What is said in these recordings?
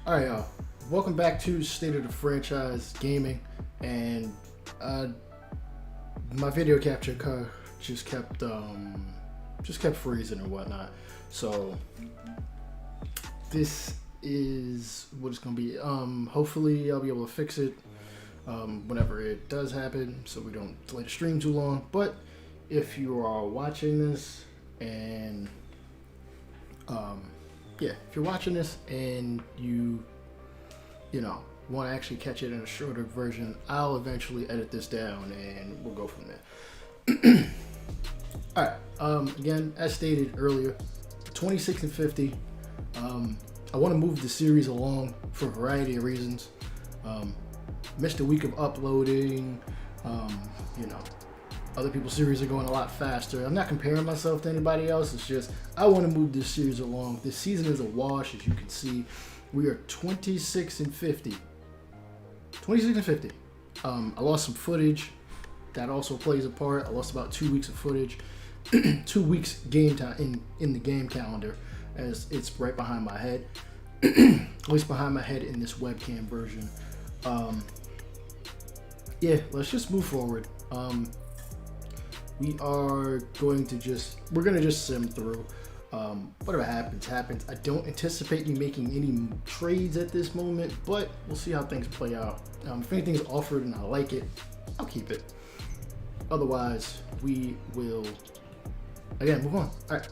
All right, y'all. Welcome back to State of the Franchise Gaming, and my video capture card just kept freezing and whatnot. So this is what it's gonna be. Hopefully, I'll be able to fix it whenever it does happen, so we don't delay the stream too long. But if you are watching this and if you're watching this and you want to actually catch it in a shorter version, I'll eventually edit this down and we'll go from there. All right. Again, as stated earlier, 26 and 50. I want to move the series along for a variety of reasons. Missed a week of uploading. Other people's series are going a lot faster. I'm not comparing myself to anybody else. It's just I want to move this series along. This season is a wash, as you can see. We are 26 and 50. 26 and 50. I lost some footage. That also plays a part. I lost about 2 weeks of footage. 2 weeks game time in the game calendar, as it's right behind my head. At least behind my head in this webcam version. Let's just move forward. We're going to just sim through. Whatever happens. I don't anticipate me making any trades at this moment, but we'll see how things play out. If anything's offered and I like it, I'll keep it. Otherwise, we will again move on. All right.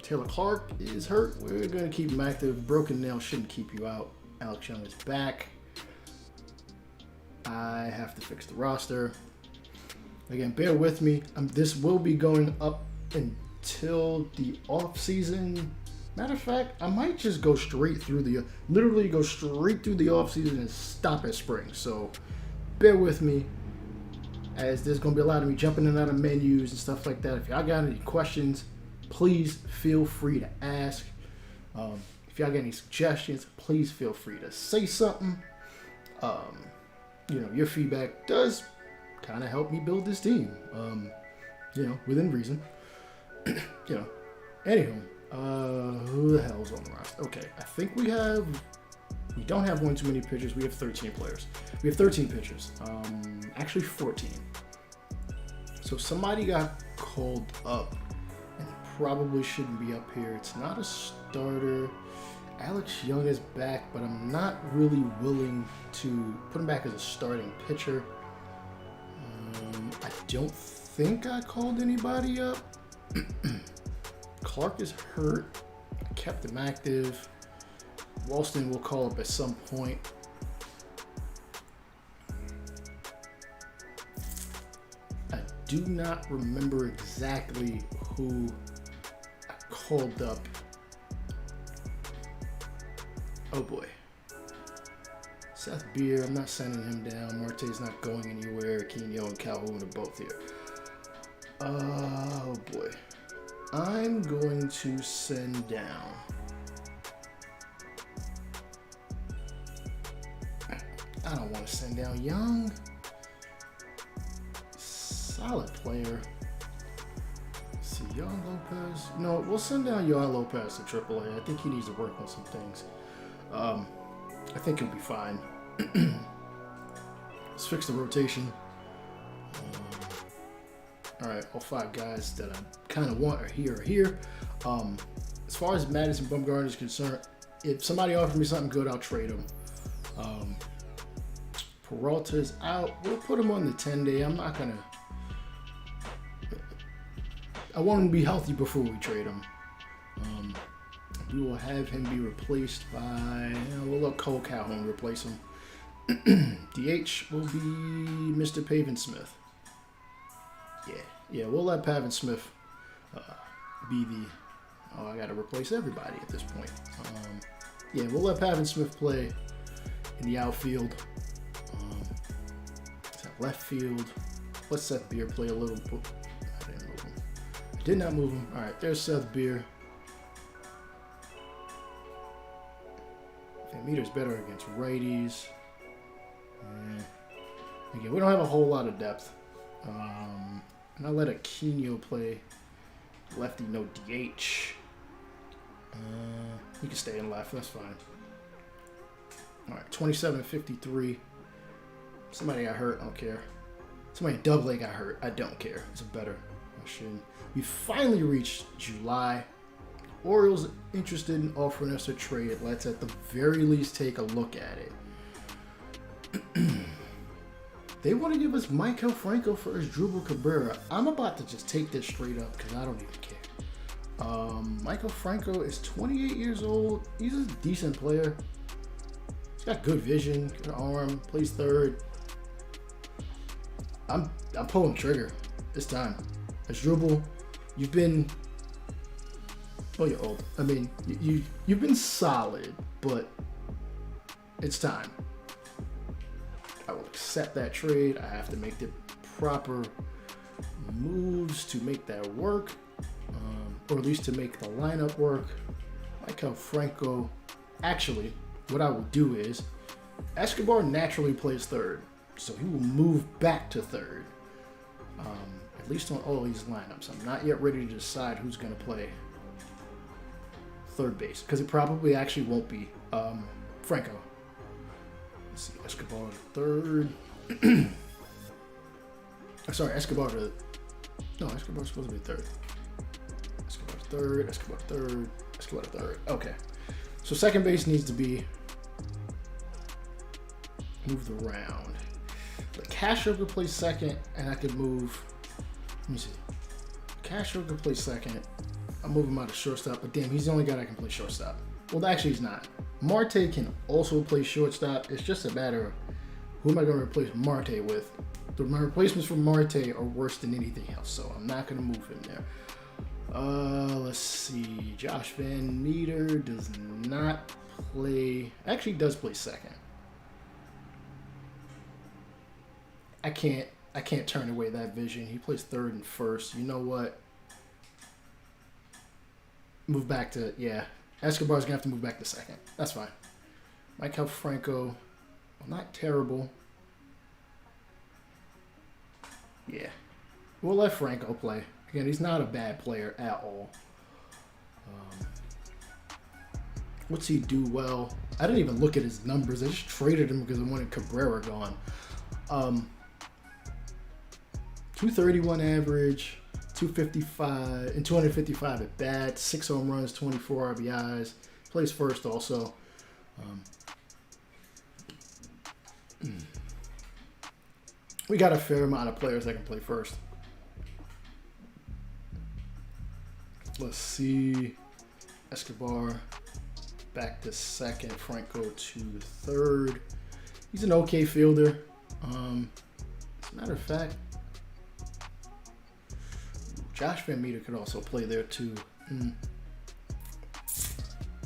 Taylor Clark is hurt. We're going to keep him active. Broken nail shouldn't keep you out. Alex Young is back. I have to fix the roster. Again, bear with me. This will be going up until the off season. Matter of fact, I might just go straight through literally go straight through the off season and stop at spring. So bear with me, as there's going to be a lot of me jumping in and out of menus and stuff like that. If y'all got any questions, please feel free to ask. If y'all got any suggestions, please feel free to say something. Your feedback does kind of help me build this team, within reason. Anywho, who the hell's on the roster? Okay, I think we don't have one too many pitchers. We have 13 players. We have 13 pitchers. Actually 14. So somebody got called up and probably shouldn't be up here. It's not a starter. Alex Young is back, but I'm not really willing to put him back as a starting pitcher. I don't think I called anybody up. Clark is hurt. I kept him active. Walston will call up at some point. I do not remember exactly who I called up. Oh boy. Seth Beer, I'm not sending him down. Marte's not going anywhere. Aquino and Calhoun are both here. Oh boy. I'm going to send down. I don't want to send down Young. Solid player. Let's see, Yohan Lopez. No, we'll send down Yohan Lopez to AAA. I think he needs to work on some things. I think he'll be fine. Let's fix the rotation. All right, all 5 guys that I kind of want are here. As far as Madison Bumgarner is concerned, if somebody offers me something good, I'll trade him. Peralta is out. We'll put him on the 10-day. I want him to be healthy before we trade him. We will have him be replaced by, we'll let Cole Calhoun replace him. DH will be Mr. Pavin Smith. Yeah, we'll let Pavin Smith be the, I got to replace everybody at this point. We'll let Pavin Smith play in the outfield. Left field. Let Seth Beer play a little. I didn't move him. I did not move him. All right, there's Seth Beer. Van Meter's better against righties. Again, we don't have a whole lot of depth. And I'll let Aquino play lefty, no DH. You can stay in left. That's fine. All right, 27-53. Somebody got hurt. I don't care. Somebody in Double A got hurt. I don't care. It's a better question. We finally reached July. Orioles interested in offering us a trade. Let's at the very least take a look at it. They want to give us Michael Franco for Asdrubal Cabrera. I'm about to just take this straight up because I don't even care. Michael Franco is 28 years old. He's a decent player. He's got good vision, good arm, plays third. I'm pulling trigger this time. Asdrubal, you've been, well, you're old. I mean, you've been solid, but it's time. I will accept that trade. I have to make the proper moves to make that work, or at least to make the lineup work. Michael Franco, actually, what I will do is, Escobar naturally plays third, so he will move back to third, at least on all these lineups. I'm not yet ready to decide who's going to play third base, because it probably actually won't be Franco. Let's see, Escobar to third. Sorry, Escobar to... No, Escobar's supposed to be third. Escobar to third, Escobar to third, Escobar to third. Okay. So second base needs to be moved around. But Castro could play second, and I could move... Let me see. Castro could play second. I'll move him out of shortstop, but damn, he's the only guy that can play shortstop. Well, actually, he's not. Marte can also play shortstop. It's just a matter of who am I going to replace Marte with. My replacements for Marte are worse than anything else, so I'm not going to move him there. Let's see. Josh Van Meter does not play. Actually, does play second. I can't turn away that vision. He plays third and first. You know what? Move back to, yeah. Escobar's going to have to move back to second. That's fine. Michael Franco, well, not terrible. Yeah. We'll let Franco play. Again, he's not a bad player at all. What's he do well? I didn't even look at his numbers. I just traded him because I wanted Cabrera gone. 231 average, 255 and 255 at bat, 6 home runs, 24 RBIs. Plays first also. We got a fair amount of players that can play first. Let's see. Escobar back to second. Franco to third. He's an okay fielder. As a matter of fact, Josh Van Meter could also play there too.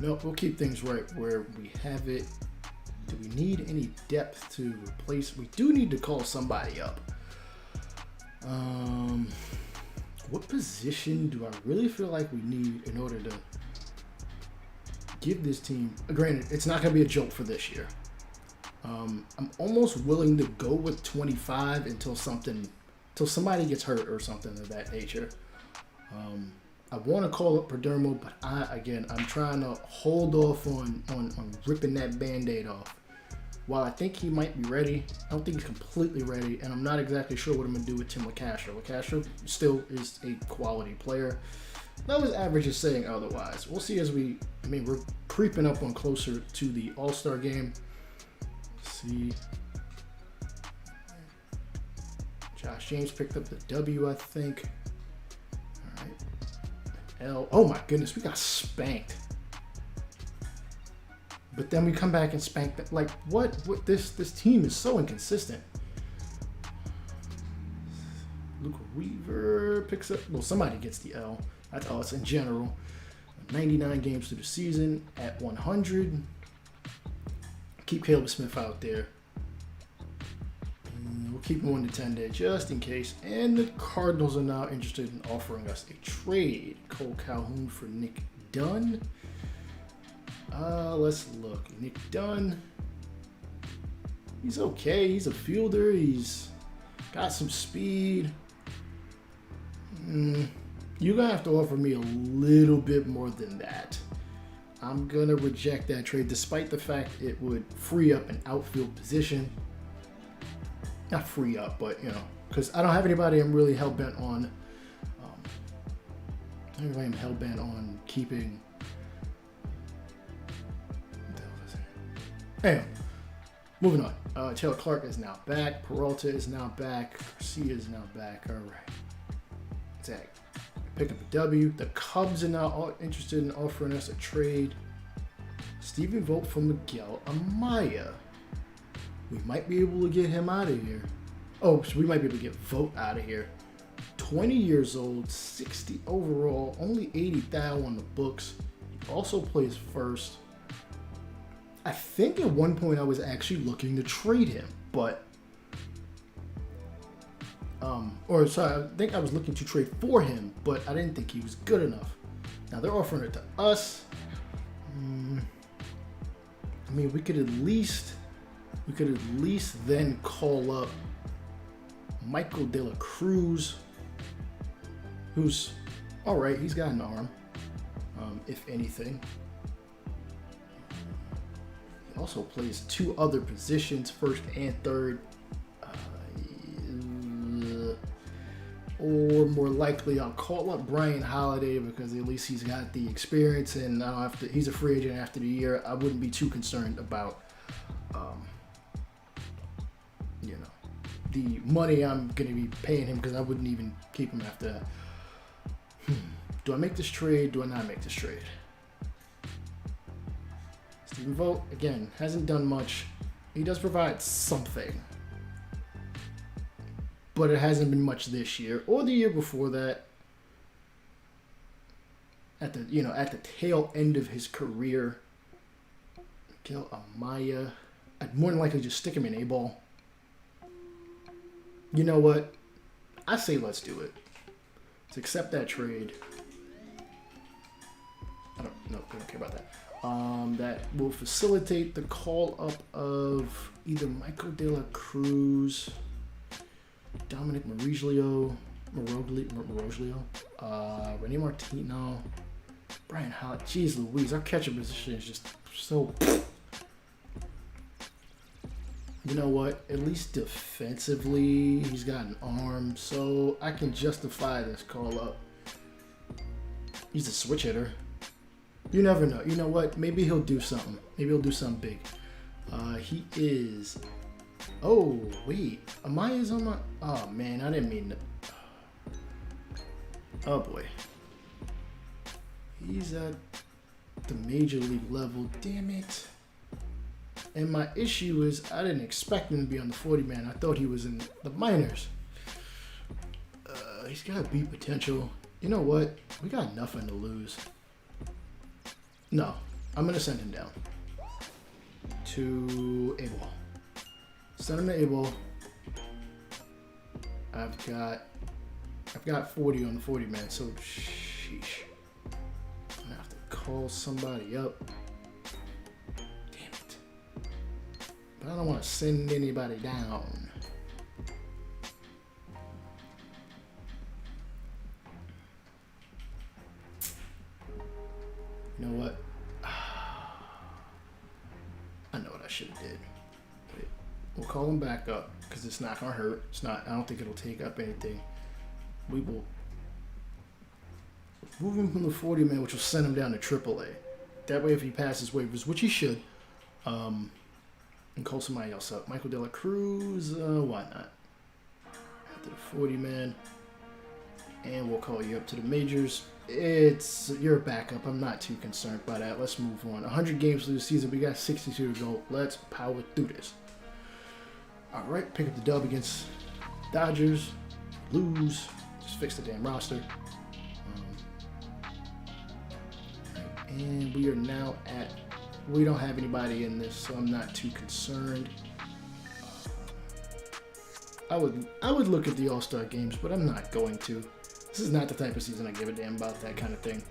Nope, we'll keep things right where we have it. Do we need any depth to replace? We do need to call somebody up. What position do I really feel like we need in order to give this team... Granted, it's not going to be a joke for this year. I'm almost willing to go with 25 until somebody gets hurt or something of that nature. I want to call up Perdermo, but I'm trying to hold off on ripping that Band-Aid off. While I think he might be ready, I don't think he's completely ready, and I'm not exactly sure what I'm going to do with Tim LeCastro. LeCastro still is a quality player. Though his average is saying otherwise. We'll see as we're creeping up on closer to the All-Star game. Let's see. Josh James picked up the W, I think. All right. Oh my goodness, we got spanked. But then we come back and spank that. Like, what this team is so inconsistent. Luke Weaver picks up, well, somebody gets the L. That's us in general. 99 games through the season at 100. Keep Caleb Smith out there. We'll keep him 1 to 10 days just in case. And the Cardinals are now interested in offering us a trade. Cole Calhoun for Nick Dunn. Let's look. Nick Dunn. He's okay. He's a fielder. He's got some speed. You're going to have to offer me a little bit more than that. I'm going to reject that trade despite the fact it would free up an outfield position. Not free up, but, you know, because I don't have anybody I'm really hell-bent on. I'm hell-bent on keeping. What the hell is it? Anyway, moving on. Taylor Clark is now back. Peralta is now back. Garcia is now back. All right. Zach, pick up a W. The Cubs are now interested in offering us a trade. Stephen Vogt for Miguel Amaya. We might be able to get him out of here. Oh, so we might be able to get Vogt out of here. 20 years old, 60 overall, only 80 thou on the books. He also plays first. I think at one point I was actually looking to trade him, but I think I was looking to trade for him, but I didn't think he was good enough. Now they're offering it to us. I mean, we could at least then call up Michael De La Cruz, who's all right. He's got an arm, if anything. He also plays two other positions, first and third. Or more likely, I'll call up Brian Holiday because at least he's got the experience, and he's a free agent after the year. I wouldn't be too concerned about, the money I'm going to be paying him because I wouldn't even keep him after that. Do I make this trade? Do I not make this trade? Stephen Vogt, again, hasn't done much. He does provide something, but it hasn't been much this year or the year before that. At the tail end of his career, Miguel Amaya, I'd more than likely just stick him in A-ball. You know what? I say let's do it. Let's accept that trade. I don't care about that. That will facilitate the call up of either Michael De La Cruz, Dominic Moroglio, Renny Martino, Brian Howard. Jeez Louise, our catcher position is just so. You know what? At least defensively, he's got an arm, so I can justify this call up. He's a switch hitter. You never know. You know what? Maybe he'll do something. Maybe he'll do something big. He is. Oh wait, Amaya's on my. Oh man, I didn't mean to. Oh boy. He's at the major league level. Damn it. And my issue is I didn't expect him to be on the 40-man. I thought he was in the minors. He's got beat potential. You know what? We got nothing to lose. No, I'm going to send him down to A-ball. Send him to A-ball. I've got 40 on the 40-man, so sheesh. I'm going to have to call somebody up. I don't want to send anybody down. You know what? I know what I should have did. Wait, we'll call him back up because it's not gonna hurt. It's not. I don't think it'll take up anything. We will move him from the 40-man, which will send him down to AAA. That way, if he passes waivers, which he should, and call somebody else up. Michael De La Cruz, why not? After the 40-man. And we'll call you up to the majors. You're a backup. I'm not too concerned by that. Let's move on. 100 games through the season. We got 62 to go. Let's power through this. All right, pick up the dub against Dodgers. Lose. Just fix the damn roster. And we are now at. We don't have anybody in this, so I'm not too concerned. I would look at the All-Star games, but I'm not going to. This is not the type of season I give a damn about that kind of thing.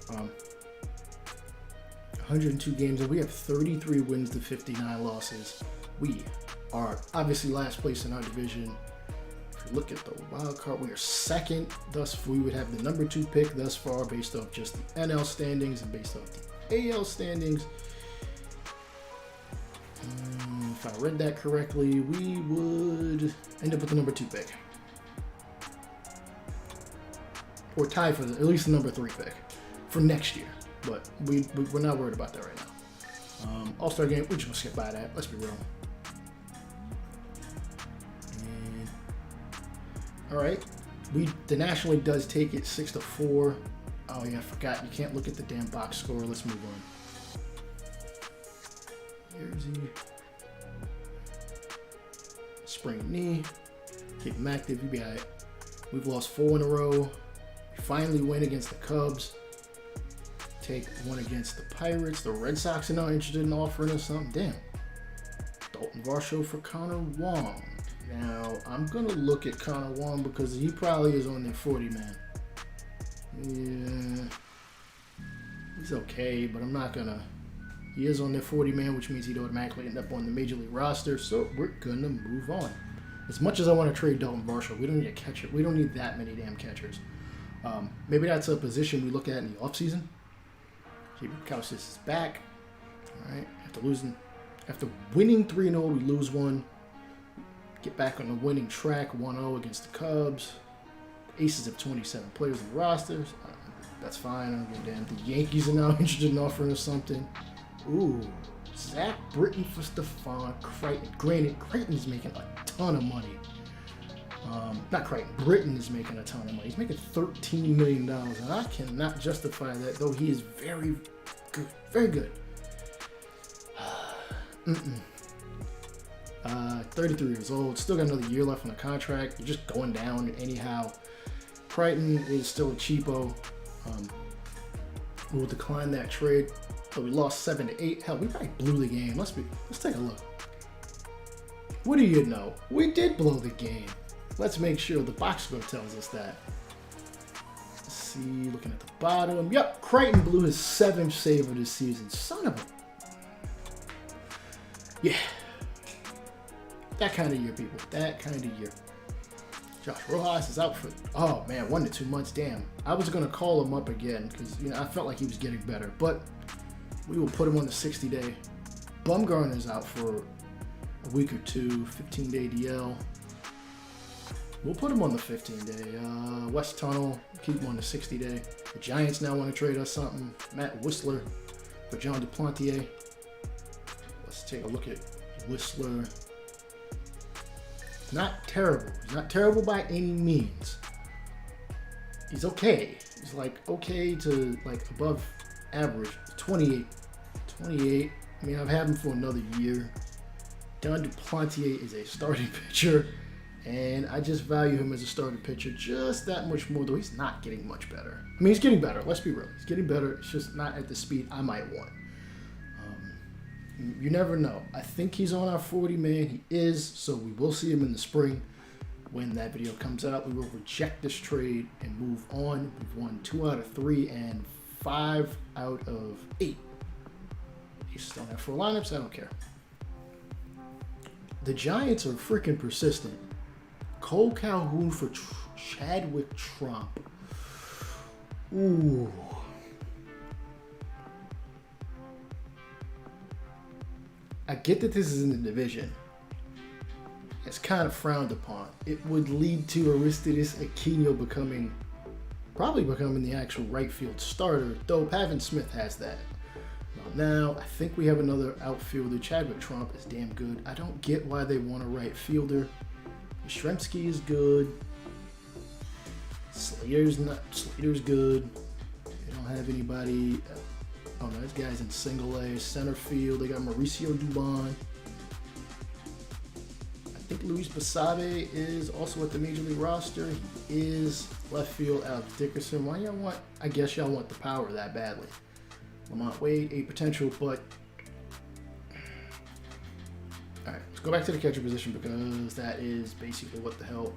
102 games, and we have 33 wins to 59 losses. We are obviously last place in our division. If you look at the wild card, we are second. Thus, we would have the number 2 pick thus far based off just the NL standings and based off the AL standings, if I read that correctly, we would end up with the number 2 pick. Or tie for at least the number 3 pick for next year. But we're not worried about that right now. All-Star game, we're just going to skip by that. Let's be real. All right. The National League does take it 6-4. Oh, yeah, I forgot. You can't look at the damn box score. Let's move on. Here's the sprained knee. Keep him active. You'll be all right. We've lost 4 in a row. We finally win against the Cubs. Take 1 against the Pirates. The Red Sox are now interested in offering us something. Damn. Dalton Varsho for Connor Wong. Now, I'm going to look at Connor Wong because he probably is on their 40-man. Yeah. He's okay, but I'm not going to. He is on their 40-man, which means he'd automatically end up on the Major League roster, so we're going to move on. As much as I want to trade Dalton Varsho, we don't need a catcher. We don't need that many damn catchers. Maybe that's a position we look at in the offseason. Kaustis is back. All right. After winning 3-0, we lose 1. Get back on the winning track, 1-0 against the Cubs. The Aces have 27 players in the rosters. That's fine. I don't give a damn. The Yankees are now interested in offering us something. Ooh, Zach Britton for Stephon Crichton. Granted, Crichton's making a ton of money. Not Crichton. Britton is making a ton of money. He's making $13 million, and I cannot justify that, though he is very good. Very good. 33 years old. Still got another year left on the contract. You're just going down anyhow. Crichton is still a cheapo. We'll decline that trade. So we lost 7-8. Hell, we probably blew the game. Let's take a look. What do you know? We did blow the game. Let's make sure the box score tells us that. Let's see, looking at the bottom. Yep, Crichton blew his 7th save of this season. Son of a... Yeah. That kind of year, people. That kind of year. Josh Rojas is out for, oh man, 1 to 2 months. Damn. I was going to call him up again because, I felt like he was getting better. But we will put him on the 60-day. Bumgarner's out for a week or 2, 15-day DL. We'll put him on the 15-day. West Tunnel, keep him on the 60-day. The Giants now want to trade us something. Matt Whistler for John Duplantier. Let's take a look at Whistler. Not terrible. He's not terrible by any means. He's okay. He's like okay to like above average. 28. I mean, I've had him for another year. Don Duplantier is a starting pitcher, and I just value him as a starting pitcher just that much more, though he's not getting much better. I mean, he's getting better. Let's be real. He's getting better. It's just not at the speed I might want. You never know. I think he's on our 40-man. He is, so we will see him in the spring. When that video comes out, we will reject this trade and move on. We've won 2 out of 3 and 5 out of 8. Aces don't have 4 lineups. I don't care. The Giants are freaking persistent. Cole Calhoun for Chadwick Trump. Ooh. I get that this is in the division. It's kind of frowned upon. It would lead to Aristides Aquino probably becoming the actual right field starter, though Pavin Smith has that. Now, I think we have another outfielder. Chadwick Trump is damn good. I don't get why they want a right fielder. Yastrzemski is good. Slater's good. They don't have anybody. Oh no, this guy's in single A, center field. They got Mauricio Dubon. I think Luis Basabe is also at the Major League roster. He is left field. Alex Dickerson. Why y'all want? I guess y'all want the power that badly. Lamont Wade, a potential, but all right. Let's go back to the catcher position because that is basically what the hell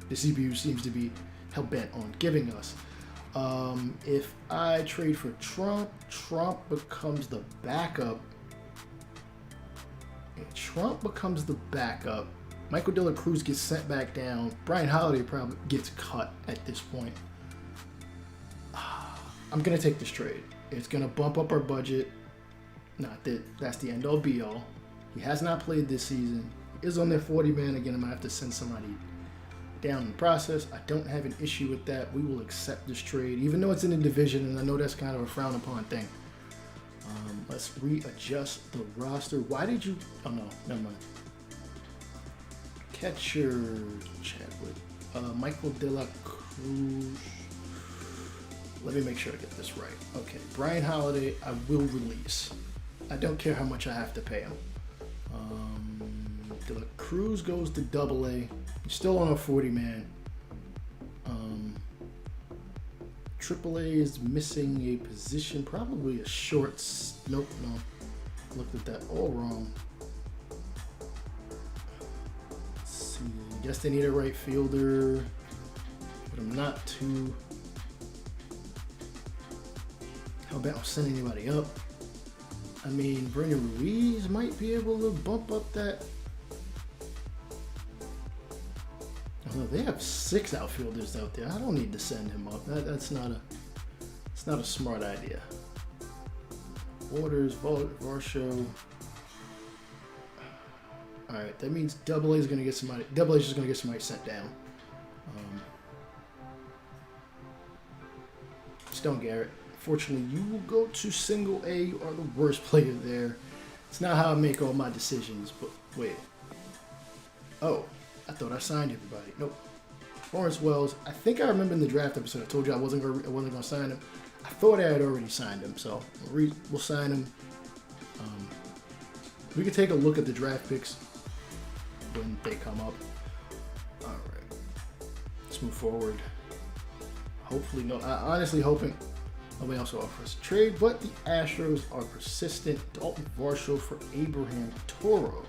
the CPU seems to be hell bent on giving us. If I trade for Trump becomes the backup. If Trump becomes the backup, Michael De La Cruz gets sent back down. Brian Holiday probably gets cut at this point. I'm going to take this trade. It's going to bump up our budget. Not that that's the end all be all. He has not played this season. He is on their 40 man. Again, I'm going to have to send somebody down in the process. I don't have an issue with that. We will accept this trade, even though it's in the division, and I know that's kind of a frowned upon thing. Let's readjust the roster. Why did you... Oh, no. Never mind. Catcher... Chadwick. Michael De La Cruz. Let me make sure I get this right. Okay. Brian Holiday, I will release. I don't care how much I have to pay him. De La Cruz goes to AA. He's still on a 40-man. AAA is missing a position, probably a short. Nope, no. Looked at that all wrong. Let's see. I guess they need a right fielder, but I'm not too. How about sending anybody up? I mean, Brendan Ruiz might be able to bump up that. Oh, they have 6 outfielders out there. I don't need to send him up. It's not a smart idea. Waters, Varsho. All right, that means AA is going to get somebody. AA is just going to get somebody sent down. Stone Garrett. Fortunately, you will go to single A. You are the worst player there. It's not how I make all my decisions, but wait. Oh, I thought I signed everybody. Nope. Lawrence Wells. I think I remember in the draft episode I told you I wasn't going to sign him. I thought I had already signed him, so we'll sign him. We can take a look at the draft picks when they come up. All right. Let's move forward. Hopefully, no. I honestly hoping nobody else will offer us a trade, but the Astros are persistent. Dalton Varsho for Abraham Toro.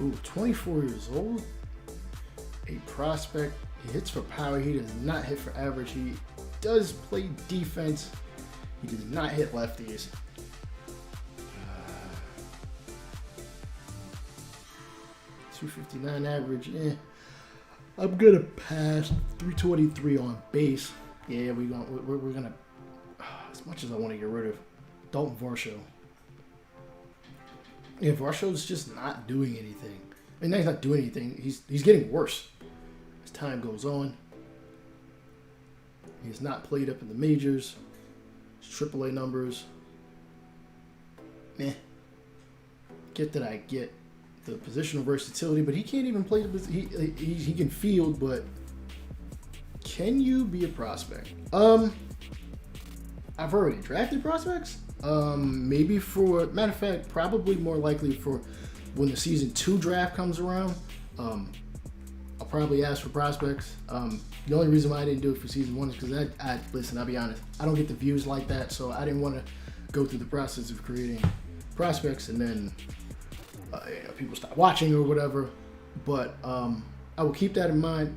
Ooh, 24 years old. A prospect. He hits for power. He does not hit for average. He does play defense. He does not hit lefties. 259 average. I'm gonna pass. 323 on base. Yeah, we're gonna. As much as I want to get rid of Dalton Varsho. Yeah, Varsho's just not doing anything. I mean, he's not doing anything. He's getting worse as time goes on. He has not played up in the majors. His AAA numbers. Get that I get the positional versatility, but he can't even play the he can field, but can you be a prospect? I've already drafted prospects. Maybe for matter of fact, probably more likely for when the season 2 draft comes around. I'll probably ask for prospects. The only reason why I didn't do it for season 1 is because listen, I'll be honest, I don't get the views like that, so I didn't want to go through the process of creating prospects and then people stop watching or whatever. But I will keep that in mind.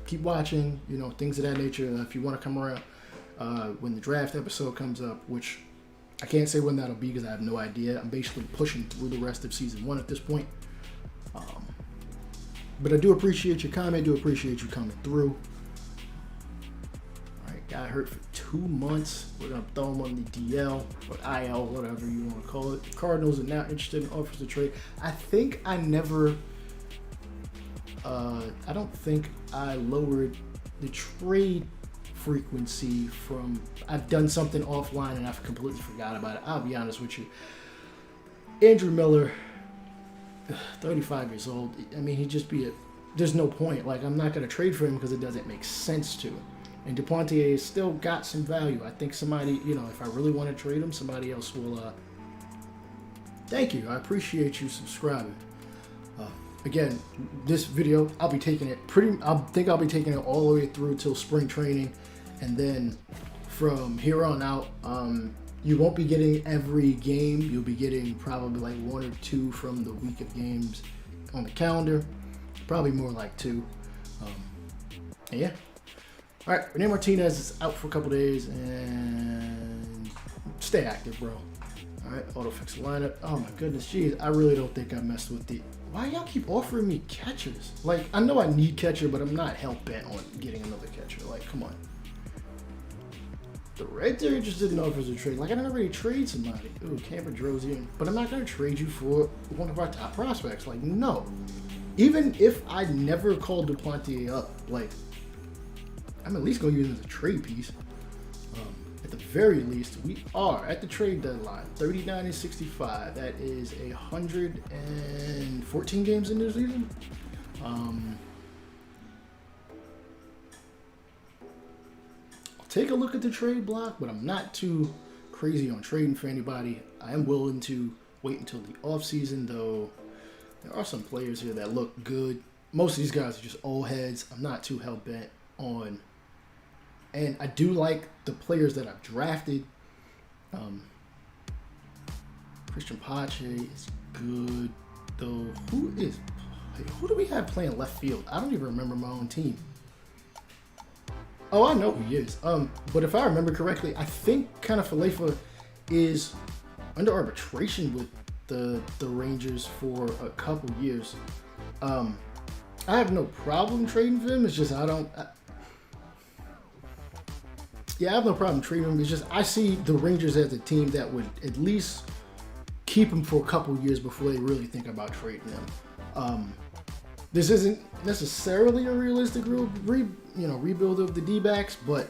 Keep watching. Things of that nature. If you want to come around when the draft episode comes up, which I can't say when that'll be because I have no idea. I'm basically pushing through the rest of season 1 at this point. But I do appreciate your comment. I do appreciate you coming through. All right, got hurt for 2 months. We're going to throw him on the DL or IL, whatever you want to call it. The Cardinals are now interested in offers to trade. I think I never... I don't think I lowered the trade frequency from... I've done something offline and I've completely forgot about it. I'll be honest with you. Andrew Miller... 35 years old. I mean, he'd just be there's no point. Like, I'm not going to trade for him because it doesn't make sense to. And DePontier has still got some value. I think somebody, if I really want to trade him, somebody else will. Thank you. I appreciate you subscribing. Again, this video, I'll be taking it I'll be taking it all the way through till spring training. And then from here on out, you won't be getting every game. You'll be getting probably like 1 or 2 from the week of games on the calendar. Probably more like 2. Yeah. All right, Rene Martinez is out for a couple days, and stay active, bro. All right, auto-fix the lineup. Oh my goodness, geez, I really don't think I messed with the... Why y'all keep offering me catchers? Like, I know I need catcher, but I'm not hell-bent on getting another catcher. Like, come on. The Reds are interested in offers of trade. Like, I didn't really trade somebody. Ooh, Camper Drosian. But I'm not going to trade you for one of our top prospects. Like, no. Even if I never called Duplantier up, like, I'm at least going to use him as a trade piece. At the very least, we are at the trade deadline. 39-65. That is 114 games in this season. Take a look at the trade block, but I'm not too crazy on trading for anybody. I am willing to wait until the offseason, though there are some players here that look good. Most of these guys are just old heads. I'm not too hell-bent on. And I do like the players that I've drafted. Christian Pache is good, though. Who do we have playing left field? I don't even remember my own team. Oh, I know who he is. But if I remember correctly, I think Falefa is under arbitration with the Rangers for a couple years. I have no problem trading for him. It's just I have no problem trading him. It's just I see the Rangers as a team that would at least keep him for a couple years before they really think about trading him. This isn't necessarily a realistic rebuild of the D-backs, but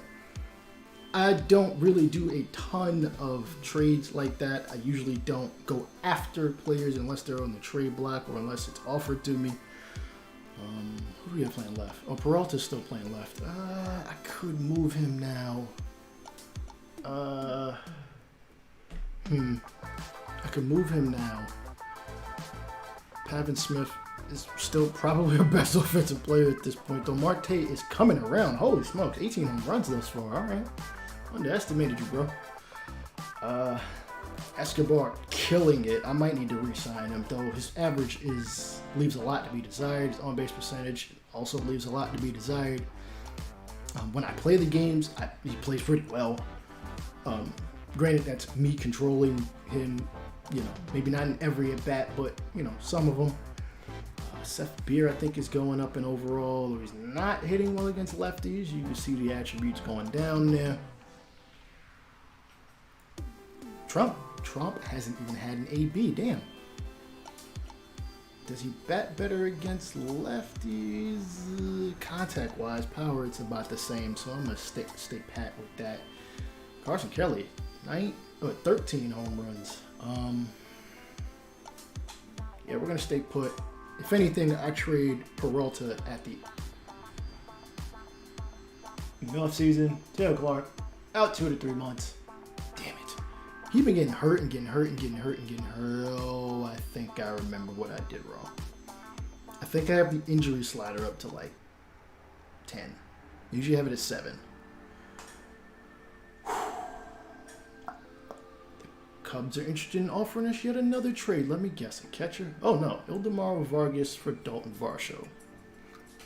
I don't really do a ton of trades like that. I usually don't go after players unless they're on the trade block or unless it's offered to me. Who do we have playing left? Oh, Peralta's still playing left. I could move him now. I could move him now. Pavin Smith is still probably our best offensive player at this point, though. Marte is coming around. Holy smokes, 18 home runs thus far. All right. Underestimated you, bro. Escobar killing it. I might need to re-sign him, though. His average leaves a lot to be desired. His on-base percentage also leaves a lot to be desired. When I play the games, he plays pretty well. Granted, that's me controlling him, maybe not in every at-bat, but, some of them. Seth Beer, I think, is going up in overall. Though he's not hitting well against lefties. You can see the attributes going down there. Trump hasn't even had an AB. Damn. Does he bat better against lefties? Contact-wise, power, it's about the same. So I'm going to stay pat with that. Carson Kelly, 13 home runs. Yeah, we're going to stay put. If anything, I trade Peralta at the off-season. Taylor Clark, out 2 to 3 months. Damn it. He's been getting hurt and getting hurt and getting hurt and getting hurt. Oh, I think I remember what I did wrong. I think I have the injury slider up to like 10. Usually have it at 7. Cubs are interested in offering us yet another trade. Let me guess, a catcher? Oh no, Ildemaro Vargas for Dalton Varsho.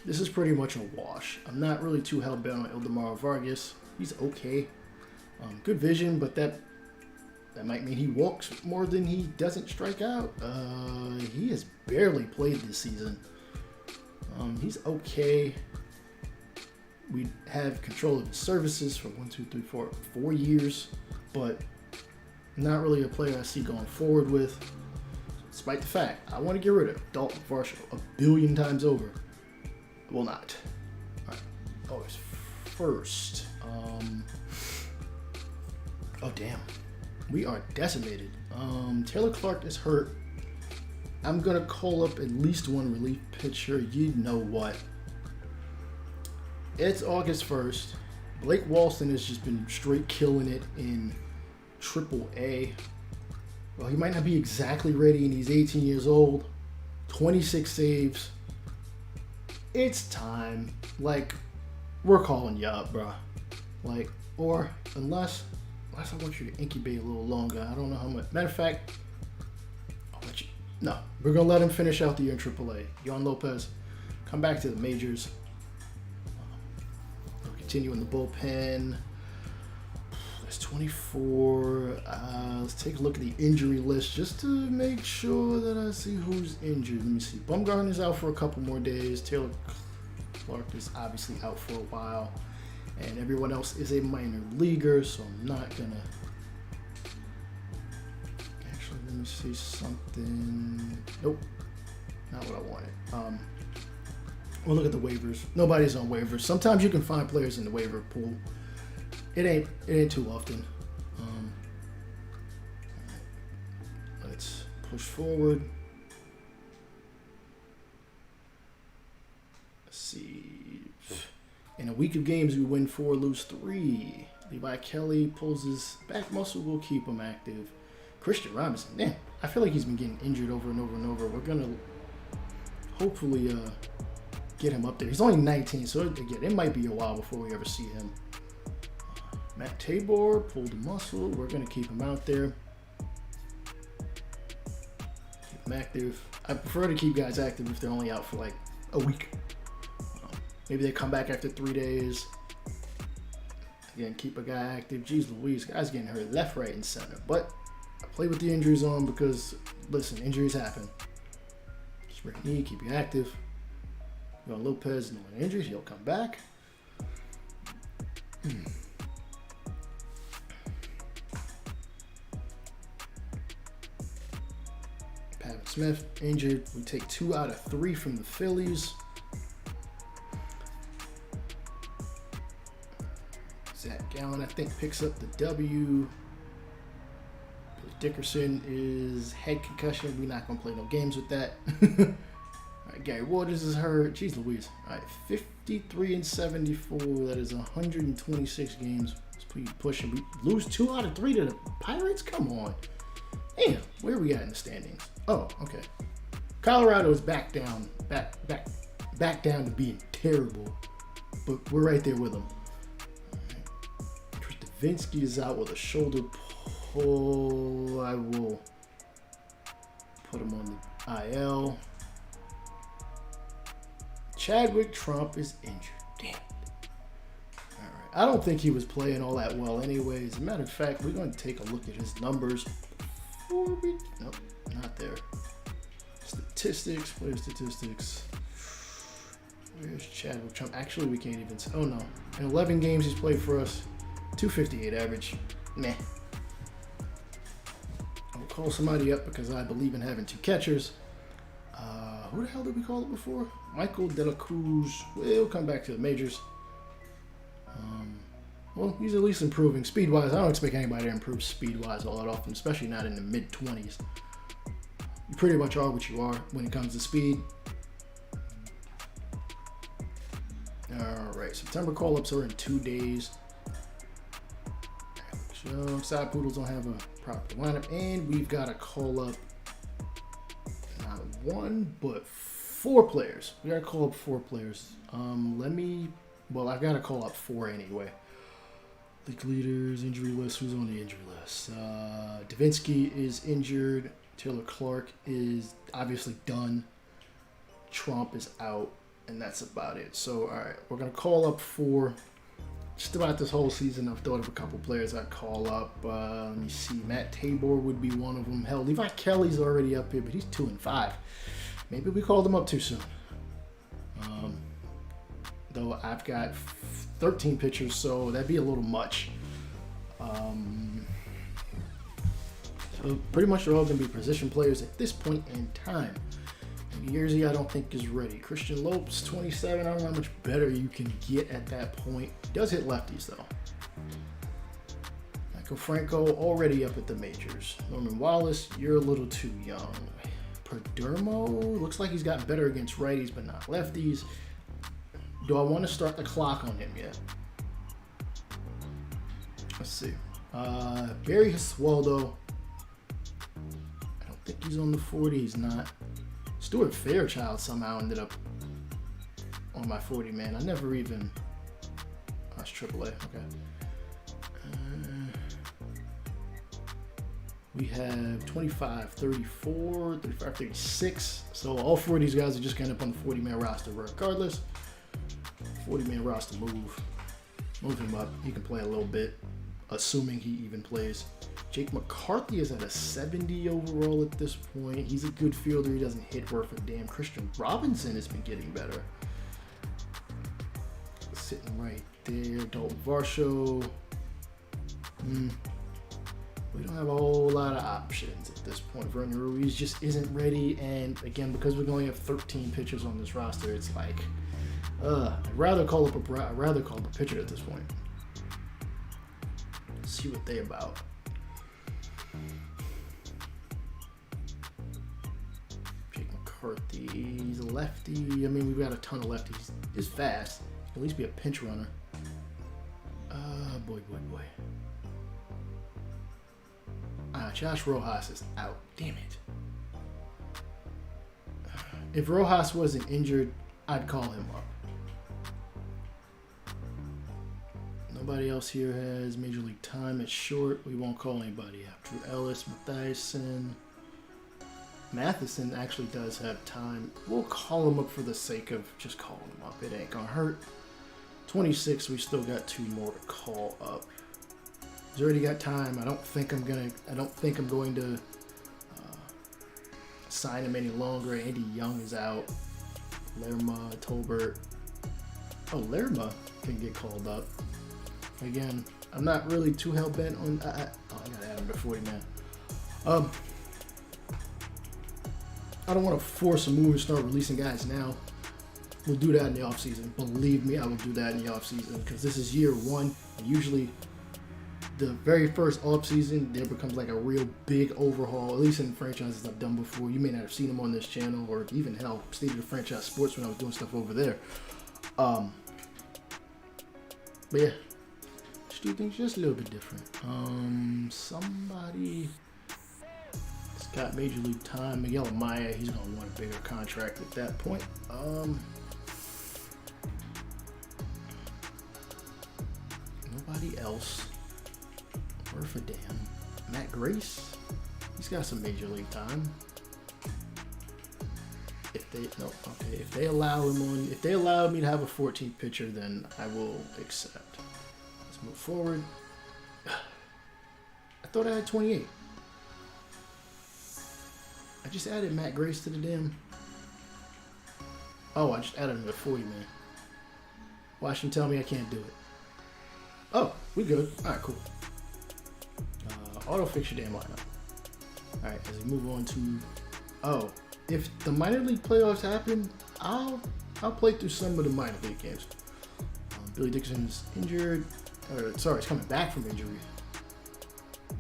This is pretty much a wash. I'm not really too hell-bent on Ildemaro Vargas. He's okay. Good vision, but that might mean he walks more than he doesn't strike out. He has barely played this season. He's okay. We have control of his services for 4 years, but not really a player I see going forward with, despite the fact I want to get rid of Dalton Varsho 1 billion times over. I will not. All right. August 1st. Oh, damn. We are decimated. Taylor Clark is hurt. I'm going to call up at least one relief pitcher. You know what? It's August 1st. Blake Walston has just been straight killing it in AAA. Well, he might not be exactly ready, and he's 18 years old. 26 saves. It's time. Like, we're calling you up, bro. Like, or unless I want you to incubate a little longer. I don't know how much. Matter of fact, no, we're gonna let him finish out the year in AAA. Yon Lopez, come back to the majors. We'll continue in the bullpen. That's 24. Let's take a look at the injury list just to make sure that I see who's injured. Let me see. Bumgarner's out for a couple more days. Taylor Clark is obviously out for a while. And everyone else is a minor leaguer, so I'm not gonna. Actually, let me see something. Nope, not what I wanted. We'll look at the waivers. Nobody's on waivers. Sometimes you can find players in the waiver pool. It ain't too often. Let's push forward. Let's see. In a week of games, we win 4, lose 3. Levi Kelly pulls his back muscle. We'll keep him active. Christian Robinson, man, I feel like he's been getting injured over and over and over. We're gonna hopefully get him up there. He's only 19, so again, it might be a while before we ever see him. Matt Tabor pulled a muscle. We're gonna keep him out there. Keep him active. I prefer to keep guys active if they're only out for like a week. Maybe they come back after 3 days. Again, keep a guy active. Jeez Louise, guys getting hurt left, right, and center. But I play with the injuries on because, listen, injuries happen. Sprained knee, keep you active. Yo, Lopez, no injuries, he'll come back. Pavin Smith, injured. We take 2 out of 3 from the Phillies. Zach Gallen, I think, picks up the W. Billy Dickerson is head concussion. We're not going to play no games with that. All right, Gary Waters is hurt. Jeez Louise. All right, 53 and 74. That is 126 games. Let's push him. We lose 2 out of 3 to the Pirates? Come on. Damn, where are we at in the standings? Oh, okay. Colorado is back down to being terrible. But we're right there with them. Vinsky is out with a shoulder pull. I will put him on the IL. Chadwick Trump is injured. Damn. All right. I don't think he was playing all that well anyways. As a matter of fact, we're going to take a look at his numbers. Nope, not there. Statistics. Player statistics. Where's Chadwick Trump? Actually, we can't even say. Oh, no. In 11 games he's played for us. 258 average. Meh. I'll call somebody up because I believe in having 2 catchers. Who the hell did we call it before? Michael De La Cruz. We'll come back to the majors. Well, he's at least improving speed-wise. I don't expect anybody to improve speed-wise all that often, especially not in the mid-20s. You pretty much are what you are when it comes to speed. All right, September call-ups are in 2 days. So Side Poodles don't have a proper lineup, and we've got to call up not 1 but 4 players. We got to call up 4 players. I've got to call up 4 anyway. League leaders, injury list. Who's on the injury list? Davinsky is injured. Taylor Clark is obviously done. Trump is out, and that's about it. So, all right, we're gonna call up 4. Just about this whole season, I've thought of a couple players I'd call up. Let me see. Matt Tabor would be one of them. Hell, Levi Kelly's already up here, but he's 2 and 5. Maybe we called him up too soon. Though I've got 13 pitchers, so that'd be a little much. So pretty much they're all going to be position players at this point in time. Yerzy, I don't think is ready. Christian Lopes, 27. I don't know how much better you can get at that point. Does hit lefties though. Michael Franco already up at the majors. Norman Wallace, you're a little too young. Perdermo looks like he's gotten better against righties, but not lefties. Do I want to start the clock on him yet? Let's see. Barry Hisualdo. I don't think he's on the 40. He's not. Stuart Fairchild somehow ended up on my 40 man. I never even. Oh, that's AAA. Okay. We have 25, 34, 35, 36. So all 4 of these guys are just kind of up on the 40-man roster regardless. 40-man roster move him up. He can play a little bit, assuming he even plays. Jake McCarthy is at a 70 overall at this point. He's a good fielder. He doesn't hit worth a damn. Christian Robinson has been getting better. Sitting right there. Dalton Varsho. We don't have a whole lot of options at this point. Vernon Ruiz just isn't ready, and again, because we only have 13 pitchers on this roster, it's like, I'd rather call up a pitcher at this point. See what they about. Jake McCarthy, he's a lefty. I mean, we've got a ton of lefties. He's fast. At least be a pinch runner. Boy. Josh Rojas is out. Damn it. If Rojas wasn't injured, I'd call him up. Nobody else here has Major League time at short. We won't call anybody up. Drew Ellis, Matheson actually does have time. We'll call him up for the sake of just calling him up. It ain't gonna hurt. 26, we still got 2 more to call up. He's already got time. I don't think I'm going to sign him any longer. Andy Young is out. Lerma, Tolbert. Oh, Lerma can get called up. Again, I'm not really too hell-bent on... I gotta add him to 40 man. I don't want to force a move and start releasing guys now. We'll do that in the offseason. Believe me, I will do that in the offseason because this is year 1. And usually, the very first offseason, there becomes like a real big overhaul, at least in franchises I've done before. You may not have seen them on this channel or even hell, State of the Franchise Sports when I was doing stuff over there. But yeah, just do things just a little bit different. Somebody has got Major League time. Miguel Amaya, he's going to want a bigger contract at that point. Nobody else. Worth a damn. Matt Grace, he's got some Major League time. If they allow me to have a 14th pitcher, then I will accept. Let's move forward. I thought I had 28. I just added Matt Grace to the damn. Oh, I just added him to 40 man. Watch him tell me I can't do it. Oh, we good. All right, cool. Auto fix your damn lineup. All right, as we move on to, if the minor league playoffs happen, I'll play through some of the minor league games. Billy Dixon's injured, he's coming back from injury.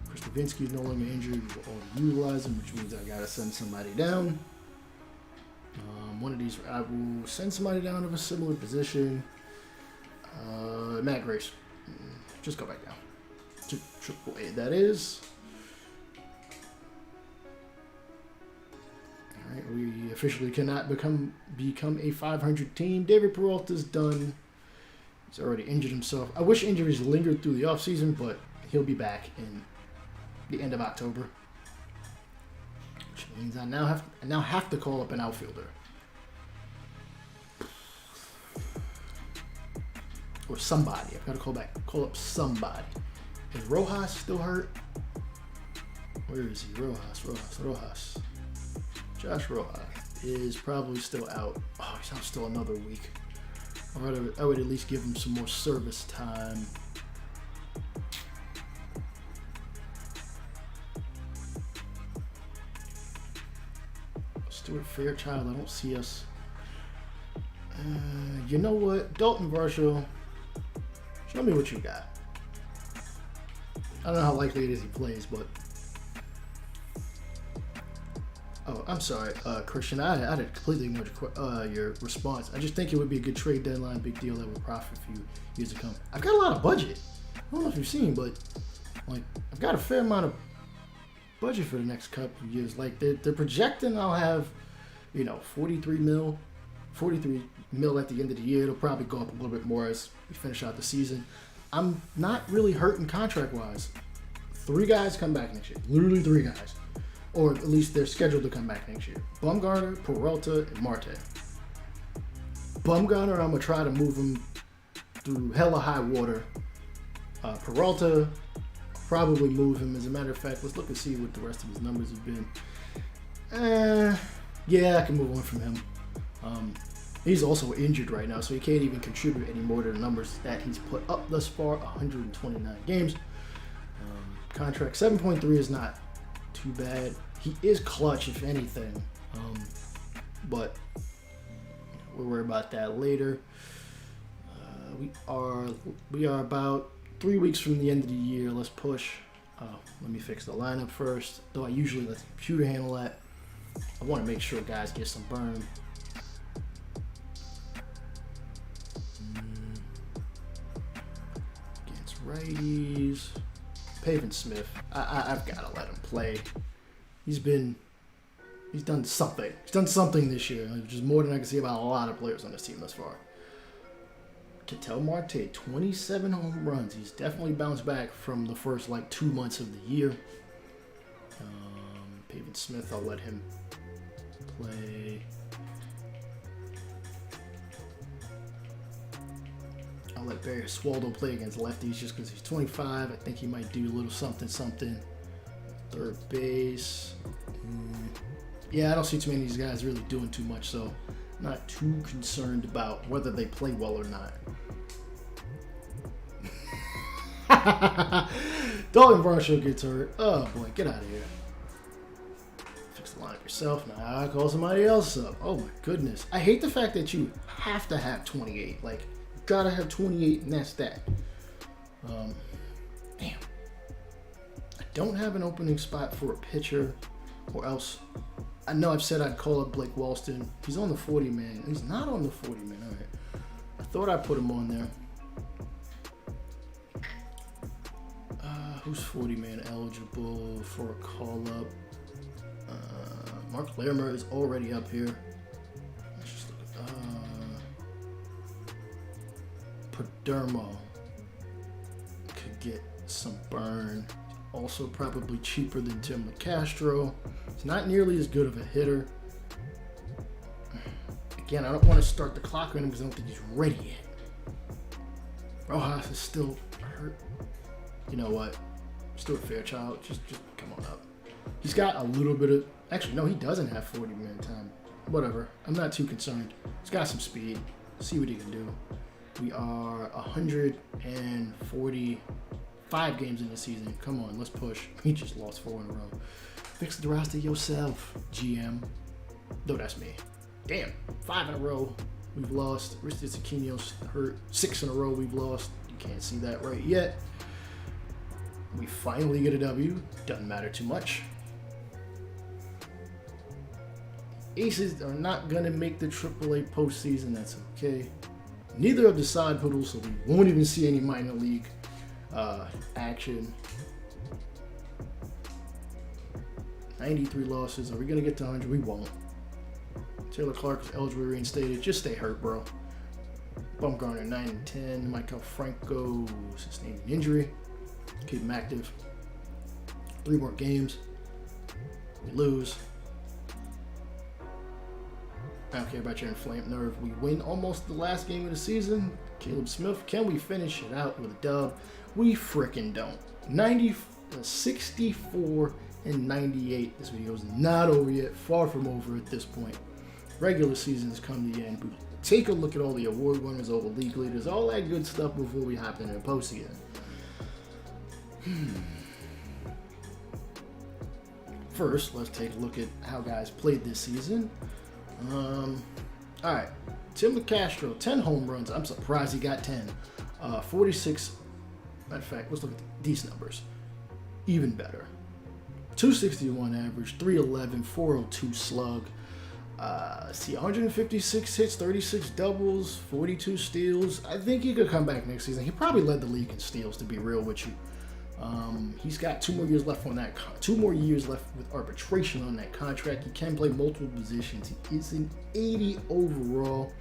Chris Levinsky is no longer injured. We'll utilize him, which means I gotta send somebody down. One of these, I will send somebody down of a similar position. Matt Grace, just go back down. To AAA, that is. All right, we officially cannot become a 500 team. David Peralta's done. He's already injured himself. I wish injuries lingered through the offseason, but he'll be back in the end of October. Which means I now have to call up an outfielder. Or somebody. I've got to call up somebody. Is Rojas still hurt? Where is he? Rojas. Josh Rojas is probably still out. Oh, he's out still another week. I would at least give him some more service time. Stuart Fairchild, I don't see us. You know what? Dalton Varsho, show me what you got. I don't know how likely it is he plays, but... Oh, I'm sorry, Christian. I did completely ignore your response. I just think it would be a good trade deadline, big deal that would profit for you years to come. I've got a lot of budget. I don't know if you've seen, but like I've got a fair amount of budget for the next couple of years. Like they're projecting I'll have, 43 mil at the end of the year. It'll probably go up a little bit more as we finish out the season. I'm not really hurting contract-wise. 3 guys come back next year. Literally 3 guys. Or at least they're scheduled to come back next year. Bumgarner, Peralta, and Marte. Bumgarner, I'm going to try to move him through hella high water. Peralta, probably move him. As a matter of fact, let's look and see what the rest of his numbers have been. Yeah, I can move on from him. He's also injured right now, so he can't even contribute any more to the numbers that he's put up thus far. 129 games. Contract 7.3 is not too bad. He is clutch, if anything, but we'll worry about that later. We are about 3 weeks from the end of the year. Let's push. Let me fix the lineup first, though I usually let the computer handle that. I want to make sure guys get some burn. Against righties. Pavin Smith. I've got to let him play. He's done something. He's done something this year, which is more than I can see about a lot of players on this team thus far. Ketel Marte, 27 home runs. He's definitely bounced back from the first 2 months of the year. Pavin Smith, I'll let him play. I'll let Barry Swaldo play against lefties just because he's 25. I think he might do a little something. Third base. Yeah, I don't see too many of these guys really doing too much, so I'm not too concerned about whether they play well or not. Dalton Varsho gets hurt. Oh boy, get out of here. Fix the lineup yourself. Now I call somebody else up. Oh my goodness. I hate the fact that you have to have 28. You gotta have 28 and that's that. Damn. I don't have an opening spot for a pitcher, or else I know I've said I'd call up Blake Walston. He's on the 40-man. He's not on the 40-man. All right. I thought I put him on there. Who's 40-man eligible for a call-up? Mark Larimer is already up here. Let's just look at Padermo. Could get some burn. Also probably cheaper than Tim LeCastro. He's not nearly as good of a hitter. Again, I don't want to start the clock on him because I don't think he's ready yet. Rojas is still hurt. You know what? Stuart Fairchild, just come on up. He's got a little bit of... Actually, no, he doesn't have 40-man time. Whatever. I'm not too concerned. He's got some speed. See what he can do. We are 145 games in the season. Come on, let's push. He just lost 4 in a row. Fix the roster yourself, GM. No, that's me. Damn. 5 in a row we've lost. Aristides Aquino's hurt. 6 in a row we've lost. You can't see that right yet. We finally get a W. Doesn't matter too much. Aces are not going to make the AAA postseason. That's okay. Neither of the side poodles, so we won't even see any minor league action. 93 losses. Are we going to get to 100? We won't. Taylor Clark is eligible reinstated. Just stay hurt, bro. Bumgarner, 9 and 10. Michael Franco sustained an injury. Keep him active. 3 more games. We lose. I don't care about your inflamed nerve. We win almost the last game of the season. Caleb Smith, can we finish it out with a dub? We frickin' don't. 64 and 98. This video is not over yet. Far from over at this point. Regular season has come to the end. We take a look at all the award winners, all the league leaders, all that good stuff before we hop into the postseason. First, let's take a look at how guys played this season. Alright, Tim LeCastro, 10 home runs. I'm surprised he got 10. 46, matter of fact, let's look at these numbers. Even better. 261 average, 311, 402 slug. 156 hits, 36 doubles, 42 steals. I think he could come back next season. He probably led the league in steals, to be real with you. He's got 2 more years left on that. 2 more years left with arbitration on that contract. He can play multiple positions. He is an 80 overall.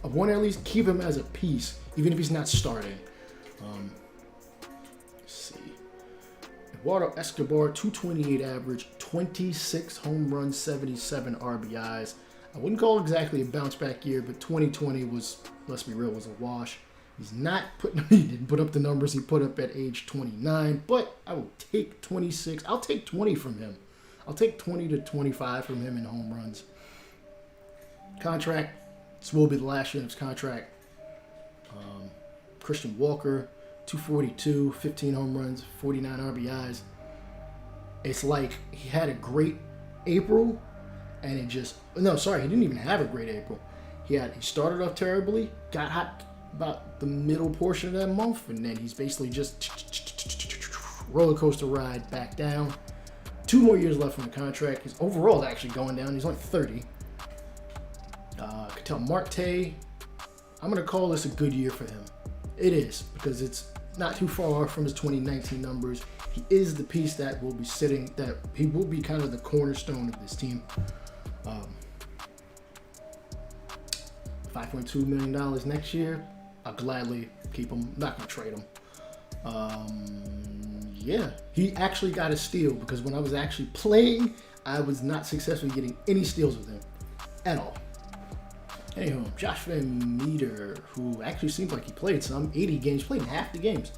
I want to at least keep him as a piece, even if he's not starting. Let's see. Eduardo Escobar, 228 average, 26 home runs, 77 RBIs. I wouldn't call it exactly a bounce back year, but 2020 was, let's be real, was a wash. He didn't put up the numbers he put up at age 29, but I will take 26. I'll take 20 from him. I'll take 20 to 25 from him in home runs. Contract, This will be the last year of his contract. Christian Walker, 242, 15 home runs, 49 RBIs. It's like he had a great April, and it just... No, sorry, he didn't even have a great April. He started off terribly, got hot about the middle portion of that month, and then he's basically just roller coaster ride back down. 2 more years left on the contract. His overall is actually going down. He's only 30. I can tell Marte, I'm going to call this a good year for him. It is, because it's not too far from his 2019 numbers. He is the piece that will be that he will be kind of the cornerstone of this team. $5.2 million next year. I'll gladly keep him. I'm not going to trade him. Yeah, he actually got a steal, because when I was actually playing, I was not successfully getting any steals with him at all. Anywho, Josh Van Meter, who actually seems like he played some, 80 games, played in half the games.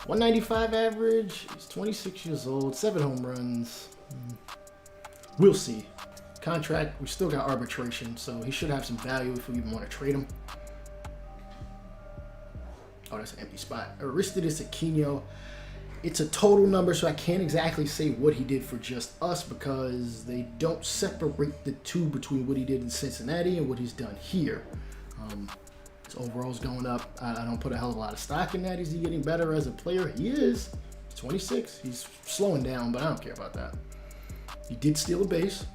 195 average, he's 26 years old, 7 home runs. We'll see. Contract, we still got arbitration, so he should have some value if we even want to trade him. Oh, that's an empty spot. Aristides Aquino. It's a total number, so I can't exactly say what he did for just us, because they don't separate the two between what he did in Cincinnati and what he's done here. His overall's going up. I don't put a hell of a lot of stock in that. Is he getting better as a player? He is. He's 26. He's slowing down, but I don't care about that. He did steal a base.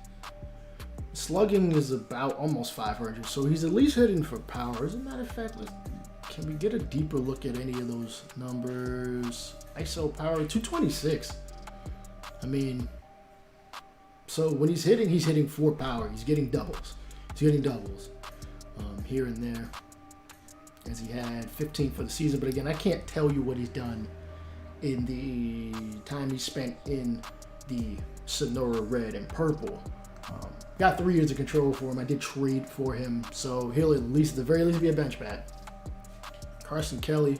Slugging is about almost 500, so he's at least hitting for power. As a matter of fact, can we get a deeper look at any of those numbers? ISO power, 226. I mean, so when he's hitting for power. He's getting doubles. Here and there. As he had 15 for the season. But again, I can't tell you what he's done in the time he spent in the Sonora red and purple. Got 3 years of control for him. I did trade for him, so he'll at the very least be a bench bat. Carson Kelly,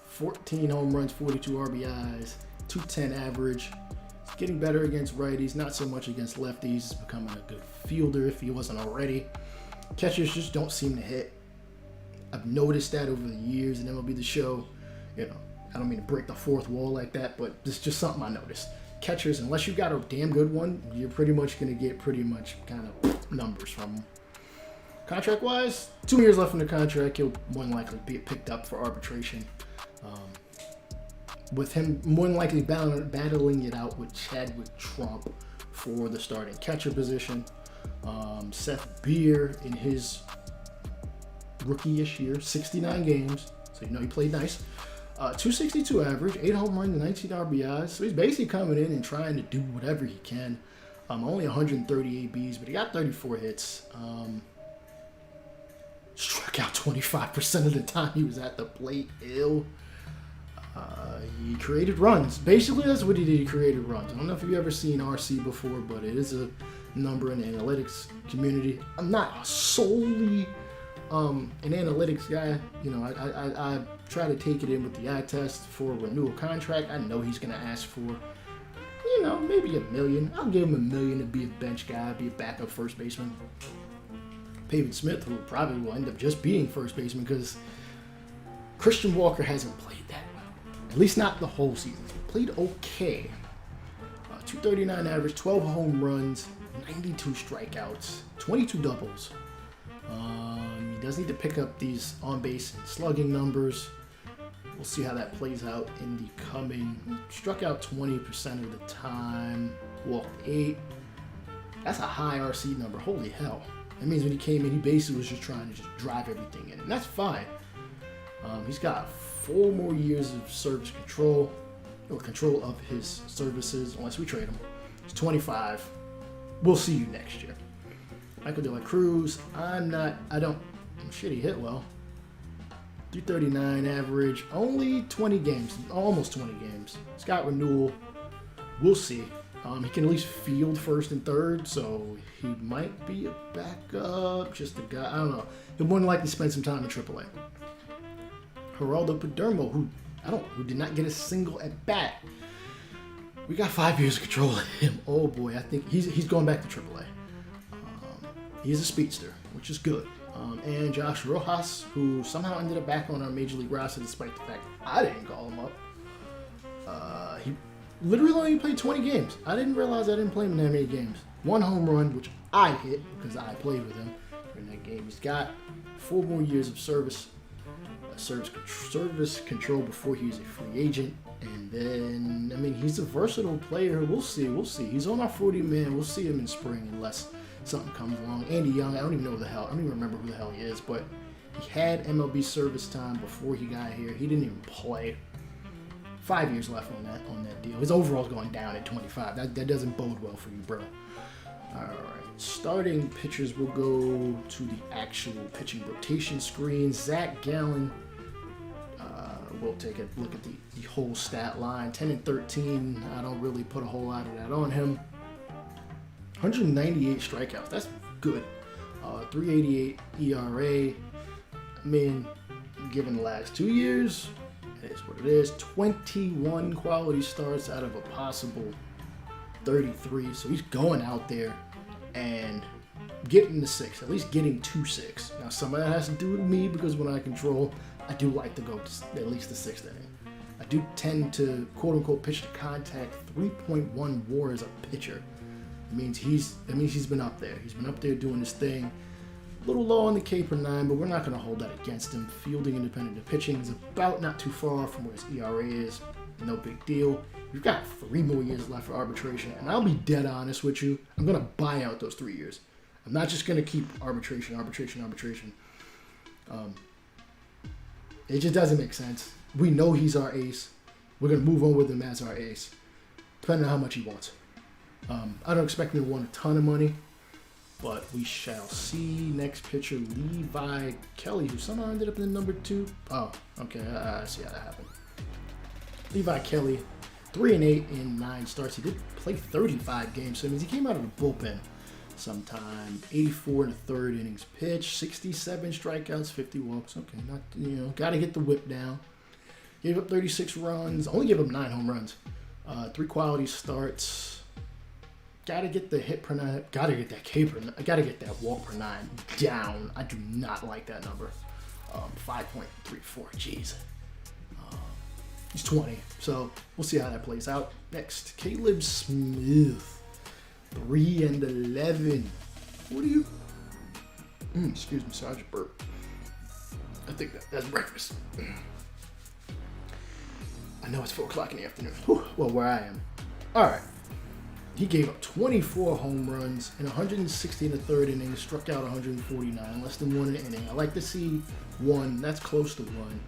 14 home runs, 42 RBIs, 210 average. He's getting better against righties, not so much against lefties. He's becoming a good fielder if he wasn't already. Catchers just don't seem to hit. I've noticed that over the years in MLB the Show. I don't mean to break the fourth wall like that, but it's just something I noticed. Catchers, unless you got a damn good one, you're pretty much going to get pretty much kind of numbers from them. Contract-wise, 2 years left in the contract. He'll more than likely be picked up for arbitration. With him more than likely battling it out with Chadwick Trump for the starting catcher position. Seth Beer in his rookie-ish year, 69 games, so he played nice. 262 average, 8 home runs, 19 RBIs. So he's basically coming in and trying to do whatever he can. Only 130 ABs, but he got 34 hits. Struck out 25% of the time he was at the plate. He created runs. Basically, that's what he did. He created runs. I don't know if you've ever seen RC before, but it is a number in the analytics community. I'm not solely an analytics guy. I try to take it in with the eye test for a renewal contract. I know he's going to ask for, maybe $1 million. I'll give him $1 million to be a bench guy, be a backup first baseman. Pavin Smith, who probably will end up just being first baseman, because Christian Walker hasn't played that well. At least not the whole season. He played okay. 239 average, 12 home runs, 92 strikeouts, 22 doubles. He does need to pick up these on-base and slugging numbers. We'll see how that plays out in the coming. Struck out 20% of the time, walked 8. That's a high RC number. Holy hell. That means when he came in, he basically was just trying to just drive everything in. And that's fine. He's got 4 more years of service control, or control of his services, unless we trade him. He's 25. We'll see you next year. Michael De La Cruz, he hit well. 339 average, only 20 games, almost 20 games. He's got renewal. We'll see. He can at least field first and third, so he might be a backup. Just a guy, I don't know. He'll more than likely spend some time in AAA. Geraldo Perdomo, who did not get a single at bat. We got 5 years of control of him. Oh boy, I think he's going back to AAA. He's a speedster, which is good. And Josh Rojas, who somehow ended up back on our Major League roster despite the fact I didn't call him up. He literally only played 20 games. I didn't realize I didn't play him in that many games. 1 home run, which I hit because I played with him in that game. He's got 4 more years of service control before he's a free agent. And then, I mean, he's a versatile player. We'll see. He's on our 40-man. We'll see him in spring unless something comes along. Andy Young, I don't even remember who the hell he is, but he had MLB service time before he got here. He didn't even play. 5 years left on that deal. His overall's going down at 25. That doesn't bode well for you, bro. All right. Starting pitchers will go to the actual pitching rotation screen. Zach Gallen. We'll take a look at the whole stat line. 10 and 13. I don't really put a whole lot of that on him. 198 strikeouts. That's good. 3.88 ERA. I mean, given the last 2 years, it is what it is. 21 quality starts out of a possible 33. So he's going out there and getting the 6, at least getting 2-6. Now, some of that has to do with me because when I control, I do like to go to at least the 6th inning. I do tend to, quote-unquote, pitch to contact 3.1 WAR as a pitcher. That means he's been up there. He's been up there doing his thing. A little low on the K per 9, but we're not going to hold that against him. Fielding independent of pitching is about not too far from where his ERA is. No big deal. We've got 3 more years left for arbitration, and I'll be dead honest with you. I'm going to buy out those 3 years. I'm not just going to keep arbitration. It just doesn't make sense. We know he's our ace. We're going to move on with him as our ace, depending on how much he wants. I don't expect him to want a ton of money, but we shall see. Next pitcher, Levi Kelly, who somehow ended up in the number 2. Oh, okay. I see how that happened. Levi Kelly, 3-8 in 9 starts. He did play 35 games, so that means he came out of the bullpen sometime. 84 and a third innings pitched, 67 strikeouts, 50 walks. Okay, not got to get the whip down. Gave up 36 runs. Only gave up 9 home runs. 3 quality starts. Got to get the hit per 9. Got to get that K per 9. Got to get that walk per 9 down. I do not like that number. 5.34. Jeez. He's 20, so we'll see how that plays out. Next, Caleb Smith, 3 and 11. What are you? Excuse me, sorry, I just burped. I think that's breakfast. I know it's 4 o'clock in the afternoon. Whew, well, where I am. All right. He gave up 24 home runs in 160 and a third innings, struck out 149, less than 1 an inning. I like to see 1. That's close to 1.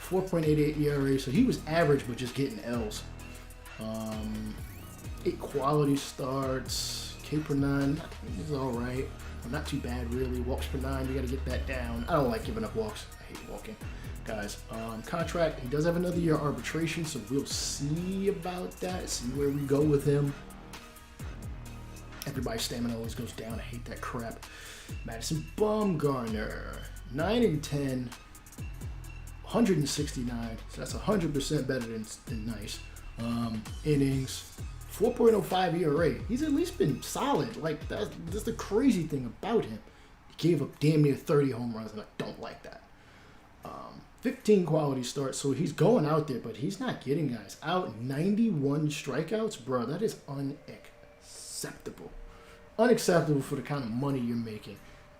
4.88 ERA, so he was average, but just getting L's. 8 quality starts. K per 9 is all right. Not too bad, really. Walks per 9, you got to get that down. I don't like giving up walks. I hate walking. Guys, contract, he does have another year arbitration, so we'll see about that, see where we go with him. Everybody's stamina always goes down. I hate that crap. Madison Bumgarner, 9 and 10. 169, so that's 100% better than nice. Innings, 4.05 ERA. He's at least been solid. Like, that's the crazy thing about him. He gave up damn near 30 home runs, and I don't like that. 15 quality starts, so he's going out there, but he's not getting guys out. 91 strikeouts, bro, that is unacceptable. Unacceptable for the kind of money you're making.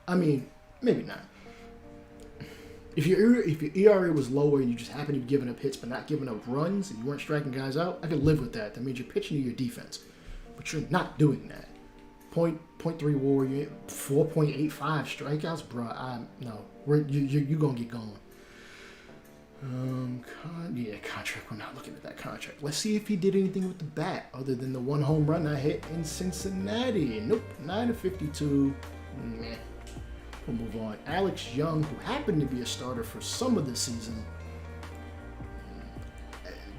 I mean, maybe not. If your ERA was lower and you just happened to be giving up hits but not giving up runs and you weren't striking guys out, I could live with that. That means you're pitching to your defense. But you're not doing that. 0.3 WAR, 4.85 strikeouts, bro. No. You're going to get going. Contract. We're not looking at that contract. Let's see if he did anything with the bat other than the 1 home run I hit in Cincinnati. Nope. 9 of 52. Meh. We'll move on. Alex Young, who happened to be a starter for some of the season,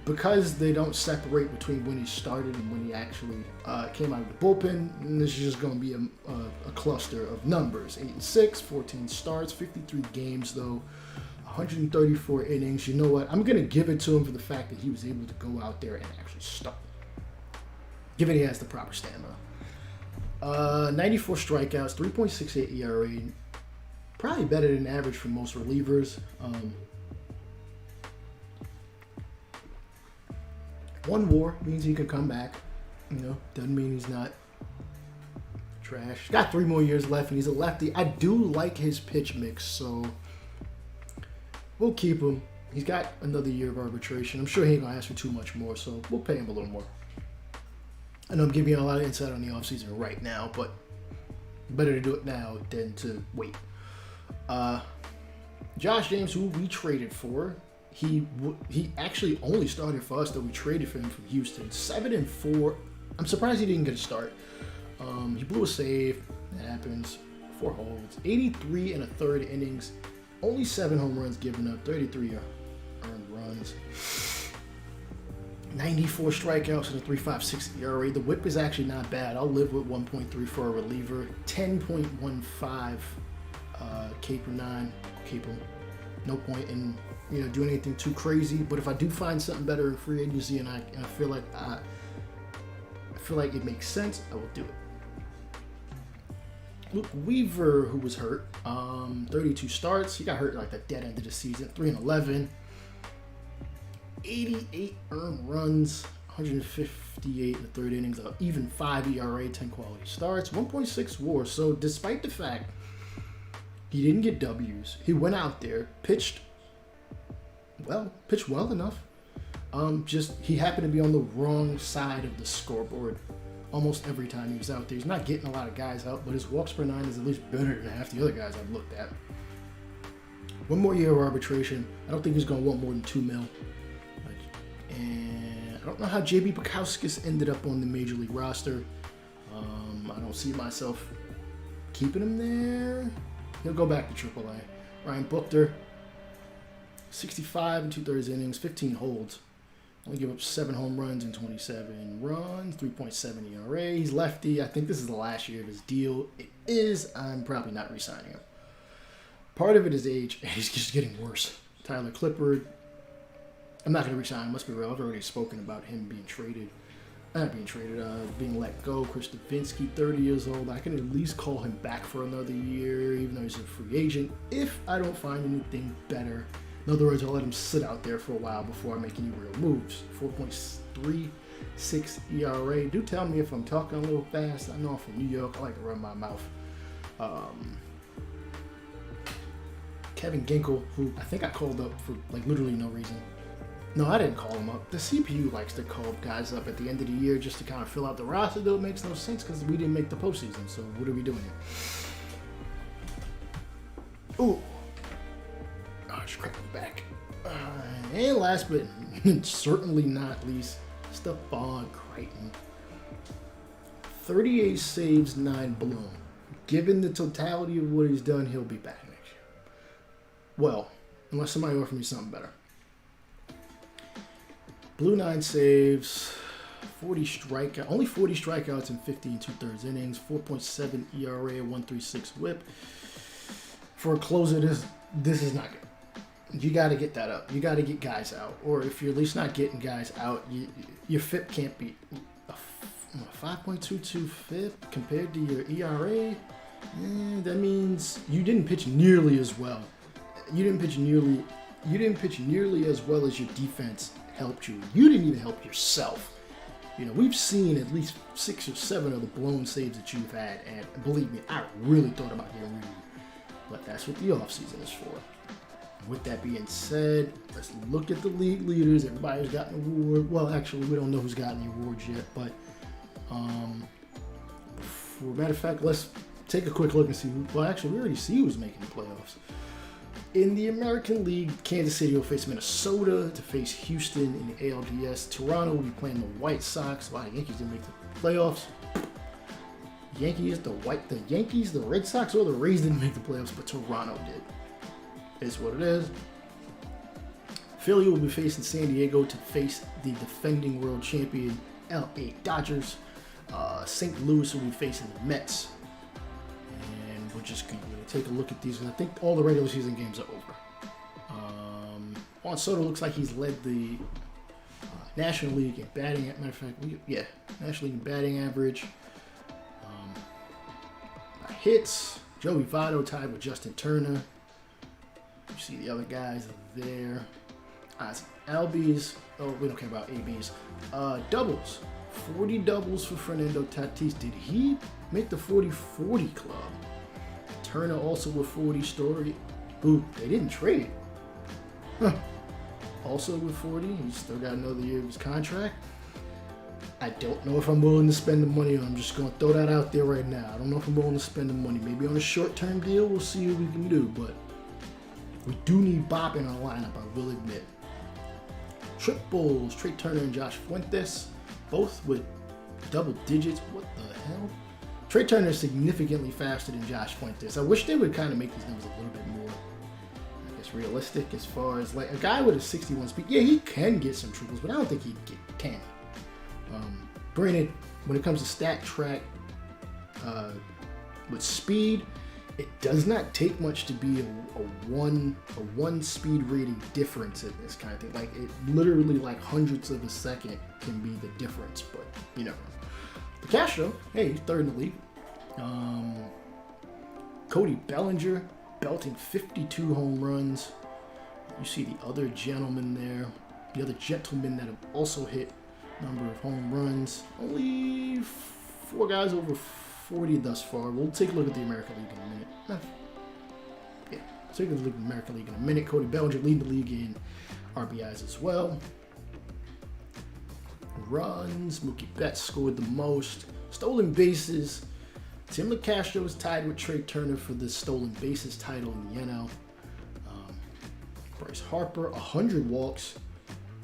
because they don't separate between when he started and when he actually came out of the bullpen, and this is just going to be a cluster of numbers. 8 and 6, 14 starts, 53 games though, 134 innings. You know what? I'm going to give it to him for the fact that he was able to go out there and actually start, given he has the proper stamina. 94 strikeouts, 3.68 ERA. Probably better than average for most relievers. One WAR means he can come back. Doesn't mean he's not trash. He's got 3 more years left, and he's a lefty. I do like his pitch mix, so we'll keep him. He's got another year of arbitration. I'm sure he ain't going to ask for too much more, so we'll pay him a little more. I know I'm giving you a lot of insight on the offseason right now, but better to do it now than to wait. Josh James, who we traded for, he actually only started for us, though we traded for him from Houston. 7-4. I'm surprised he didn't get a start. He blew a save. That happens. 4 holds. 83 and a third innings. Only 7 home runs given up. 33 earned runs. 94 strikeouts and a 3.56 ERA. The whip is actually not bad. I'll live with 1.3 for a reliever. 10.15 K per 9. No point in doing anything too crazy. But if I do find something better in free agency and I feel like it makes sense, I will do it. Luke Weaver, who was hurt, 32 starts. He got hurt like the dead end of the season. 3-11. 88 earned runs, 158 in the third innings, even 5 ERA, 10 quality starts, 1.6 WAR. So despite the fact he didn't get W's, he went out there, pitched well enough. He happened to be on the wrong side of the scoreboard almost every time he was out there. He's not getting a lot of guys out, but his walks per 9 is at least better than half the other guys I've looked at. 1 more year of arbitration. I don't think he's going to want more than $2 million. And I don't know how JB Bukowskis ended up on the Major League roster. I don't see myself keeping him there. He'll go back to AAA. Ryan Buchter, 65 and 2/3 innings, 15 holds. Only give up 7 home runs in 27 runs, 3.7 ERA. He's lefty. I think this is the last year of his deal. It is. I'm probably not re-signing him. Part of it is age. He's just getting worse. Tyler Clippard. I'm not going to re-sign him. Let's be real. I've already spoken about him being traded. Being let go. Chris Davinsky, 30 years old. I can at least call him back for another year, even though he's a free agent, if I don't find anything better. In other words, I'll let him sit out there for a while before I make any real moves. 4.36 ERA. Do tell me if I'm talking a little fast. I know I'm from New York. I like to run my mouth. Kevin Ginkel, who I think I called up for literally no reason. No, I didn't call him up. The CPU likes to call guys up at the end of the year just to kind of fill out the roster, though it makes no sense because we didn't make the postseason. So what are we doing here? Ooh. Oh, just cracked my back. And last but certainly not least, Stephon Crichton. 38 saves, 9 blown. Given the totality of what he's done, he'll be back next year. Well, unless somebody offers me something better. Blew 9 saves, only 40 strikeouts in 50 and 2/3 innings, 4.7 ERA, 1.36 WHIP. For a closer, this is not good. You got to get that up. You got to get guys out, or if you're at least not getting guys out, your FIP can't be a 5.22 FIP compared to your ERA. That means you didn't pitch nearly as well. You didn't pitch nearly as well as your defense helped you. You didn't even help yourself. We've seen at least 6 or 7 of the blown saves that you've had, and believe me, I really thought about getting rid of you. But that's what the offseason is for. With that being said, let's look at the league leaders. Everybody's gotten an award. Well, actually, we don't know who's gotten the awards yet, but for a matter of fact, let's take a quick look and see who. Well, actually, we already see who's making the playoffs. In the American League, Kansas City will face Minnesota to face Houston in the ALDS. Toronto will be playing the White Sox. Wow, the Yankees didn't make the playoffs. The Yankees, the Red Sox, or the Rays didn't make the playoffs, but Toronto did. Is what it is. Philly will be facing San Diego to face the defending world champion LA Dodgers. St. Louis will be facing the Mets. And we're just going to take a look at these. I think all the regular season games are over. Juan Soto looks like he's led the National League in batting. Matter of fact, National League in batting average. Hits. Joey Votto tied with Justin Turner. You see the other guys there. LBs. Oh, we don't care about ABs. Doubles. 40 doubles for Fernando Tatis. Did he make the 40-40 club? Turner also with 40 story. Ooh, they didn't trade. Huh. Also with 40. He's still got another year of his contract. I don't know if I'm willing to spend the money on. I'm just going to throw that out there right now. I don't know if I'm willing to spend the money. Maybe on a short-term deal, we'll see what we can do. But we do need Bop in our lineup, I will admit. Triples, Trey Turner and Josh Fuentes, both with double digits. What the hell? Trey Turner is significantly faster than Josh Fuentes. I wish they would kind of make these numbers a little bit more, I guess, realistic as far as like a guy with a 61 speed. Yeah, he can get some triples, but I don't think he can. Granted, when it comes to stat track with speed, it does not take much to be a one speed rating difference in this kind of thing. Like it literally like hundredths of a second can be the difference, but you know. The Castro, hey, he's third in the league. Cody Bellinger belting 52 home runs. You see the other gentleman there, the other gentlemen that have also hit number of home runs. Only 4 guys over 40 thus far. We'll take a look at the American League in a minute. Yeah, take a look at the American League in a minute. Cody Bellinger leading the league in RBIs as well. Runs, Mookie Betts scored the most. Stolen bases. Tim LeCastro is tied with Trey Turner for the stolen bases title in the NL. Bryce Harper, 100 walks.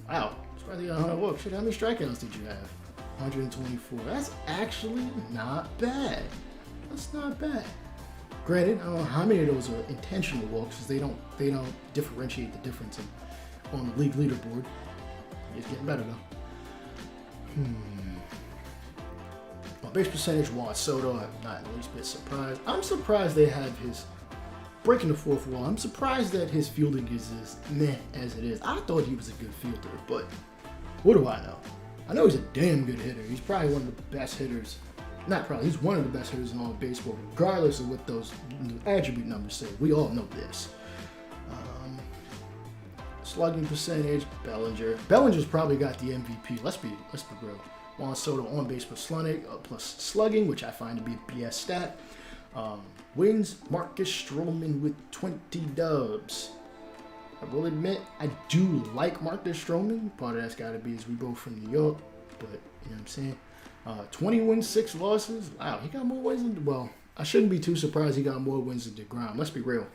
Wow. Surprised he got 100 walks. Shit, how many strikeouts did you have? 124. That's actually not bad. That's not bad. Granted, I don't know how many of those are intentional walks because they don't differentiate the difference on the league leaderboard. It's getting better though. On base percentage, Juan Soto, I'm not in the least bit surprised. I'm surprised they have his breaking the fourth wall. I'm surprised that his fielding is as meh as it is. I thought he was a good fielder, but what do I know? I know he's a damn good hitter. He's probably one of the best hitters. Not probably, he's one of the best hitters in all of baseball, regardless of what those attribute numbers say. We all know this. Slugging percentage, Bellinger. Bellinger's probably got the MVP. Let's be real. Juan Soto on base plus slugging, which I find to be a BS stat. Wins, Marcus Stroman with 20 dubs. I will admit, I do like Marcus Stroman. Part of that's got to be is we both from New York, but you know what I'm saying. 20 wins, 6 losses. Wow, he got more wins than, well, I shouldn't be too surprised he got more wins than DeGrom. Let's be real.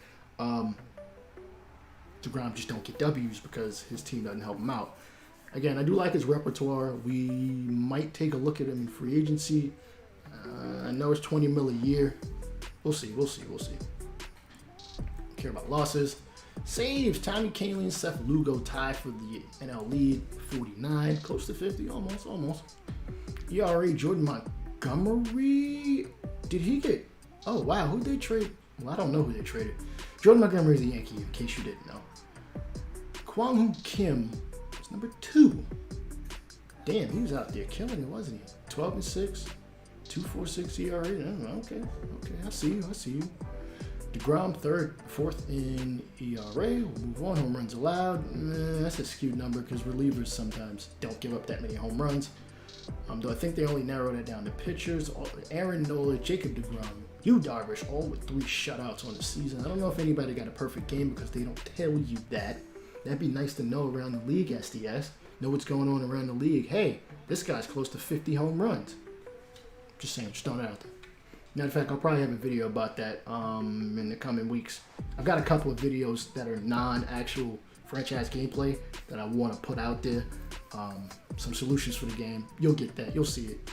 DeGrom just don't get W's because his team doesn't help him out. Again, I do like his repertoire. We might take a look at him in free agency. I know it's $20 million a year. We'll see. Don't care about losses. Saves, Tommy Kahnle and Seth Lugo tied for the NL lead, 49, close to 50, almost. ERA, Jordan Montgomery, did he get, oh wow, who'd they trade? Well, I don't know who they traded. Jordan Montgomery is a Yankee, in case you didn't know. Kwang Hoo Kim was number 2. Damn, he was out there killing it, wasn't he? 12-6, 2.46 ERA, okay, I see you. DeGrom, 4th in ERA. We'll move on. Home runs allowed. That's a skewed number because relievers sometimes don't give up that many home runs. Though I think they only narrowed it down to pitchers. Aaron Nola, Jacob DeGrom, Yu Darvish, all with 3 shutouts on the season. I don't know if anybody got a perfect game because they don't tell you that. That'd be nice to know around the league, SDS. Know what's going on around the league. Hey, this guy's close to 50 home runs. Just saying, just throwing it out there. Matter of fact, I'll probably have a video about that in the coming weeks. I've got a couple of videos that are non-actual franchise gameplay that I want to put out there. Some solutions for the game. You'll get that. You'll see it.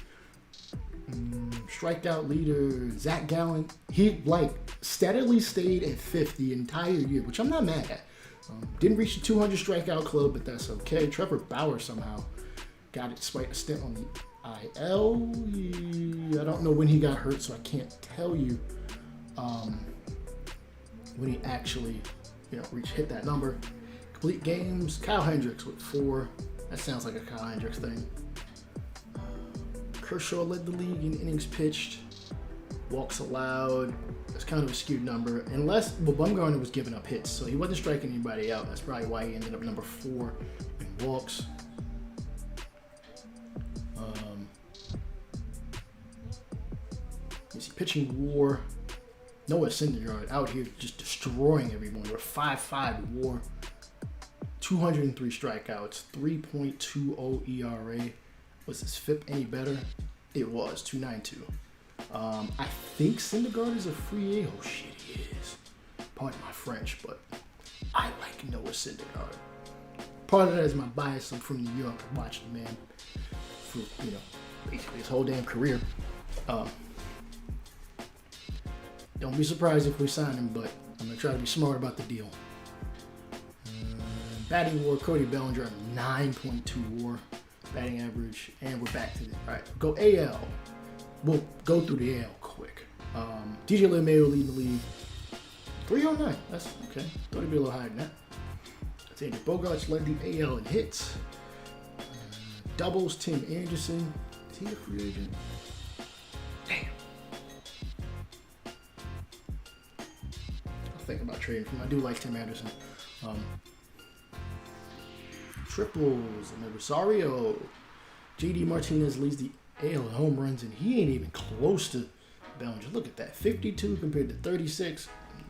Strikeout leader, Zach Gallen. He, steadily stayed at 5th the entire year, which I'm not mad at. Didn't reach the 200 strikeout club, but that's okay. Trevor Bauer somehow got it despite a stint on the IL. I don't know when he got hurt, so I can't tell you when he actually, hit that number. Complete games, Kyle Hendricks with 4. That sounds like a Kyle Hendricks thing. Kershaw led the league in innings pitched, walks allowed. That's kind of a skewed number. Unless, well, Bumgarner was giving up hits, so he wasn't striking anybody out. That's probably why he ended up number 4 in walks. You see pitching WAR. Noah Syndergaard out here just destroying everyone. We're 5.5 WAR, 203 strikeouts, 3.20 ERA. Was his FIP any better? It was 2.92. I think Syndergaard is a free agent. Oh shit, he is. Pardon my French, but I like Noah Syndergaard. Part of that is my bias. I'm from New York. I watched the man for basically his whole damn career. Don't be surprised if we sign him, but I'm going to try to be smart about the deal. Batting WAR, Cody Bellinger, 9.2 WAR batting average, and we're back to it. All right, go AL. We'll go through the AL quick. DJ LeMahieu leading the league, 309. That's okay. Thought it'd be a little higher than that. Xander Bogaerts led the AL in hits. Doubles, Tim Anderson. Is he a free agent? Damn. Think about trading for him. I do like Tim Anderson. Triples and Rosario. JD Martinez leads the AL in home runs, and he ain't even close to Bellinger. Look at that, 52 compared to 36.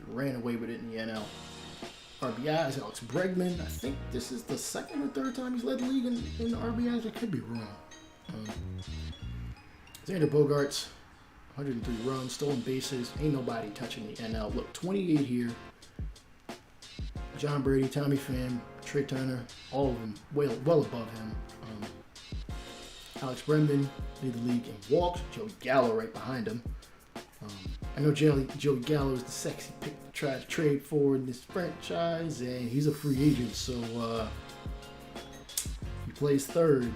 Ran away with it in the NL. RBIs, Alex Bregman. I think this is the second or third time he's led the league in RBIs. I could be wrong. Xander Bogaerts. 103 runs, stolen bases. Ain't nobody touching the NL. Look, 28 here. John Brady, Tommy Pham, Trey Turner, all of them well above him. Alex Bregman lead the league in walks. Joey Gallo right behind him. I know Joey Gallo is the sexy pick to try to trade for in this franchise, and he's a free agent, so he plays third.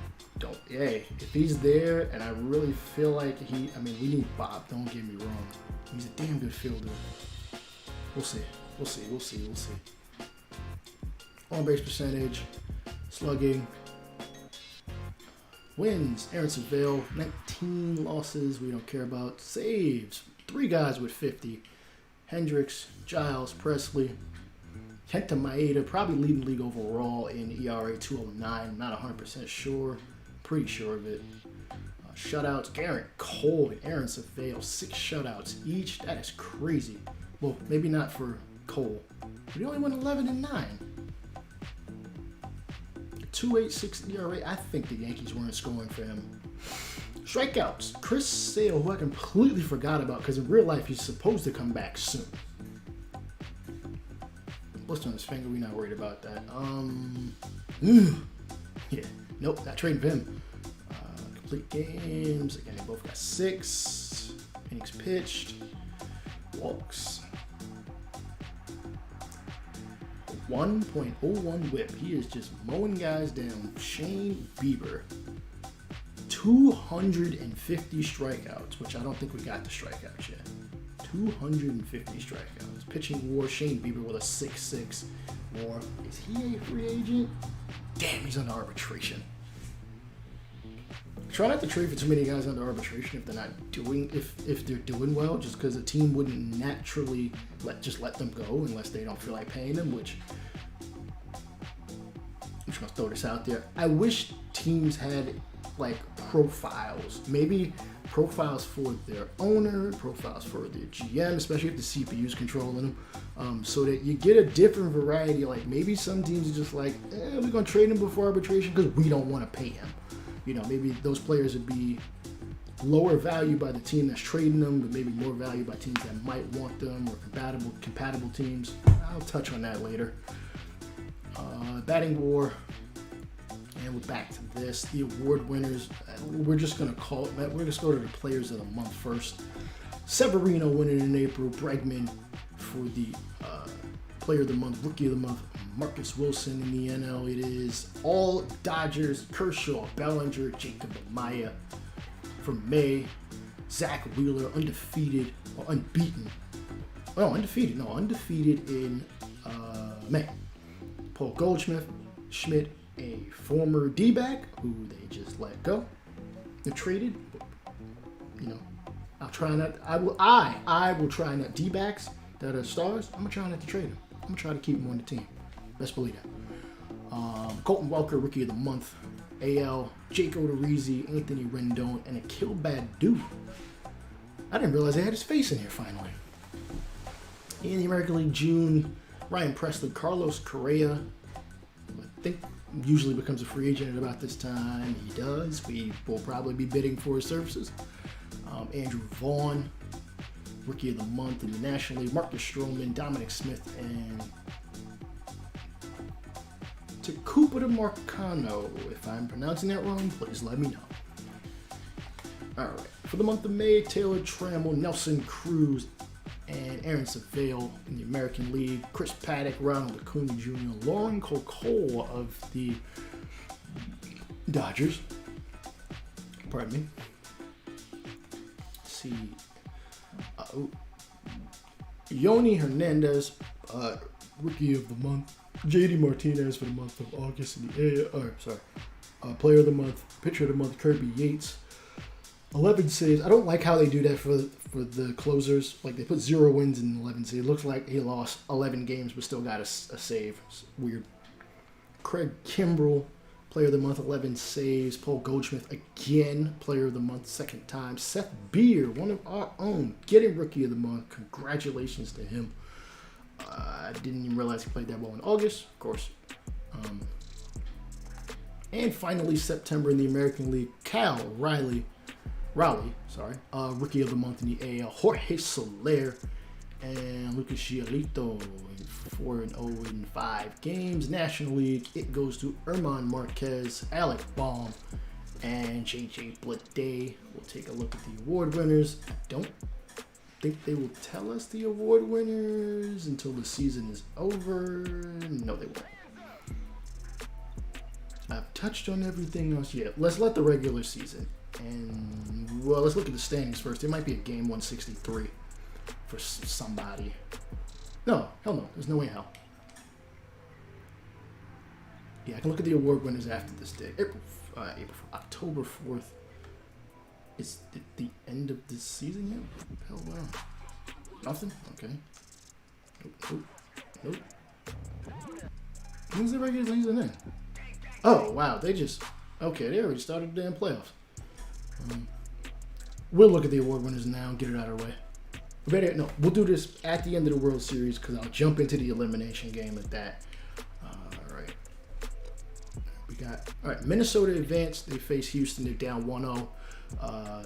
If he's there, and I really feel like we need Bob, don't get me wrong. He's a damn good fielder. We'll see. On base percentage, slugging, wins, Aaron Seville, 19 losses, we don't care about. Saves, 3 guys with 50. Hendricks, Giles, Presley, Kenta Maeda, probably leading the league overall in ERA 209, not 100% sure. Pretty sure of it. Shutouts, Garrett Cole and Aaron Seville, 6 shutouts each. That is crazy. Well, maybe not for Cole, but he only went 11-9. 2.86 ERA. I think the Yankees weren't scoring for him. Strikeouts, Chris Sale, who I completely forgot about because in real life he's supposed to come back soon. Blister on his finger, we're not worried about that. Yeah. Nope, not trading for him. Complete games. Again, they both got 6. Innings pitched. Walks. 1.01 whip. He is just mowing guys down. Shane Bieber. 250 strikeouts, which I don't think we got the strikeouts yet. 250 strikeouts. Pitching WAR, Shane Bieber with a 6.6 WAR. Is he a free agent? Damn, he's under arbitration. Try not to trade for too many guys under arbitration if they're not doing if they're doing well, just because the team wouldn't naturally let them go unless they don't feel like paying them, which I'm just gonna throw this out there. I wish teams had like profiles. Maybe profiles for their owner, profiles for their GM, especially if the CPU's controlling them, so that you get a different variety. Like maybe some teams are just like, we're gonna trade him before arbitration because we don't want to pay him. Maybe those players would be lower value by the team that's trading them, but maybe more value by teams that might want them, or compatible teams. I'll touch on that later. Batting WAR. And we're back to this. The award winners, we're just going to call it, we're just go to the players of the month first. Severino winning in April. Bregman for the player of the month, rookie of the month. Marcus Wilson in the NL. It is all Dodgers. Kershaw, Bellinger, Jacob Amaya for May. Zach Wheeler, undefeated in May. Paul Goldschmidt, a former D-back who they just let go. They traded, I'll try not. I will try not. D-backs that are stars. I'm gonna try not to trade them. I'm gonna try to keep them on the team. Best believe that. Colton Welker, Rookie of the Month. AL, Jake Odorizzi, Anthony Rendon, and Akil Baddoo. I didn't realize they had his face in here finally. In the American League, June, Ryan Presley, Carlos Correa. I think usually becomes a free agent at about this time. He does. We will probably be bidding for his services. Andrew Vaughn, Rookie of the Month in the National League. Marcus Stroman, Dominic Smith, and Takuba Marcano. If I'm pronouncing that wrong, please let me know. All right. For the month of May, Taylor Trammell, Nelson Cruz, and Aaron Savale in the American League. Chris Paddock, Ronald Acuna Jr., Lauren Cole of the Dodgers. Pardon me. Let's see. Yoni Hernandez, Rookie of the Month. JD Martinez for the month of August in the Player of the Month, Pitcher of the Month, Kirby Yates. 11 saves. I don't like how they do that for the closers. Like, they put 0 wins in 11 saves. It looks like he lost 11 games but still got a save. It's weird. Craig Kimbrell, Player of the Month, 11 saves. Paul Goldschmidt, again, Player of the Month, second time. Seth Beer, one of our own, getting Rookie of the Month. Congratulations to him. I didn't even realize he played that well in August, of course. And finally, September in the American League, Cal Raleigh, Rookie of the Month in the AL, Jorge Soler, and Lucas Giolito, 4-0 in 5 games. National League, it goes to Erman Marquez, Alec Baum, and JJ Bleday. We'll take a look at the award winners. I don't think they will tell us the award winners until the season is over. No, they won't. I've touched on everything else yet. Let's let the regular season. And, well, let's look at the standings first. It might be a game 163 for somebody. No, hell no. There's no way in hell. Yeah, I can look at the award winners after this day. October 4th. Is it the end of the season yet? Hell no. Nothing? Okay. Nope. When's the regular season then? Oh, wow. They already started the damn playoffs. We'll look at the award winners now and get it out of our way. We'll do this at the end of the World Series because I'll jump into the elimination game at that. All right. Minnesota advanced. They face Houston. They're down 1-0.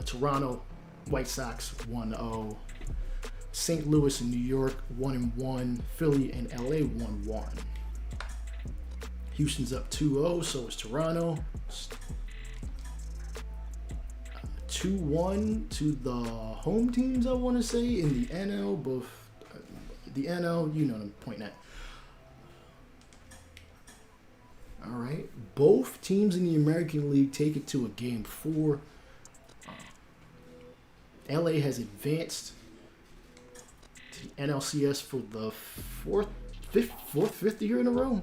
Toronto White Sox 1-0. St. Louis and New York 1-1. Philly and LA 1-1. Houston's up 2-0. So is Toronto. 2-1 to the home teams, I want to say, in the NL. Both the NL, you know what I'm pointing at. All right. Both teams in the American League take it to a game 4. LA has advanced to the NLCS for the fifth year in a row.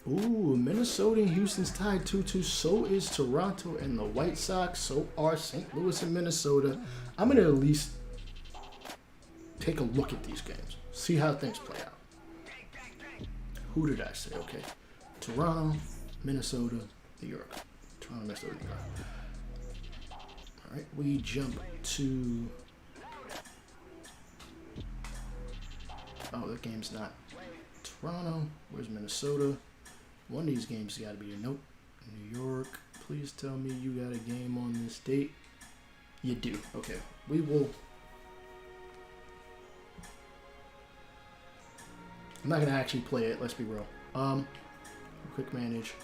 Ooh, Minnesota and Houston's tied 2-2. So is Toronto and the White Sox. So are St. Louis and Minnesota. I'm going to at least take a look at these games. See how things play out. Who did I say? Okay. Toronto, Minnesota, New York. Toronto, Minnesota, New York. All right, we jump to... Oh, that game's not Toronto. Where's Minnesota? One of these games got to be a nope. New York, please tell me you got a game on this date. You do. Okay, we will... I'm not going to actually play it, let's be real. Quick manage.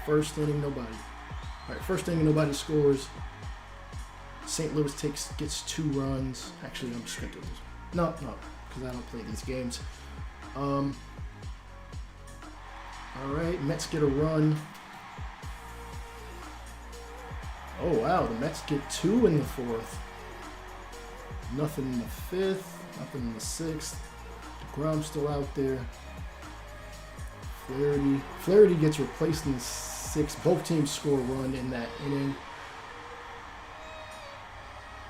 First inning, nobody. All right, first inning, nobody scores. St. Louis gets 2 runs. Actually, I'm just going to do this. No, because I don't play these games. All right, Mets get a run. Oh, wow, the Mets get 2 in the 4th. Nothing in the 5th, nothing in the 6th. DeGrom's still out there. Flaherty gets replaced in the 6. Both teams score a run in that inning.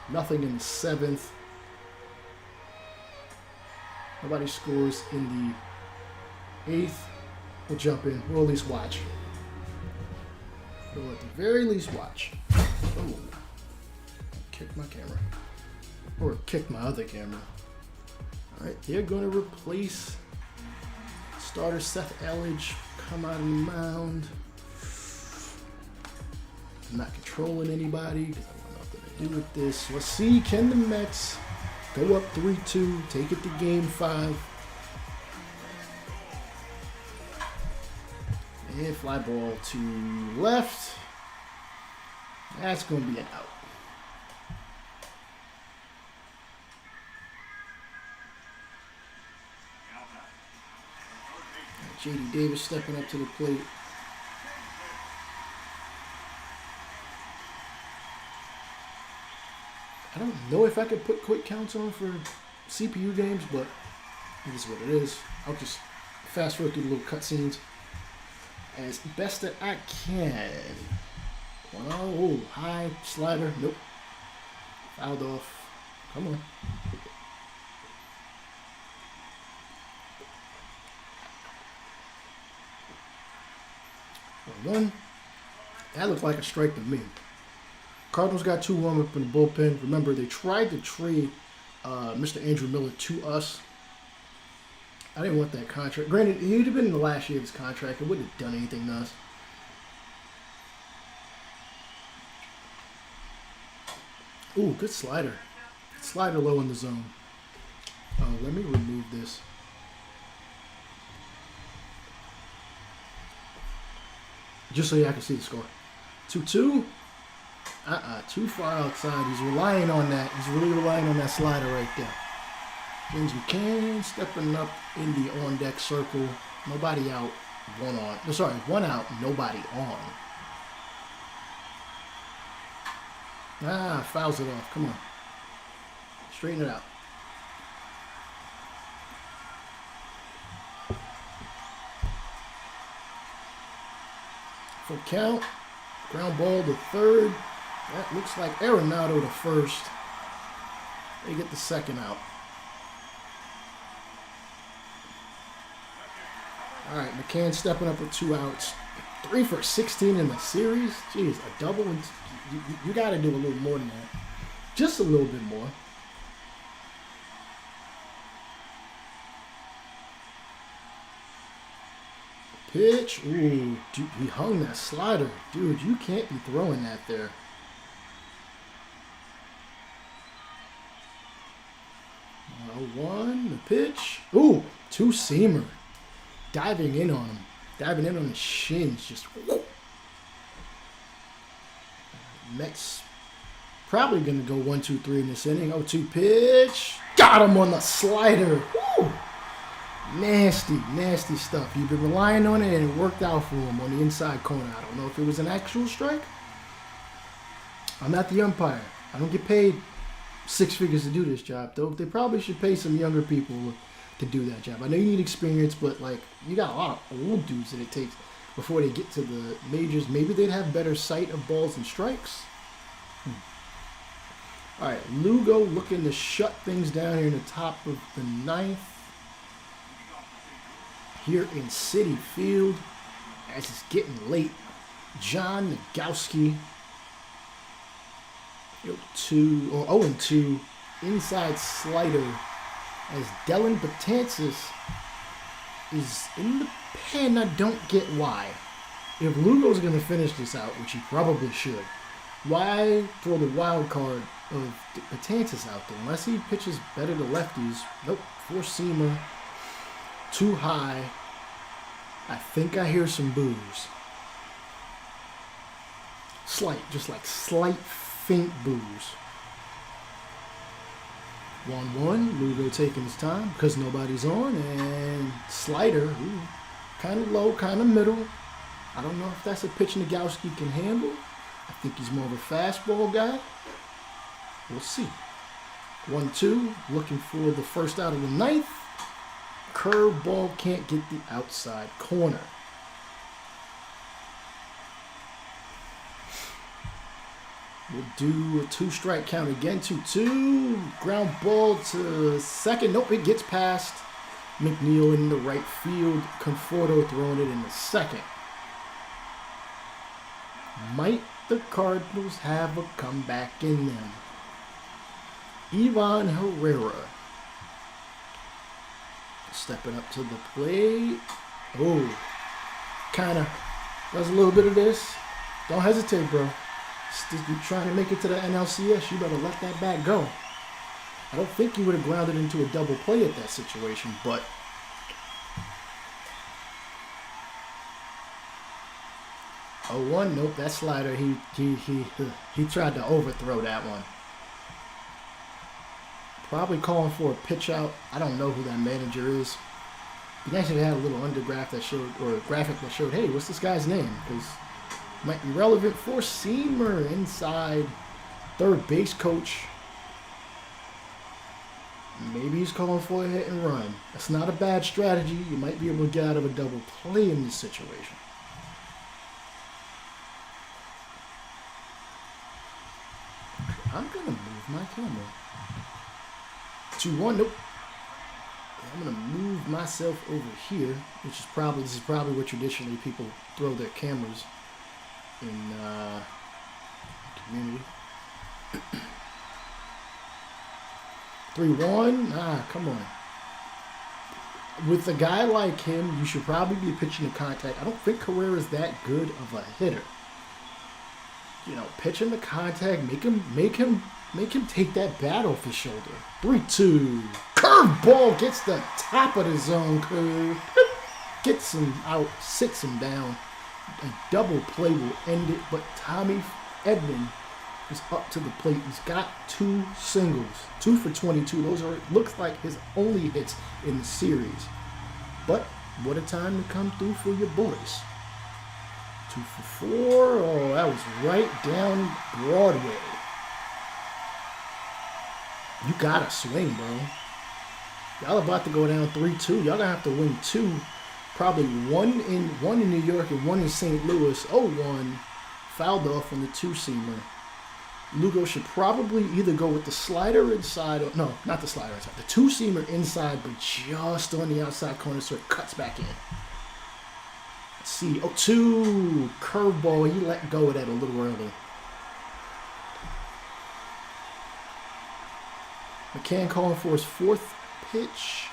Nothing in the 7th. Nobody scores in the 8th. We'll jump in. We'll at least watch. We'll at the very least watch. Oh. Kicked my camera. Or kicked my other camera. Alright, they're going to replace starter Seth Elledge. Come out of the mound. I'm not controlling anybody because I want nothing to do with this. Let's see, can the Mets go up 3-2, take it to game 5. And fly ball to left. That's going to be an out. J.D. Davis stepping up to the plate. I don't know if I could put quick counts on for CPU games, but it is what it is. I'll just fast forward through the little cutscenes as best that I can. Oh, high slider. Nope. Fouled off. Come on. One. That looked like a strike to me. Cardinals got 2-1 up in the bullpen. Remember, they tried to trade Mr. Andrew Miller to us. I didn't want that contract. Granted, he'd have been in the last year of his contract. It wouldn't have done anything to us. Ooh, good slider. Slider low in the zone. Let me remove this. Just so y'all can see the score. 2-2. Too far outside. He's relying on that. He's really relying on that slider right there. James McCann stepping up in the on-deck circle. Nobody out. One on. No, sorry, one out. Nobody on. Fouls it off. Come on. Straighten it out. Full count. Ground ball to third. That looks like Arenado to first. They get the second out. All right, McCann stepping up with 2 outs. 3 for 16 in the series. Jeez, a double. And you got to do a little more than that. Just a little bit more. Pitch. Ooh, dude, he hung that slider. Dude, you can't be throwing that there. One, the pitch. Ooh, 2-seamer. Diving in on him. Diving in on his shins. Just whoop. Mets probably going to go 1-2-3 in this inning. 0-2 pitch. Got him on the slider. Woo. Nasty, nasty stuff. You've been relying on it and it worked out for him on the inside corner. I don't know if it was an actual strike. I'm not the umpire. I don't get paid 6 figures to do this job, though. They probably should pay some younger people to do that job. I know you need experience, but like you got a lot of old dudes that it takes before they get to the majors. Maybe they'd have better sight of balls and strikes. All right, Lugo looking to shut things down here in the top of the 9th. Here in Citi Field, as it's getting late. John Nagowski, 0-2 inside slider, as Dellin Betances is in the pen. I don't get why. If Lugo's going to finish this out, which he probably should, why throw the wild card of Betances out there? Unless he pitches better to lefties. Nope, 4-seamer. Too high. I think I hear some boos. Slight, just like slight, faint boos. 1-1. Lugo taking his time because nobody's on. And slider, kind of low, kind of middle. I don't know if that's a pitch Nagowski can handle. I think he's more of a fastball guy. We'll see. 1-2. Looking for the first out of the 9th. Curveball can't get the outside corner. We'll do a 2-strike count again. 2-2. Ground ball to second. Nope, it gets past McNeil in the right field. Conforto throwing it in the second. Might the Cardinals have a comeback in them? Ivan Herrera stepping up to the plate. Oh, kind of does a little bit of this. Don't hesitate, bro. You're trying to make it to the NLCS. You better let that bat go. I don't think you would have grounded into a double play at that situation, but 0-1. Nope, that slider. He tried to overthrow that one. Probably calling for a pitch out. I don't know who that manager is. He actually had a little undergraph that showed, or a graphic that showed, hey, what's this guy's name? Because might be relevant. Four-seamer inside. Third base coach. Maybe he's calling for a hit and run. That's not a bad strategy. You might be able to get out of a double play in this situation. I'm going to move my camera. 2-1. Nope. I'm going to move myself over here, which is probably, this is probably where traditionally people throw their cameras in community. 3-1. Ah, come on. With a guy like him, you should probably be pitching to contact. I don't think Carrera is that good of a hitter. You know, pitching the contact, make him take that bat off his shoulder. 3-2. Curveball gets the top of the zone curve. Gets him out, sits him down. A double play will end it, but Tommy Edman is up to the plate. He's got 2 singles. 2 for 22. Those are, looks like, his only hits in the series. But what a time to come through for your boys. 2 for 4. Oh, that was right down Broadway. You gotta swing, bro. Y'all about to go down 3-2. Y'all gonna have to win 2. Probably one in New York and 1 in St. Louis. 0-1. Fouled off on the 2-seamer. Lugo should probably either go with the slider inside, or no, not the slider inside, the 2-seamer inside, but just on the outside corner so it cuts back in. Let's see. 0-2. Curveball. He let go of that a little early. McCann calling for his 4th pitch.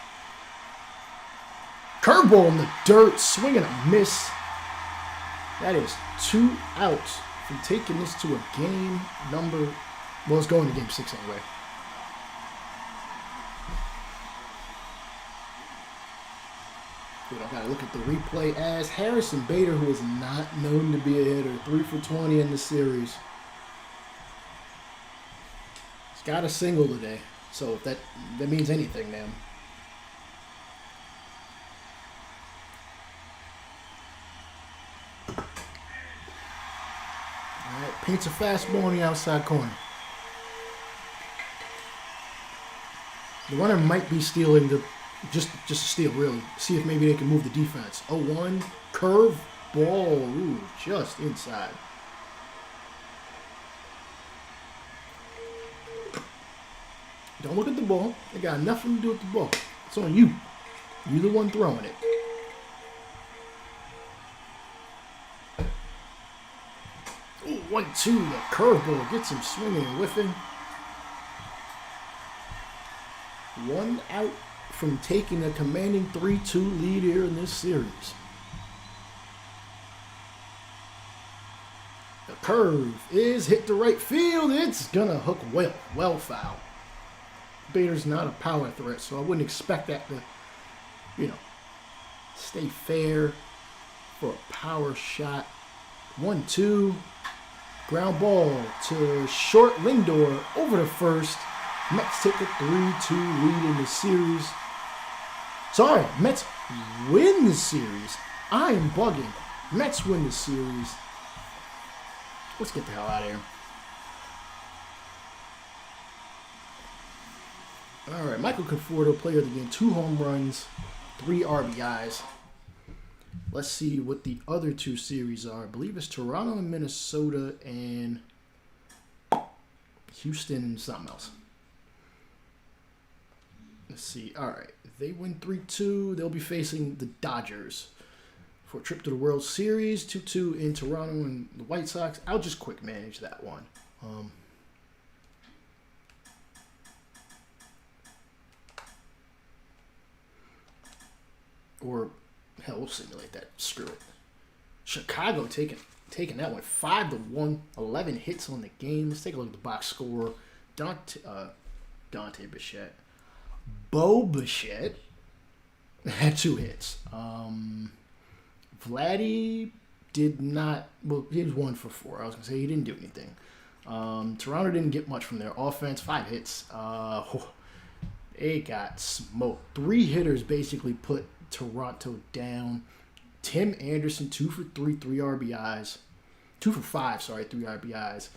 Curveball in the dirt. Swinging a miss. That is 2 outs from taking this to a game number. Well, it's going to game 6 anyway. I gotta look at the replay as Harrison Bader, who is not known to be a hitter, 3 for 20 in the series. He's got a single today, so if that means anything, man. All right, paints a fastball on the outside corner. The runner might be stealing the. Just a steal, really. See if maybe they can move the defense. 0-1. Curve ball. Ooh, just inside. Don't look at the ball. They got nothing to do with the ball. It's on you. You're the one throwing it. Ooh, 1-2. The curveball gets him swinging and whiffing. 1 out from taking a commanding 3-2 lead here in this series. The curve is hit to right field. It's gonna hook well foul. Bader's not a power threat, so I wouldn't expect that to, stay fair for a power shot. 1-2. Ground ball to short. Lindor over to first. Mets take a 3-2 lead in the series. Sorry, Mets win the series. I am bugging. Mets win the series. Let's get the hell out of here. All right, Michael Conforto, player of the game, 2 home runs, 3 RBIs. Let's see what the other 2 series are. I believe it's Toronto and Minnesota, and Houston and something else. Let's see. All right. They win 3-2. They'll be facing the Dodgers for a trip to the World Series. 2-2 in Toronto and the White Sox. I'll just quick manage that one. Or, hell, we'll simulate that. Screw it. Chicago taking that one. 5-1. 11 hits on the game. Let's take a look at the box score. Dante Bichette. Bo Bichette had 2 hits. Vladdy did not. Well, he was 1 for 4. I was going to say he didn't do anything. Toronto didn't get much from their offense. 5 hits. They got smoked. 3 hitters basically put Toronto down. Tim Anderson, 2 for 3, 3 RBIs. 2 for 5, 3 RBIs.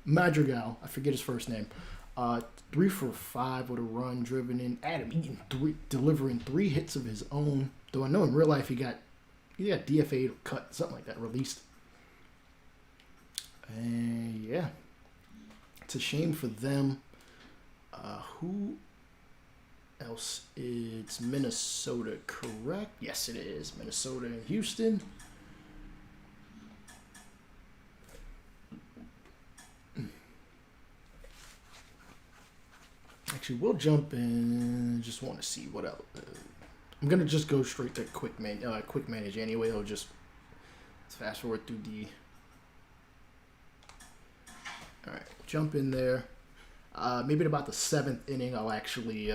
Madrigal, I forget his first name. 3 for 5 with a run driven in. Adam Eaton delivering 3 hits of his own. Though I know in real life he got DFA'd or cut, something like that, released. And yeah, it's a shame for them. Who else? It's Minnesota, correct? Yes, it is. Minnesota and Houston. Actually, we'll jump in. Just want to see what else. I'm gonna just go straight to quick manage anyway. I'll just let's fast forward through the. All right, jump in there. Maybe at about the 7th inning, I'll actually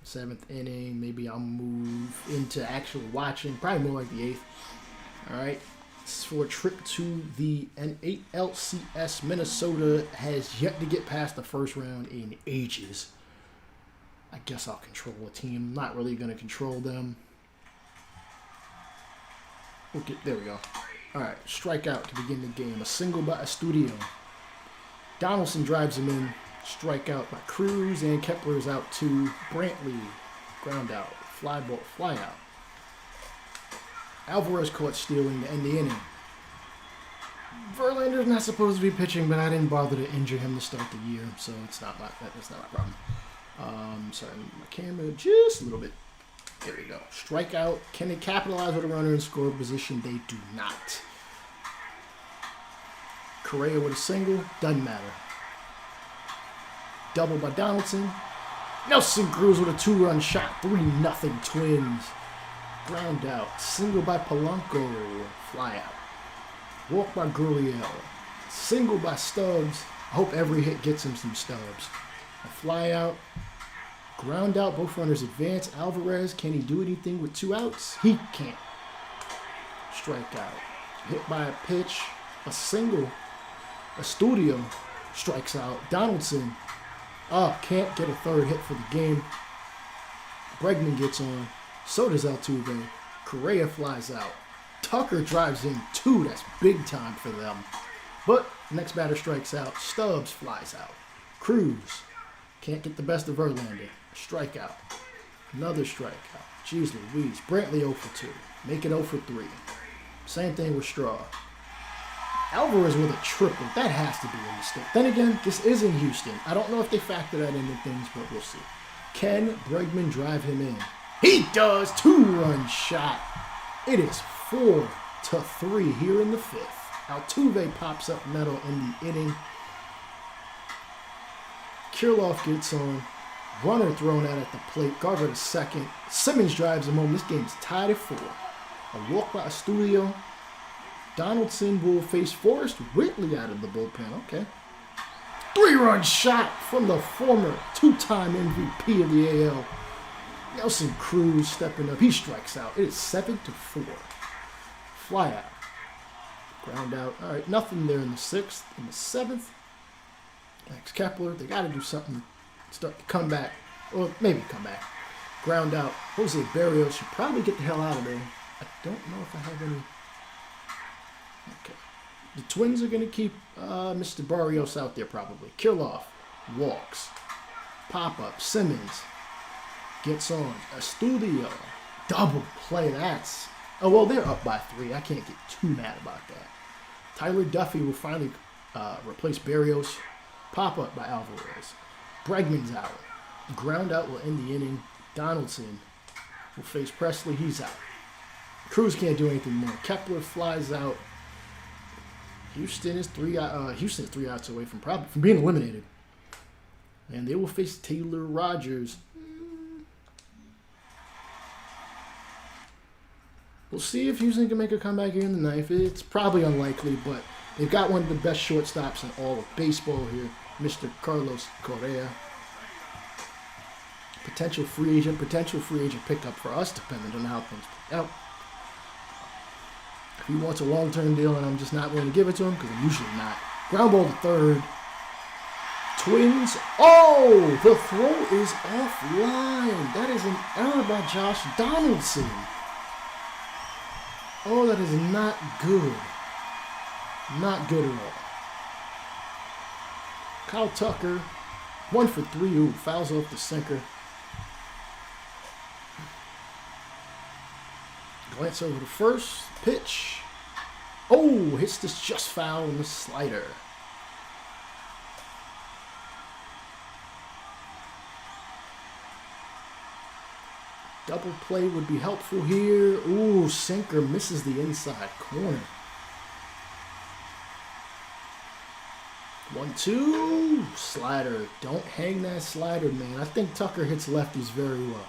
7th inning. Maybe I'll move into actually watching. Probably more like the 8th. All right. This is for a trip to the NALCS. Minnesota has yet to get past the first round in ages. I guess I'll control a team. Not really going to control them. Okay, there we go. All right, strikeout to begin the game. A single by Estudio. Donaldson drives him in. Strikeout by Cruz, and Kepler's out to Brantley. Ground out. Fly out. Alvarez caught stealing to end the inning. Verlander's not supposed to be pitching, but I didn't bother to injure him to start the year, so that's not my problem. Sorry, my camera just a little bit. There we go. Strikeout. Can they capitalize with a runner in score position? They do not. Correa with a single. Doesn't matter. Double by Donaldson. Nelson Cruz with a 2-run shot. 3-0 Twins. Ground out. Single by Polanco. Fly out. Walk by Gurriel. Single by Stubbs. I hope every hit gets him some Stubbs. A fly out. Ground out. Both runners advance. Alvarez, can he do anything with 2 outs? He can't. Strike out. Hit by a pitch. A single. Estudio strikes out. Donaldson. Can't get a 3rd hit for the game. Bregman gets on. So does Altuve. Correa flies out. Tucker drives in 2. That's big time for them. But next batter strikes out. Stubbs flies out. Cruz can't get the best of Verlander. Strikeout. Another strikeout. Jeez Louise. Brantley 0 for 2. Make it 0 for 3. Same thing with Straw. Alvarez with a triple. That has to be a mistake. Then again, this is in Houston. I don't know if they factor that into things, but we'll see. Can Bregman drive him in? He does. 2-run shot. It is 4-3 here in the 5th. Altuve pops up metal in the inning. Kirilloff gets on. Runner thrown out at the plate. Garver to second. Simmons drives him home. This game's tied at 4. A walk by Estudio. Donaldson will face Forrest Whitley out of the bullpen. Okay. 3-run shot from the former 2-time MVP of the AL. Nelson Cruz stepping up. He strikes out. It is 7-4. Fly out. Ground out. All right, nothing there in the 6th. In the 7th, Max Kepler. They got to do something. Start to come back. Or maybe come back. Ground out. Jose Barrios should probably get the hell out of there. I don't know if I have any. Okay. The Twins are going to keep Mr. Barrios out there probably. Kirilloff walks. Pop-up. Simmons gets on. Estudio. Double play. That's... Oh, well, they're up by 3. I can't get too mad about that. Tyler Duffy will finally Replace Berrios. Pop up by Alvarez. Bregman's out. Ground out will end the inning. Donaldson will face Presley. He's out. Cruz can't do anything more. Kepler flies out. Houston is three outs away from being eliminated. And they will face Taylor Rogers. We'll see if Houston can make a comeback here in the ninth. It's probably unlikely, but they've got one of the best shortstops in all of baseball here, Mr. Carlos Correa. Potential free agent pickup for us, depending on how things play out. If he wants a long-term deal, and I'm just not willing to give it to him, because I'm usually not. Ground ball to third. Twins. Oh, the throw is offline. That is an error by Josh Donaldson. Oh, that is not good. Not good at all. Kyle Tucker, 1 for 3. Ooh, fouls off the sinker. Glance over to first. Pitch. Oh, hits this just foul in the slider. Double play would be helpful here. Ooh, sinker misses the inside corner. 1-2. Slider. Don't hang that slider, man. I think Tucker hits lefties very well.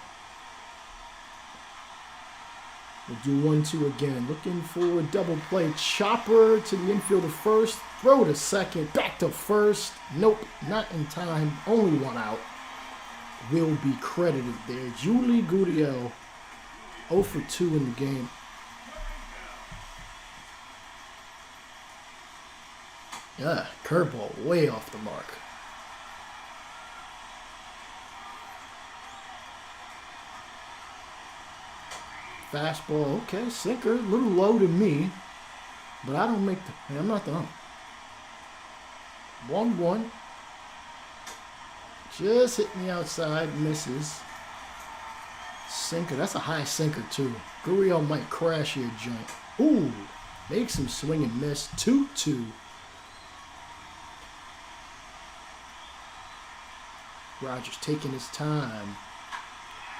We'll do 1-2 again. Looking for a double play. Chopper to the infielder first. Throw to second. Back to first. Nope, not in time. Only one out. Will be credited there. Julie Gurriel, 0 for 2 in the game. Yeah, curveball way off the mark. Fastball, okay, sinker, a little low to me, but I don't make the, I'm not the ump. 1-1. Just hitting the outside, misses. Sinker, that's a high sinker too. Gurriel might crash here, joint. Ooh, makes him swing and miss. 2-2. Rogers taking his time.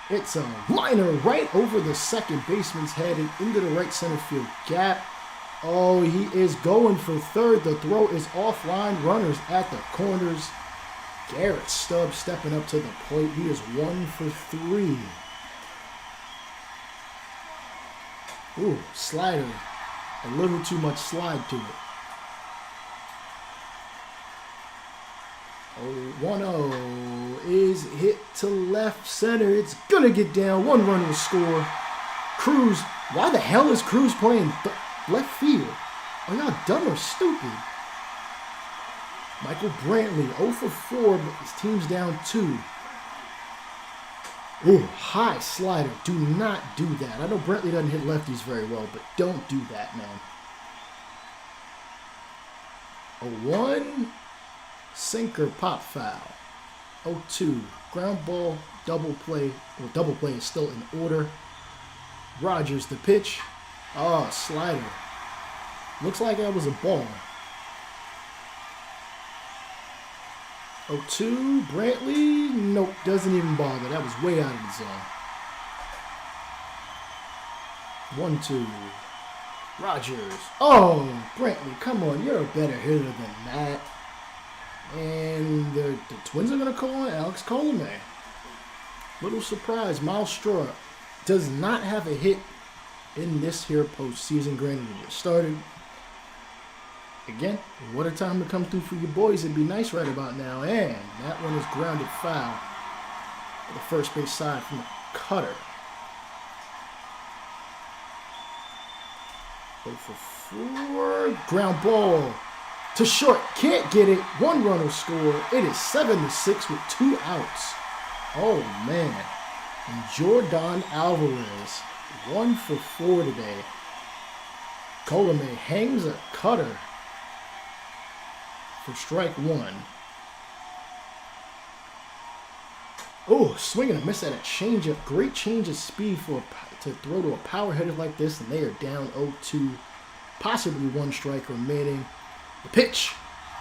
It's a liner right over the second baseman's head and into the right center field gap. Oh, he is going for third. The throw is offline. Runners at the corners. Garrett Stubbs stepping up to the plate. He is 1 for 3. Ooh, slider. A little too much slide to it. Oh, 1-0 is hit to left center. It's going to get down. 1 run will score. Cruz. Why the hell is Cruz playing left field? Are y'all dumb or stupid? Michael Brantley, 0 for 4, but his team's down 2. Ooh, high slider. Do not do that. I know Brantley doesn't hit lefties very well, but don't do that, man. 0-1. Sinker pop foul. 0-2. Ground ball, double play. Well, double play is still in order. Rogers the pitch. Oh, slider. Looks like that was a ball. 0-2. Brantley. Nope, doesn't even bother. That was way out of the zone. 1-2. Rogers. Oh, Brantley, come on. You're a better hitter than that. And the Twins are going to call on Alex Colomé. Little surprise. Miles Straw does not have a hit in this here postseason. Granted, it just started. Again, what a time to come through for you boys. It'd be nice right about now. And that one is grounded foul. The first base side from the cutter. 0 for 4. Ground ball. To short, can't get it. 1 run will score. It is 7-6 with 2 outs. Oh, man. And Jordan Alvarez, 1 for 4 today. Colomé hangs a cutter for strike 1. Oh, swing and a miss at a changeup. Great change of speed to throw to a power hitter like this, and they are down 0-2. Possibly 1 strike remaining. The pitch.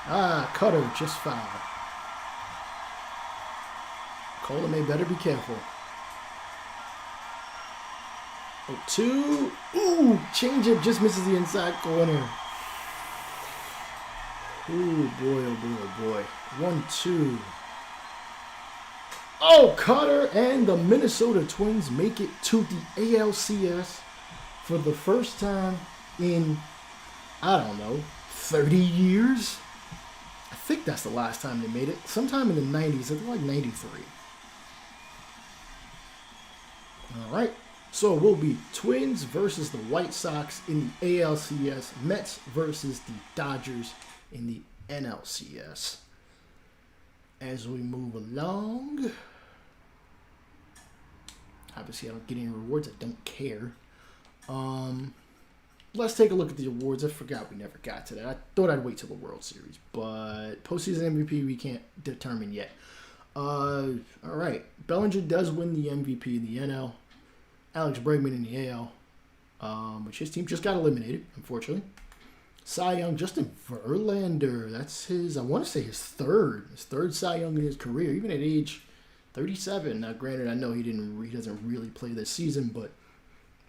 Ah, Cutter just fouled. Cola May better be careful. 0-2. Ooh, changeup just misses the inside corner. Ooh, boy, oh boy, oh boy. 1-2. Oh, Cutter and the Minnesota Twins make it to the ALCS for the first time in, I don't know, 30 years? I think that's the last time they made it. Sometime in the 90s, I think like 93. All right. So it will be Twins versus the White Sox in the ALCS, Mets versus the Dodgers in the NLCS. As we move along, obviously I don't get any rewards. I don't care. Let's take a look at the awards. I forgot we never got to that. I thought I'd wait till the World Series, but postseason MVP we can't determine yet. All right, Bellinger does win the MVP in the NL. Alex Bregman in the AL, which his team just got eliminated, unfortunately. Cy Young, Justin Verlander. That's his, I want to say his third Cy Young in his career, even at age 37. Now, granted, I know he doesn't really play this season, but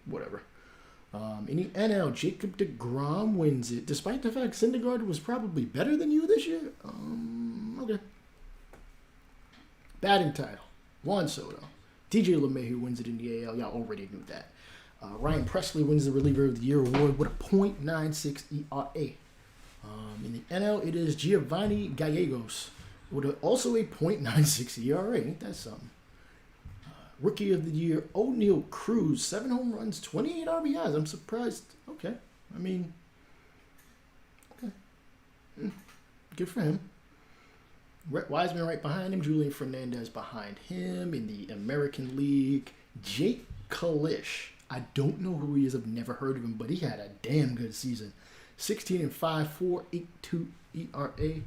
whatever. In the NL, Jacob deGrom wins it, despite the fact Syndergaard was probably better than you this year. Okay. Batting title, Juan Soto. DJ LeMahieu wins it in the AL. Y'all already knew that. Ryan Presley wins the Reliever of the Year award with a .96 ERA. In the NL, it is Giovanni Gallegos with also a .96 ERA. Ain't that something? Rookie of the Year, O'Neal Cruz, 7 home runs, 28 RBIs. I'm surprised. Okay. I mean, okay. Good for him. Rhett Wiseman right behind him. Julian Fernandez behind him. In the American League, Jake Kalish. I don't know who he is. I've never heard of him, but he had a damn good season. 16-5, 4.82 ERA.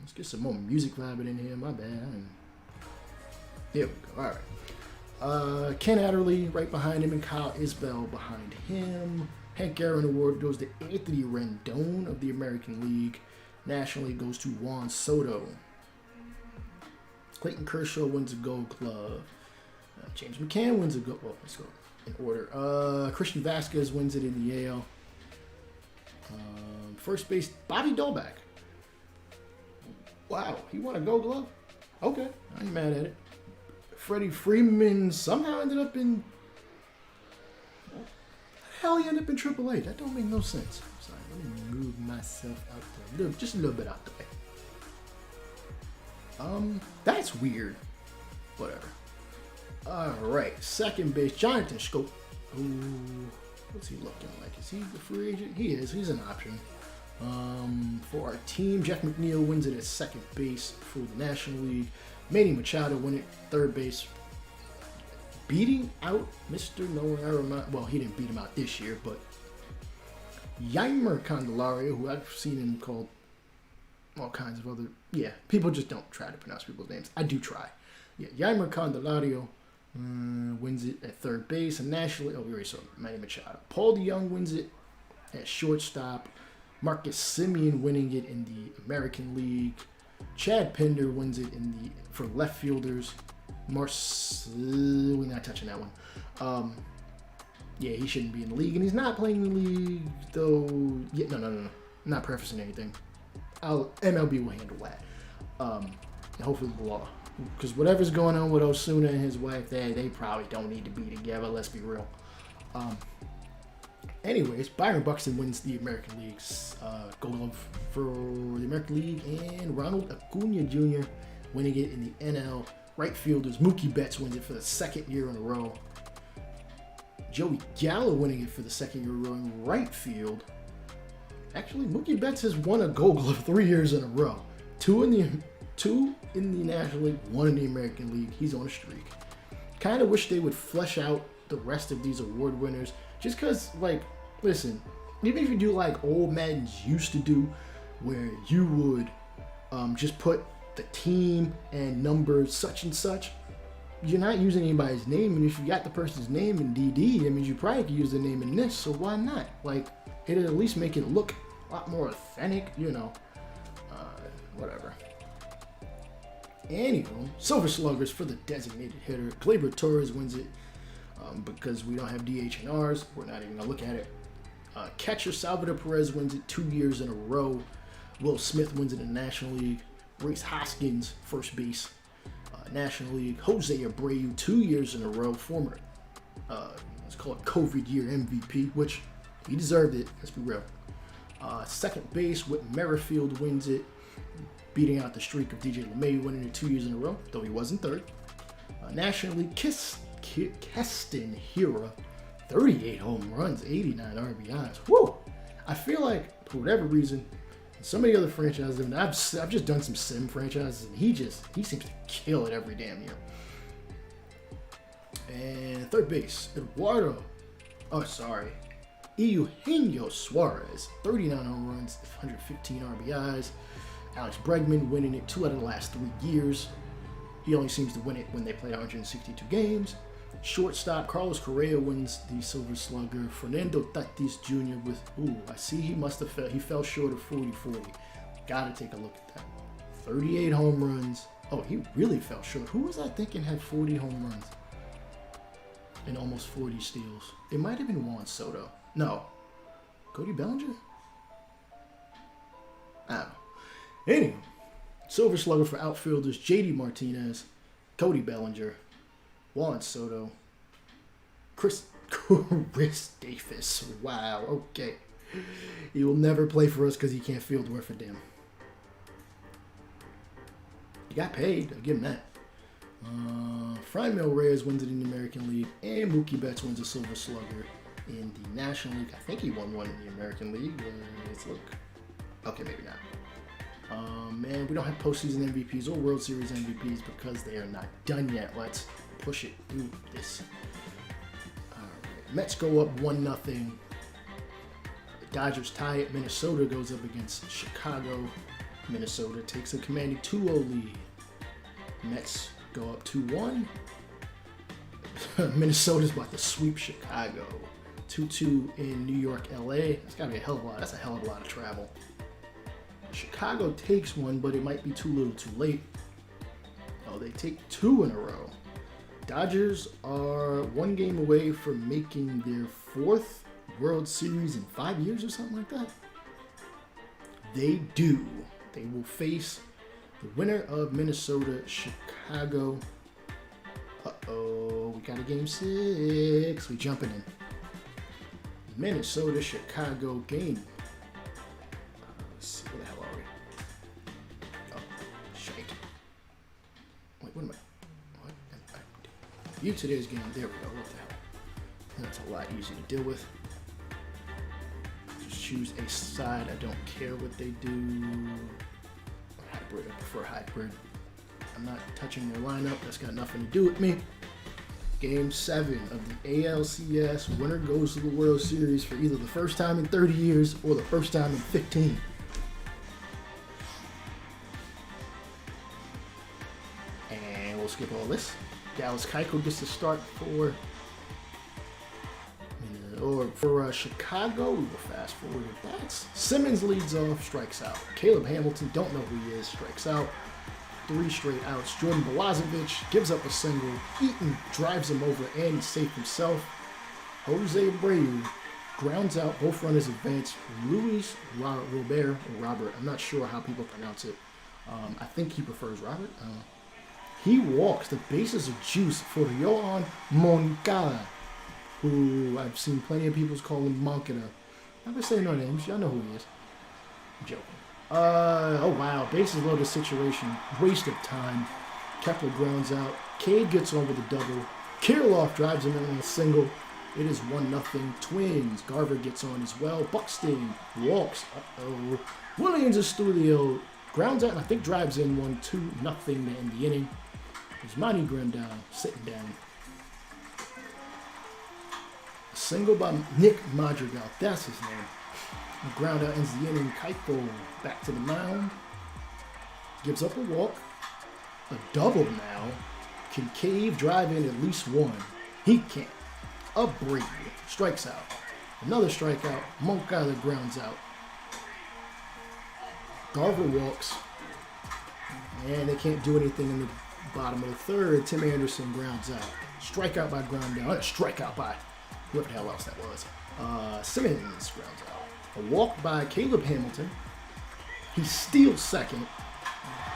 Let's get some more music vibing in here. My bad. There we go. All right. Ken Adderley right behind him and Kyle Isbell behind him. Hank Aaron Award goes to Anthony Rendon of the American League. Nationally goes to Juan Soto. Clayton Kershaw wins a Gold Glove. James McCann wins a Gold. Well, let's go in order. Christian Vasquez wins it in the AL. First base, Bobby Dolbeck. Wow, he won a Gold Glove? Okay, I ain't mad at it. Freddie Freeman somehow ended up in... Hell, he ended up in AAA. That don't make no sense. Sorry, let me move myself out there. Just a little bit out the way. That's weird. Whatever. Alright, second base, Jonathan Schoop. Ooh, what's he looking like? Is he the free agent? He is. He's an option. For our team, Jeff McNeil wins it at second base for the National League. Manny Machado win it third base. Beating out Mr. Noah. Well, he didn't beat him out this year, but Yaimer Candelario, who I've seen him called all kinds of other... Yeah, people just don't try to pronounce people's names. I do try. Yeah, Yaimer Candelario wins it at third base. And nationally... Oh, we already saw Manny Machado. Paul DeYoung wins it at shortstop. Marcus Semien winning it in the American League. Chad Pinder wins it for left fielders. We're not touching that one. Yeah, he shouldn't be in the league, and he's not playing in the league, though. Yeah, no. I'm not prefacing anything. MLB will handle that. And hopefully the law. Because whatever's going on with Osuna and his wife, they probably don't need to be together, let's be real. Anyways, Byron Buxton wins the American League's Gold Glove for the American League, and Ronald Acuna Jr. winning it in the NL. Right fielders, Mookie Betts wins it for the second year in a row. Joey Gallo winning it for the second year in a row in right field. Actually, Mookie Betts has won a Gold Glove 3 years in a row. Two in the National League, 1 in the American League. He's on a streak. Kind of wish they would flesh out the rest of these award winners. Just because, like, listen, even if you do like old Madden's used to do, where you would just put the team and numbers such and such, you're not using anybody's name, and if you got the person's name in DD, that means you probably could use the name in this, so why not? Like, it'll at least make it look a lot more authentic, you know. whatever. Anywho, Silver Sluggers for the designated hitter. Gleyber Torres wins it because we don't have DH and Rs. We're not even going to look at it. Catcher Salvador Perez wins it 2 years in a row. Will Smith wins it in the National League. Rhys Hoskins, first base, National League. Jose Abreu, 2 years in a row. Former, let's call it COVID year MVP, which he deserved it. Let's be real. Second base, Whit Merrifield wins it, beating out the streak of DJ LeMahieu, winning it 2 years in a row, though he wasn't third. National League, Keston Hiura, 38 home runs, 89 RBIs. Whoa! I feel like, for whatever reason, some of the other franchises, and I've just done some sim franchises, and he seems to kill it every damn year. And third base, Eugenio Suarez, 39 home runs, 115 RBIs. Alex Bregman winning it 2 out of the last 3 years. He only seems to win it when they play 162 games. Shortstop, Carlos Correa wins the Silver Slugger. Fernando Tatis Jr. with, I see he fell short of 40-40. Gotta take a look at that. 38 home runs. Oh, he really fell short. Who was I thinking had 40 home runs and almost 40 steals? It might have been Juan Soto. No. Cody Bellinger? I don't know. Anyway, Silver Slugger for outfielders, JD Martinez, Cody Bellinger, Juan Soto, Chris Davis. Wow, okay. He will never play for us because he can't field worth a damn. He got paid, I'll give him that. Franmil Reyes wins it in the American League, and Mookie Betts wins a Silver Slugger in the National League. I think he won one in the American League. Let's look. Okay, maybe not. Man, we don't have postseason MVPs or World Series MVPs because they are not done yet. Let's push it through this. All right. Mets go up 1-0. The Dodgers tie it. Minnesota goes up against Chicago. Minnesota takes a commanding 2-0 lead. Mets go up 2-1. Minnesota's about to sweep Chicago. 2-2 in New York, LA. That's gotta be a hell of a lot. That's a hell of a lot of travel. Chicago takes one, but it might be too little too late. Oh, they take 2 in a row. Dodgers are 1 game away from making their 4th World Series in 5 years or something like that. They do. They will face the winner of Minnesota-Chicago. Uh-oh, we got a game 6. We jumping in. Minnesota-Chicago game. Let's see, where the hell are we? Oh, shite. Wait, what am I? What am I doing? View today's game. There we go. What the hell? That's a lot easier to deal with. Just choose a side. I don't care what they do. Hybrid. I prefer hybrid. I'm not touching their lineup. That's got nothing to do with me. Game 7 of the ALCS. Winner goes to the World Series for either the first time in 30 years or the first time in 15. And we'll skip all this. Dallas Keuchel gets the start for Chicago. We will fast forward with that. Simmons leads off, strikes out. Caleb Hamilton, don't know who he is, strikes out. 3 straight outs. Jordan Balazovic gives up a single. Eaton drives him over and he's safe himself. Jose Abreu grounds out. Both runners advance. Luis Robert, I'm not sure how people pronounce it. I think he prefers Robert. He walks. The bases are juice for Yohan Moncada, who I've seen plenty of people call him Moncada. I'm going to say no names. Y'all know who he is. I'm joking. Oh wow, bases loaded situation, waste of time. Kepler grounds out. Cade gets on with a double. Kirilloff drives him in on a single. It is 1-0 Twins. Garver gets on as well. Buxton walks. Uh-oh. Williams is studio. Grounds out and I think drives in 1-2 nothing to end the inning. There's Manny Grandal sitting down. A single by Nick Madrigal. That's his name. The ground out ends the inning. Keuchel back to the mound. Gives up a walk. A double now. Can Cave drive in at least one? He can't. Abreu strikes out. Another strikeout. Moncada grounds out. Garver walks. And they can't do anything in the bottom of the third. Tim Anderson grounds out. Strikeout by ground down. Strikeout by whoever the hell else that was. Simmons grounds out. A walk by Caleb Hamilton. He steals second.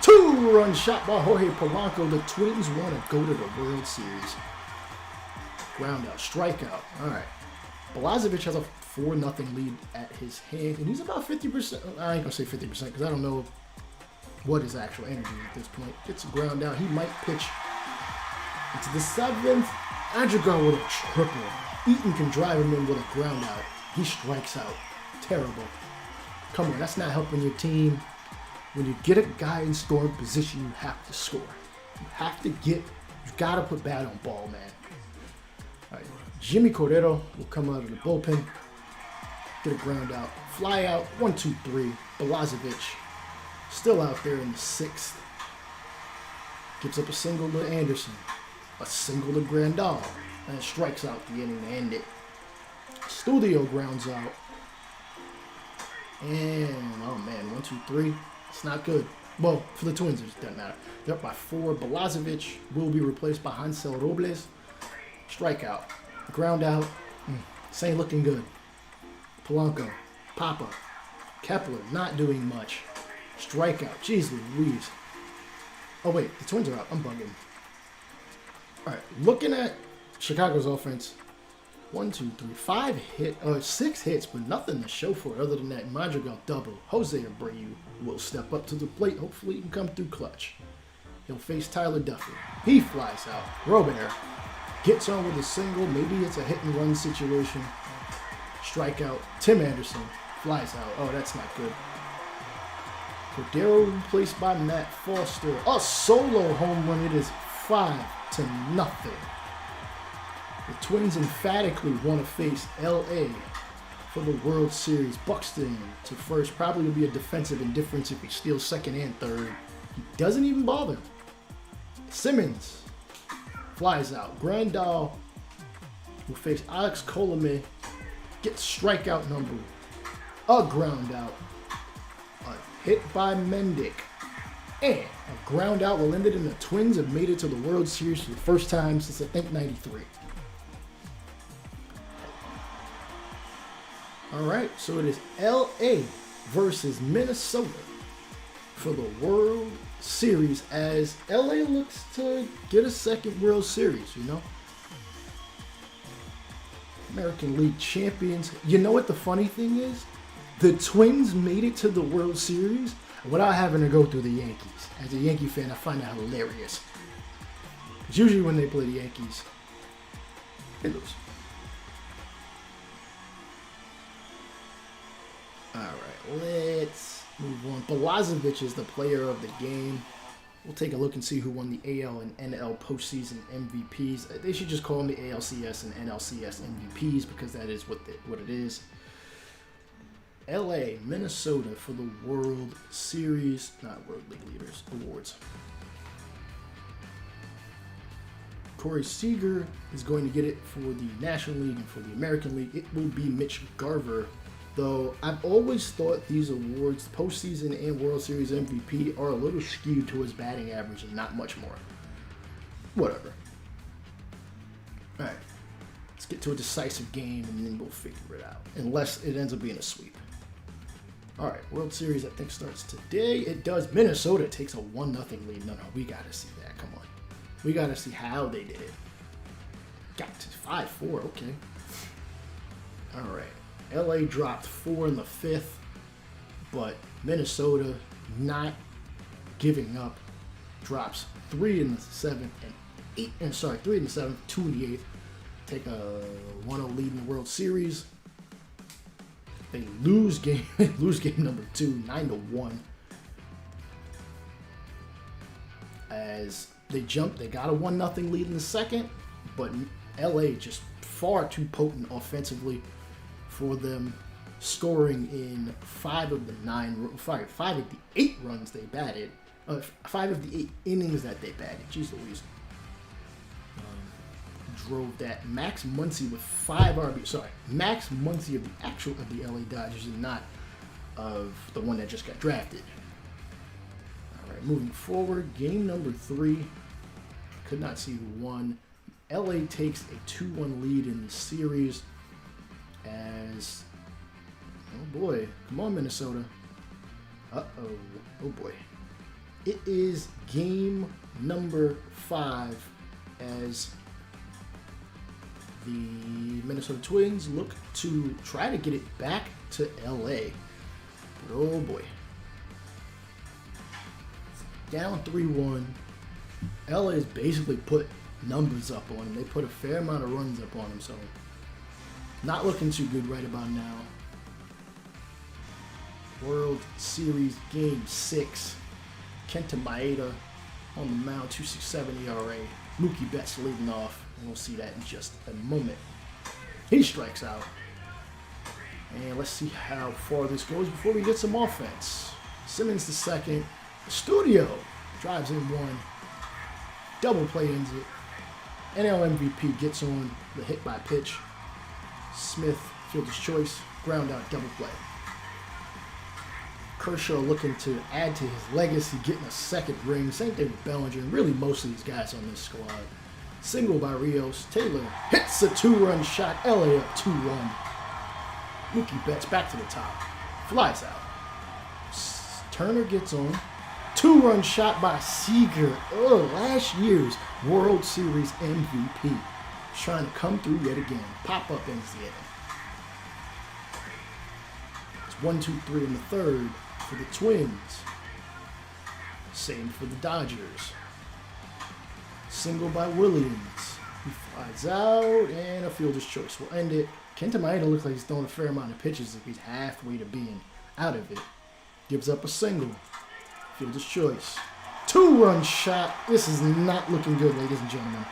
2-run shot by Jorge Polanco. The Twins want to go to the World Series. Ground out. Strikeout. All right. Balazovic has a 4-0 lead at his hand, and he's about 50%. I ain't going to say 50% because I don't know what his actual energy at this point. Gets a ground out. He might pitch into the 7th. Adrigar with a triple. Eaton can drive him in with a ground out. He strikes out. Terrible. Come on, that's not helping your team. When you get a guy in scoring position, you have to score. You got to put bat on ball, man. All right, Jimmy Cordero will come out of the bullpen. Get a ground out. Fly out. 1-2-3. Balazovic still out there in the 6th. Gives up a single to Anderson. A single to Grandal. And strikes out the inning to end it. Studio grounds out. And, oh man, 1-2-3. It's not good. Well, for the Twins, it doesn't matter. They're up by 4. Balazovic will be replaced by Hansel Robles. Strikeout. Ground out. This ain't looking good. Polanco. Papa. Kepler not doing much. Strikeout. Jeez Louise. Oh, wait. The Twins are out. I'm bugging. All right. Looking at Chicago's offense. 6 hits, but nothing to show for it other than that Madrigal double. Jose Abreu will step up to the plate. Hopefully he can come through clutch. He'll face Tyler Duffy. He flies out. Robert gets on with a single. Maybe it's a hit and run situation. Strikeout. Tim Anderson flies out. Oh, that's not good. Cordero replaced by Matt Foster. A solo home run. It is 5-0. The Twins emphatically want to face LA for the World Series. Buxton to first. Probably will be a defensive indifference if he steals second and third. He doesn't even bother. Simmons flies out. Grandal will face Alex Colomé. Gets strikeout number. A ground out. A hit by Mendick. And a ground out will end it, and the Twins have made it to the World Series for the first time since, I think, 93. All right, so it is LA versus Minnesota for the World Series as LA looks to get a second World Series, you know? American League champions. You know what the funny thing is? The Twins made it to the World Series without having to go through the Yankees. As a Yankee fan, I find that hilarious. Because usually when they play the Yankees, they lose. Alright, let's move on. Balazovic is the player of the game. We'll take a look and see who won the AL and NL postseason MVPs. They should just call them the ALCS and NLCS MVPs because that is what it is. LA, Minnesota for the World Series, not World League Leaders, awards. Corey Seager is going to get it for the National League and for the American League. It will be Mitch Garver. Though I've always thought these awards, postseason and World Series MVP, are a little skewed towards batting average and not much more. Whatever. All right, let's get to a decisive game and then we'll figure it out. Unless it ends up being a sweep. All right, World Series I think starts today. It does. Minnesota takes a 1-0 lead. No, we got to see that. Come on. We got to see how they did it. Got to 5-4. Okay. All right. LA dropped 4 in the 5th, but Minnesota not giving up drops 3 in the 7th and 3 in the 7th, 2 in the 8th. Take a 1-0 lead in the World Series. They lose game number 2, 9-1. As they got a 1-0 lead in the 2nd, but LA just far too potent offensively for them, scoring in 5 of the 8 runs they batted, 5 of the 8 innings that they batted. Jeez Louise. Drove that. Max Muncy with 5 RBI. Max Muncy of the LA Dodgers and not of the one that just got drafted. All right. right, moving forward, game number 3. Could not see who won. LA takes a 2-1 lead in the series as, oh boy, come on Minnesota. Uh-oh, oh boy. It is game number 5 as the Minnesota Twins look to try to get it back to LA. But oh boy. Down 3-1. LA has basically put numbers up on him. They put a fair amount of runs up on him, so not looking too good right about now. World Series Game 6. Kenta Maeda on the mound, 2.67 ERA. Mookie Betts leading off, and we'll see that in just a moment. He strikes out. And let's see how far this goes before we get some offense. Simmons the second. Studio drives in one. Double play ends it. NL MVP gets on the hit by pitch. Smith, fielder's choice, ground out, double play. Kershaw looking to add to his legacy, getting a second ring. Same thing with Bellinger, and really most of these guys on this squad. Single by Rios. Taylor hits a 2-run shot. LA up 2-1. Mookie Betts back to the top. Flies out. Turner gets on. 2-run shot by Seager. Last year's World Series MVP. Trying to come through yet again. Pop-up ends the inning. It's 1-2-3 in the third for the Twins. Same for the Dodgers. Single by Williams. He flies out, and a fielder's choice will end it. Kenta Maeda looks like he's throwing a fair amount of pitches if he's halfway to being out of it. Gives up a single. Fielder's choice. 2-run shot. This is not looking good, ladies and gentlemen.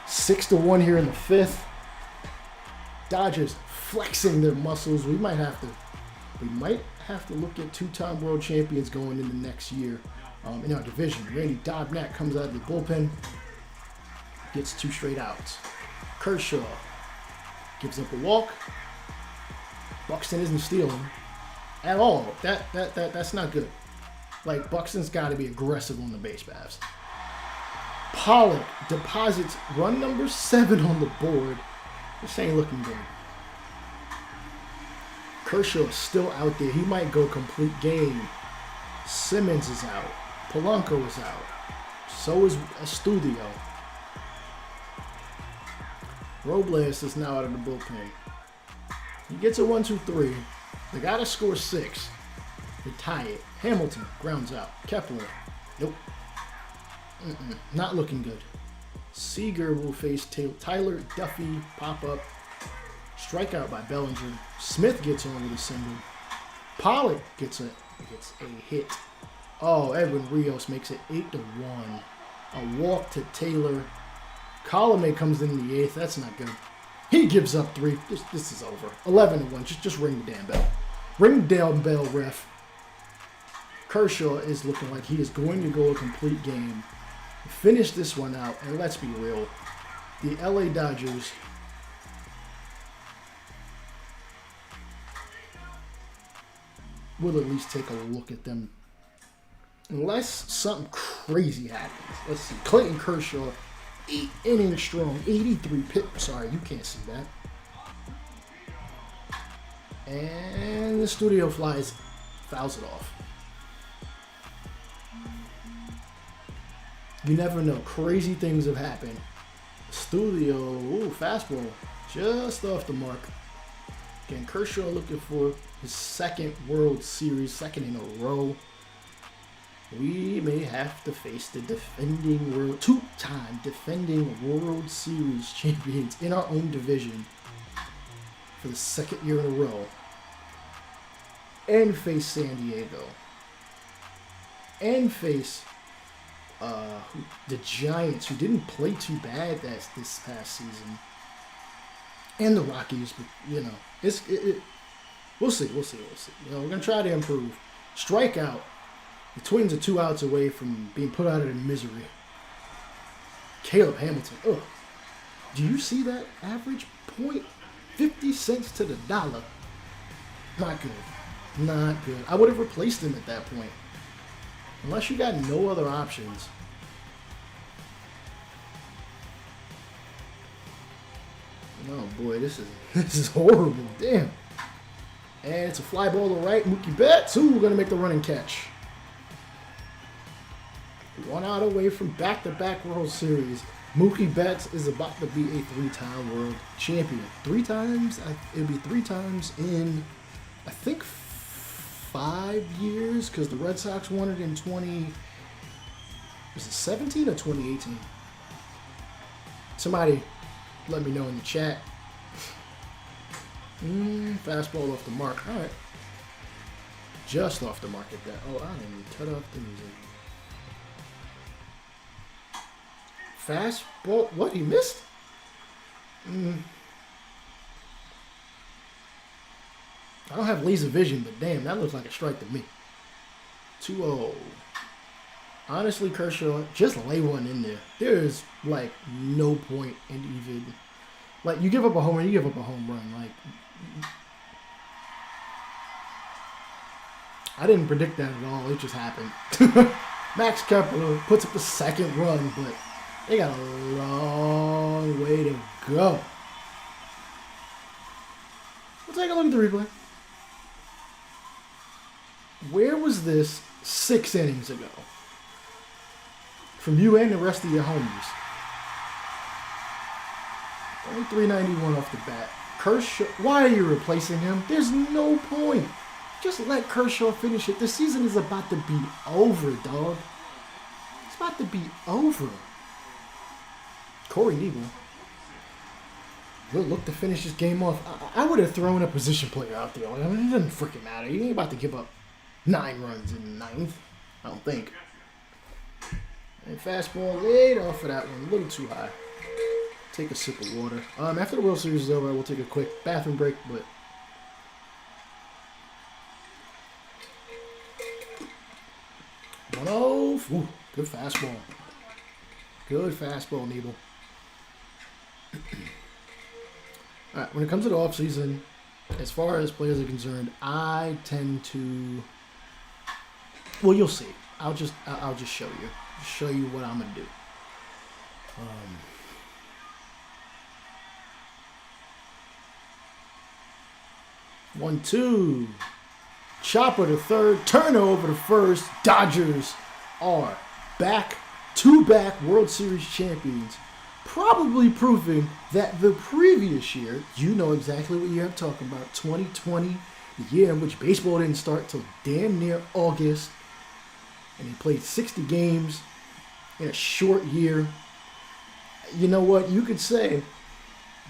6-1 here in the fifth. Dodgers flexing their muscles. We might have to look at 2-time world champions going into next year in our division. Randy Dobnak comes out of the bullpen, gets 2 straight outs. Kershaw gives up a walk. Buxton isn't stealing at all. That's not good. Like, Buxton's got to be aggressive on the base paths. Pollock deposits run number 7 on the board. This ain't looking good. Kershaw is still out there. He might go complete game. Simmons is out. Polanco is out. So is Estudio. Robles is now out of the bullpen. He gets a 1-2-3. They got to score 6. They tie it. Hamilton grounds out. Kepler. Nope. Not looking good. Seager will face Tyler Duffy. Pop up. Strikeout by Bellinger. Smith gets on with a single. Pollock gets a hit. Oh, Edwin Rios makes it 8-1. A walk to Taylor. Colomé comes in the 8th. That's not good. He gives up 3. This is over. 11-1. Just ring the damn bell. Ring the damn bell, ref. Kershaw is looking like he is going to go a complete game. Finish this one out, and let's be real. The LA Dodgers will at least take a look at them. Unless something crazy happens. Let's see. Clayton Kershaw, 8 innings strong, 83 pitch. Sorry, you can't see that. And the Studio flies, fouls it off. You never know. Crazy things have happened. Studio, fastball, just off the mark. Again, Kershaw looking for his second World Series, second in a row. We may have to face the two-time defending World Series champions in our own division for the second year in a row. And face San Diego. And face the Giants, who didn't play too bad this past season, and the Rockies, but we'll see. We're gonna try to improve. Strikeout. The Twins are 2 outs away from being put out of their misery. Caleb Hamilton. Ugh. Do you see that average point? 50 cents to the dollar. Not good. Not good. I would have replaced him at that point. Unless you got no other options. Oh boy, this is horrible. Damn. And it's a fly ball to right. Mookie Betts. Ooh, we're gonna make the running catch. 1 out away from back-to-back World Series. Mookie Betts is about to be a 3-time world champion. 3 times? It'll be 3 times in, I think, 5 years, because the Red Sox won it in 2017 or 2018? Somebody let me know in the chat. Fastball off the mark. All right. Just off the mark at that. Oh, I didn't even cut off the music. Fastball. What? He missed? I don't have laser vision, but damn, that looks like a strike to me. 2-0. Honestly, Kershaw, just lay one in there. There is, like, no point in even... Like, you give up a home run, you give up a home run. Like, I didn't predict that at all. It just happened. Max Kepler puts up the second run, but they got a long way to go. We'll take a look at the replay. Where was this 6 innings ago? From you and the rest of your homies. Only 391 off the bat. Kershaw, why are you replacing him? There's no point. Just let Kershaw finish it. The season is about to be over, dog. It's about to be over. Corey Knebel. Good look to finish this game off. I would have thrown a position player out there. I mean, it doesn't freaking matter. You ain't about to give up 9 runs in the 9th. I don't think. And fastball laid off of that one. A little too high. Take a sip of water. After the World Series is over, we'll take a quick bathroom break, but... 1-0. Ooh, good fastball. Good fastball, Knebel. Alright, when it comes to the offseason, as far as players are concerned, I tend to... Well, you'll see. I'll just show you. Show you what I'm going to do. 1-2. Chopper to third. Turnover to first. Dodgers are back-to-back World Series champions. Probably proving that the previous year, you know exactly what year I'm talking about, 2020, the year in which baseball didn't start till damn near August, and they played 60 games in a short year. You know what? You could say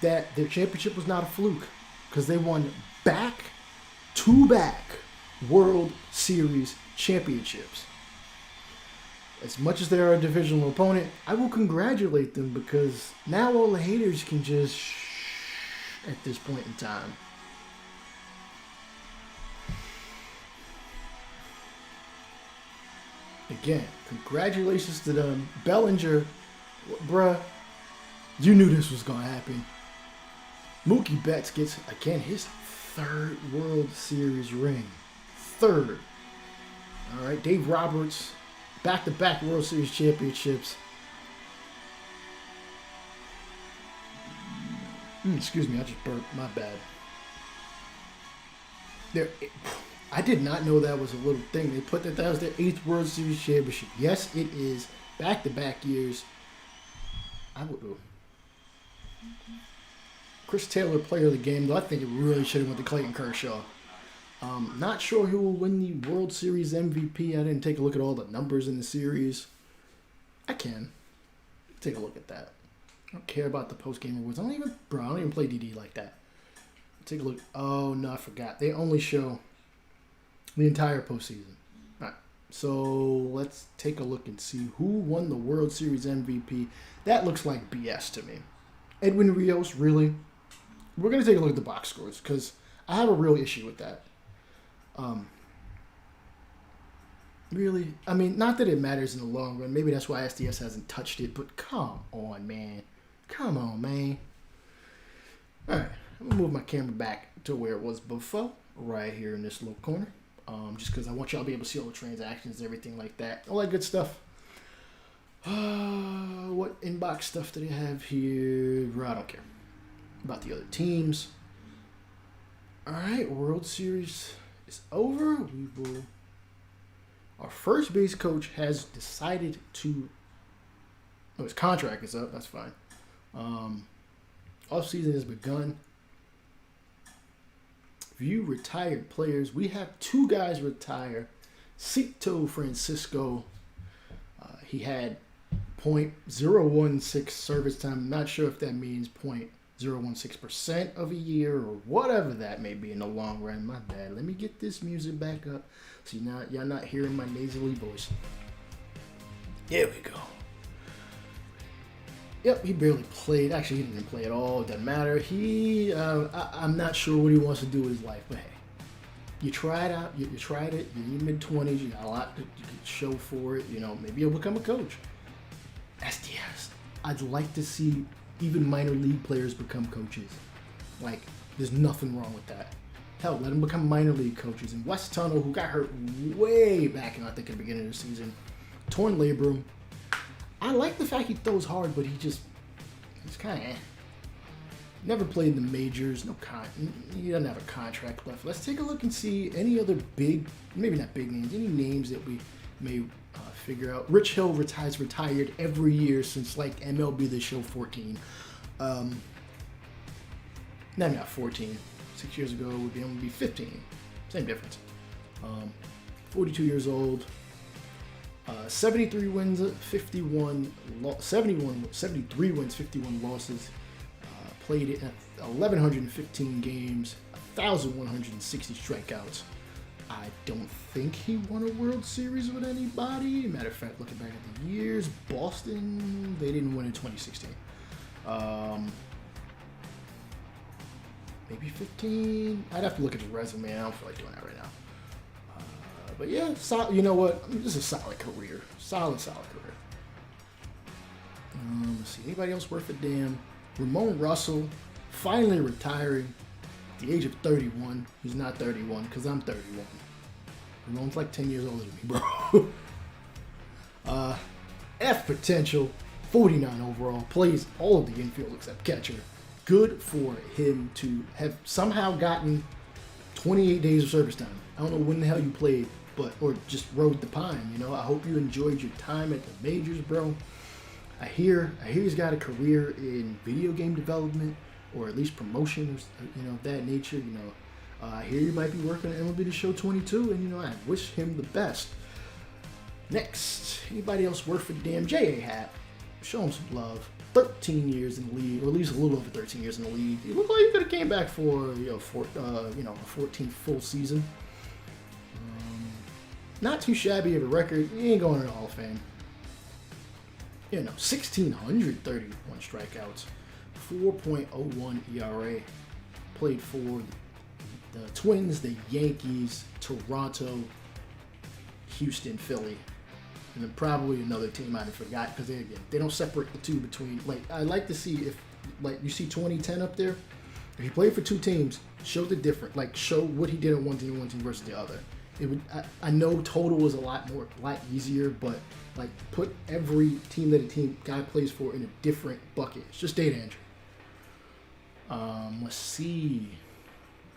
that their championship was not a fluke because they won back-to-back World Series championships. As much as they're a divisional opponent, I will congratulate them because now all the haters can just at this point in time. Again, congratulations to them. Bellinger, bruh, you knew this was going to happen. Mookie Betts gets, again, his 3rd World Series ring. 3rd. All right, Dave Roberts, back-to-back World Series championships. Excuse me, I just burped. My bad. I did not know that was a little thing. They put that was their 8th World Series championship. Yes, it is. Back-to-back years. Chris Taylor, player of the game, though I think it really should have went to Clayton Kershaw. Not sure who will win the World Series MVP. I didn't take a look at all the numbers in the series. I can. Take a look at that. I don't care about the post-game awards. I don't even play DD like that. Take a look. Oh, no, I forgot. They only show the entire postseason. All right. So let's take a look and see who won the World Series MVP. That looks like BS to me. Edwin Rios, really? We're going to take a look at the box scores because I have a real issue with that. Really? I mean, not that it matters in the long run. Maybe that's why SDS hasn't touched it, but come on, man. Come on, man. All right. I'm going to move my camera back to where it was before, right here in this little corner. just because I want y'all to be able to see all the transactions and everything like that. All that good stuff. What inbox stuff do they have here? I don't care about the other teams. All right, World Series is over. Our first base coach has decided to. Oh, his contract is up. That's fine. Off season has begun. View retired players. We have 2 guys retire. Cito Francisco. He had .016 service time. I'm not sure if that means 0.016% of a year or whatever that may be in the long run. My bad. Let me get this music back up so y'all not hearing my nasally voice. There we go. Yep, he barely played. Actually, he didn't play at all. It doesn't matter. I'm not sure what he wants to do with his life, but hey, you tried out. You tried it. You're in your mid-20s. You got a lot to show for it. Maybe you'll become a coach. SDS. I'd like to see even minor league players become coaches. Like, there's nothing wrong with that. Hell, let them become minor league coaches. And West Tunnel, who got hurt way back in, I think, at the beginning of the season, torn labrum. I like the fact he throws hard, but he's kind of never played in the majors. He doesn't have a contract left. Let's take a look and see any other big, maybe not big names, any names that we may figure out. Rich Hill retired every year since like MLB the Show 14. Not 14. 6 years ago would be MLB 15. Same difference. 42 years old. 73 wins, 73 wins, 51 losses. Played it at 1,115 games, 1,160 strikeouts. I don't think he won a World Series with anybody. Matter of fact, looking back at the years, Boston, they didn't win in 2016. Maybe 15. I'd have to look at his resume. I don't feel like doing that right now. But yeah, you know what? This is a solid career. Solid career. Let's see. Anybody else worth a damn? Ramon Russell, finally retiring at the age of 31. He's not 31 because I'm 31. Ramon's like 10 years older than me, bro. F potential, 49 overall. Plays all of the infield except catcher. Good for him to have somehow gotten 28 days of service time. I don't know when the hell you played, or just rode the pine. I hope you enjoyed your time at the majors, bro. I hear he's got a career in video game development or at least promotion, of that nature. I hear you might be working on MLB the Show 22, and I wish him the best. Next, anybody else worth a damn? J.A. Happ, show him some love. 13 years in the league, or at least a little over 13 years in the league. He looked like he could have came back for a 14th full season. Not too shabby of a record. He ain't going to the Hall of Fame. 1,631 strikeouts, 4.01 ERA. Played for the Twins, the Yankees, Toronto, Houston, Philly, and then probably another team I forgot because they don't separate the two between. I like to see if you see 2010 up there. If he played for 2 teams, show the difference. Show what he did on one team versus the other. It would. I know total is a lot easier, but put every team that a guy plays for in a different bucket. It's just data entry. Let's see.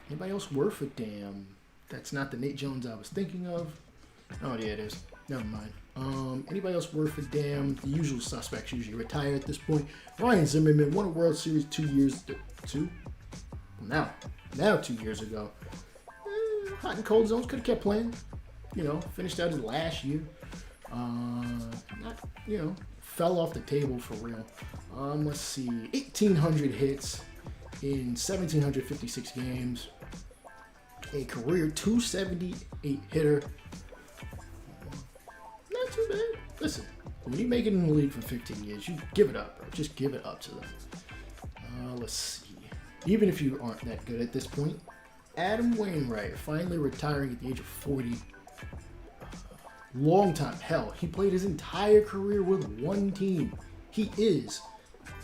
Anybody else worth a damn? That's not the Nate Jones I was thinking of. Oh yeah, it is. Never mind. Anybody else worth a damn? The usual suspects usually retire at this point. Ryan Zimmerman won a World Series 2 years. Now 2 years ago. Hot and cold zones, could have kept playing. Finished out his last year. Fell off the table for real. Let's see, 1,800 hits in 1,756 games. A career 278 hitter. Not too bad. Listen, when you make it in the league for 15 years, you give it up, bro. Just give it up to them. Let's see. Even if you aren't that good at this point, Adam Wainwright finally retiring at the age of 40. Long time. Hell, he played his entire career with one team. He is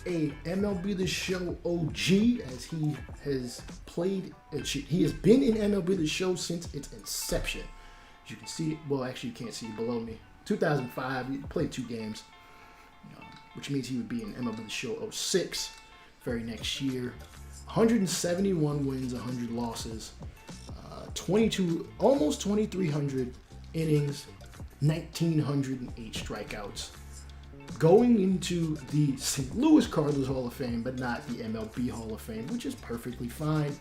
a MLB the Show OG, as he has played. He has been in MLB the Show since its inception. As you can see, well, actually, you can't see below me. 2005, he played 2 games, which means he would be in MLB the Show 06, very next year. 171 wins, 100 losses, almost 2,300 innings, 1,908 strikeouts. Going into the St. Louis Cardinals Hall of Fame, but not the MLB Hall of Fame, which is perfectly fine.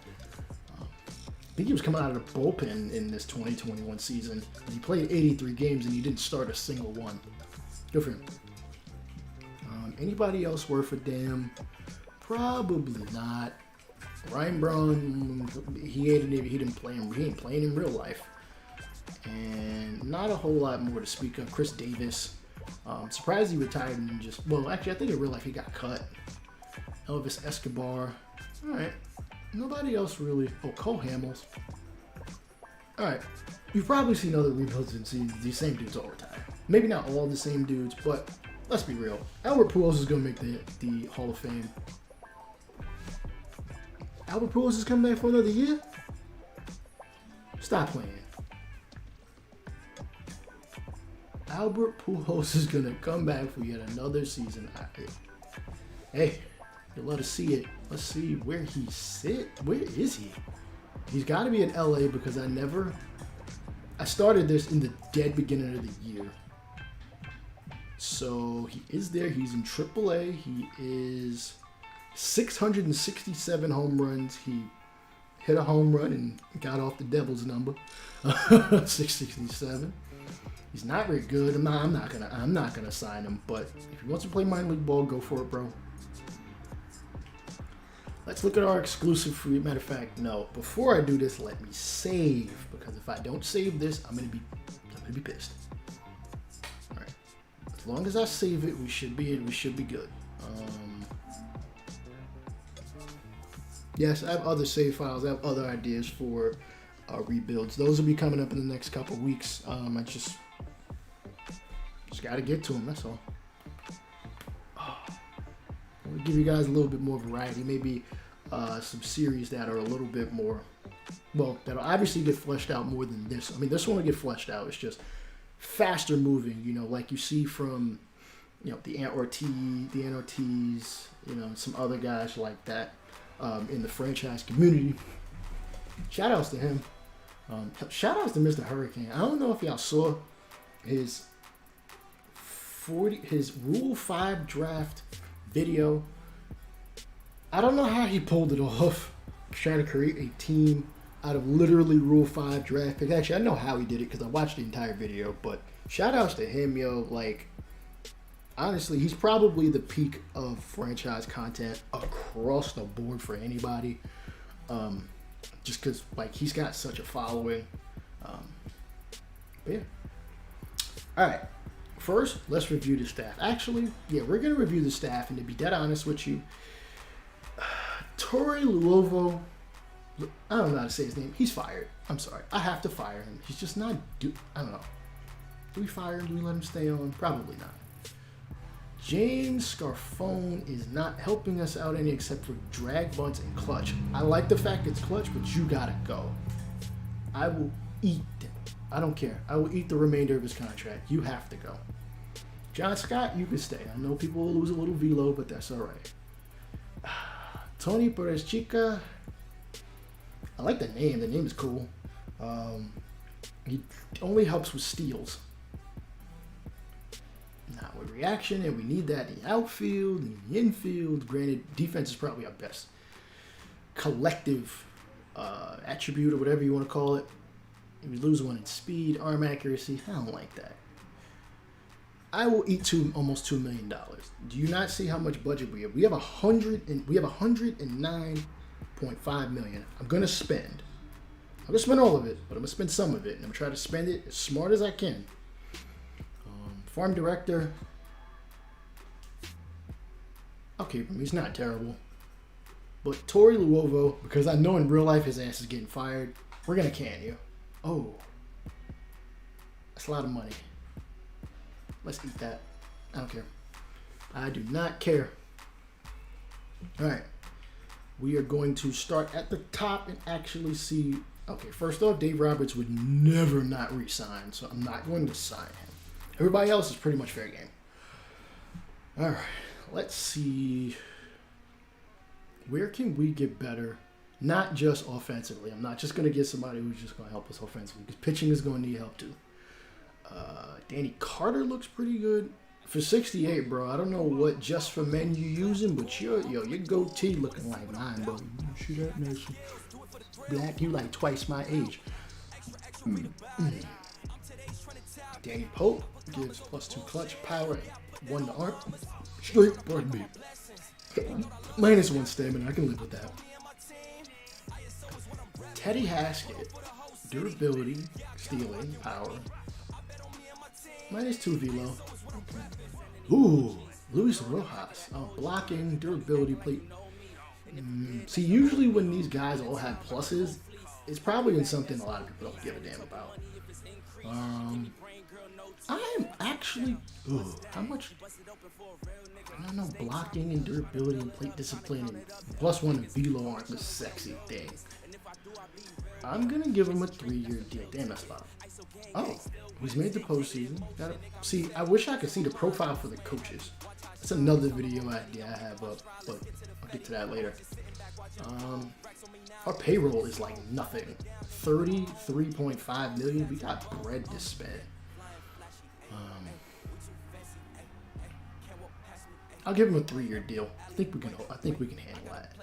I think he was coming out of the bullpen in this 2021 season. He played 83 games and he didn't start a single one. Good for him. Anybody else worth a damn? Probably not. Ryan Braun, he didn't play him. He ain't playing in real life. And not a whole lot more to speak of. Chris Davis. Surprised he retired and just, well, actually, I think in real life he got cut. Elvis Escobar. All right. Nobody else really. Oh, Cole Hamels. All right. You've probably seen other rebuilds and seen these same dudes all retire. Maybe not all the same dudes, but let's be real. Albert Pujols is going to make the Hall of Fame. Albert Pujols is coming back for another year? Stop playing. Albert Pujols is going to come back for yet another season. Hey, you'll let us see it. Let's see where he sit. Where is he? He's got to be in LA because I started this in the dead beginning of the year. So he is there. He's in AAA. He is 667 home runs. He hit a home run and got off the Devil's number. 667. He's not very good. I'm not gonna sign him. But if he wants to play minor league ball, go for it, bro. Let's look at our exclusive free. Matter of fact, no. Before I do this, let me save, because if I don't save this, I'm gonna be pissed. All right. As long as I save it, we should be good. Yes, I have other save files. I have other ideas for rebuilds. Those will be coming up in the next couple weeks. I just got to get to them. That's all. I'm gonna give you guys a little bit more variety. Maybe some series that are a little bit more, well, that'll obviously get fleshed out more than this. I mean, this one will get fleshed out. It's just faster moving. Like you see from, the Ant Ortiz, some other guys like that. In the franchise community. Shout outs to him. Shout outs to Mr. Hurricane. I don't know if y'all saw his Rule 5 draft video. I don't know how he pulled it off. Trying to create a team out of literally Rule 5 draft picks. Actually, I know how he did it because I watched the entire video. But shout outs to him, yo. Like, honestly, he's probably the peak of franchise content across the board for anybody. Just because, he's got such a following. But yeah. All right. First, let's review the staff. Actually, yeah, we're going to review the staff. And to be dead honest with you, Torey Luovo, I don't know how to say his name. He's fired. I'm sorry. I have to fire him. He's just not, I don't know. Do we fire him? Do we let him stay on? Probably not. James Scarfone is not helping us out any except for drag bunts and clutch. I like the fact it's clutch, but you gotta go. I will eat it. I don't care. I will eat the remainder of his contract. You have to go. John Scott, you can stay. I know people will lose a little velo, but that's all right. Tony Perez Chica. I like the name. The name is cool. He only helps with steals. Not with reaction, and we need that in the outfield, in the infield. Granted, defense is probably our best collective attribute or whatever you want to call it. If we lose one in speed, arm accuracy, I don't like that. I will eat almost $2 million. Do you not see how much budget we have? We have $109.5 million. I'm gonna spend. I'm gonna spend all of it, but I'm gonna spend some of it, and I'm gonna try to spend it as smart as I can. Farm director. Okay, he's not terrible. But Torey Luovo, because I know in real life his ass is getting fired, we're going to can you. Oh. That's a lot of money. Let's eat that. I don't care. I do not care. All right. We are going to start at the top and actually see Okay, first off, Dave Roberts would never not re-sign, so I'm not going to sign him. Everybody else is pretty much fair game. All right, let's see. Where can we get better? Not just offensively. I'm not just going to get somebody who's just going to help us offensively, because pitching is going to need help too. Danny Carter looks pretty good. For 68, bro, I don't know what just for men you using, but your goatee looking like mine, bro. You see that, Nation? Black, you like twice my age. Danny Pope gives +2 clutch, power, 1 to arm, straight, pardon me. -1 stamina, I can live with that. Teddy Haskett, durability, stealing, power, -2 velo. Okay. Ooh, Luis Rojas, blocking, durability, plate. See, usually when these guys all have pluses, it's probably in something a lot of people don't give a damn about. I am actually, how much? I don't know, blocking and durability and plate discipline and +1 and velo aren't the sexy thing. I'm gonna give him a 3-year deal. Damn, that's loud. Oh, he's made the postseason. See, I wish I could see the profile for the coaches. That's another video idea I have up, but I'll get to that later. Our payroll is like nothing. 33.5 million. We got bread to spend. I'll give him a 3-year deal. I think we can handle that.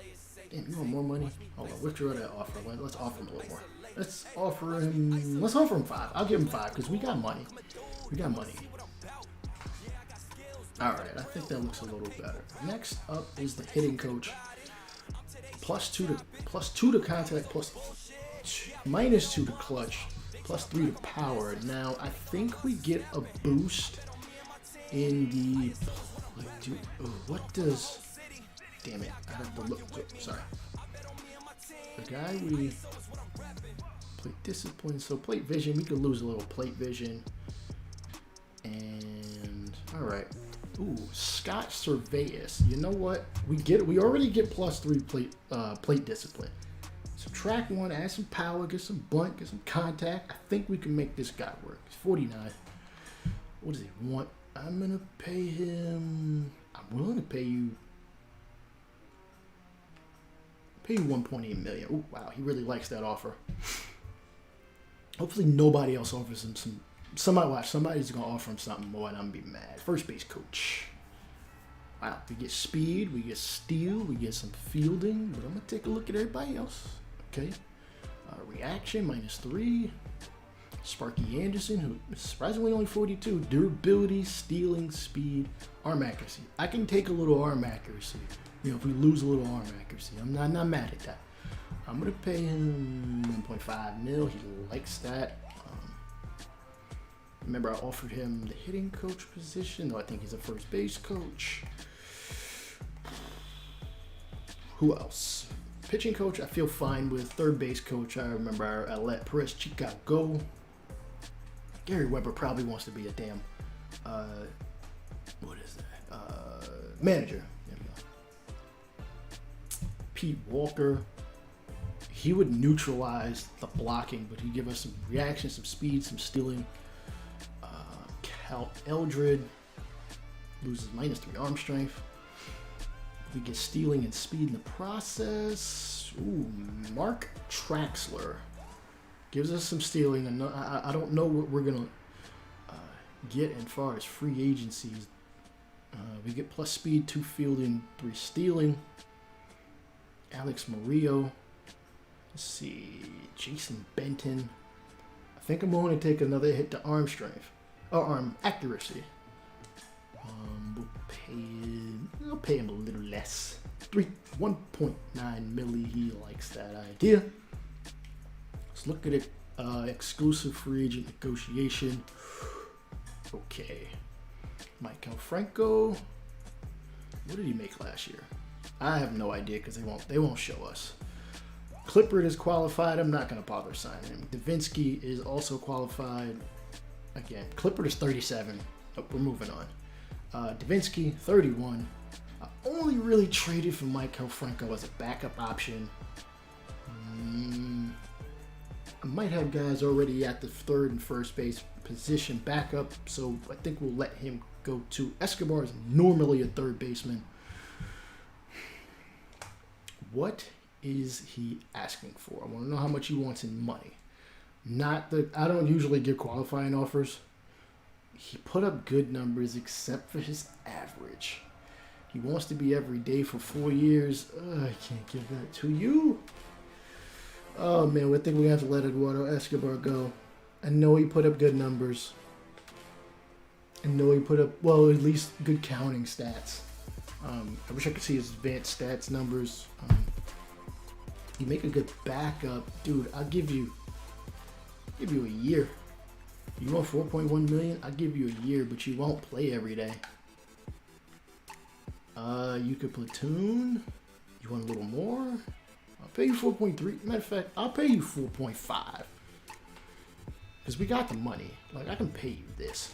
Damn, you want more money? Hold on, withdraw that offer. Let's offer him a little more. Let's offer him 5. I'll give him 5 because we got money. We got money. All right, I think that looks a little better. Next up is the hitting coach. +2 to contact, -2 to clutch, +3 to power. Now I think we get a boost in the. What does? Damn it! I have to look. Sorry. The guy we plate discipline. So plate vision, we could lose a little plate vision. And all right. Ooh, Scott Servais. You know what? We already get +3 plate discipline. Subtract 1, add some power, get some bunt, get some contact. I think we can make this guy work. He's 49. What does he want? I'm gonna pay him. I'm willing to pay you 1.8 million. Oh wow, he really likes that offer. Hopefully nobody else offers him some. Somebody's gonna offer him something more, and I'm gonna be mad. First base coach. Wow, we get speed, we get steal, we get some fielding, but I'm gonna take a look at everybody else. Okay, reaction -3. Sparky Anderson, who is surprisingly only 42. Durability, stealing, speed, arm accuracy. I can take a little arm accuracy. You know, if we lose a little arm accuracy, I'm not mad at that. I'm gonna pay him 1.5 mil. He likes that. Remember, I offered him the hitting coach position. No, I think he's a first base coach. Who else? Pitching coach, I feel fine with. Third base coach, I remember I let Perez Chica go. Gary Weber probably wants to be a damn, what is that? Manager. There we go. Pete Walker. He would neutralize the blocking, but he'd give us some reaction, some speed, some stealing. Cal Eldred loses -3 arm strength. We get stealing and speed in the process. Ooh, Mark Traxler gives us some stealing. And I don't know what we're gonna get as far as free agencies. We get plus speed, 2 fielding, 3 stealing. Alex Murillo. Let's see, Jason Benton. I think I'm going to take another hit to arm strength. Arm accuracy. I'll pay him a little less. 1.9 milli. He likes that idea. Let's look at it. Exclusive free agent negotiation. Okay. Michael Franco. What did he make last year? I have no idea because they won't show us. Clippard is qualified. I'm not going to bother signing him. Davinsky is also qualified. Again, Clippard is 37. Oh, we're moving on. Davinsky, 31. I only really traded for Michael Franco as a backup option. I might have guys already at the third and first base position back up, so I think we'll let him go to Escobar is normally a third baseman. What is he asking for? I want to know how much he wants in money. Not that I don't usually give qualifying offers. He put up good numbers except for his average. He wants to be every day for 4 years. I can't give that to you. Oh man, I think we have to let Eduardo Escobar go. I know he put up good numbers. I know he put up, well, at least good counting stats. I wish I could see his advanced stats numbers. You make a good backup, dude. I'll give you a year. You want 4.1 million? I'll give you a year, but you won't play every day. You could platoon. You want a little more? I'll pay you 4.3. Matter of fact, I'll pay you 4.5. Because we got the money. Like, I can pay you this.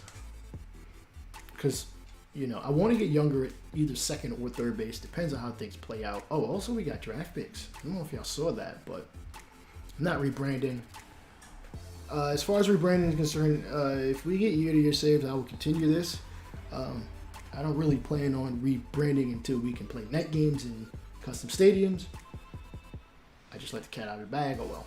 Because, you know, I want to get younger at either second or third base. Depends on how things play out. Oh, also we got draft picks. I don't know if y'all saw that, but I'm not rebranding. As far as rebranding is concerned, if we get year-to-year saves, I will continue this. I don't really plan on rebranding until we can play net games in custom stadiums. I just let the cat out of the bag. Oh well.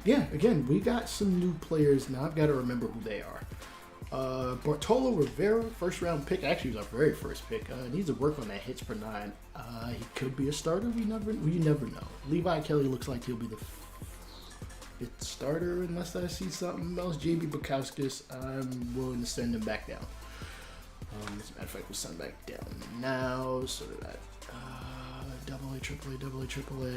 Yeah, again, we got some new players. Now I've got to remember who they are. Bartolo Rivera, first round pick. Actually, he was our very first pick. Needs to work on that hits per nine. He could be a starter. We never know. Levi Kelly looks like he'll be the fifth starter unless I see something else. JB Bukowskis, I'm willing to send him back down. As a matter of fact, we'll send him back down now. So that double A, triple A.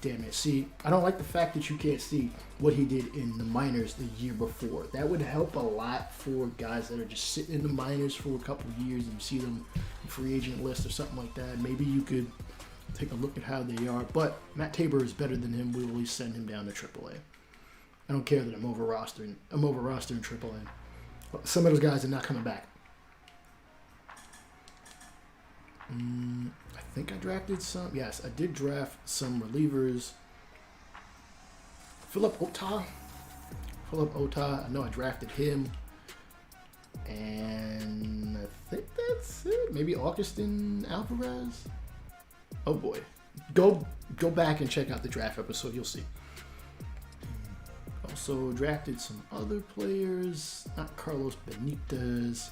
Damn it. See, I don't like the fact that you can't see what he did in the minors the year before. That would help a lot for guys that are just sitting in the minors for a couple of years and you see them in free agent list or something like that. Maybe you could take a look at how they are. But Matt Tabor is better than him. We will at least send him down to triple A. I don't care that I'm over rostering triple A. Some of those guys are not coming back. I think I drafted some. Yes, I did draft some relievers. Philip Ota. I know I drafted him. And I think that's it. Maybe Augustin Alvarez. Oh boy. Go back and check out the draft episode. You'll see. Also drafted some other players. Not Carlos Benitez.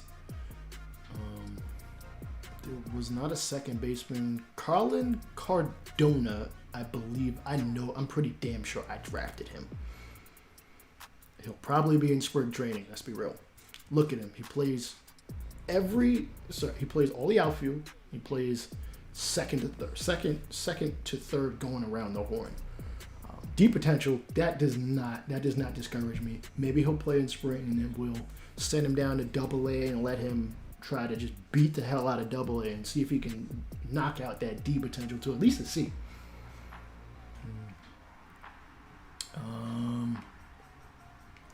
There was not a second baseman. Carlin Cardona, I believe. I'm pretty damn sure I drafted him. He'll probably be in spring training. Let's be real. Look at him. He plays all the outfield. He plays second to third going around the horn. Deep potential. That does not discourage me. Maybe he'll play in spring and then we'll send him down to double A and let him try to just beat the hell out of double A and see if he can knock out that D potential to at least a C.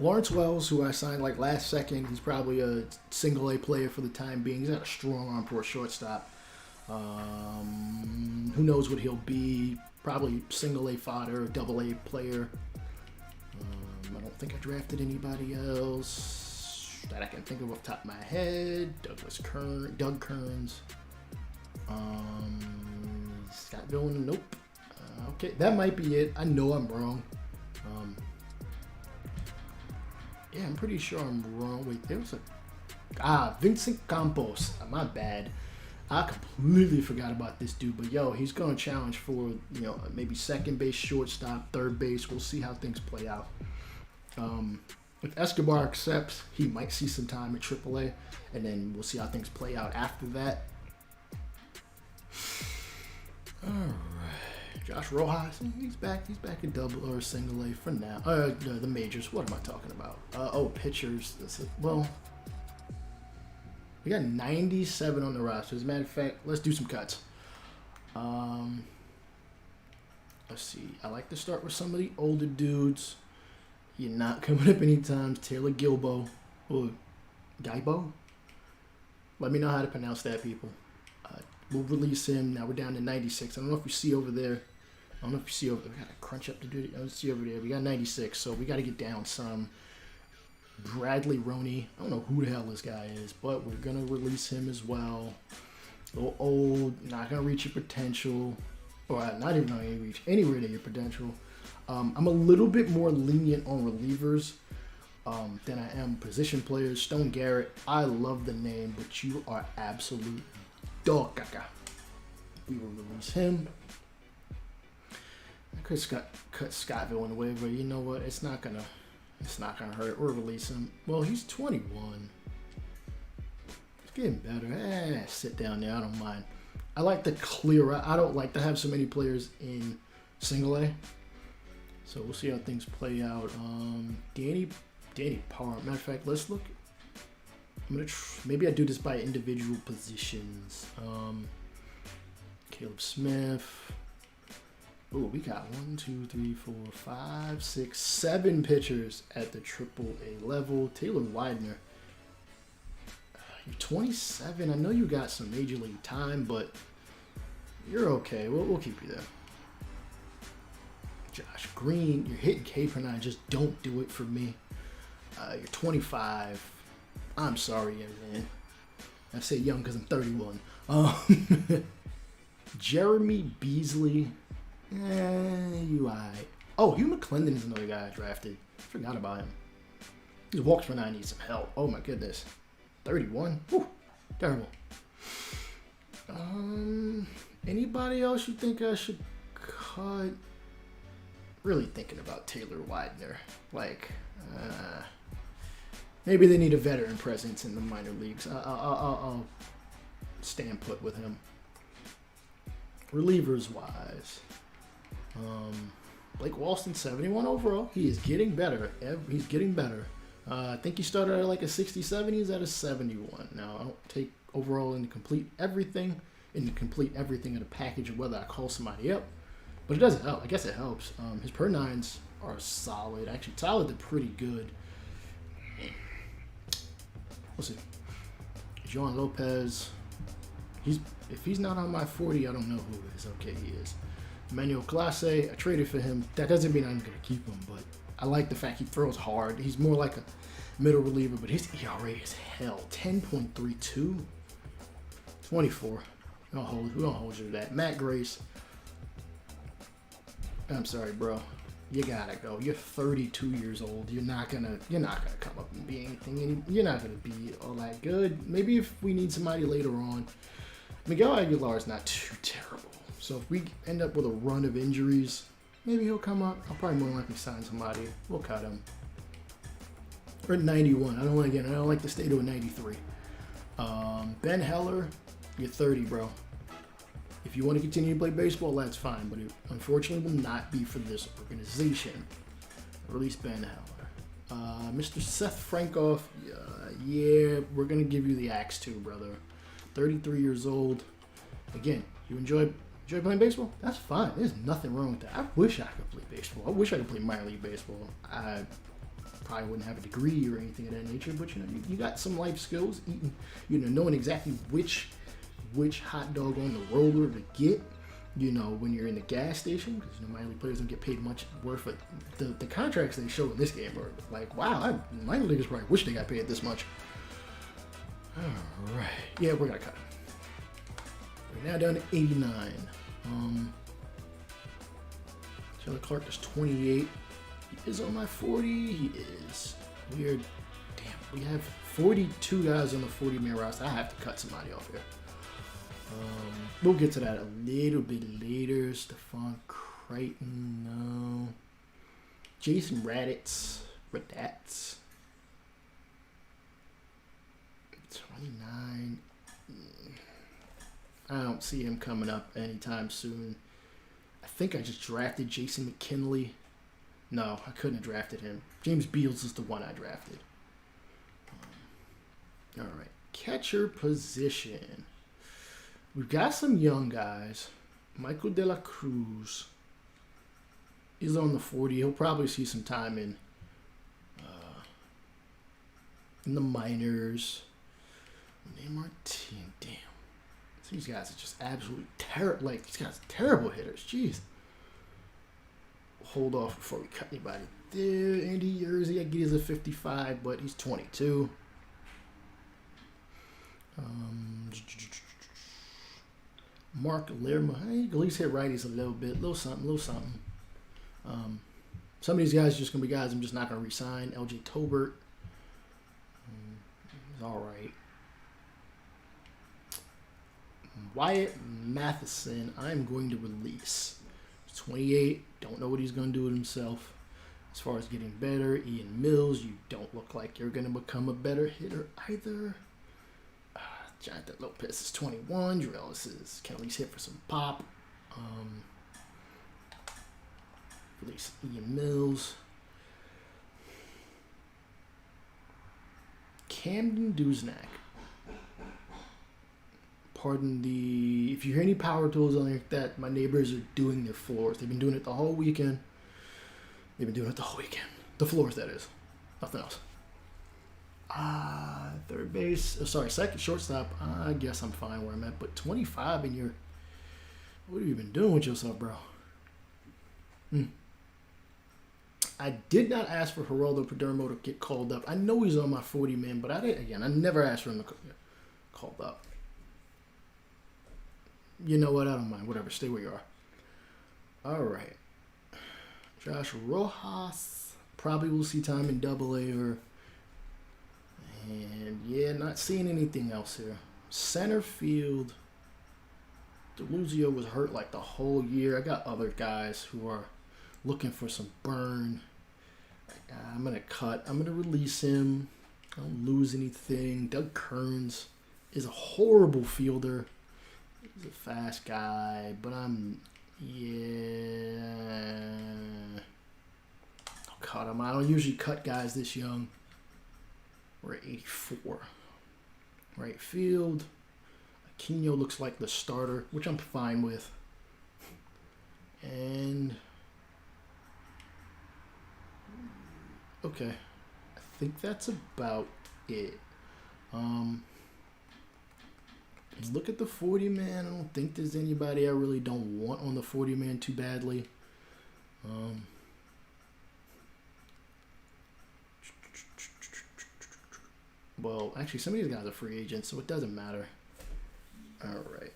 Lawrence Wells, who I signed like last second, he's probably a single A player for the time being. He's got a strong arm for a shortstop. Who knows what he'll be? Probably single A fodder, double A player. I don't think I drafted anybody else that I can think of off the top of my head. Doug Kearns. Scott Dillon, nope. Okay, that might be it. I know I'm wrong. Yeah, I'm pretty sure I'm wrong. Wait, there was Vincent Campos. My bad. I completely forgot about this dude, but yo, he's going to challenge for, maybe second base, shortstop, third base. We'll see how things play out. If Escobar accepts, he might see some time at AAA, and then we'll see how things play out after that. All right, Josh Rojas, he's back in double or single A for now. The majors. What am I talking about? Pitchers. We got 97 on the roster. As a matter of fact, let's do some cuts. Let's see. I like to start with some of the older dudes. You're not coming up anytime. Taylor Gilbo. Or Gaibo? Let me know how to pronounce that, people. We'll release him. Now we're down to 96. I don't know if you see over there. I don't know if you see over there. We got to crunch up to do it. I don't see over there. We got 96, so we got to get down some. Bradley Roney. I don't know who the hell this guy is, but we're going to release him as well. A little old, not going to reach your potential. Or not even going to reach anywhere near your potential. I'm a little bit more lenient on relievers than I am position players. Stone Garrett, I love the name, but you are absolute dog caca. We will release him. I could cut Scottville in the way, but you know what? It's not gonna hurt. We'll release him. Well, he's 21. It's getting better. Sit down there. I don't mind. I like to clear out. I don't like to have so many players in single A. So we'll see how things play out. Danny Parr. Matter of fact, let's look. I'm gonna maybe I do this by individual positions. Caleb Smith. Oh, we got 1, 2, 3, 4, 5, 6, 7 pitchers at the AAA level. Taylor Widener. You're 27. I know you got some major league time, but you're okay. We'll keep you there. Josh Green. You're hitting K per 9. Just don't do it for me. You're 25. I'm sorry, young man. I say young because I'm 31. Jeremy Beasley. You alright. Oh, Hugh McClendon is another guy I drafted. Forgot about him. His walks per 9 needs some help. Oh my goodness. 31. Whew. Terrible. Anybody else you think I should cut? Really thinking about Taylor Widener. Maybe they need a veteran presence in the minor leagues. I'll stand put with him. Relievers wise. Blake Walston, 71 overall. He is getting better. He's getting better. I think he started at like a 67. He's at a 71. Now, I don't take overall into complete everything of the package of whether I call somebody up. But it doesn't help. I guess it helps. His per 9s are solid. Actually, solid to pretty good. We'll see. John Lopez. If he's not on my 40, I don't know who is. Okay, he is. Emmanuel Clase, I traded for him. That doesn't mean I'm going to keep him, but I like the fact he throws hard. He's more like a middle reliever, but his ERA is hell. 10.32. 24. We don't hold you to that. Matt Grace. I'm sorry, bro. You gotta go. You're 32 years old. You're not gonna come up and be anything. You're not gonna be all that good. Maybe if we need somebody later on. Miguel Aguilar is not too terrible. So if we end up with a run of injuries, maybe he'll come up. I'll probably more likely sign somebody. We'll cut him. We're at 91. I don't like to stay to a 93. Ben Heller, you're 30, bro. If you want to continue to play baseball, that's fine, but it unfortunately will not be for this organization. Release Ben Heller. Mr. Seth Frankoff, yeah, we're going to give you the axe too, brother. 33 years old. Again, you enjoy playing baseball? That's fine. There's nothing wrong with that. I wish I could play baseball. I wish I could play minor league baseball. I probably wouldn't have a degree or anything of that nature, but you got some life skills, eating, knowing exactly which hot dog on the roller to get, when you're in the gas station, because minor league players don't get paid much worth of the contracts they show in this game are like, wow, minor leaguers probably wish they got paid this much. All right. Yeah, we're going to cut him. We're now down to 89. Taylor Clark is 28. He is on my 40. He is. Weird. Damn, we have 42 guys on the 40-man roster. I have to cut somebody off here. We'll get to that a little bit later. Stephon Crichton, no. Jason Raddatz. 29. I don't see him coming up anytime soon. I think I just drafted Jason McKinley. No, I couldn't have drafted him. James Beals is the one I drafted. All right. Catcher position. We've got some young guys. Michael De La Cruz is on the 40. He'll probably see some time in the minors. Rene Martin, damn. Is These guys are just absolutely terrible. Like, these guys are terrible hitters. Jeez. Hold off before we cut anybody there. Andy Yerzy, I get he's a 55, but he's 22. Mark Lerma, he at least hit righties a little bit, little something. Some of these guys are just going to be guys I'm just not going to re-sign. LJ Tolbert, he's all right. Wyatt Matheson, I'm going to release. He's 28, don't know what he's going to do with himself. As far as getting better, Ian Mills, you don't look like you're going to become a better hitter either. Jonathan Lopez is 21. Drew Ellis can at least hit for some pop. Release Ian Mills. Camden Duznak. Pardon the... If you hear any power tools on like that, my neighbors are doing their floors. They've been doing it the whole weekend. The floors, that is. Nothing else. Third base. Second shortstop. I guess I'm fine where I'm at. But 25 and you're... What have you been doing with yourself, bro? I did not ask for Geraldo Perdomo to get called up. I know he's on my 40-man, but I never asked for him to get called up. You know what? I don't mind. Whatever. Stay where you are. All right. Josh Rojas. Probably will see time in AA and yeah, not seeing anything else here. Center field. DeLuzio was hurt like the whole year. I got other guys who are looking for some burn. I'm going to release him. I don't lose anything. Doug Kearns is a horrible fielder. He's a fast guy, but I'll cut him. I don't usually cut guys this young. We're at 84. Right field. Aquino looks like the starter, which I'm fine with. And okay, I think that's about it. Look at the 40-man. I don't think there's anybody I really don't want on the 40-man too badly. Well, actually, some of these guys are free agents, so it doesn't matter. All right.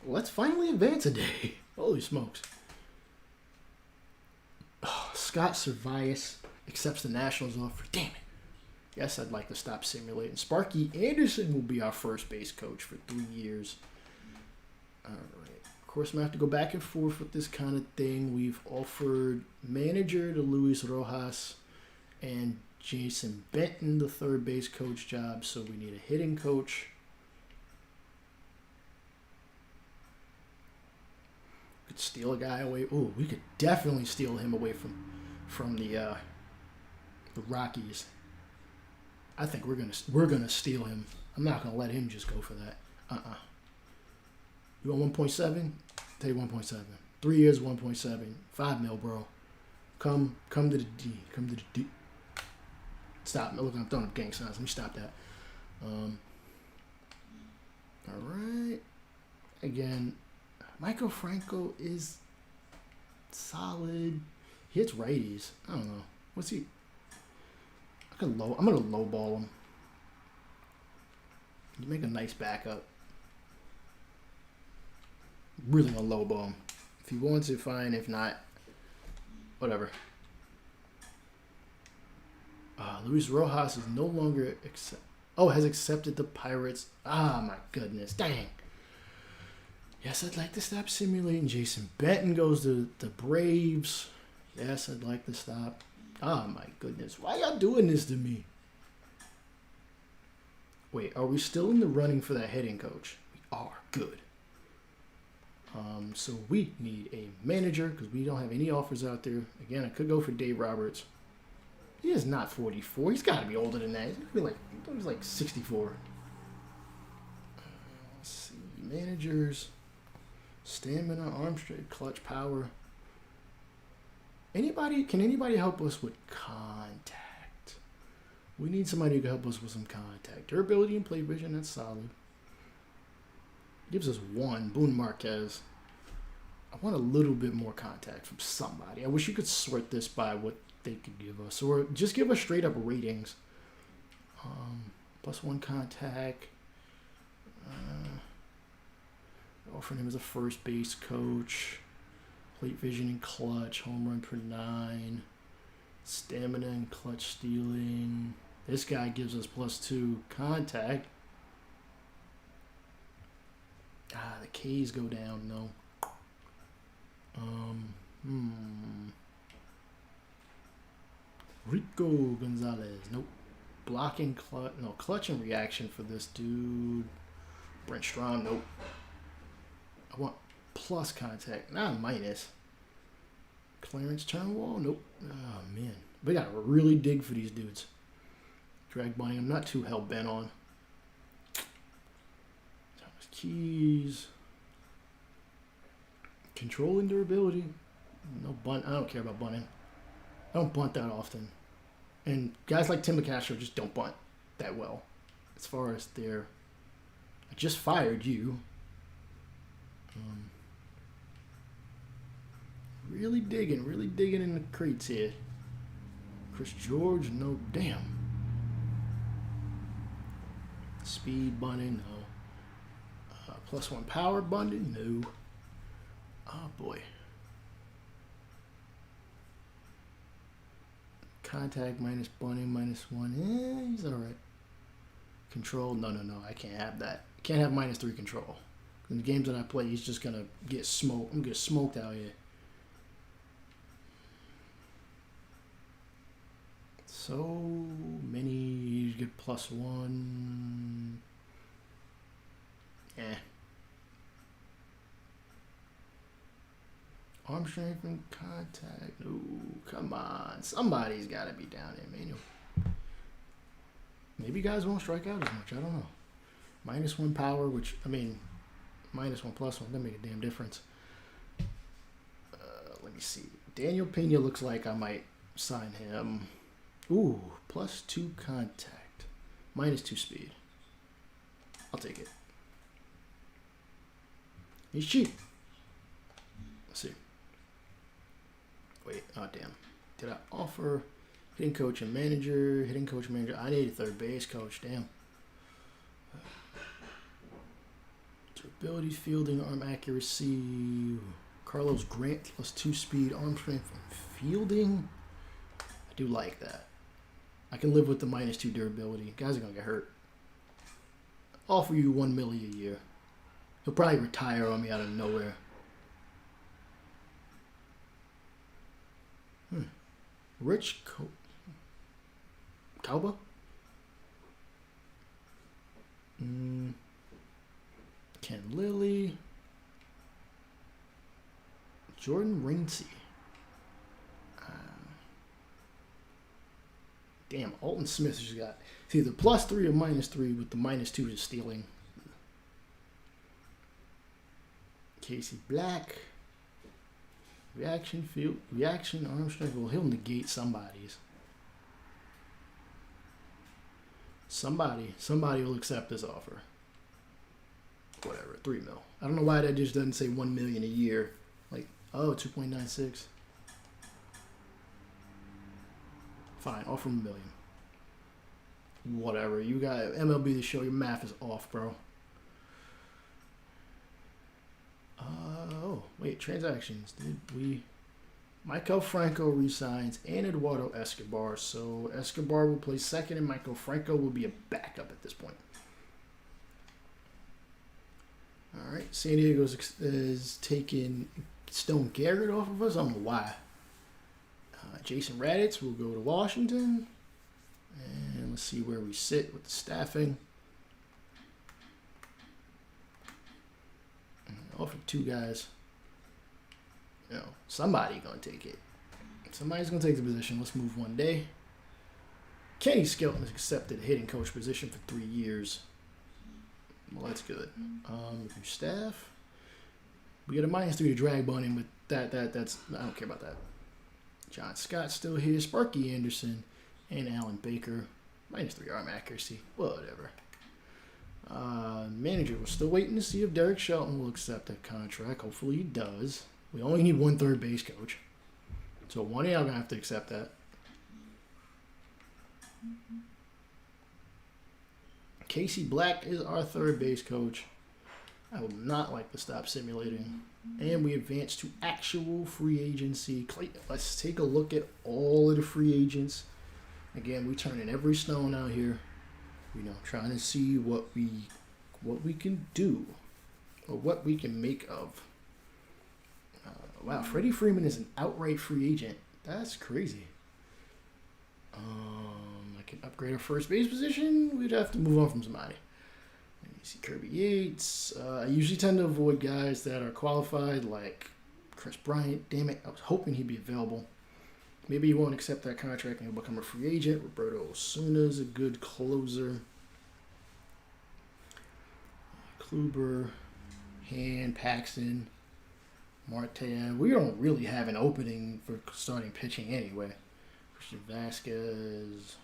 Let's finally advance a day. Holy smokes. Oh, Scott Servias accepts the Nationals offer. Damn it. Yes, I'd like to stop simulating. Sparky Anderson will be our first base coach for 3 years. All right. Of course, I'm going to have to go back and forth with this kind of thing. We've offered manager to Luis Rojas and Jason Benton the third base coach job, so we need a hitting coach. We could steal a guy away. Oh, we could definitely steal him away from the Rockies. I think we're gonna steal him. I'm not gonna let him just go for that. You want 1.7? Take 1.7. 3 years, 1.7. $5 million, bro. Come to the D. Come to the D. Stop. Look, I'm throwing up gang signs. Let me stop that. All right. Again, Michael Franco is solid. He hits righties. I don't know. What's he? I'm gonna lowball him. You make a nice backup. Really gonna lowball him. If he wants it, fine. If not, whatever. Luis Rojas is no longer has accepted the Pirates. My goodness, dang. Yes, I'd like to stop simulating. Jason Benton goes to the Braves. Yes, I'd like to stop. My goodness, why y'all doing this to me? Wait, are we still in the running for that hitting coach? We are. Good. So we need a manager because we don't have any offers out there. Again, I could go for Dave Roberts. He is not 44. He's got to be older than that. He's like 64. Let's see. Managers. Stamina, arm strength, clutch power. Can anybody help us with contact? We need somebody who can help us with some contact. Durability and play vision, that's solid. Gives us 1. Boone Marquez. I want a little bit more contact from somebody. I wish you could sort this by what they could give us. Or just give us straight up ratings. +1 contact. Offering him as a first base coach. Plate vision and clutch. Home run per 9. Stamina and clutch stealing. This guy gives us +2 contact. The K's go down. No. Rico Gonzalez. Nope. Blocking clutch. No, clutch and reaction for this dude. Brent Strom. Nope. I want plus contact, not minus. Clarence Turnwall. Nope. Oh, man. We got to really dig for these dudes. Drag bunny. I'm not too hell-bent on. Thomas Keys. Control and durability. No bunt. I don't care about bunting. I don't bunt that often. And guys like Tim McCastro just don't bunt that well. As far as their... I just fired you. Really digging in the crates here. Chris George, no damn. Speed bunting, no. +1 power bunting, no. Oh boy. Contact minus bunting -1. He's alright. Control, no. I can't have that. I can't have -3 control. In the games that I play, he's just gonna get smoked. I'm gonna get smoked out here. So many. You get +1. Arm strength and contact. No, come on. Somebody's got to be down there, man. Maybe guys won't strike out as much. I don't know. -1 power, which, I mean, -1 +1. That make a damn difference. Let me see. Daniel Pena looks like I might sign him. Ooh, +2 contact. -2 speed. I'll take it. He's cheap. Let's see. Wait, oh damn. Did I offer hitting coach and manager? Hitting coach and manager. I need a third base coach. Damn. Durability, fielding, arm accuracy. Carlos Grant +2 speed, arm strength, and fielding. I do like that. I can live with the -2 durability. Guys are gonna get hurt. Offer you $1 million a year. He'll probably retire on me out of nowhere. Rich Cauba? Ken Lilly. Jordan Rincey. Damn, Alton Smith just got it's either +3 or -3 with the -2 just stealing. Casey Black. Reaction, field, reaction, arm strength. Well, he'll negate somebody's. Somebody will accept this offer. Whatever, $3 million. I don't know why that just doesn't say $1 million a year. Like, oh, 2.96. Fine, offer $1 million. Whatever. You got MLB the Show. Your math is off, bro. Oh, wait, transactions. Did we... Michael Franco resigns and Eduardo Escobar. So Escobar will play second and Michael Franco will be a backup at this point. All right, San Diego is taking Stone Garrett off of us. I don't know why. Jason Raditz will go to Washington. And let's see where we sit with the staffing. Offer 2 guys. You know, somebody's going to take it. Somebody's going to take the position. Let's move one day. Kenny Skelton has accepted a hitting coach position for 3 years. Well, that's good. Your staff. We got a -3 to drag bunny, but that's I don't care about that. John Scott still here. Sparky Anderson and Alan Baker. -3 arm accuracy. Whatever. Manager, we're still waiting to see if Derek Shelton will accept that contract. Hopefully he does. We only need one third base coach. So one of y'all going to have to accept that. Casey Black is our third base coach. I would not like to stop simulating. And we advance to actual free agency. Clayton, let's take a look at all of the free agents. Again, we turning every stone out here. You know, trying to see what we can do or what we can make of. Wow, Freddie Freeman is an outright free agent. That's crazy. I can upgrade our first base position. We'd have to move on from somebody. You see Kirby Yates. I usually tend to avoid guys that are qualified, like Chris Bryant. Damn it, I was hoping he'd be available. Maybe he won't accept that contract and he'll become a free agent. Roberto Osuna's a good closer. Kluber, Hand, Paxton, Marte. We don't really have an opening for starting pitching anyway. Christian Vasquez,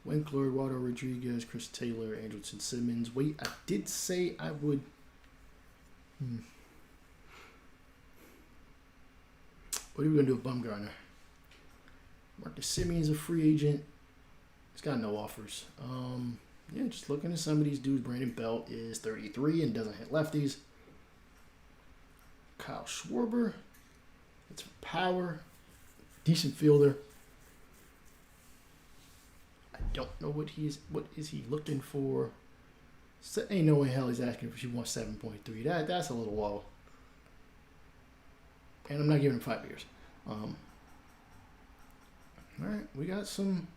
Winkler, Eduardo Rodriguez, Chris Taylor, Andrelton Simmons. Wait, I did say I would. What are we going to do with Bumgarner? Marcus Simeon's a free agent. He's got no offers. Yeah, just looking at some of these dudes. Brandon Belt is 33 and doesn't hit lefties. Kyle Schwarber. It's for power. Decent fielder. I don't know what is he looking for. Ain't no way hell he's asking for. She wants 7.3. That's a little low. And I'm not giving him 5 years. All right, we got some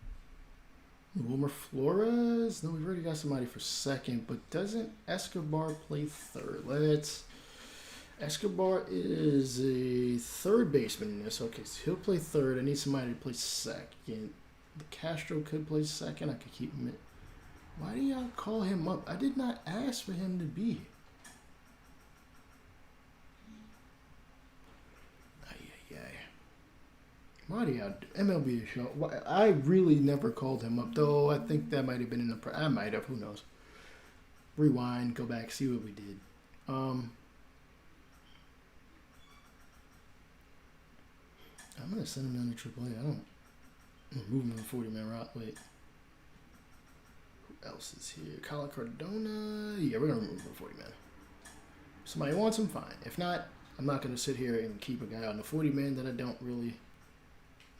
Wilmer Flores. No, we've already got somebody for second, but doesn't Escobar play third? Escobar is a third baseman in this. Okay, so he'll play third. I need somebody to play second. The Castro could play second. I could keep him. Why do y'all call him up? I did not ask for him to be. Mario, MLB the Show. I really never called him up, though. I think that might have been in the. I might have. Who knows? Rewind, go back, see what we did. I'm gonna send him down to AAA. I'm move him to the 40-man route. Wait. Who else is here? Kyle Cardona. Yeah, we're gonna move him to the 40-man. Somebody wants him, fine. If not, I'm not gonna sit here and keep a guy on the 40-man that I don't really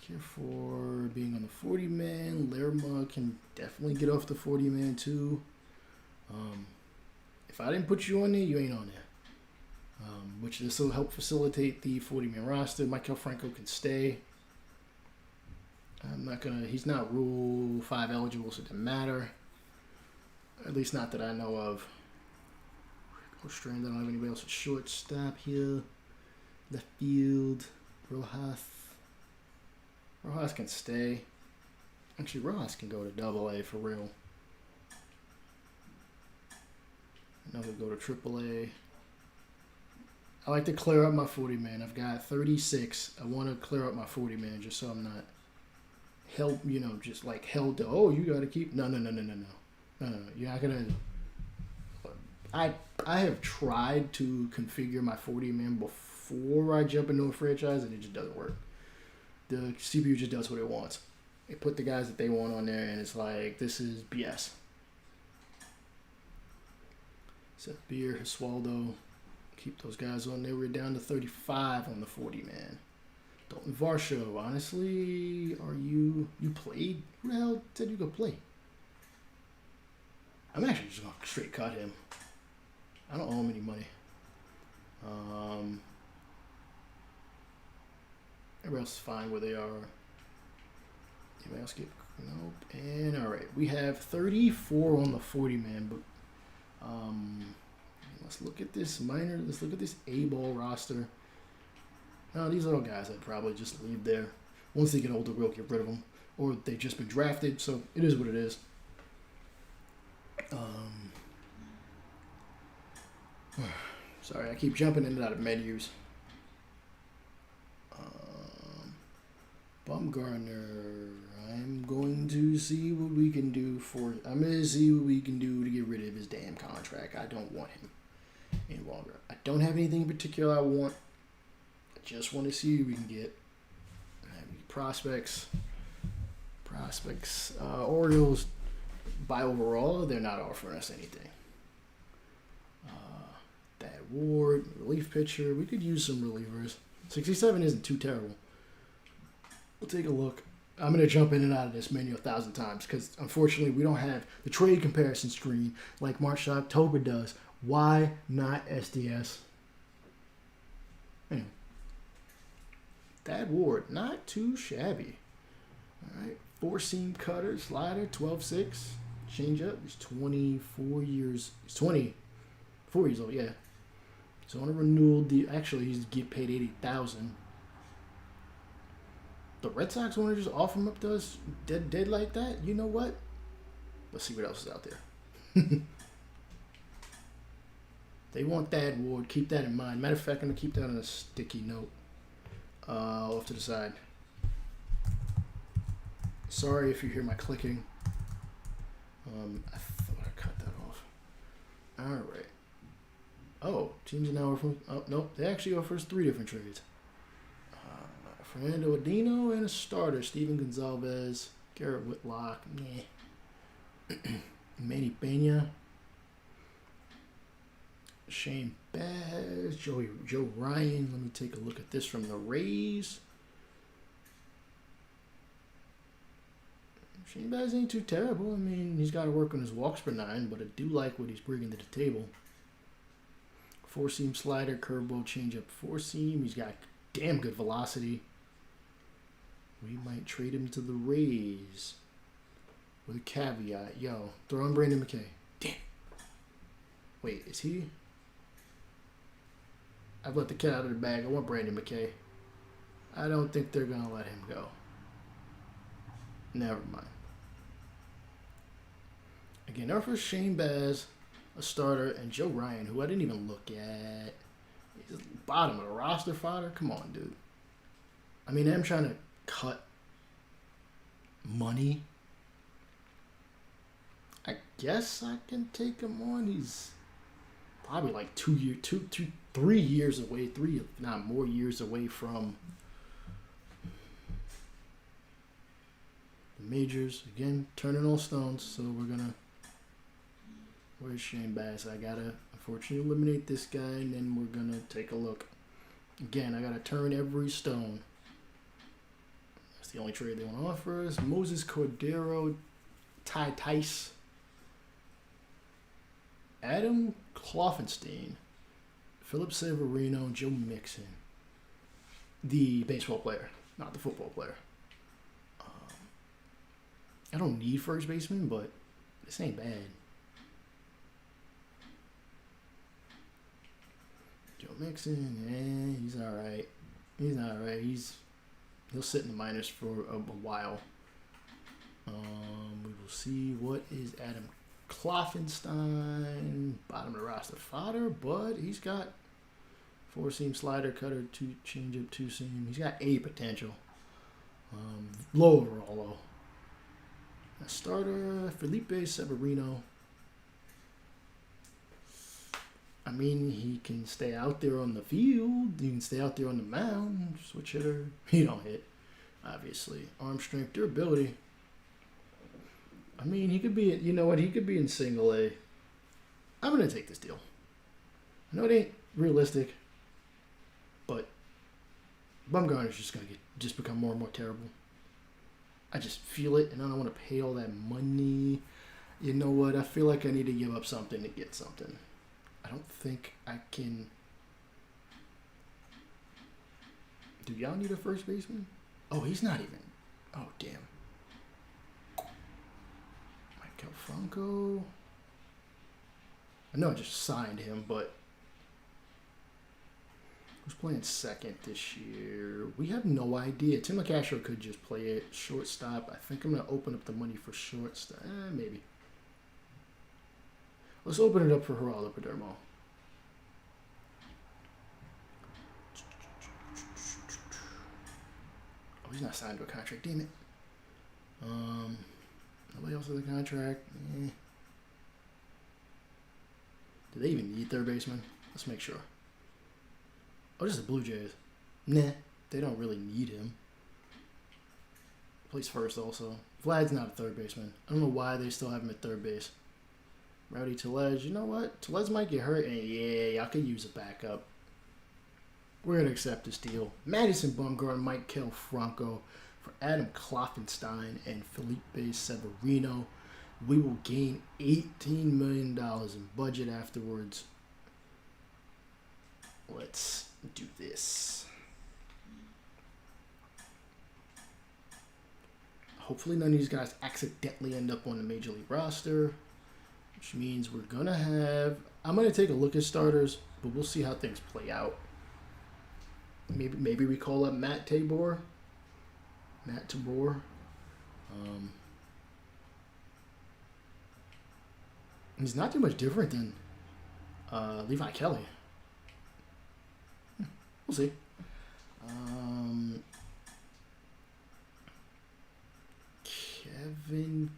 care for being on the 40-man. Lerma can definitely get off the 40-man too. If I didn't put you on there, you ain't on there. Which this will help facilitate the 40-man roster. Michael Franco can stay. He's not Rule 5 eligible, so it doesn't matter. At least not that I know of. Strand, I don't have anybody else at shortstop here. Left field, Rojas. Rojas can stay. Actually, Rojas can go to Double-A for real. Another go to Triple-A. I like to clear up my 40-man. I've got 36. I want to clear up my 40-man just so I'm not held, just like held to, oh, you got to keep. No. You're not going to. I have tried to configure my 40-man before I jump into a franchise, and it just doesn't work. The CPU just does what it wants. They put the guys that they want on there, and it's like, this is BS. Seth Beer, Hisualdo, keep those guys on there. We're down to 35 on the 40-man. Dalton Varsho, honestly, you played? Who the hell said you could play? I'm actually just going to straight cut him. I don't owe him any money. Everybody else is fine where they are. Anybody else get... Nope. And alright, we have 34 on the 40-man, but let's look at this let's look at this A-ball roster. No, these are all guys I'd probably just leave there. Once they get older, we'll get rid of them. Or they've just been drafted, so it is what it is. Sorry, I keep jumping in and out of menus. Bumgarner, I'm going to see what we can do to get rid of his damn contract. I don't want him any longer. I don't have anything in particular I want. I just want to see who we can get. Prospects. Orioles, by overall, they're not offering us anything. That Ward, relief pitcher. We could use some relievers. 67 isn't too terrible. We'll take a look. I'm going to jump in and out of this menu 1,000 times because, unfortunately, we don't have the trade comparison screen like March to October does. Why not SDS? Anyway. That Ward, not too shabby. All right. 4-seam cutter, slider, 12-6. Changeup. He's 24 years. He's 24 years old, yeah. He's on a renewal deal. Actually, he's get paid $80,000. The Red Sox want to just offer him up to us dead like that? You know what? Let's see what else is out there. They want that Ward. Keep that in mind. Matter of fact, I'm going to keep that on a sticky note. Off to the side. Sorry if you hear my clicking. I thought I cut that off. All right. Oh, teams are now offering. Oh, nope. They actually offer us 3 different trades. Fernando Adino and a starter. Steven Gonzalez. Garrett Whitlock. Meh. Manny Pena. Shane Baz. Joe Ryan. Let me take a look at this from the Rays. Shane Baz ain't too terrible. I mean, he's got to work on his walks per 9, but I do like what he's bringing to the table. 4-seam slider, curveball, changeup, 4-seam. He's got damn good velocity. We might trade him to the Rays with a caveat. Yo, throw in Brandon McKay. Damn. Wait, is he? I've let the cat out of the bag. I want Brandon McKay. I don't think they're going to let him go. Never mind. Again, our first Shane Baz, a starter, and Joe Ryan, who I didn't even look at. He's at the bottom of the roster fodder. Come on, dude. I mean, I'm trying to cut money. I guess I can take him on. He's probably like 3 years away, 3 if not more years away from the majors. Again, turning all stones. So we're gonna. Where's Shane Bass? I gotta unfortunately eliminate this guy, and then we're gonna take a look. Again, I gotta turn every stone. That's the only trade they want to offer us. Moses Cordero, Ty Tice, Adam Kloffenstein, Philip Severino, Joe Mixon. The baseball player, not the football player. I don't need first baseman, but this ain't bad. Joe Mixon, he's all right. He's all right. He'll sit in the minors for a while. We will see what is Adam Kloffenstein, bottom of the roster fodder, but he's got 4-seam slider, cutter, 2 changeup, 2-seam. He's got A potential. Low overall though. A starter, Felipe Severino. I mean, he can stay out there on the field. He can stay out there on the mound. Switch hitter. He don't hit, obviously. Arm strength, durability. I mean, he could be, you know what? He could be in single A. I'm going to take this deal. I know it ain't realistic, but Bumgarner's just going to become more and more terrible. I just feel it, and I don't want to pay all that money. You know what? I feel like I need to give up something to get something. I don't think I can. Do y'all need a first baseman? Oh, he's not even. Oh, damn. Michael Franco. I know I just signed him, but who's playing second this year? We have no idea. Tim LeCastro could just play it. Shortstop. I think I'm going to open up the money for shortstop. Maybe. Let's open it up for Geraldo Perdomo. Oh, he's not signed to a contract. Damn it. Nobody else has a contract. Do they even need third baseman? Let's make sure. Oh, this is the Blue Jays. Nah, they don't really need him. Plays first also. Vlad's not a third baseman. I don't know why they still have him at third base. Rowdy Tellez, you know what? Tellez might get hurt, and yeah, y'all could use a backup. We're going to accept this deal. Madison Bumgarner, Mike Franco for Adam Kloffenstein and Felipe Severino. We will gain $18 million in budget afterwards. Let's do this. Hopefully none of these guys accidentally end up on the Major League roster, which means we're going to have... I'm going to take a look at starters, but we'll see how things play out. Maybe we call up Matt Tabor. He's not too much different than Levi Kelly. We'll see. Kevin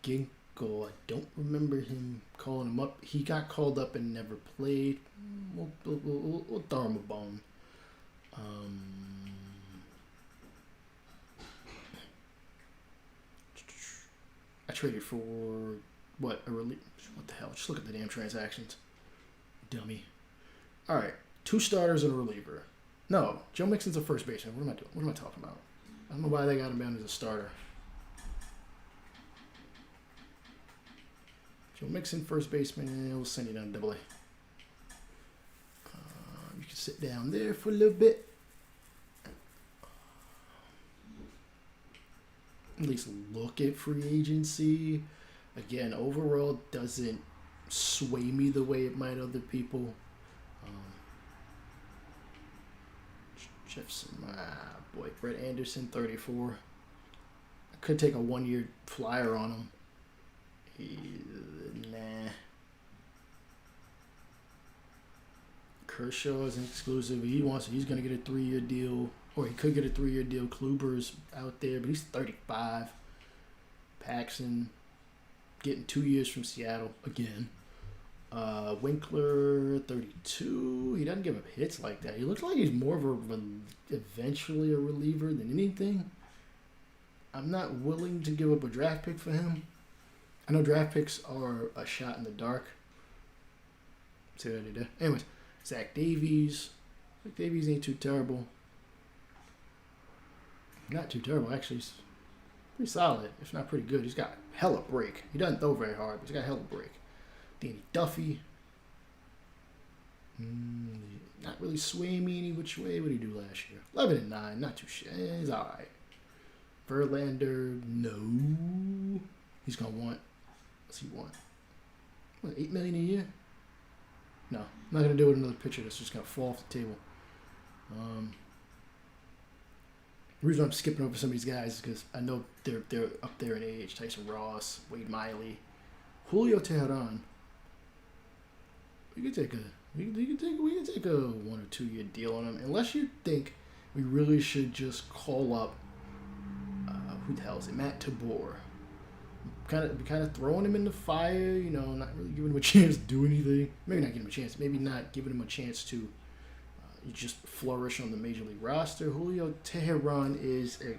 Ginkel. I don't remember him calling him up. He got called up and never played. We'll throw him a bone. I traded for what? What the hell? Just look at the damn transactions. Dummy. All right. 2 starters and a reliever. No, Joe Mixon's a first baseman. What am I doing? What am I talking about? I don't know why they got him down as a starter. Joe Mixon, first baseman, and we'll send you down to AA. You can sit down there for a little bit. At least look at free agency. Again, overall, doesn't sway me the way it might other people. Jefferson, boy, Brett Anderson, 34. I could take a 1-year flyer on him. Nah. Kershaw is an exclusive. He's going to get a 3-year deal. Or he could get a 3-year deal. Kluber's out there, but he's 35. Paxson getting 2 years from Seattle again. Winkler, 32. He doesn't give up hits like that. He looks like he's more of eventually a reliever than anything. I'm not willing to give up a draft pick for him. I know draft picks are a shot in the dark. See what I did there? Anyways, Zach Davies. Zach Davies ain't too terrible. Not too terrible, actually. He's pretty solid, if not pretty good. He's got hella break. He doesn't throw very hard, but he's got hella break. Danny Duffy. Not really swaying me any which way. What did he do last year? 11-9, not too shit. He's all right. Verlander, no. He's gonna want. What's he want? What, $8 million a year? No, I'm not gonna do it with another pitcher that's just gonna fall off the table. The reason I'm skipping over some of these guys is because I know they're up there in age. Tyson Ross, Wade Miley, Julio Teheran. We can take a 1 or 2 year deal on him, unless you think we really should just call up who the hell is it? Matt Tabor. Kind of throwing him in the fire, not really giving him a chance to do anything. Maybe not giving him a chance. Maybe not giving him a chance to just flourish on the Major League roster. Julio Teheran is a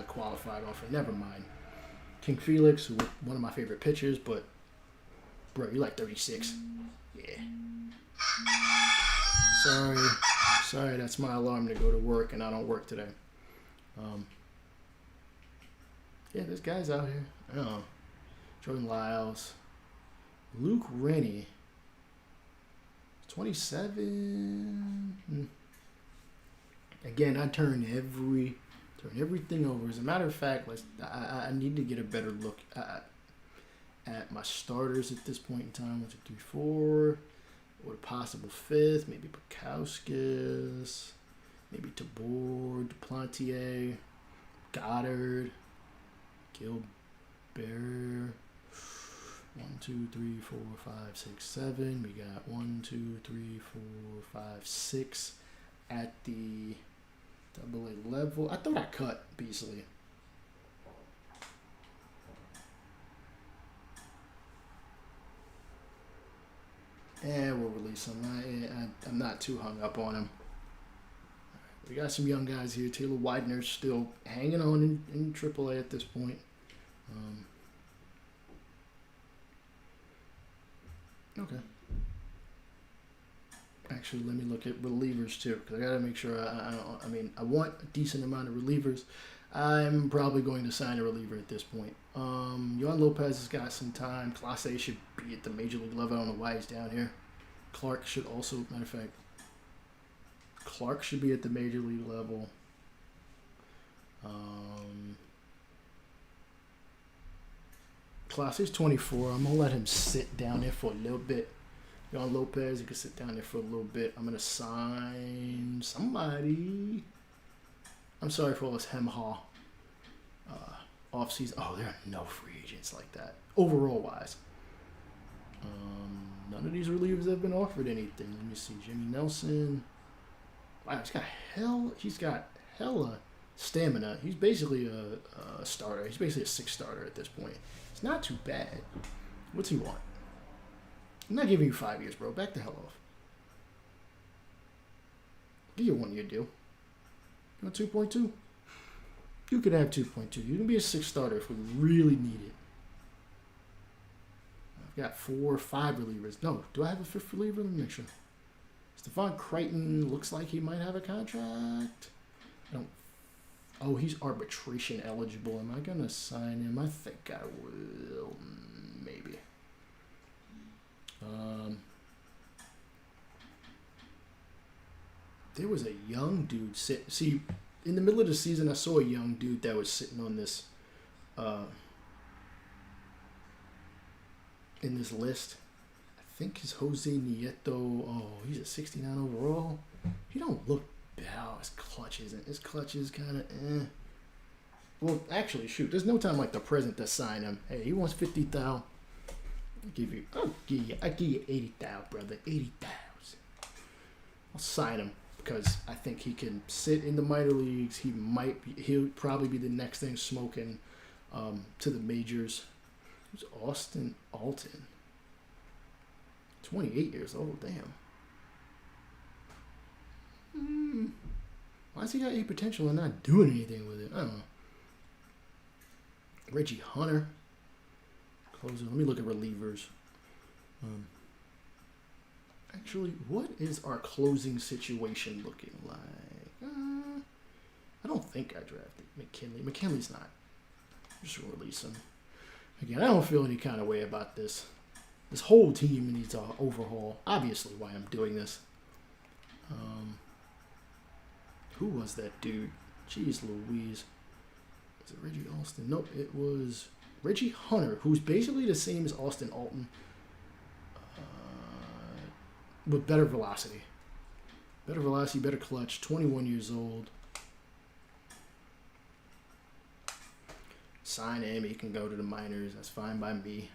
qualified offer. Never mind. King Felix, who one of my favorite pitchers, but bro, you're like 36. Yeah. Sorry, that's my alarm to go to work, and I don't work today. Yeah, there's guys out here. I don't know. Jordan Lyles, Luke Rennie, 27. Again, I turn everything over. As a matter of fact, I need to get a better look at my starters at this point in time. 1, 2, 3, 4. Or a possible 5th. Maybe Bukowskis. Maybe Tabor, Duplantier, Goddard, Gilbert. 1, 2, 3, 4, 5, 6, 7. We got 1, 2, 3, 4, 5, 6 at the AA level. I thought I cut Beasley. And we'll release him. I'm not too hung up on him. We got some young guys here. Taylor Widener's still hanging on in AAA at this point. Okay. Actually, let me look at relievers too, because I got to make sure. I want a decent amount of relievers. I'm probably going to sign a reliever at this point. Yohan Lopez has got some time. Clase should be at the major league level. I don't know why he's down here. Clark should also, matter of fact, Clark should be at the major league level. Clase's 24. I'm going to let him sit down there for a little bit. Yohan Lopez, you can sit down there for a little bit. I'm going to sign somebody. I'm sorry for all this hem-haw off-season. Oh, there are no free agents like that, overall-wise. None of these relievers have been offered anything. Let me see. Jimmy Nelson. Wow, he's got hella stamina. He's basically a starter. He's basically a 6 starter at this point. It's not too bad. What's he want? I'm not giving you 5 years, bro. Back the hell off. Give you a 1-year deal. You want 2.2? You could have 2.2. You can be a 6 starter if we really need it. I've got 4 or 5 relievers. No, do I have a 5th reliever? Let me make sure. Stephon Crichton looks like he might have a contract. Oh, he's arbitration eligible. Am I going to sign him? I think I will. Maybe. There was a young dude see, in the middle of the season, I saw a young dude that was sitting on this, in this list. I think it's Jose Nieto. Oh, he's a 69 overall. He don't look bad. Oh, his clutch is kind of eh. Well, actually, shoot, there's no time like the present to sign him. Hey, he wants 50,000. I'll give you 80,000, brother. 80,000. I'll sign him because I think he can sit in the minor leagues. He'll probably be the next thing smoking to the majors. Who's Austin Alton? 28 years old. Damn. Why has he got any potential and not doing anything with it? I don't know. Reggie Hunter. Closer. Let me look at relievers. Actually, what is our closing situation looking like? I don't think I drafted McKinley. McKinley's not. I'm just going to release him. Again, I don't feel any kind of way about this. This whole team needs an overhaul. Obviously why I'm doing this. Who was that dude? Jeez Louise. Was it Reggie Alston? Nope, it was Reggie Hunter, who's basically the same as Austin Alton. With better velocity. Better velocity, better clutch. 21 years old. Sign him. He can go to the minors. That's fine by me.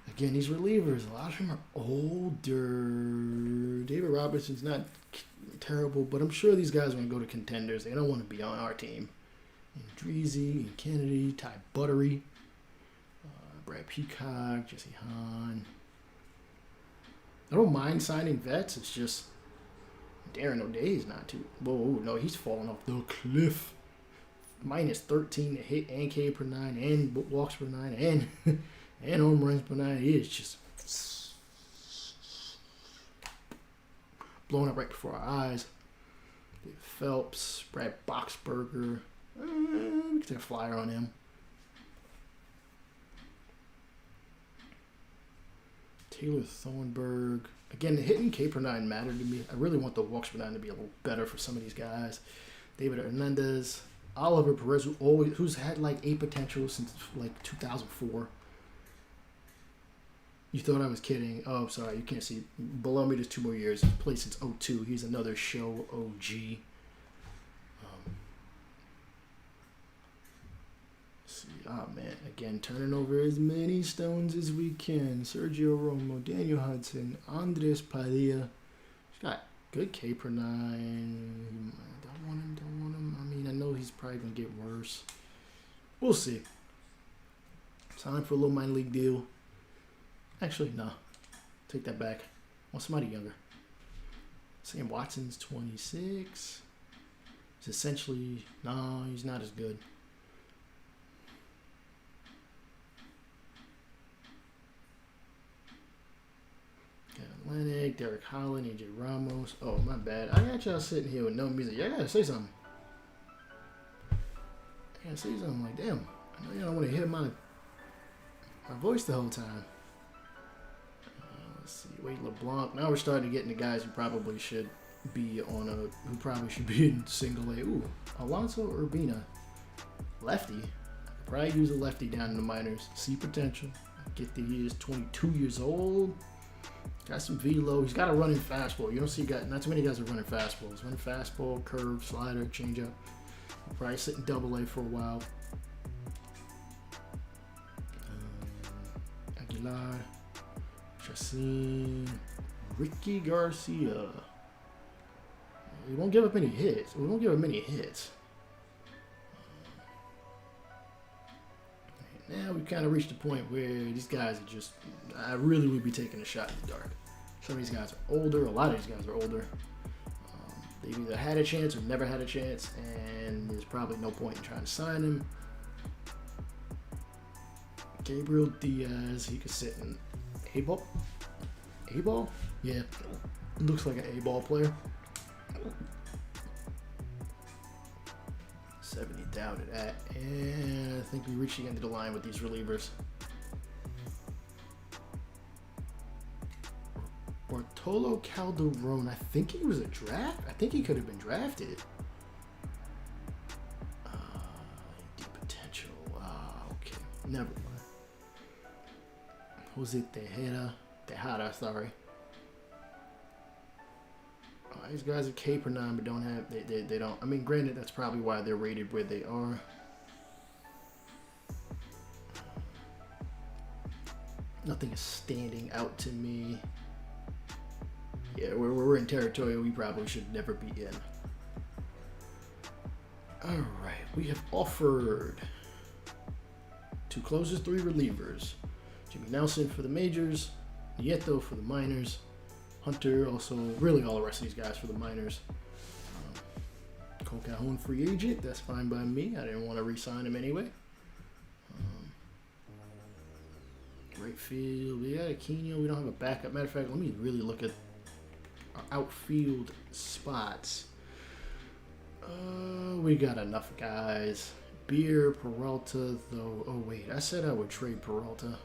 Again, these relievers, a lot of them are older. David Robertson's not terrible, but I'm sure these guys want to go to contenders. They don't want to be on our team. Dreezy, Kennedy, Ty Buttery, Brad Peacock, Jesse Hahn. I don't mind signing vets. It's just Darren O'Day's not too. Whoa, no, he's falling off the cliff. Minus 13 to hit and K per 9 and walks per 9 and home runs per 9. He is just blowing up right before our eyes. Dave Phelps, Brad Boxberger. We can take a flyer on him. Taylor Thornburg. Again, the hitting K per 9 mattered to me. I really want the walks per 9 to be a little better for some of these guys. David Hernandez. Oliver Perez, who's had like 8 potential since like 2004. You thought I was kidding. Oh, sorry, you can't see. Below me, there's 2 more years. He's played since 2002. He's another show OG. Let's see. Oh, man. Again, turning over as many stones as we can. Sergio Romo, Daniel Hudson, Andres Padilla. He's got good K per 9. Don't want him. I mean, I know he's probably going to get worse. We'll see. Time for a little minor league deal. Actually, no. Take that back. I want somebody younger. Sam Watson's 26. He's essentially... No, he's not as good. Atlantic, Derek Holland, AJ Ramos. Oh, my bad. I got y'all sitting here with no music. Yeah, I gotta say something. I gotta say something like, damn. I know y'all want to hear my voice the whole time. Let's see. Wade LeBlanc. Now we're starting to get into guys who probably should be in single A. Ooh, Alonso Urbina. Lefty. I could probably use a lefty down in the minors. See potential. Get the years 22 years old. Got some velo. He's got a running fastball. You don't see guys, not too many guys are running fastballs. Running fastball, curve, slider, changeup. He'll probably sit in double A for a while. Aguilar, Chacin, Ricky Garcia. We won't give up any hits. We won't give up many hits. Now we've kind of reached a point where these guys are just, I really would be taking a shot in the dark. Some of these guys are older. A lot of these guys are older. They've either had a chance or never had a chance, and there's probably no point in trying to sign him. Gabriel Diaz, he could sit in A-ball. A-ball? Yeah, looks like an A-ball player. 70 down to that, and I think we reached the end of the line with these relievers. Bartolo Calderon, I think he was a draft. I think he could have been drafted. Deep potential. Okay, never mind. Jose Tejada, sorry. These guys are K per 9, but don't have they don't. I mean, granted, that's probably why they're rated where they are. Nothing is standing out to me. Yeah, we're in territory we probably should never be in. All right, we have offered 2 closers, 3 relievers. Jimmy Nelson for the majors, Nieto for the minors. Hunter, also, really all the rest of these guys for the minors. Cole Calhoun, free agent. That's fine by me. I didn't want to re-sign him anyway. Right field. We got Aquino. We don't have a backup. Matter of fact, let me really look at our outfield spots. We got enough guys. Beer, Peralta, though. Oh, wait. I said I would trade Peralta.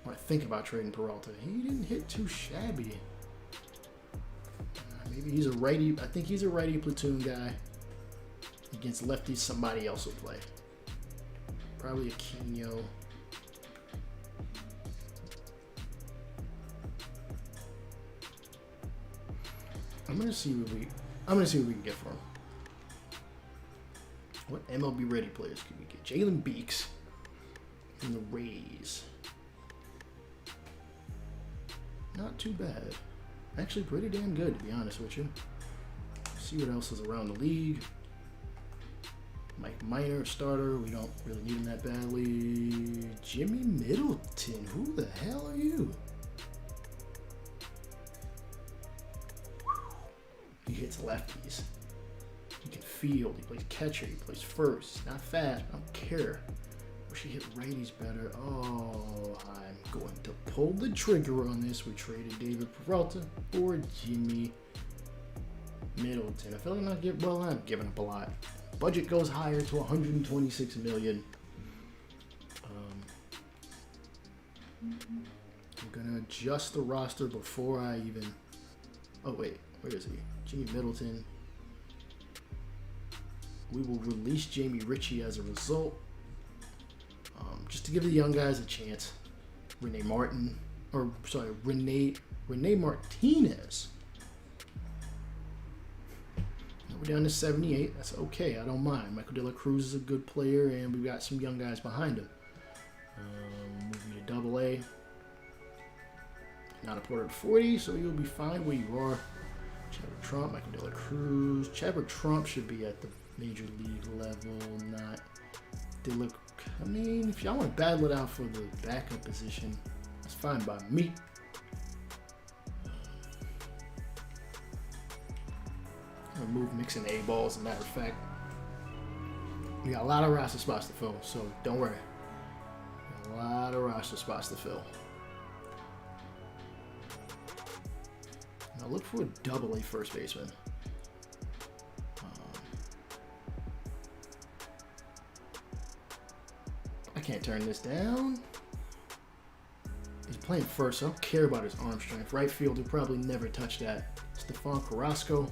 When I think about trading Peralta, he didn't hit too shabby. Maybe he's a righty. I think he's a righty platoon guy. Against lefties, somebody else will play. Probably Aquino. I'm gonna see what we can get for him. What MLB ready players can we get? Jalen Beeks from the Rays. Not too bad. Actually, pretty damn good, to be honest with you. See what else is around the league. Mike Minor, starter. We don't really need him that badly. Jimmy Middleton. Who the hell are you? He hits lefties. He can field. He plays catcher. He plays first. Not fast, but I don't care. Wish he hit righties better. Oh, I'm going to pull the trigger on this. We traded David Peralta for Jimmy Middleton. I feel like I'm not giving up a lot. Budget goes higher to $126 million. I'm gonna adjust the roster before I even. Oh wait, where is he? Jimmy Middleton. We will release Jamie Ritchie as a result. Just to give the young guys a chance. Renee Martinez. We're down to 78. That's okay. I don't mind. Michael De La Cruz is a good player, and we've got some young guys behind him. Moving to Double A. Not a Porter to 40, so you'll be fine where you are. Chadwick Trump, Michael De La Cruz. Chadwick Trump should be at the major league level, not De La I mean, if y'all want to battle it out for the backup position, that's fine by me. I'm gonna move mixing A balls, as a matter of fact. We got a lot of roster spots to fill, so don't worry. A lot of roster spots to fill. Now look for a double A first baseman. I can't turn this down. He's playing first, so I don't care about his arm strength. Right field will probably never touch that. Stefan Carrasco.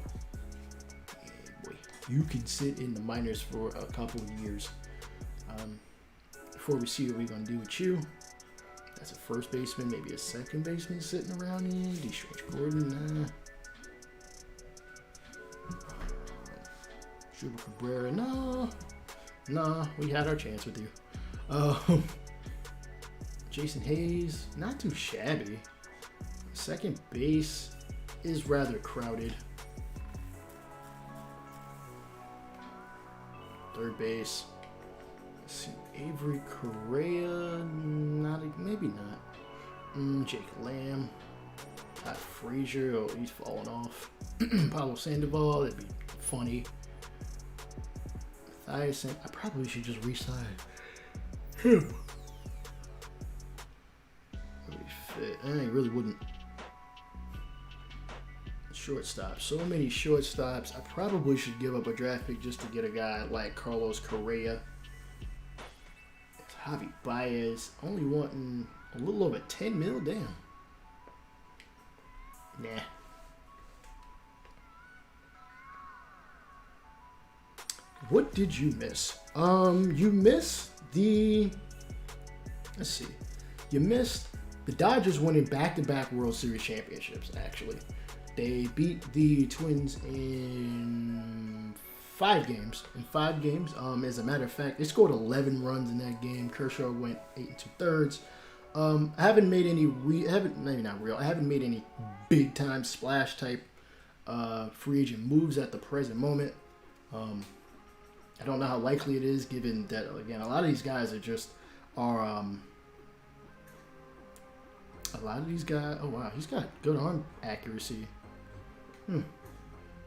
You can sit in the minors for a couple of years. Before we see what we're going to do with you, that's a first baseman, maybe a second baseman sitting around here. D-Stretch Gordon, Juba Cabrera, nah, we had our chance with you. Jason Hayes, not too shabby. Second base is rather crowded. Third base. Let's see, Avery Correa, maybe not. Jake Lamb, Todd Frazier. Oh, he's falling off. Pablo Sandoval, that'd be funny. Matthias, I probably should just re-sign him. Really fit. I really wouldn't. Shortstop. So many shortstops. I probably should give up a draft pick just to get a guy like Carlos Correa. Javi Baez. Only wanting a little over 10 mil. Damn. Nah. What did you miss? You missed the... Let's see. You missed the Dodgers winning back-to-back World Series championships, actually. They beat the Twins in 5 games. As a matter of fact, they scored 11 runs in that game. Kershaw went 8 2/3. I haven't made any I haven't made any big time splash type free agent moves at the present moment. I don't know how likely it is, given that again a lot of these guys oh wow, he's got good arm accuracy. He's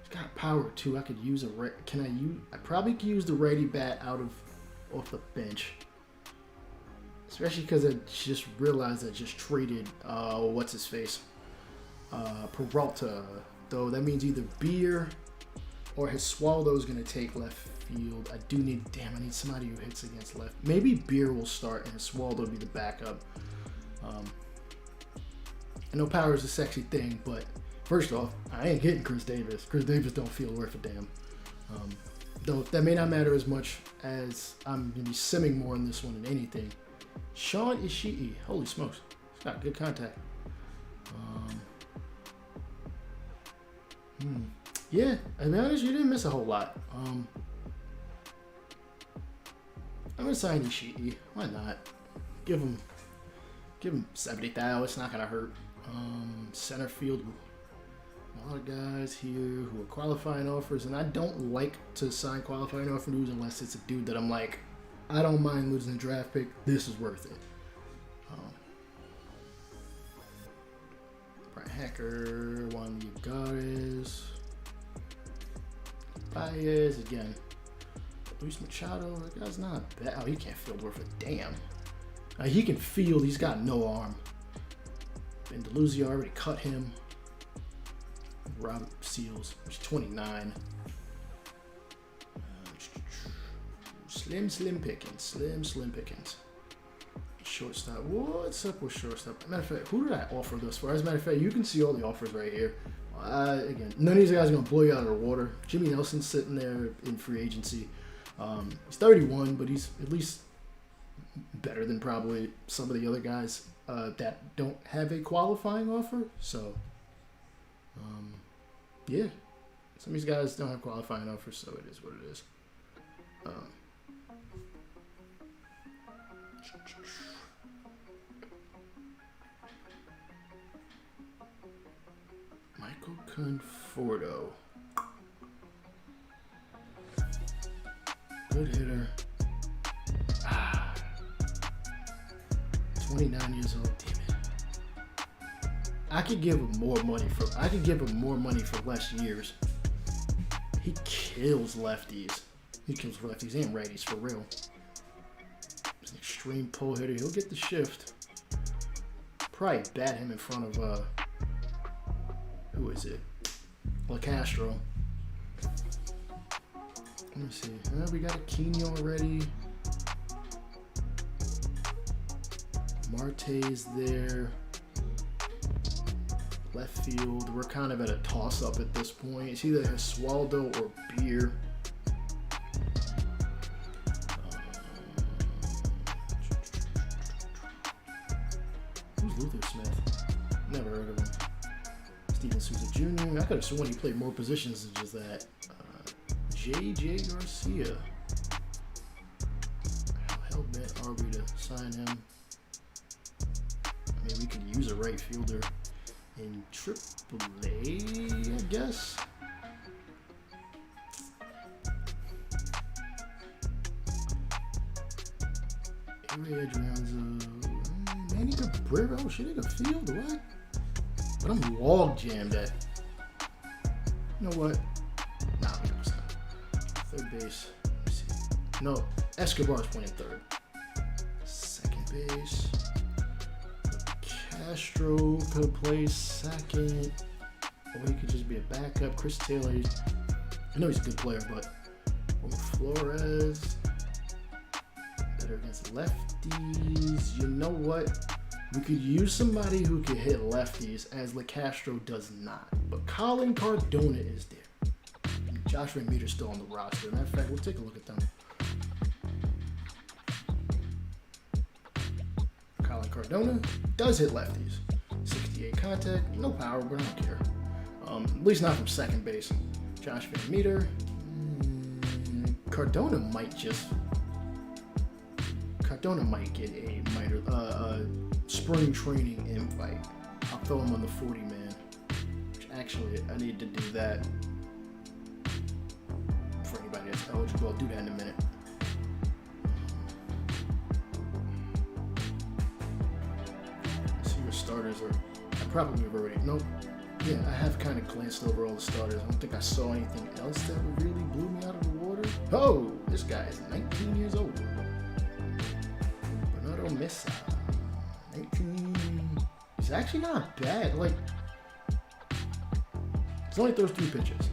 got power too. I could use I probably could use the righty bat off the bench. Especially because I just realized I just traded what's his face? Peralta. Though that means either Beer or Hisualdo is gonna take left field. I need somebody who hits against left. Maybe Beer will start and Hisualdo will be the backup. I know power is a sexy thing, but first off, I ain't getting Chris Davis. Chris Davis don't feel worth a damn. Though that may not matter as much as I'm going to be simming more on this one than anything. Sean Ishii. Holy smokes. He's got good contact. Yeah, to be honest, you didn't miss a whole lot. I'm going to sign Ishii. Why not? Give him 70,000. It's not going to hurt. Center field. A lot of guys here who are qualifying offers, and I don't like to sign qualifying offers unless it's a dude that I'm like, I don't mind losing a draft pick. This is worth it. Brian Hacker, Juan Ligares, Baez again. Luis Machado, that guy's not bad. Oh, he can't field worth a damn. He can field. He's got no arm. Ben DeLuzio already cut him. Robert Seals, who's 29. Slim pickings. Shortstop. What's up with shortstop? Matter of fact, who did I offer this for? As a matter of fact, you can see all the offers right here. Again, none of these guys are going to blow you out of the water. Jimmy Nelson's sitting there in free agency. He's 31, but he's at least better than probably some of the other guys that don't have a qualifying offer. So, yeah. Some of these guys don't have qualifying offers, so it is what it is. Michael Conforto. Good hitter. 29 years old. Damn it. I could give him more money for less years. He kills lefties. He kills lefties and righties for real. He's an extreme pull hitter. He'll get the shift. Probably bat him in front of who is it? LaCastro. Let me see. We got Aquino already. Marte's there. Left field. We're kind of at a toss-up at this point. It's either Gesualdo or Beer. Who's Luther Smith? Never heard of him. Steven Souza Jr. I could have sworn he played more positions than just that. J.J. Garcia. How hell-bent are we to sign him? I mean, we could use a right fielder in AAA, I guess. Ray Adrianza. Manny Cabrera. Oh, shit, he could field. What? But I'm log jammed at. You know what? Nah, 100%. Third base. Let me see. No, Escobar's playing third. Second base. Castro could play second. Or he could just be a backup. Chris Taylor. I know he's a good player, but Flores. Better against lefties. You know what? We could use somebody who can hit lefties, as LaCastro does not. But Colin Cardona is there. And Josh Van Meter's still on the roster. Matter of fact, we'll take a look at them. Colin Cardona does hit lefties. 68 contact, no power, but I don't care. At least not from second base. Josh Van Meter. Cardona might get a spring training invite. I'll throw him on the 40-man. Which actually, I need to do that for anybody that's eligible. I'll do that in a minute. See what starters are. I probably have already. Nope. Yeah, I have kind of glanced over all the starters. I don't think I saw anything else that really blew me out of the water. Oh, this guy is 19 years old. Bernardo Mesa. 19. He's actually not bad. Like, he only throws 3 pitches.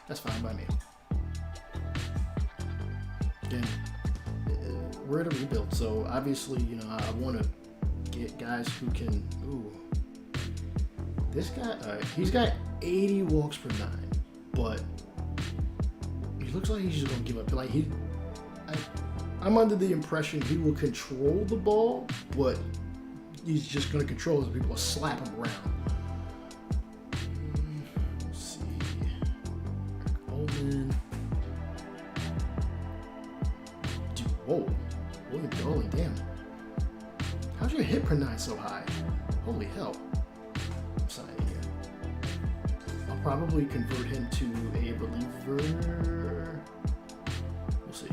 That's fine by me. Again, we're at a rebuild, so obviously, you know, I want to get guys who can. Ooh, this guy, he's got 80 walks per 9, but he looks like he's just gonna give up. Like I'm under the impression he will control the ball, but he's just gonna control it. People will slap him around. Let's see, Bowman. Dude, whoa, William Dolly, damn. How's your hit per 9 so high? Holy hell. I'm signing here. I'll probably convert him to a reliever. We'll see.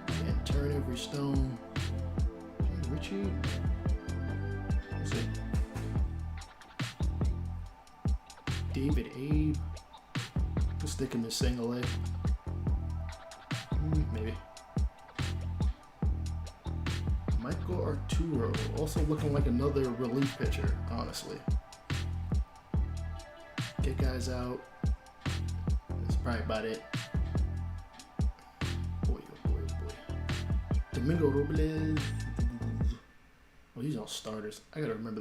And turn every stone. Richie. We'll see. David Abe. We'll stick him in single A. Maybe. Michael Arturo, also looking like another relief pitcher, honestly. Get guys out. That's probably about it. Boy, oh boy, oh boy. Domingo Robles. Oh, these are all starters. I gotta remember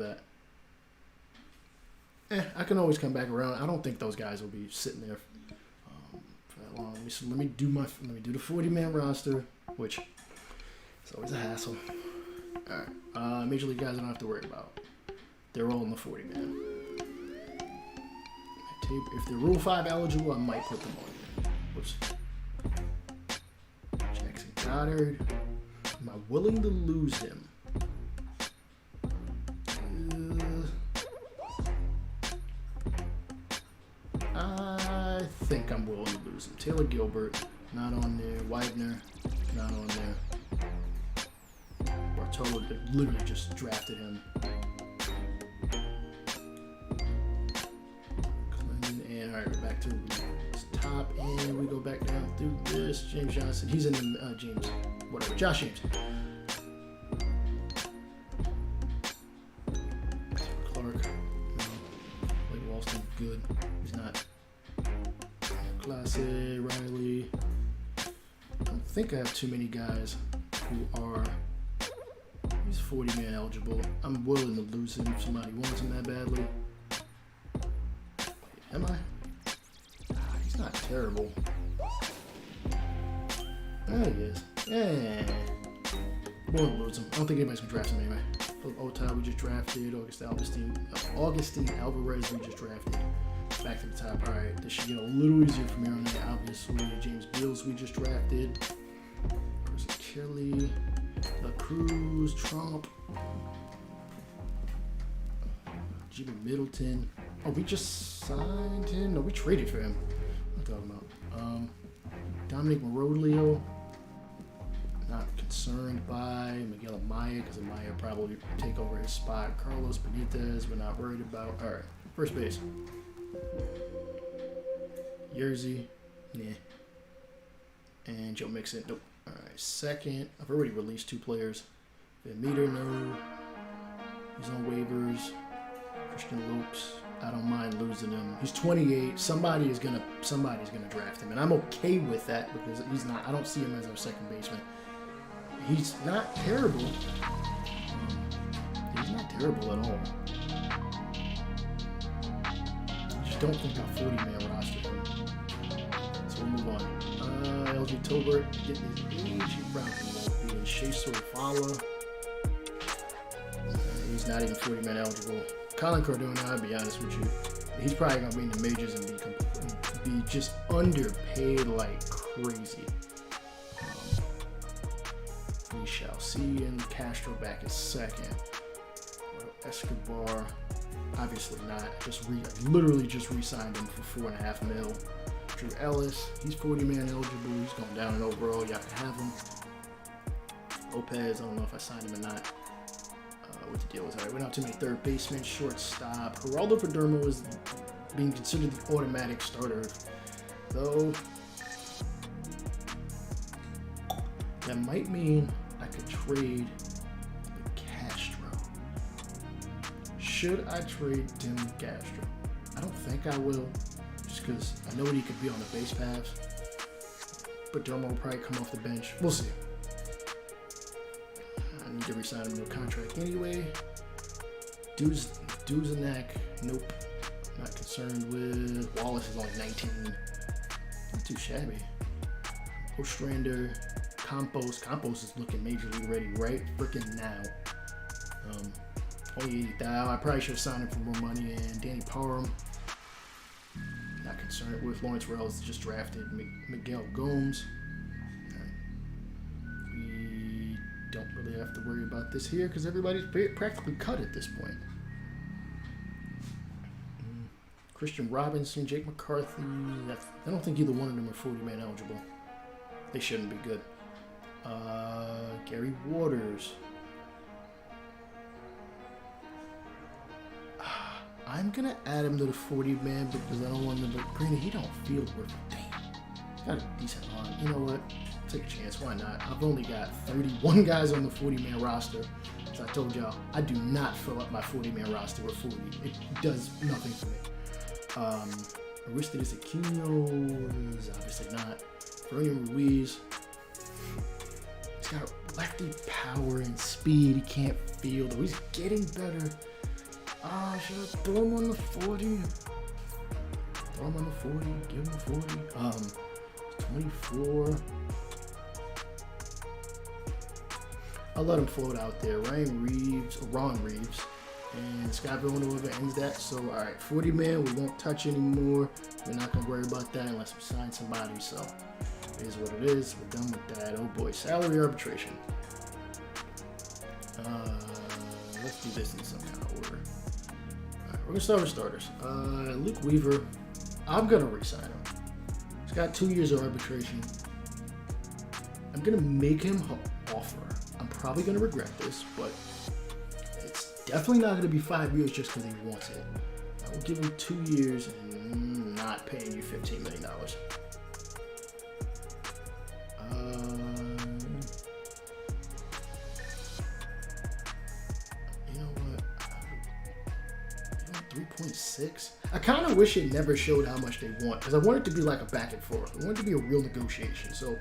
that. I can always come back around. I don't think those guys will be sitting there for that long. Let me do the 40-man roster, which is always a hassle. Alright, Major League guys I don't have to worry about. They're all in the 40-man. If they're Rule 5 eligible, I might put them on. Whoops. Jackson Goddard. Am I willing to lose him? I think I'm willing to lose him. Taylor Gilbert, not on there. Widener. not on there. Bartolo literally just drafted him. Clinton, and all right, we're back to this top, and we go back down through this. James Johnson, he's in the Josh James. Clark, Blake Walston, good. He's not. Classe, Riley. I don't think I have too many guys who are. He's 40-man eligible. I'm willing to lose him if somebody wants him that badly. Wait, am I? He's not terrible. There he is. Yeah. We'll lose him. I don't think anybody's gonna draft him anyway. Otay we just drafted. Augustine Alvarez we just drafted. Back to the top. All right, this should get a little easier from here on out. Obviously, James Beals we just drafted. Chris Kelly, La Cruz, Trump, Jimmy Middleton. Oh, we just signed him. No, we traded for him. What am I talking about? Dominic Maroglio. Not concerned by Miguel Amaya because Amaya probably take over his spot. Carlos Benitez, we're not worried about. All right, first base. Yerzy, yeah. And Joe Mixon, nope. All right, second. I've already released 2 players. Van Meter, no. He's on waivers. Christian Lopes, I don't mind losing him. He's 28. Somebody's gonna draft him, and I'm okay with that because he's not. I don't see him as our second baseman. He's not terrible. He's not terrible at all. I just don't think our 40-man roster him. So we'll move on. LG Tolbert, getting his age. He probably won't be in Shea Sorfala. He's not even 40-man eligible. Colin Cardona, I'll be honest with you, he's probably going to be in the majors and be just underpaid like crazy. We shall see. And Castro back at second. Escobar, obviously not. Literally just re-signed him for $4.5 million. Drew Ellis, he's 40-man eligible. He's going down in overall. Y'all can have him. Lopez, I don't know if I signed him or not. What the deal is. All right, we don't have too many third basemen. Shortstop. Geraldo Perdomo is being considered the automatic starter, though. That might mean I could trade Castro. Should I trade Tim Castro? I don't think I will, just because I know he could be on the base paths. Perdomo will probably come off the bench. We'll see. I need to resign him to a contract anyway. Duzenak, nope. Not concerned with. Wallace is only 19. Not too shabby. Ostrander, Campos is looking major league ready right freaking now. Only 80,000. I probably should have signed him for more money. And Danny Parham, not concerned with. Lawrence Wells just drafted. Miguel Gomes. We don't really have to worry about this here because everybody's practically cut at this point. Christian Robinson, Jake McCarthy. I don't think either one of them are 40-man eligible. They shouldn't be good. Gary Waters. I'm gonna add him to the 40-man because I don't want him to. Granted, he don't feel worth a damn. He's got a decent arm. You know what? Take a chance. Why not? I've only got 31 guys on the 40-man roster. As I told y'all, I do not fill up my 40-man roster with 40. It does nothing for me. Aristides Aquino is obviously not. Vernon Ruiz. He's got lefty power and speed. He can't field. He's getting better. Should I throw him on the 40? Throw him on the 40. Give him the 40. 24. I'll let him float out there. Ron Reeves. And Scott Villanova ends that. So, all right, 40-man, we won't touch anymore. We're not going to worry about that unless we sign somebody. So, it is what it is. We're done with that. Oh, boy. Salary arbitration. Let's do this in some kind of order. All right, we're going to start with starters. Luke Weaver, I'm going to re-sign him. He's got 2 years of arbitration. I'm gonna make him an offer. I'm probably gonna regret this, but it's definitely not gonna be 5 years just because he wants it. I will give him 2 years and not paying you $15 million. You know what? 3.6. I kind of wish it never showed how much they want, because I want it to be like a back and forth. I want it to be a real negotiation. So,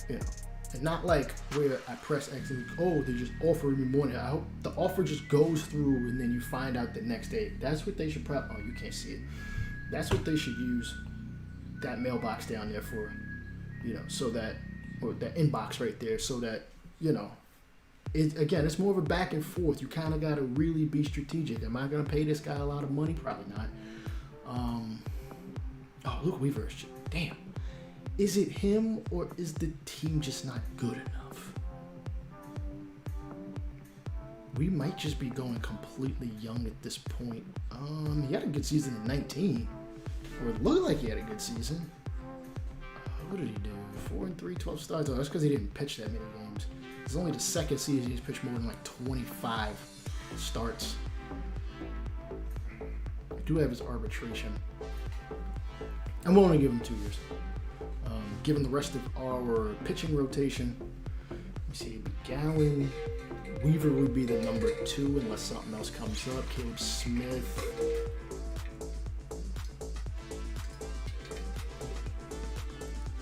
you know, and not like where I press X and oh, they just offered me more. I hope the offer just goes through and then you find out the next day. That's what they should probably. Oh, you can't see it. That's what they should use that mailbox down there for, you know, so that, or that inbox right there, so that, you know, it's more of a back and forth. You kind of got to really be strategic. Am I going to pay this guy a lot of money? Probably not. Oh, Luke Weaver. Damn. Is it him or is the team just not good enough? We might just be going completely young at this point. He had a good season in 19. Or it looked like he had a good season. What did he do? 4-3, 12 starts. Oh, that's because he didn't pitch that many games. It's only the second season he's pitched more than like 25 starts. I do have his arbitration. I'm willing to give him 2 years. Given the rest of our pitching rotation, let me see, Gowan, Weaver would be the number 2 unless something else comes up. Caleb Smith.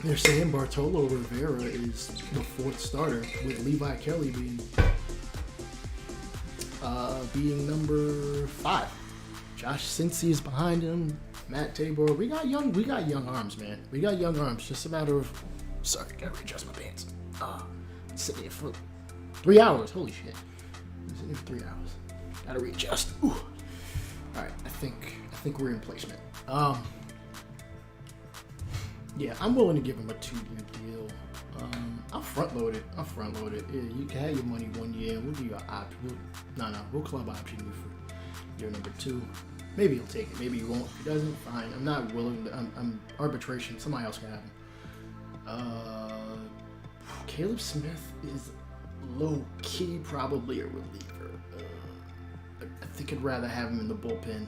They're saying Bartolo Rivera is the 4th starter, with Levi Kelly being number 5. Josh Cincy is behind him. Matt Tabor. We got young arms, man. We got young arms. Just a matter of. Sorry, gotta readjust my pants. Sitting here for 3 hours. Holy shit. I'm sitting here for 3 hours. Gotta readjust. Ooh. All right. I think we're in placement. Yeah, I'm willing to give him a 2-year deal. I'll front load it. Yeah, you can have your money 1 year. We'll give you an option. We'll club option you for year number 2. Maybe he'll take it. Maybe he won't. If he doesn't, fine. I'm not willing to. I'm arbitration. Somebody else can have him. Caleb Smith is low key probably a reliever. I think I'd rather have him in the bullpen.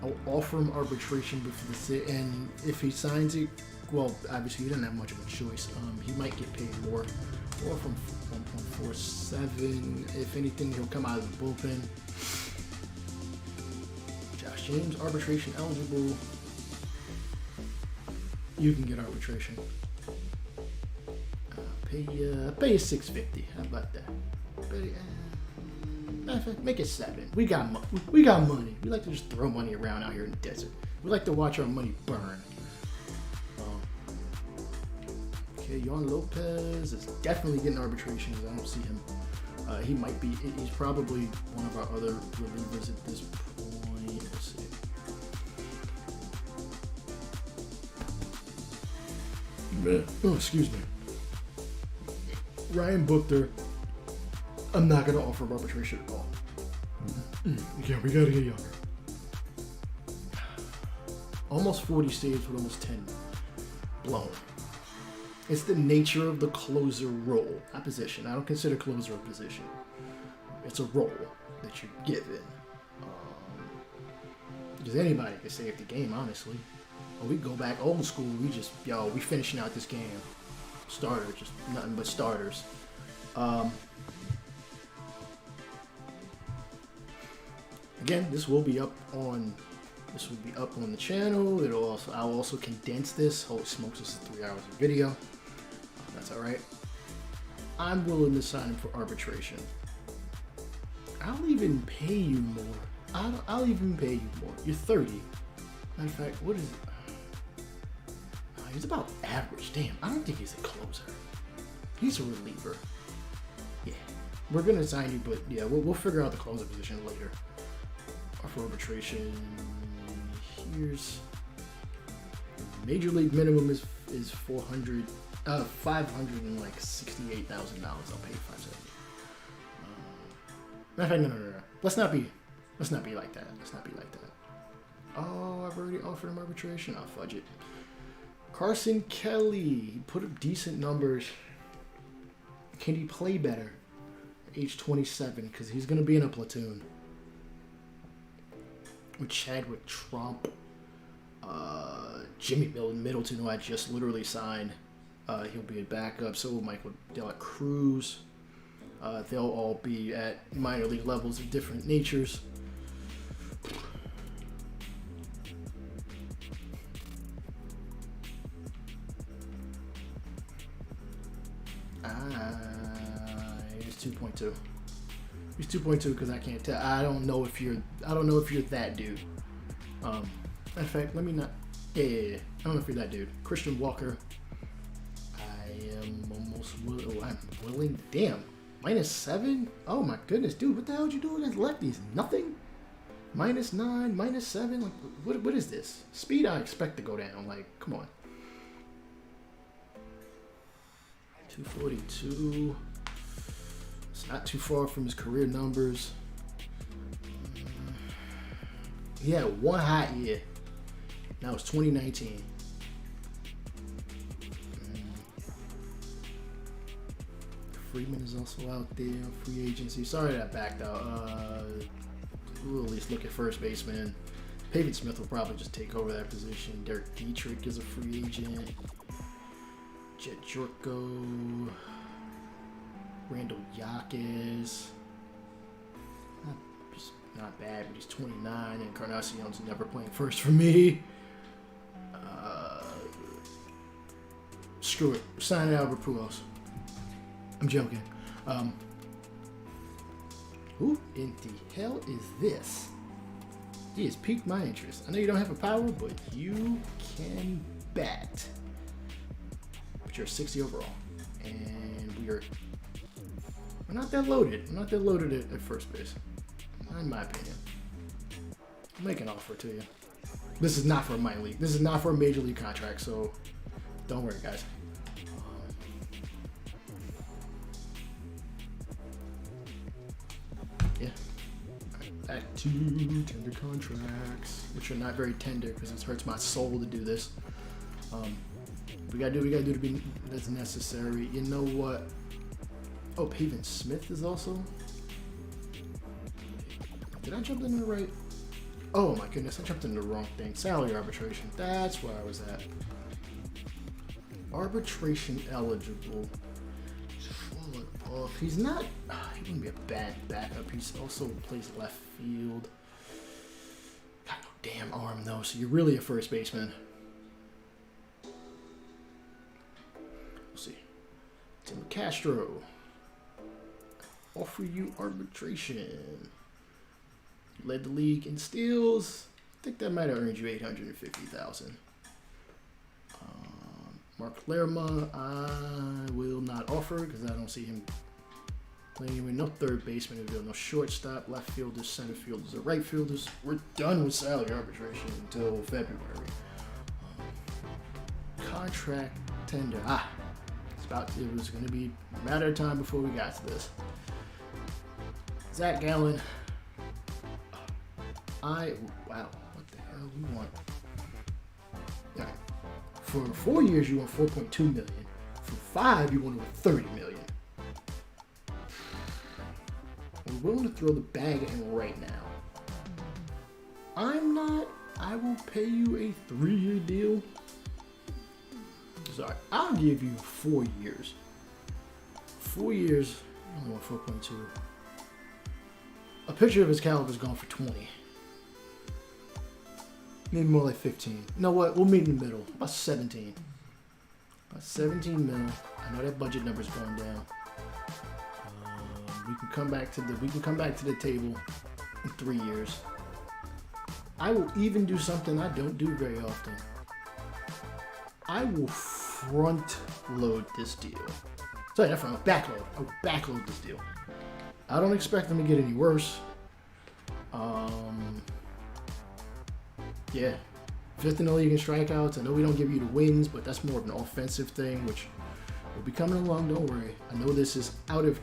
I'll offer him arbitration before the and if he signs it, well, obviously he doesn't have much of a choice. He might get paid more, or from 1.47. If anything, he'll come out of the bullpen. Josh James, arbitration eligible. You can get arbitration. Pay you $650. How about that? Make it 7. We got money. We like to just throw money around out here in the desert. We like to watch our money burn. Okay, Yon Lopez is definitely getting arbitration. I don't see him. He might be. He's probably one of our other relievers at this point. Let's see. Oh, excuse me. Ryan Buchter. I'm not going to offer arbitration at all. Yeah, we got to get younger. Almost 40 saves with almost 10 blown. It's the nature of the closer role, not position. I don't consider closer a position. It's a role that you're given. Because anybody can save the game, honestly. Or we go back old school. We finishing out this game. Starters, just nothing but starters. Again, this will be up on the channel. I'll also condense this. Holy smokes, this is 3 hours of video. That's all right. I'm willing to sign him for arbitration. I'll even pay you more. I'll even pay you more. You're 30. Matter of fact, what is it? He's about average. Damn, I don't think he's a closer. He's a reliever. Yeah, we're gonna sign you, but yeah, we'll figure out the closer position later. For arbitration, here's major league minimum is $568,000. I'll pay $570. No. Let's not be like that. Oh, I've already offered him arbitration. I'll fudge it. Carson Kelly, he put up decent numbers. Can he play better? Age 27, because he's going to be in a platoon. With Chadwick Trump, Jimmy Middleton, who I just literally signed. He'll be a backup. So will Michael De La Cruz. They'll all be at minor league levels of different natures. He's 2.2. He's 2.2 because I can't tell. I don't know if you're that dude. In fact, let me not. Yeah. I don't know if you're that dude. Christian Walker. I am almost willing. I'm willing. Damn. -7? Oh my goodness, dude. What the hell did you do against lefties? Nothing? -9, -7? Like, what is this? Speed I expect to go down. Like, come on. 242. It's not too far from his career numbers. He had one hot year. Now it's 2019. Freeman is also out there. Free agency. Sorry that I backed out. We'll at least look at first baseman. Pavin Smith will probably just take over that position. Derek Dietrich is a free agent. Jet Jorko. Randall Yaquez. Not bad, but he's 29, and Encarnacion's never playing first for me. Screw it. We're signing Albert Pujols. I'm joking. Who in the hell is this? He has piqued my interest. I know you don't have a power, but you can bat. But you're 60 overall. And we're not that loaded. We're not that loaded at first base. Not in my opinion. I'll make an offer to you. This is not for a minor league. This is not for a major league contract, so don't worry, guys. Yeah. Back to tender contracts, which are not very tender because it hurts my soul to do this. We gotta do to be that's necessary. You know what? Oh, Pavin Smith is also. Did I jump into the right? Oh my goodness, I jumped into the wrong thing. Salary arbitration. That's where I was at. Arbitration eligible. Off. He's not. He wouldn't be a bad backup. He's also plays left field. Got no damn arm though, so you're really a first baseman. We'll see. Tim Castro. Offer you arbitration. You led the league in steals. I think that might have earned you $850,000. Mark Lerma, I will not offer because I don't see him playing with no third baseman, no shortstop, left fielders, center fielders, or right fielders. We're done with salary arbitration until February. Contract tender. It was going to be a matter of time before we got to this. Zach Gallen. Wow, what the hell we want? Yeah. For 4 years, you want $4.2 million. For 5, you want over $30 million. We're willing to throw the bag at him right now. I'm not. I will pay you a 3-year deal. Sorry, I'll give you 4 years. 4 years. I only want 4.2. A pitcher of his caliber is going for 20. Maybe more like 15. You know what? We'll meet in the middle. About 17. About 17 mil. I know that budget number's going down. We can come back to the table in 3 years. I will even do something I don't do very often. I will front load this deal. Sorry, not front load, backload. I will backload this deal. I don't expect them to get any worse. Yeah, 5th in the league in strikeouts. I know we don't give you the wins, but that's more of an offensive thing, which will be coming along. Don't worry. I know this is out of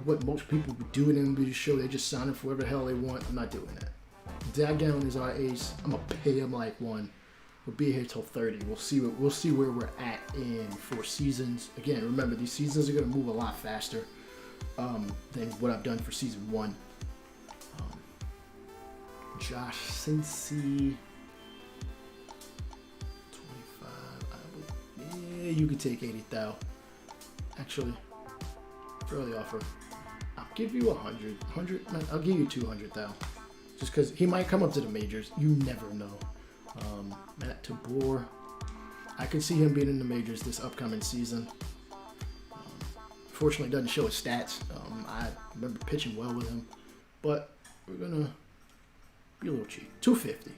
what most people would do in the MLB the Show. They just sign him for whatever the hell they want. I'm not doing that. Zach Gallen is our ace. I'm gonna pay him like one. We'll be here till 30. We'll see where we're at in 4 seasons. Again, remember these seasons are gonna move a lot faster than what I've done for season 1. Josh Cincy, 25. Yeah, you could take 80,000. Actually, fairly offer. I'll give you 100. I'll give you 200,000. Just because he might come up to the majors. You never know. Matt Tabor. I could see him being in the majors this upcoming season. Fortunately, it doesn't show his stats. I remember pitching well with him. But we're going to be a little cheap. 250.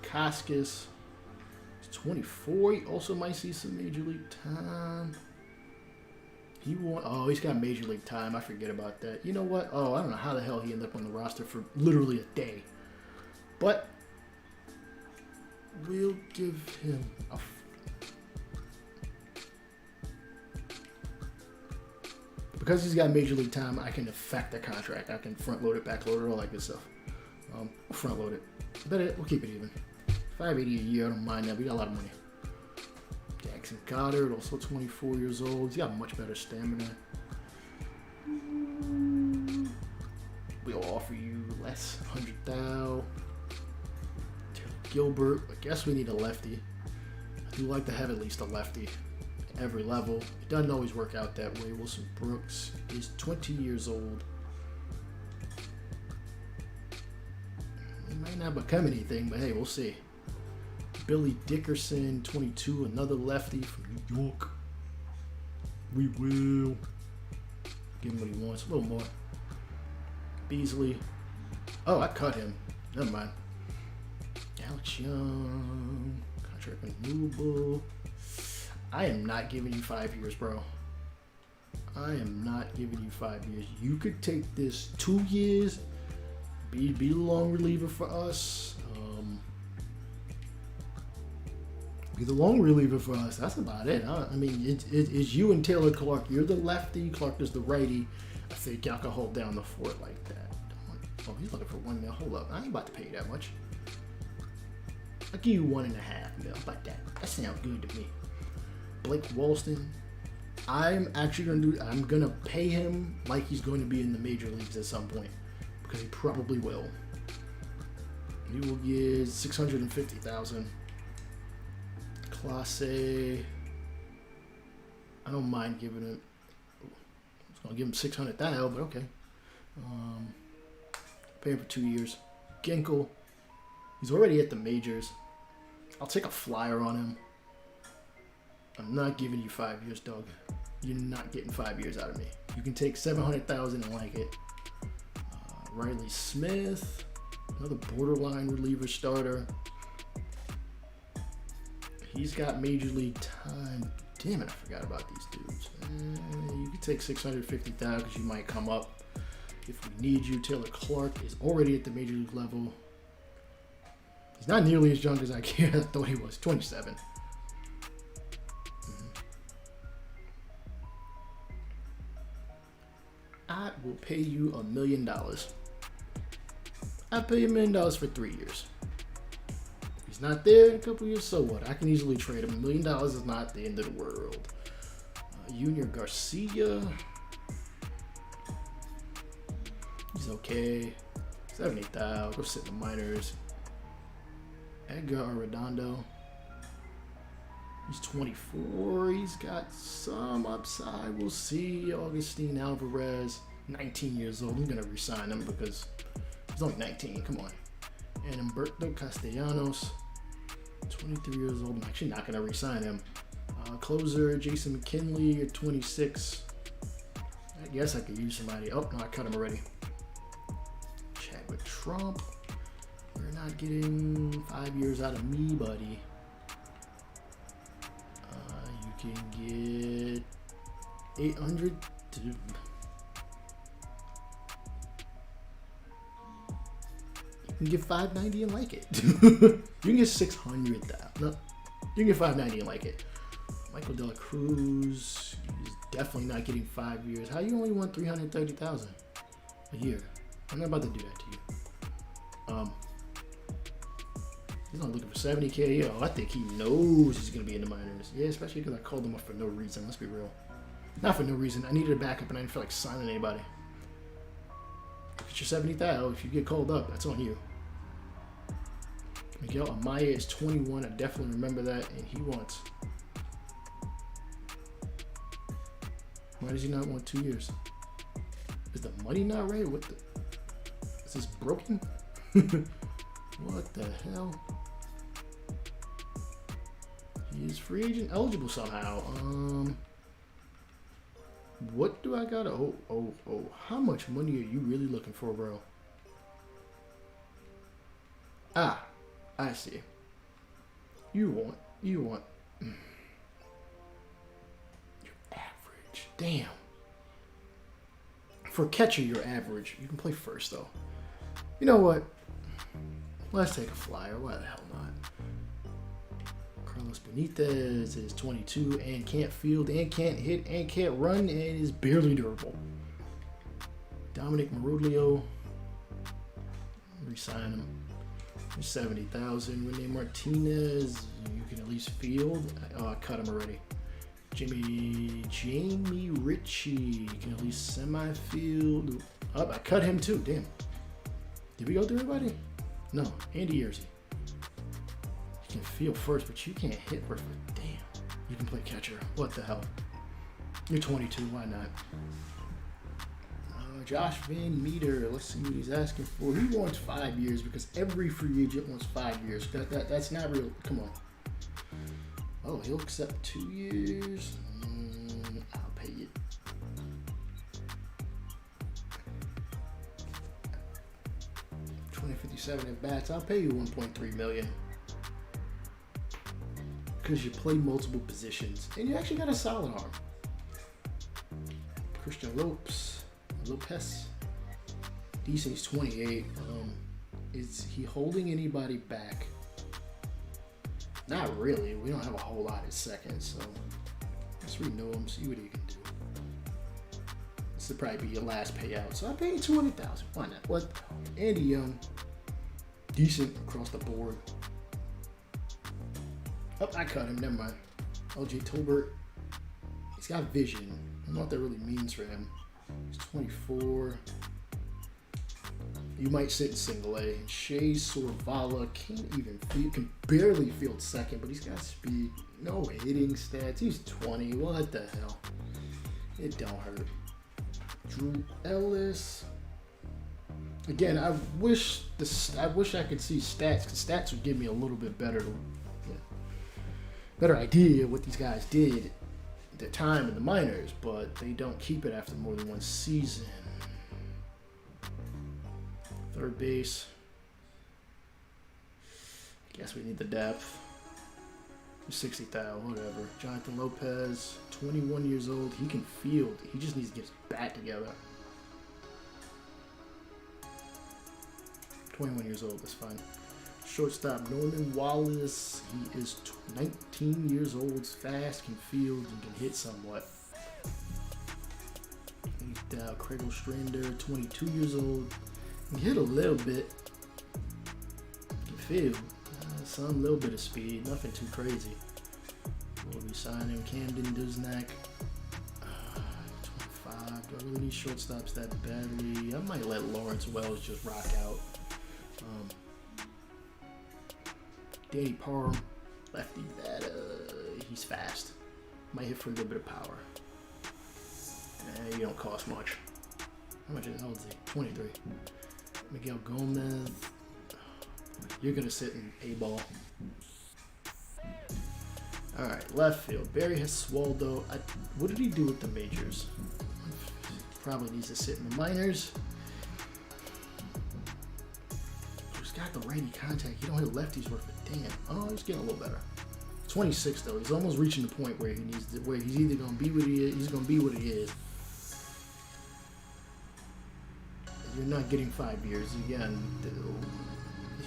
Koskis. He's 24. He also might see some major league time. He's got major league time. I forget about that. You know what? I don't know how the hell he ended up on the roster for literally a day. But we'll give him a... Because he's got major league time, I can affect the contract. I can front load it, back load it, all that good stuff. We'll front load it. We'll keep it even. $580 a year, I don't mind that. We got a lot of money. Jackson Goddard, also 24 years old. He's got much better stamina. We'll offer you less, 100,000. Gilbert, I guess we need a lefty. I do like to have at least a lefty at every level. It doesn't always work out that way. Wilson Brooks is 20 years old. He might not become anything, but hey, we'll see. Billy Dickerson, 22, another lefty from New York. We will give him what he wants, a little more. Beasley. Oh, I cut him. Never mind. Alex Young, contract renewable. I am not giving you 5 years, bro. I am not giving you 5 years. You could take this 2 years, be the long reliever for us. Be the long reliever for us. That's about it. I mean, it's you and Taylor Clark. You're the lefty. Clark is the righty. I think y'all can hold down the fort like that. Oh, he's looking for $1 million. Hold up. I ain't about to pay you that much. I'll give you $1.5 million. How about that? That sounds good to me. Blake Walston. I'm gonna pay him like he's going to be in the major leagues at some point, because he probably will. He will get $650,000. Class A. I don't mind giving him. I was gonna give him $600,000, but okay. Pay him for 2 years. Ginkel. He's already at the majors. I'll take a flyer on him. I'm not giving you 5 years, Doug. You're not getting 5 years out of me. You can take $700,000 and like it. Riley Smith, another borderline reliever starter. He's got major league time. Damn it, I forgot about these dudes. You can take $650,000 because you might come up if we need you. Taylor Clark is already at the major league level. He's not nearly as young as I thought he was. 27. I will pay you $1 million. I'll pay you $1 million for 3 years. If he's not there in a couple years, so what? I can easily trade him. $1 million is not the end of the world. Junior Garcia. He's okay. 70,000. Go sit in the minors. Edgar Arredondo. He's 24. He's got some upside. We'll see. Augustine Alvarez, 19 years old. I'm going to resign him because he's only 19. Come on. And Humberto Castellanos, 23 years old. I'm actually not going to resign him. Closer, Jason McKinley at 26. I guess I could use somebody. Oh, no, I cut him already. Chadwick Trump. You're not getting 5 years out of me, buddy. You can get 800 to... You can get 590 and like it. You can get 600,000. No, you can get 590 and like it. Michael De La Cruz, he's definitely not getting 5 years. How you only want 330,000 a year? I'm not about to do that to you. He's only looking for 70K. Yo, I think he knows he's going to be in the minors. Yeah, especially because I called him up for no reason. Let's be real. Not for no reason. I needed a backup and I didn't feel like signing anybody. If it's your 70,000, if you get called up, that's on you. Miguel Amaya is 21. I definitely remember that. And he wants... Why does he not want 2 years? Is the money not right? What the... Is this broken? What the hell? He is free agent eligible somehow. What do I got? Oh. How much money are you really looking for, bro? Ah, I see. You want. You're average. Damn. For catcher, you're average. You can play first, though. You know what? Let's take a flyer. Why the hell not? Carlos Benitez is 22 and can't field and can't hit and can't run and is barely durable. Dominic Maruglio, resign him. 70,000. Rene Martinez, you can at least field. Oh, I cut him already. Jamie Ritchie, you can at least semi-field. Oh, I cut him too. Damn. Did we go through everybody? No. Andy Yersey. You can field first, but you can't hit first. Damn. You can play catcher. What the hell? You're 22. Why not? Josh Van Meter. Let's see what he's asking for. He wants 5 years because every free agent wants 5 years. That's not real. Come on. Oh, he'll accept 2 years. I'll pay it. $20.57 at bats. I'll pay you $1.3 million because you play multiple positions and you actually got a solid arm. Christian Lopez. Decent. He's 28. Is he holding anybody back? Not really. We don't have a whole lot at second, so let's renew him, see what he can do. This will probably be your last payout, so I pay you $200,000. Why not? What? Andy Young, decent across the board. Oh, I cut him. Never mind. LJ Tolbert. He's got vision. I don't know what that really means for him. He's 24. You might sit in single A. Shea Sorvala can't even field, can barely field second, but he's got speed. No hitting stats. He's 20. What the hell? It don't hurt. Drew Ellis. Again, I wish I could see stats, because stats would give me a little bit better idea of what these guys did at their time in the minors, but they don't keep it after more than one season. Third base. I guess we need the depth. 60,000, whatever. Jonathan Lopez, 21 years old. He can field. He just needs to get his bat together. 21 years old, that's fine. Shortstop Norman Wallace. He is 19 years old, fast, can field, and can hit somewhat. Craig Ostrander, 22 years old. He hit a little bit. Can field. Some little bit of speed, nothing too crazy. We'll be signing Camden Duznak. 25. Do I really need shortstops that badly? I might let Lawrence Wells just rock out. Danny Parham, lefty, that he's fast. Might hit for a little bit of power. You don't cost much. How much is he? 23. Miguel Gomez. You're gonna sit in A ball. All right, left field. Barry Heswaldo. What did he do with the majors? Probably needs to sit in the minors. He's got the righty contact. He don't hit lefties worth a damn. Oh, he's getting a little better. 26 though. He's almost reaching the point where where he's either gonna be what he is. He's gonna be what he is. You're not getting 5 years again.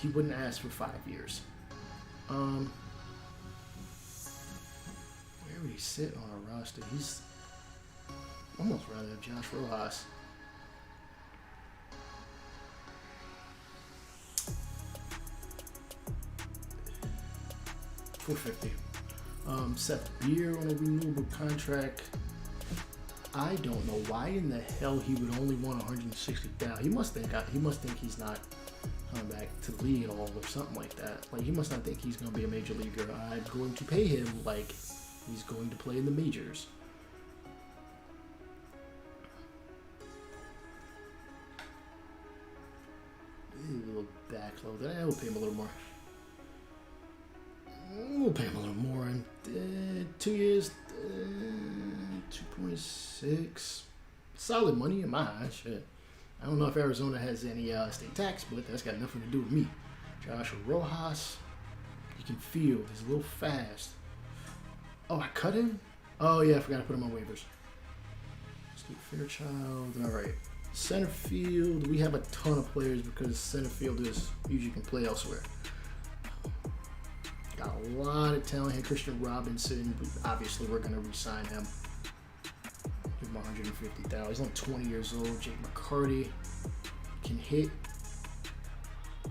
He wouldn't ask for 5 years. Where would he sit on our roster? He's almost rather have Josh Rojas. 450. Seth Beer on a renewable contract. I don't know why in the hell he would only want 160,000. He must think he's not coming back to the league at all or something like that. Like, he must not think he's going to be a major leaguer. I'm going to pay him like he's going to play in the majors. A little backload. I will pay him a little more. We'll pay him a little more in 2 years. 2.6. Solid money in my eyes. Shit. I don't know if Arizona has any state tax, but that's got nothing to do with me. Joshua Rojas. He can field. He's a little fast. Oh, I cut him? Oh, yeah, I forgot to put him on waivers. Steve Fairchild. All right. Center field. We have a ton of players because center fielders usually can play elsewhere. Got a lot of talent here. Christian Robinson. Obviously, we're going to re-sign him. Give him 150,000. He's only 20 years old. Jake McCarty can hit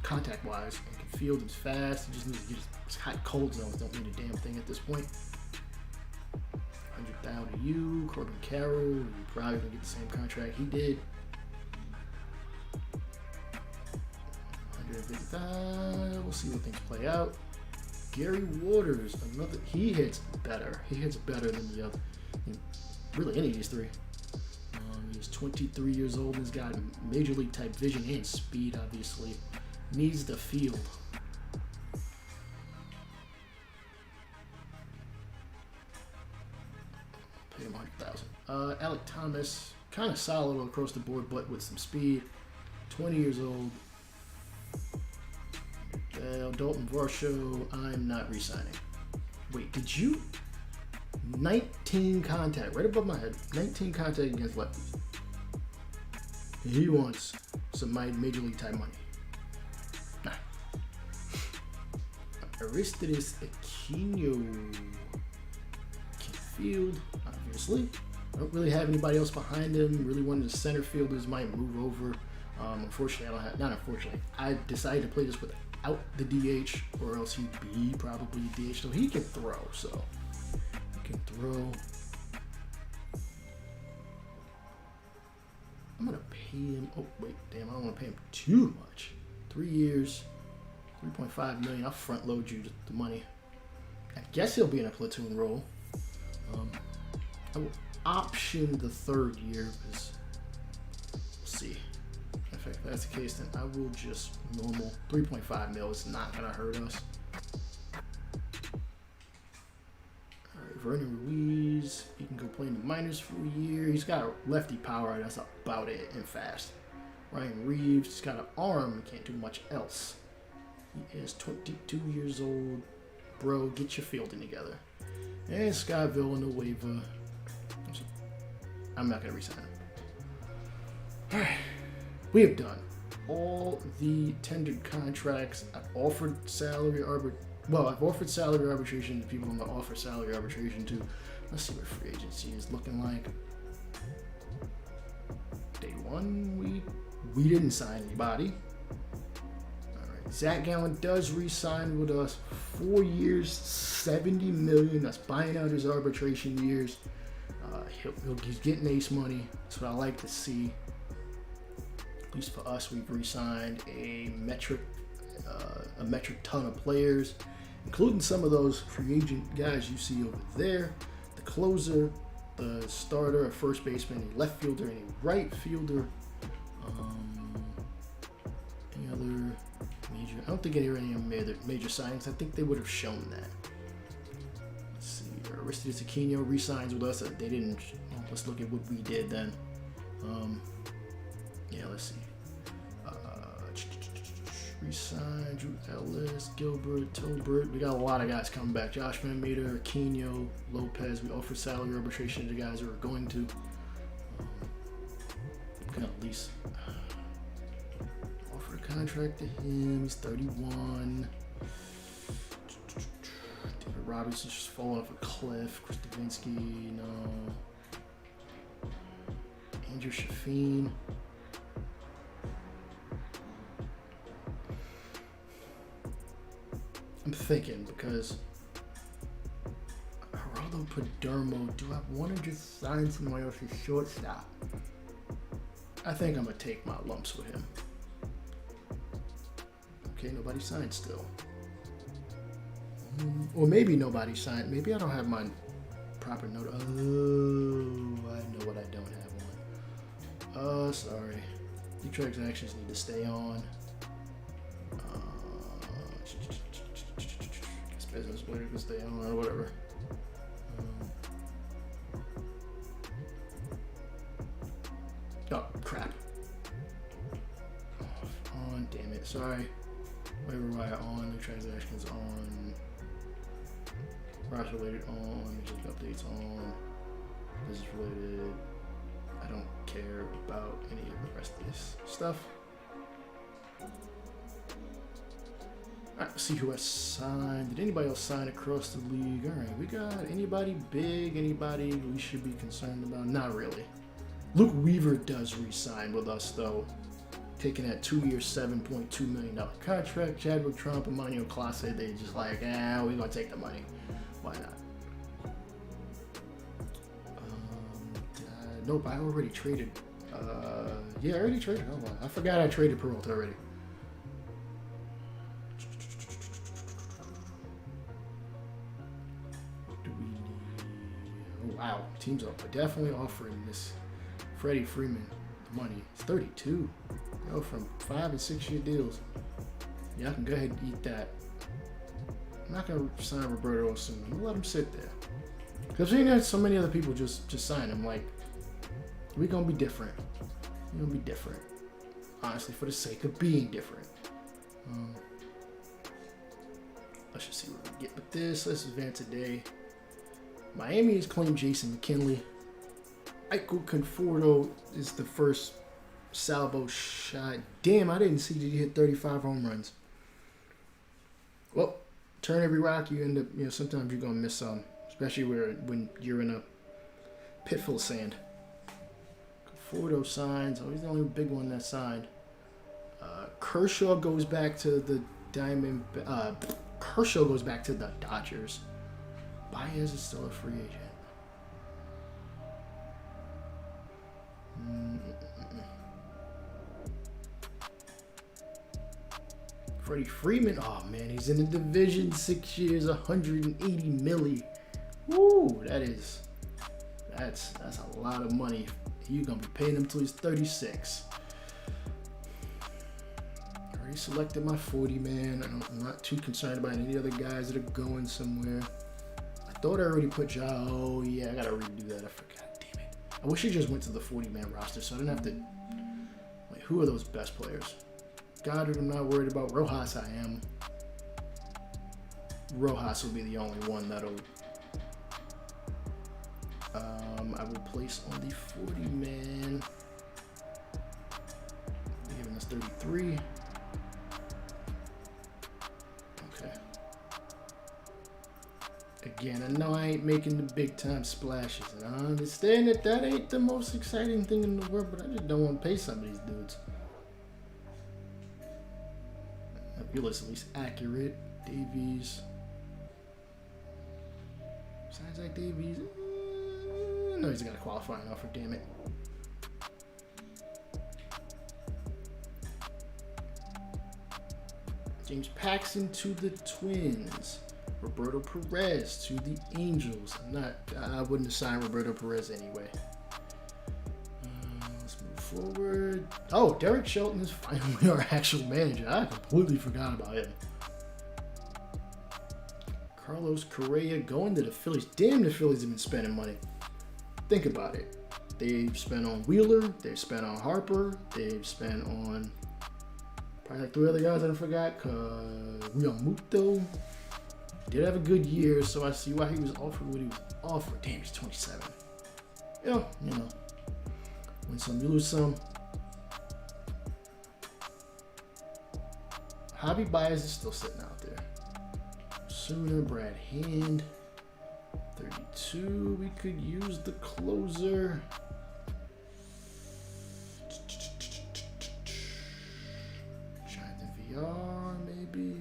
contact-wise. He can field. He's fast. He just needs to get his hot cold zones. Don't need a damn thing at this point. 100,000 to you. Corbin Carroll. You're probably going to get the same contract he did. 150,000. We'll see what things play out. Gary Waters, another. He hits better. He hits better than the other. Really, any of these three. He's 23 years old. He's got major league type vision and speed. Obviously, needs the field. Pay him 100,000. Alec Thomas, kind of solid across the board, but with some speed. 20 years old. Dalton Varsho, I'm not re-signing. Wait, did you? 19 contact, right above my head. 19 contact against lefties. He wants some major league type money. Nah. Aristides Aquino can field, obviously. I don't really have anybody else behind him. Really, one of the center fielders might move over. Unfortunately, I don't have. Not unfortunately, I decided to play this without the DH, or else he'd be probably DH. So he can throw. So he can throw. I'm gonna pay him. Oh wait, damn! I don't want to pay him too much. 3 years, 3.5 million. I'll front load you the money. I guess he'll be in a platoon role. I will option the 3rd year because we'll see. If that's the case, then I will just normal 3.5 mil. It's not gonna hurt us. All right, Vernon Ruiz, he can go play in the minors for a year. He's got a lefty power. That's about it, and fast. Ryan Reeves, he's got an arm. Can't do much else. He is 22 years old. Bro, get your fielding together. And Scott Villanueva. I'm not gonna resign him. All right. We have done all the tendered contracts. I've offered salary I've offered salary arbitration to people I'm going to offer salary arbitration to. Let's see what free agency is looking like. Day one, we didn't sign anybody. All right, Zach Gallen does re-sign with us. 4 years, $70 million. That's buying out his arbitration years. He's getting ace money. That's what I like to see. At least for us, we've re-signed a metric ton of players, including some of those free agent guys you see over there. The closer, the starter, a first baseman, a left fielder, and a right fielder. Any other major? I don't think any major signings. I think they would have shown that. Let's see. Aristides Aquino re-signs with us. They didn't. Let's look at what we did then. Yeah, let's see. Resign, Drew Ellis, Gilbert, Tolbert. We got a lot of guys coming back. Josh Van Meter, Aquino, Lopez. We offer salary arbitration to the guys who are going to. Can at least offer a contract to him. He's 31. David Robinson's just falling off a cliff. Chris Davinsky, no. Andrew Shafeen. I'm thinking because Padermo. Do I want to just sign someone else's shortstop? I think I'm going to take my lumps with him. Okay, nobody signed still. Or maybe nobody signed. Maybe I don't have my proper note. Oh, I know what I don't have on. Sorry. The transactions need to stay on. Guess business player can stay on or whatever. Oh, crap. On, damn it. Sorry. Waiver wire on. New transactions on. Roster related on. Music updates on. Business related. I don't care about any of the rest of this stuff. Alright, let's see who has signed. Did anybody else sign across the league? Alright, we got anybody big, anybody we should be concerned about? Not really. Luke Weaver does re-sign with us, though. Taking that 2-year, $7.2 million contract. Chadwick Trump, Emmanuel Clase, they just like, we're going to take the money. Why not? Nope, I already traded. Yeah, I already traded. Oh, I forgot I traded Peralta already. What do we need? Oh, wow. Teams are definitely offering this Freddie Freeman money. It's 32. Yo, from 5 and 6 year deals. Yeah, I can go ahead and eat that. I'm not going to sign Roberto soon. I'm going to let him sit there. Because I've seen so many other people just sign him. Like, we're going to be different. We're going to be different. Honestly, for the sake of being different. Let's just see what we get with this. Let's advance today. Miami has claimed Jason McKinley. Eichel Conforto is the first salvo shot. Damn, I didn't see that he hit 35 home runs. Well, turn every rock, you end up, sometimes you're going to miss some. Especially when you're in a pit full of sand. Conforto signs. Oh, he's the only big one that signed. Kershaw goes back to the Kershaw goes back to the Dodgers. Baez is still a free agent. Freddie Freeman. Oh man, he's in the division. 6 years, 180 milli. Woo, that's a lot of money. You're gonna be paying him till he's 36. Already selected my 40 man. I'm not too concerned about any other guys that are going somewhere. I thought I already put Oh yeah, I gotta redo that. I forgot. Damn it. I wish he just went to the 40 man roster so I didn't have to. Wait, who are those best players? Goddard, I'm not worried about. Rojas, I am. Rojas will be the only one that'll. I will place on the 40 man. Giving us 33. Okay. Again, I know I ain't making the big time splashes, and I understand that ain't the most exciting thing in the world, but I just don't want to pay some of these dudes. Avila's at least accurate. Davies. Besides like Davies. No, he's got a qualifying offer, damn it. James Paxton to the Twins. Roberto Perez to the Angels. I wouldn't have signed Roberto Perez anyway. Let's move forward. Oh, Derek Shelton is finally our actual manager. I completely forgot about him. Carlos Correa going to the Phillies. Damn, the Phillies have been spending money. Think about it. They've spent on Wheeler. They've spent on Harper. They've spent on probably like 3 other guys that I forgot. Realmuto did have a good year, so I see why he was offered what he was offered. Damn, he's 27. Yeah, win some, you lose some. Javi Baez is still sitting out there. Sooner, Brad Hand. 32, we could use the closer. Jonathan VR, maybe.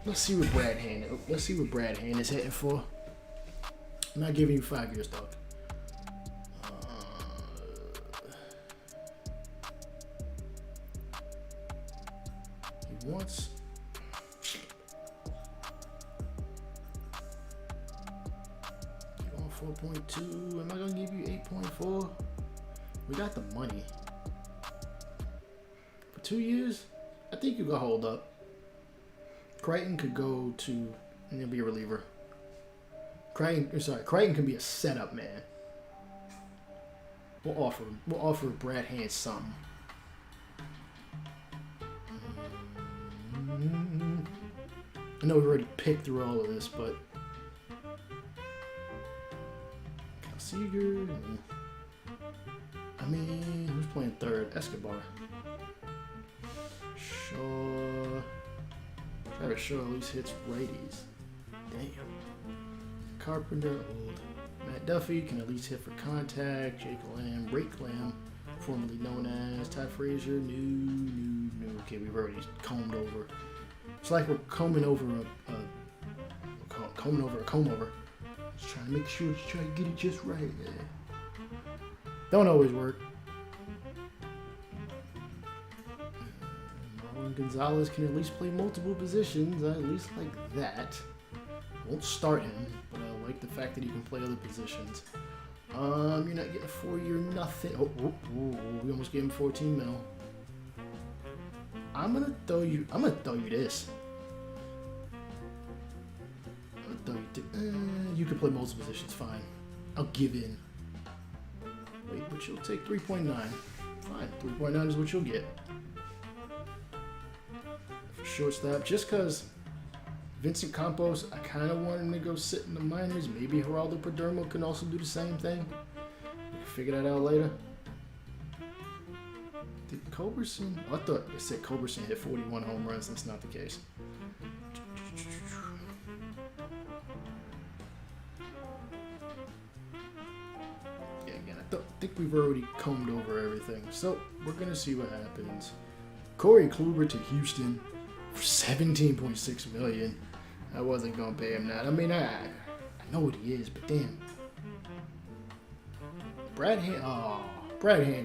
Let's see what Brad Hand. Let's see what Brad Hand is hitting for. I'm not giving you 5 years, dog. He wants. You want 4.2? Am I gonna give you 8.4? We got the money. For 2 years, I think you got hold up. Crichton could go to, and he'll be a reliever. Crichton can be a setup man. We'll offer Brad Hand something. I know we already picked through all of this, but Seager. I mean, who's playing third? Escobar. Shaw. Travis Shaw at least hits righties. Damn. Carpenter, old. Matt Duffy can at least hit for contact. Jake Lamb, Rake Lamb, formerly known as Ty Frazier. New. Okay, we've already combed over. It's like we're combing over a comb over. Just trying to make sure, try to get it just right. Yeah. Don't always work. Marlon Gonzalez can at least play multiple positions. I at least like that. Won't start him, but I like the fact that he can play other positions. You're not getting a 4-year nothing. Oh, we almost gave him 14 mil. I'm gonna throw you this. You can play multiple positions, fine. I'll give in. Wait, but you'll take 3.9. Fine, 3.9 is what you'll get. For shortstop, just because Vincent Campos, I kind of want him to go sit in the minors. Maybe Geraldo Perdomo can also do the same thing. We can figure that out later. Did Culberson? Oh, I thought it said Culberson hit 41 home runs. That's not the case. Yeah, again, I think we've already combed over everything. So we're going to see what happens. Corey Kluber to Houston for $17.6 million. I wasn't going to pay him that. I mean, I know what he is, but damn. Brad Hand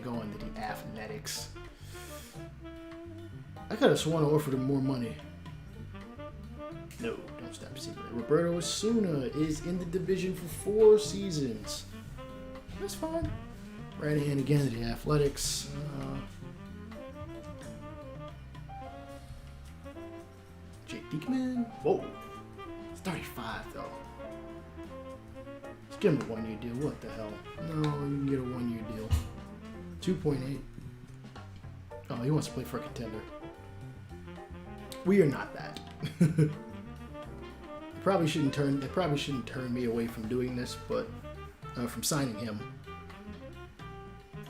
going to the Athletics. I could have sworn I offered him more money. No, don't stop seeing it. Roberto Osuna is in the division for 4 seasons. That's fine. Brad Hand again to the Athletics. Jake Diekman. Whoa. 35 though. Let's give him a 1-year deal. What the hell? No, you can get a 1-year deal. 2.8. Oh, he wants to play for a contender. We are not that. They probably shouldn't turn me away from doing this, but from signing him.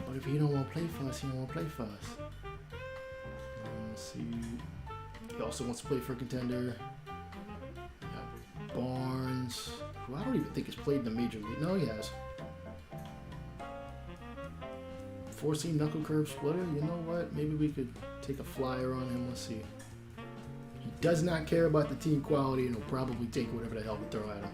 But if he don't want to play for us, he don't want to play for us. Let's see. He also wants to play for a contender. Barnes, who I don't even think has played in the major league. No, he has. 4-seam knuckle curve splitter. You know what? Maybe we could take a flyer on him. Let's see. He does not care about the team quality and will probably take whatever the hell we throw at him.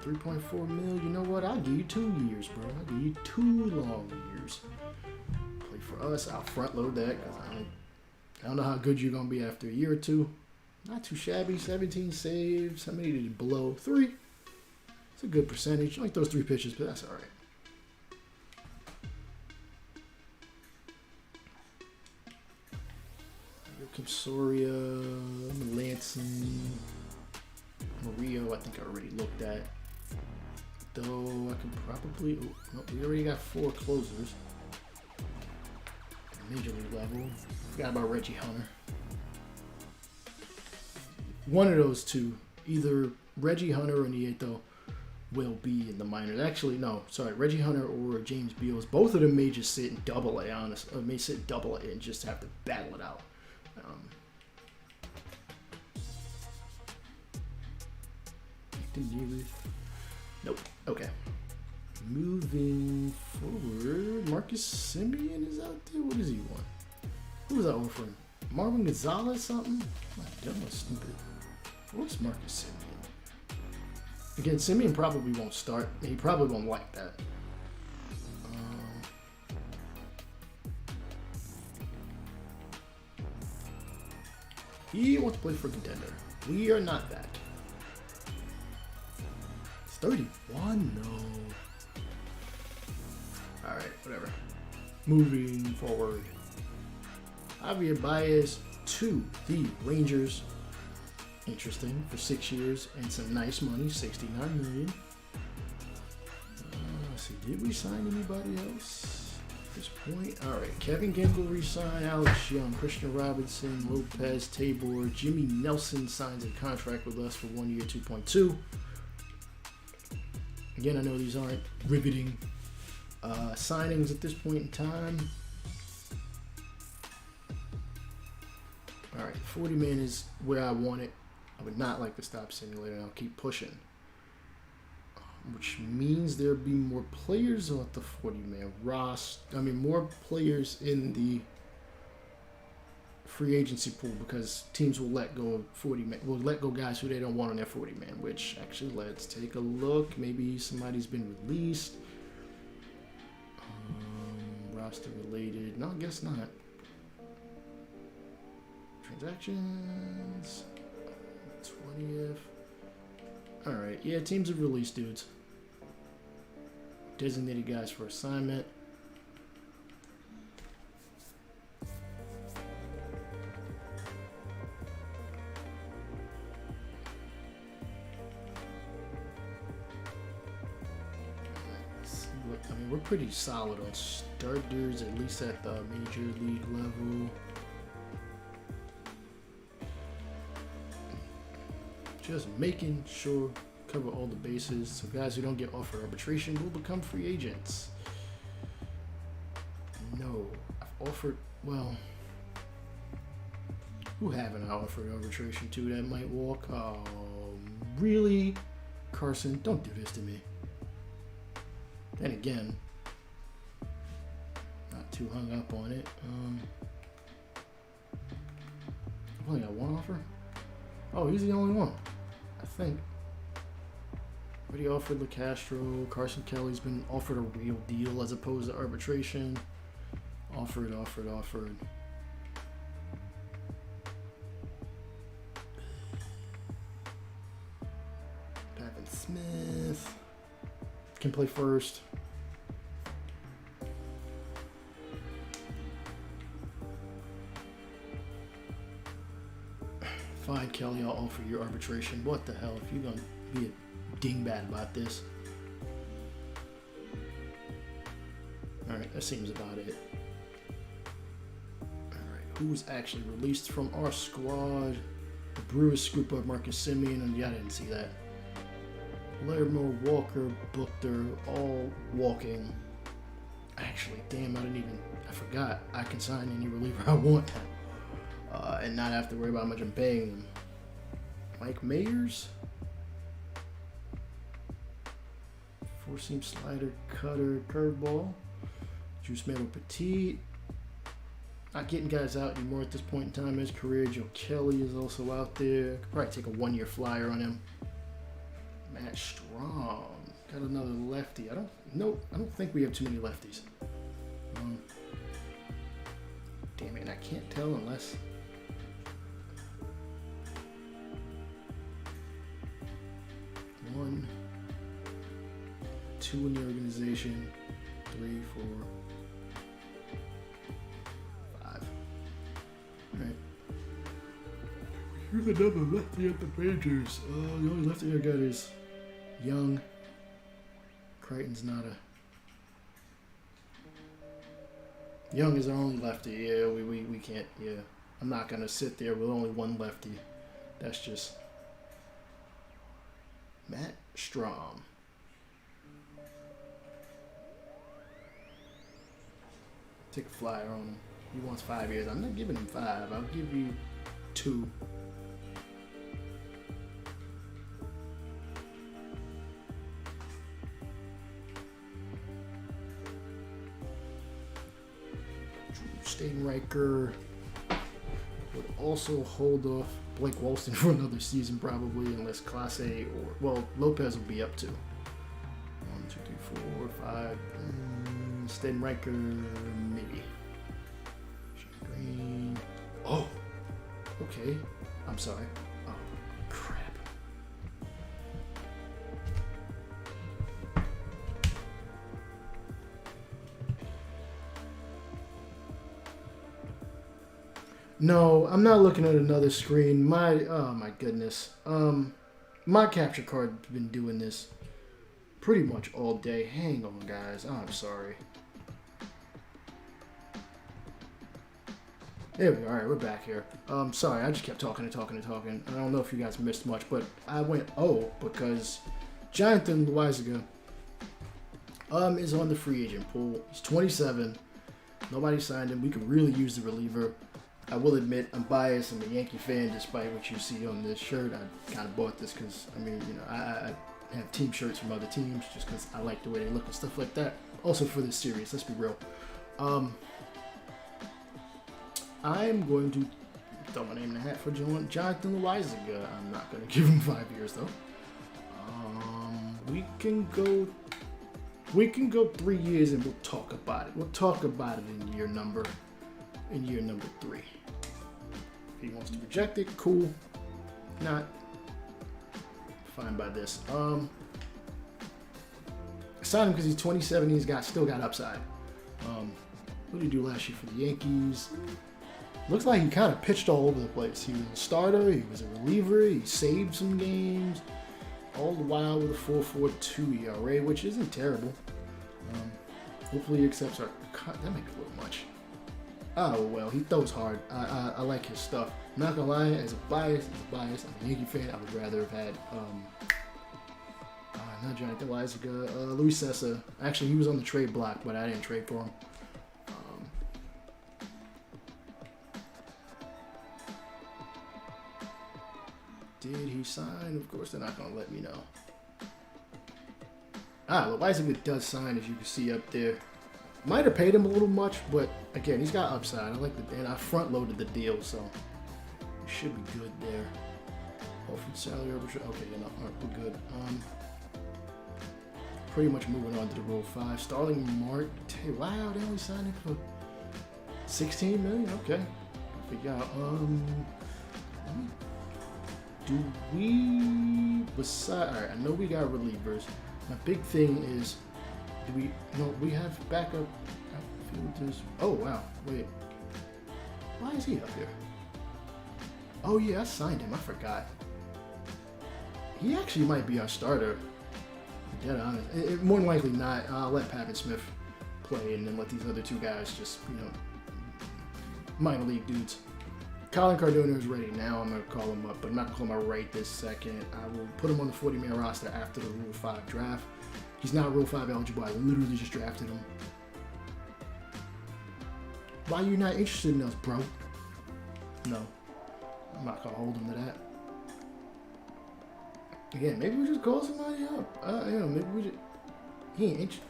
3.4 mil. You know what? I'll give you 2 years, bro. I'll give you 2 long years. Play for us. I'll front load that because I don't know how good you're going to be after a year or two. Not too shabby. 17 saves. How many did he blow? 3. It's a good percentage. Only throws 3 pitches, but that's all right. Kim Soria, Melanson, Murillo, I think I already looked at. Though I can probably, we already got 4 closers. Major league level. Forgot about Reggie Hunter. One of those two, either Reggie Hunter or Nieto, will be in the minors. Actually, no, sorry, Reggie Hunter or James Beals. Both of them may just sit in Double-A, honestly. Or may sit in Double-A and just have to battle it out. Nope. Okay. Moving forward, Marcus Semien is out there. What does he want? Who was I offering? Marvin Gonzalez something? My dumb was stupid. What's Marcus Semien? Again, Semien probably won't start. He probably won't like that. He wants to play for Contender. We are not that. It's 31? No. Alright, whatever. Moving forward. Javier Baez to the Rangers. Interesting. For 6 years and some nice money. $69 million. Let's see. Did we sign anybody else? At this point, all right. Kevin Gamble re-signed. Alex Young, Christian Robinson, Lopez, Tabor, Jimmy Nelson signs a contract with us for 1 year, 2.2. Again, I know these aren't riveting signings at this point in time. All right, 40 man is where I want it. I would not like to stop simulator. I'll keep pushing. Which means there'll be more players on the 40-man roster. I mean, more players in the free agency pool because teams will let go of 40-man. Will let go guys who they don't want on their 40-man. Which actually, let's take a look. Maybe somebody's been released. Roster related. No, I guess not. Transactions. 20th. All right. Yeah, teams have released dudes. Designated guys for assignment. I mean, we're pretty solid on starters, at least at the major league level. Just making sure cover all the bases so guys who don't get offered arbitration will become free agents. No, I've offered, well, who haven't I offered arbitration to that might walk? Oh, really? Carson, don't do this to me. Then again, not too hung up on it. I've only got one offer. Oh, he's the only one, I think. Already offered LeCastro. Carson Kelly's been offered a real deal as opposed to arbitration. Offered. Pavin Smith can play first. Fine, Kelly, I'll offer your arbitration. What the hell? If you're going to be a dingbat about this. Alright, that seems about it. Alright, who's actually released from our squad? The Brewers scoop up Marcus Semien, and yeah, I didn't see that. Lermo, Walker, Buchter, all walking. Actually, damn, I forgot. I can sign any reliever I want and not have to worry about how much I'm paying them. Mike Mayers. Four-seam slider, cutter, curveball. Juice Melo Petit. Not getting guys out anymore at this point in time in his career. Joe Kelly is also out there. Could probably take a one-year flyer on him. Matt Strong. Got another lefty. I don't think we have too many lefties. Damn it, and I can't tell unless... One, two in the organization, 3, 4, 5. Alright. Here's another lefty at the Rangers. The only lefty I got is Young. Crichton's not a... Young is our only lefty. Yeah, we can't, yeah. I'm not going to sit there with only one lefty. That's just... Matt Strom. Take a flyer on him. He wants 5 years. I'm not giving him 5. I'll give you 2. Steinreicher. Would also hold off Blake Walston for another season probably, unless Clase or, well, Lopez will be up to 1, 2, 3, 4, 5. Stenriker, maybe. Green. Oh, okay. I'm sorry. Oh, crap. No, I'm not looking at another screen. Oh my goodness. My capture card's been doing this pretty much all day. Hang on, guys. I'm sorry. There we go. All right, we're back here. Sorry, I just kept talking and talking and talking. I don't know if you guys missed much, but I went because Jonathan Loaizaga is on the free agent pool. He's 27. Nobody signed him. We could really use the reliever. I will admit I'm biased. I'm a Yankee fan, despite what you see on this shirt. I kind of bought this because, I mean, you know, I have team shirts from other teams just because I like the way they look and stuff like that. Also for this series, let's be real. I'm going to throw my name in the hat for Jonathan Loaizaga. I'm not going to give him 5 years though. We can go 3 years and we'll talk about it. We'll talk about it in year number 3. If he wants to reject it, cool. Not fine by this. I signed him because he's 27. He's still got upside. What did he do last year for the Yankees? Looks like he kind of pitched all over the place. He was a starter. He was a reliever. He saved some games. All the while with a 4.42 ERA, which isn't terrible. Hopefully he accepts our cut. That might be a little much. Oh, well, he throws hard. I like his stuff. I'm not going to lie, as a bias, I'm a Yankee fan. I would rather have had, not Jonathan Loaizaga, Luis Sessa. Actually, he was on the trade block, but I didn't trade for him. Did he sign? Of course, they're not going to let me know. Loaizaga does sign, as you can see up there. Might have paid him a little much, but again, he's got upside. And I front loaded the deal, so it should be good there. Offered salary arbitration. Okay, you know, all right, we're good. Pretty much moving on to the Rule 5. Starling Marte. Wow, they only signed him for $16 million. Okay, figure out. Do we? All right, I know we got relievers. My big thing is, we have backup outfielders. Oh, wow. Wait. Why is he up here? Oh, yeah, I signed him. I forgot. He actually might be our starter. To be dead honest. More than likely not. I'll let Pavin Smith play and then let these other two guys just, minor league dudes. Colin Cardona is ready now. I'm going to call him up, but I'm not going to call him right this second. I will put him on the 40-man roster after the Rule 5 draft. He's not Rule 5 eligible. I literally just drafted him. Why are you not interested in us, bro? No. I'm not going to hold him to that. Again, maybe we just call somebody up. Maybe we just... He ain't interested.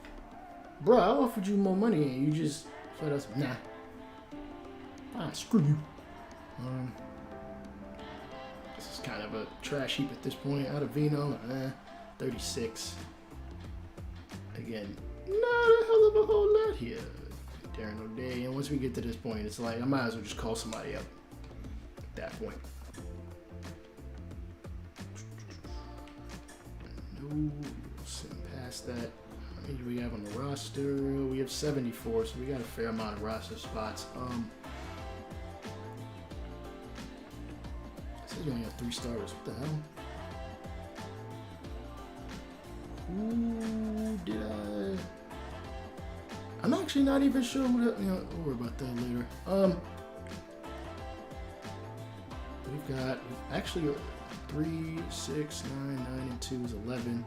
Bro, I offered you more money and you just said us, nah. Fine, screw you. This is kind of a trash heap at this point. Ottavino, 36. Again, not a hell of a whole lot here. Darren O'Day. And once we get to this point, it's like I might as well just call somebody up at that point. No, we'll send past that. How many do we have on the roster? We have 74, so we got a fair amount of roster spots. We only have 3 starters. What the hell? Who did I? I'm actually not even sure who that. We'll worry about that later. We've got actually 3, 6, 9, 9, and 2 is 11.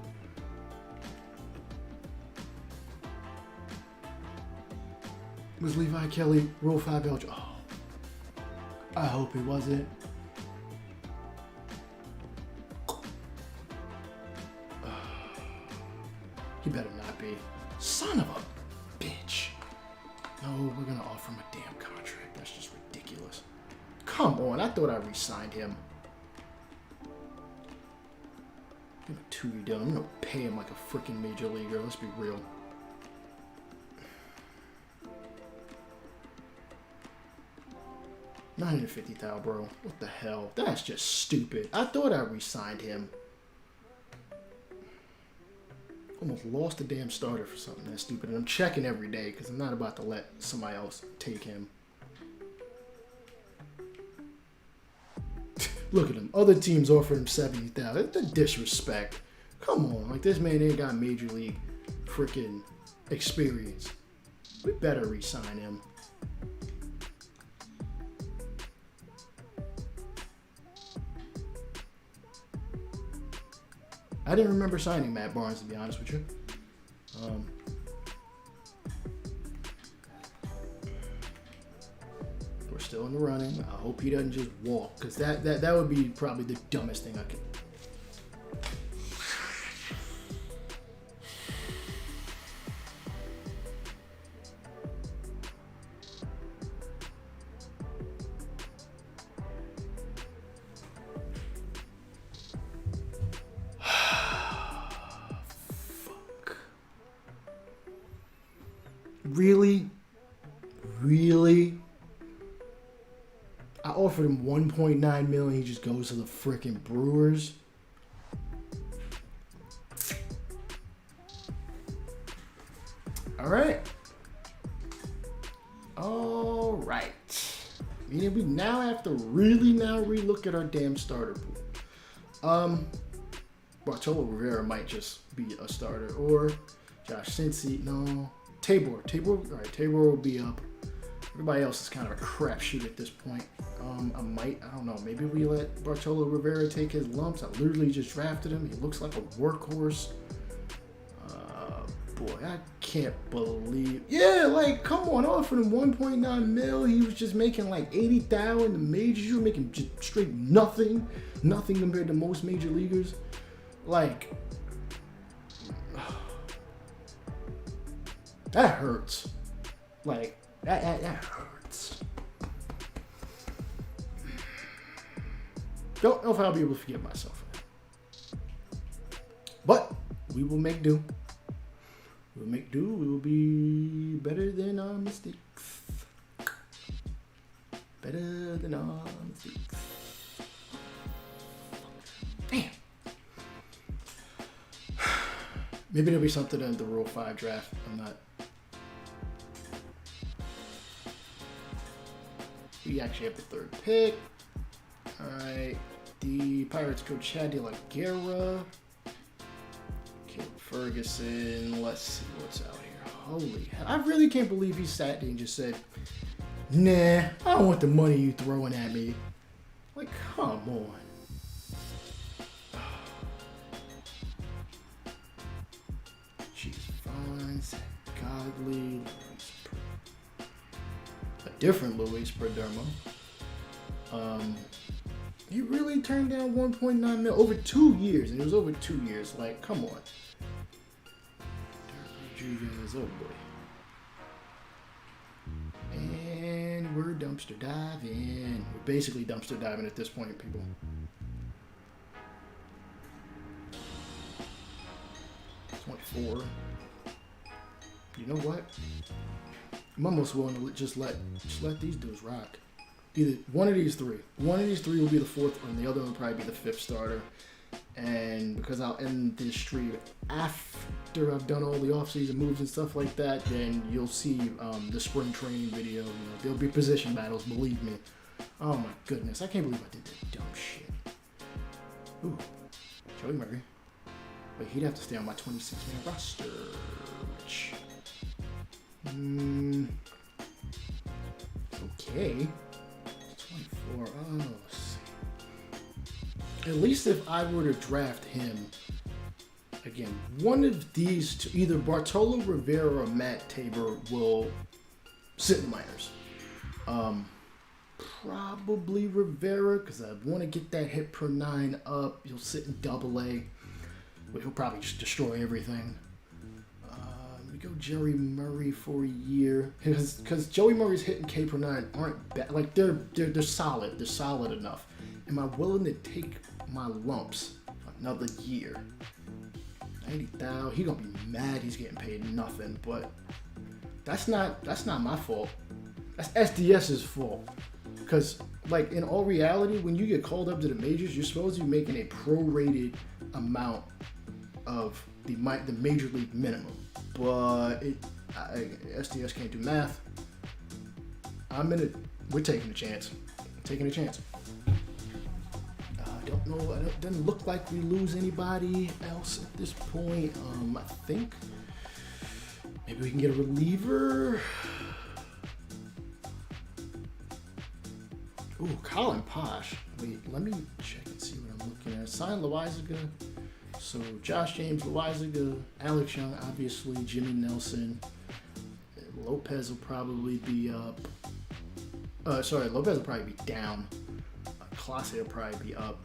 Was Levi Kelly Rule 5 eligible? Oh, I hope he wasn't. He better not be. Son of a bitch. No, we're going to offer him a damn contract. That's just ridiculous. Come on, I thought I re-signed him. Give him a 2-year deal. I'm gonna pay him like a freaking major leaguer. Let's be real. $950,000, bro. What the hell? That's just stupid. I thought I re-signed him. Almost lost a damn starter for something that stupid. And I'm checking every day because I'm not about to let somebody else take him. Look at him. Other teams offered him $70,000. It's a disrespect. Come on. Like, this man ain't got major league freaking experience. We better re-sign him. I didn't remember signing Matt Barnes, to be honest with you. We're still in the running. I hope he doesn't just walk, because that would be probably the dumbest thing I could. Really? I offered him $1.9 million. He just goes to the freaking Brewers. All right. Meaning we now have to really relook at our damn starter pool. Bartolo Rivera might just be a starter, or Josh Cincy. No. Tabor. All right, Tabor will be up. Everybody else is kind of a crapshoot at this point. I don't know. Maybe we let Bartolo Rivera take his lumps. I literally just drafted him. He looks like a workhorse. Boy, I can't believe. Yeah, like, come on. I offered him $1.9 million. He was just making like $80,000 in the majors. You were making just straight nothing compared to most major leaguers. Like, that hurts. Like, that hurts. Don't know if I'll be able to forgive myself for that. But we will make do. We will make do. We will be better than our mistakes. Better than our mistakes. Damn. Maybe there'll be something in the Rule 5 draft. I'm not. We actually have the 3rd pick. Alright. The Pirates coach Chad De La Guerra. Caleb Ferguson. Let's see what's out here. Holy hell. I really can't believe he sat there and just said, nah, I don't want the money you throwing at me. Like, come on. She's fine. Godly. A different Luis Perdomo. He really turned down $1.9 million over 2 years, and it was over 2 years. Like, come on. Rodriguez, oh boy. And we're dumpster diving. We're basically dumpster diving at this point, people. $24. You know what? I'm almost willing to just let these dudes rock. Either one of these three. One of these three will be the 4th, and the other one will probably be the 5th starter. And because I'll end this stream after I've done all the offseason moves and stuff like that, then you'll see the spring training video. You know, there'll be position battles, believe me. Oh my goodness, I can't believe I did that dumb shit. Ooh, Joey Murray. Wait, he'd have to stay on my 26-man roster. Which, okay. 24. Oh, let's see. At least if I were to draft him, again, one of these two, either Bartolo Rivera or Matt Tabor, will sit in minors. Probably Rivera, because I want to get that hit per 9 up. He'll sit in AA, which will probably just destroy everything. We go Jerry Murray for a year because Joey Murray's hit and K per 9 aren't bad. Like they're solid. They're solid enough. Am I willing to take my lumps another year? 90,000. He gonna be mad. He's getting paid nothing. But that's not my fault. That's SDS's fault. Because like in all reality, when you get called up to the majors, you're supposed to be making a prorated amount of the major league minimum. But SDS can't do math. We're taking a chance. Taking a chance. I don't know. It doesn't look like we lose anybody else at this point. I think maybe we can get a reliever. Ooh, Colin Posh. Wait, let me check and see what I'm looking at. Sign Loizaga. So Josh James, Loizaga, Alex Young, obviously, Jimmy Nelson. Lopez will probably be up. Lopez will probably be down. Clase will probably be up.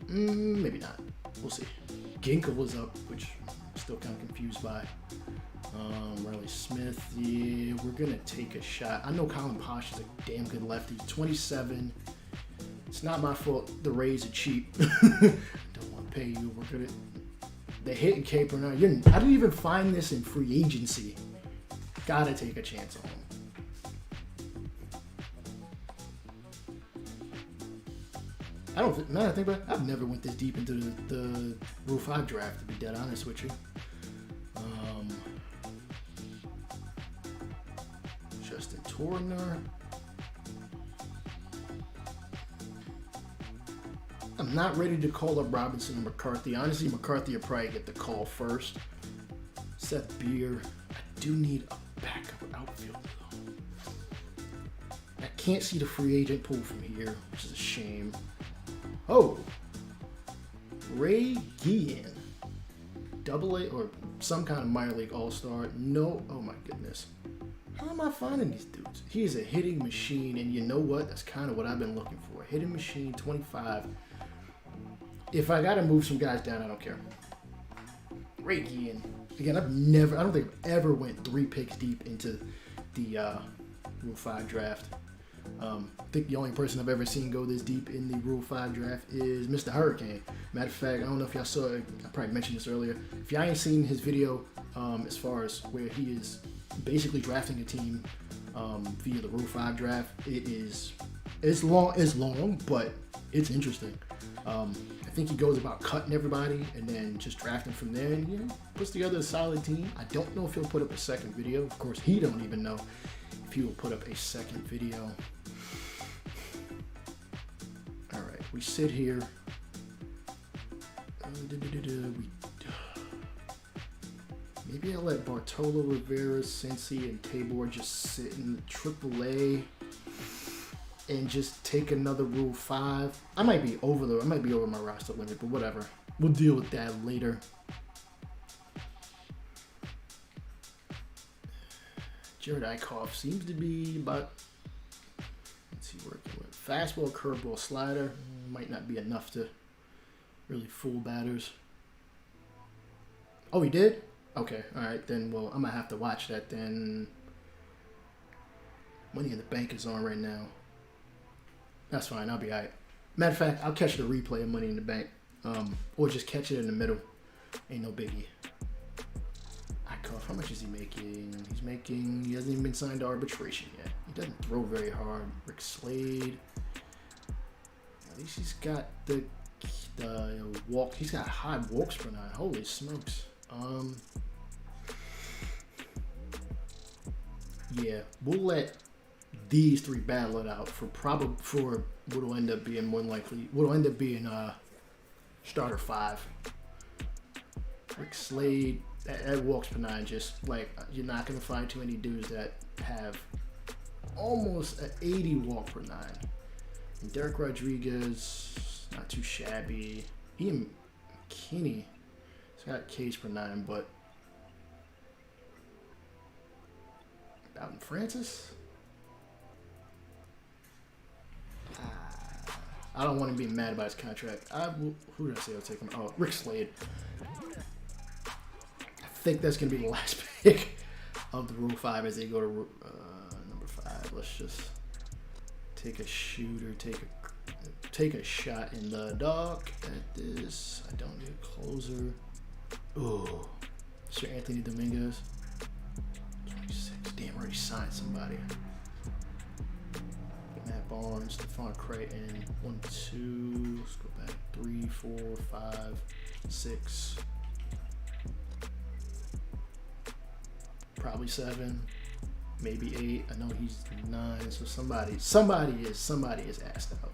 Maybe not. We'll see. Ginkel was up, which I'm still kind of confused by. Riley Smith, yeah, we're going to take a shot. I know Colin Posh is a damn good lefty. 27. It's not my fault. The Rays are cheap. Don't want to pay you. We're going to... They hit and K per 9. I didn't even find this in free agency. Got to take a chance on him. Now I think about it, I've never went this deep into the Rule 5 draft, to be dead honest with you. Justin Turner. I'm not ready to call up Robinson and McCarthy. Honestly, McCarthy will probably get the call first. Seth Beer. I do need a backup outfielder, though. I can't see the free agent pool from here, which is a shame. Oh, Ray Guillen, Double-A or some kind of minor league all-star. No, oh my goodness. How am I finding these dudes? He is a hitting machine, and you know what? That's kind of what I've been looking for. Hitting machine, 25. If I got to move some guys down, I don't care. Ray Guillen. Again, I don't think I've ever went 3 picks deep into the Rule 5 draft. I think the only person I've ever seen go this deep in the Rule 5 draft is Mr. Hurricane. Matter of fact, I don't know if y'all saw it. I probably mentioned this earlier. If y'all ain't seen his video as far as where he is basically drafting a team via the Rule 5 draft, it's long, but it's interesting. I think he goes about cutting everybody and then just drafting from there and puts together a solid team. I don't know if he'll put up a second video. Of course, he don't even know if he will put up a second video. All right, we sit here. Maybe I'll let Bartolo Rivera, Cincy, and Tabor just sit in the AAA and just take another Rule 5. I might be over my roster limit, but whatever. We'll deal with that later. Jared Eichhoff seems to be about, let's see where it went. Fastball, curveball, slider. Might not be enough to really fool batters. Oh, he did? Okay, all right, then, well, I'm going to have to watch that then. Money in the Bank is on right now. That's fine, I'll be all right. Matter of fact, I'll catch the replay of Money in the Bank. Or just catch it in the middle. Ain't no biggie. How much is he making? He hasn't even been signed to arbitration yet. He doesn't throw very hard. Rick Slade. At least he's got the walk. He's got high walks per 9. Holy smokes. Yeah, we'll let these 3 battle it out for what'll end up being starter 5. Rick Slade. That walks per 9, just like you're not going to find too many dudes that have almost an 80 walk per 9. And Derek Rodriguez, not too shabby. Ian McKinney, he's got Ks per 9, but Bowden Francis? I don't want to be mad about his contract. Who did I say I'll take him? Oh, Rick Slade. I think that's going to be the last pick of the Rule 5 as they go to number 5. Let's just take a shooter, take a shot in the dark at this. I don't need a closer. Ooh, Sir Anthony Dominguez. 26. Damn, already signed somebody. Matt Barnes, Stephon Creighton. 1, 2. Let's go back. 3, 4, 5, 6. Probably 7. Maybe 8. I know he's 9. So somebody is asked out.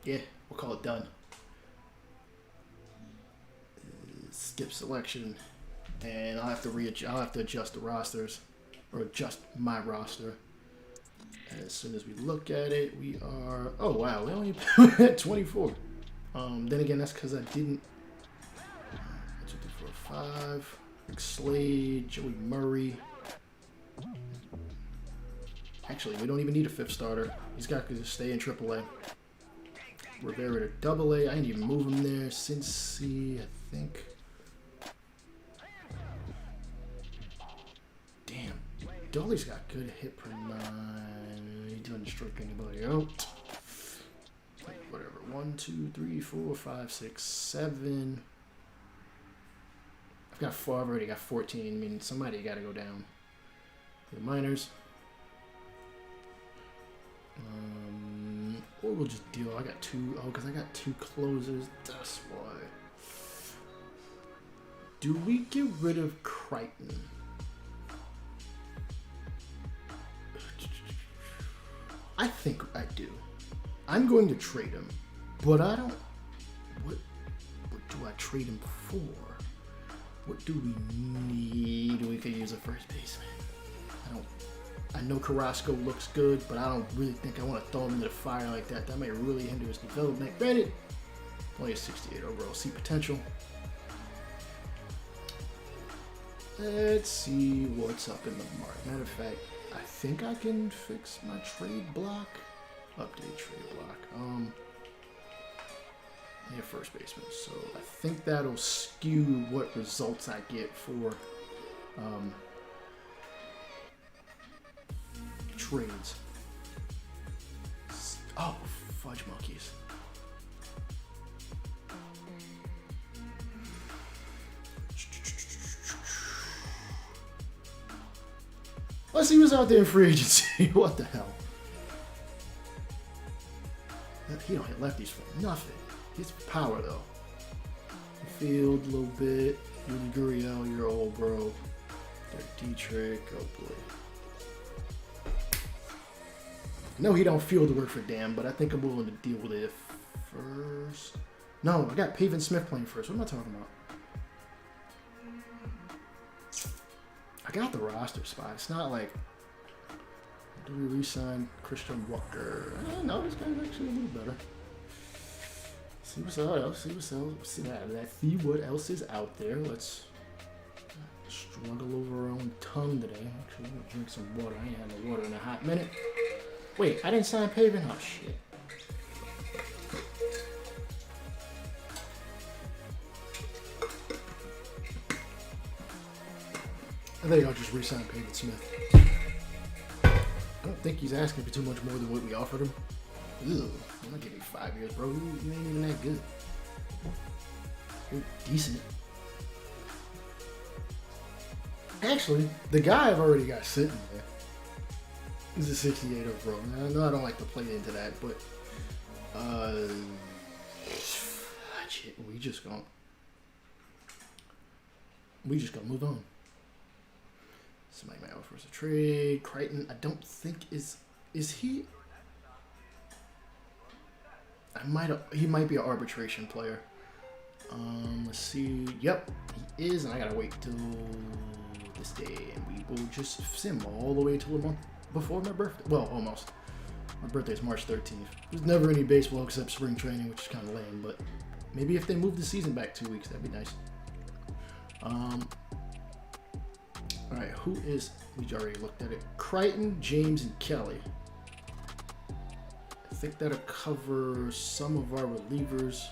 Yeah, we'll call it done. Skip selection, and I'll have to adjust the rosters, or adjust my roster. And as soon as we look at it, we are. Oh wow, we only at 24. Then again, that's because I didn't. 2, 3, 4, 5. Rick Slade, Joey Murray. Actually, we don't even need a 5th starter. He's got to stay in AAA. Rivera to AA. I didn't even move him there. Cincy, I think. Damn. Dolly's got good hit per 9. He doesn't strike anybody out. Whatever. 1, 2, 3, 4, 5, 6, 7. I've got 4. I've already got 14. I mean, somebody got to go down. The minors. Or we'll just deal. I got 2. Oh, because I got 2 closers. That's why. Do we get rid of Crichton? I think I do. I'm going to trade him, but I don't. What do I trade him for? What do we need? We could use a first baseman. I know Carrasco looks good, but I don't really think I want to throw him into the fire like that. That might really hinder his development. Granted, only a 68 overall. See potential. Let's see what's up in the market. Matter of fact, I think I can fix my trade block. Update trade block. Yeah, first baseman. So I think that'll skew what results I get for trades. Oh, fudge monkeys. Let's see what's out there in free agency. What the hell? He don't hit lefties for nothing. His power though. Field a little bit. Rudy Gurriel, you're old, bro. Derek Dietrich, oh boy. No, he don't feel the work for damn, but I think I'm willing to deal with it first. No, I got Pavin Smith playing first. What am I talking about? I got the roster spot. It's not like, do we re-sign Christian Walker? No, this guy's actually a little better. See what's else. See what else is out there. Let's struggle over our own tongue today. Actually, I'm gonna drink some water. I ain't had no water in a hot minute. Wait, I didn't sign Pavin? Oh, shit. I think I'll just re-sign Pavin Smith. I don't think he's asking for too much more than what we offered him. Ew, I'm not giving you 5 years, bro. You ain't even that good. You're decent. Actually, the guy I've already got sitting there. He's a 68 overall. Now, I know I don't like to play into that, but shit, we just gonna move on. Somebody might offer us a trade. Crichton, I don't think is he? He might be an arbitration player. Let's see. Yep, he is, and I gotta wait till this day, and we will just sim all the way till a month before my birthday. Well, almost. My birthday is March 13th. There's never any baseball except spring training, which is kind of lame, but maybe if they move the season back 2 weeks, that'd be nice. All right, who is? We already looked at it. Crichton, James, and Kelly. I think that'll cover some of our relievers.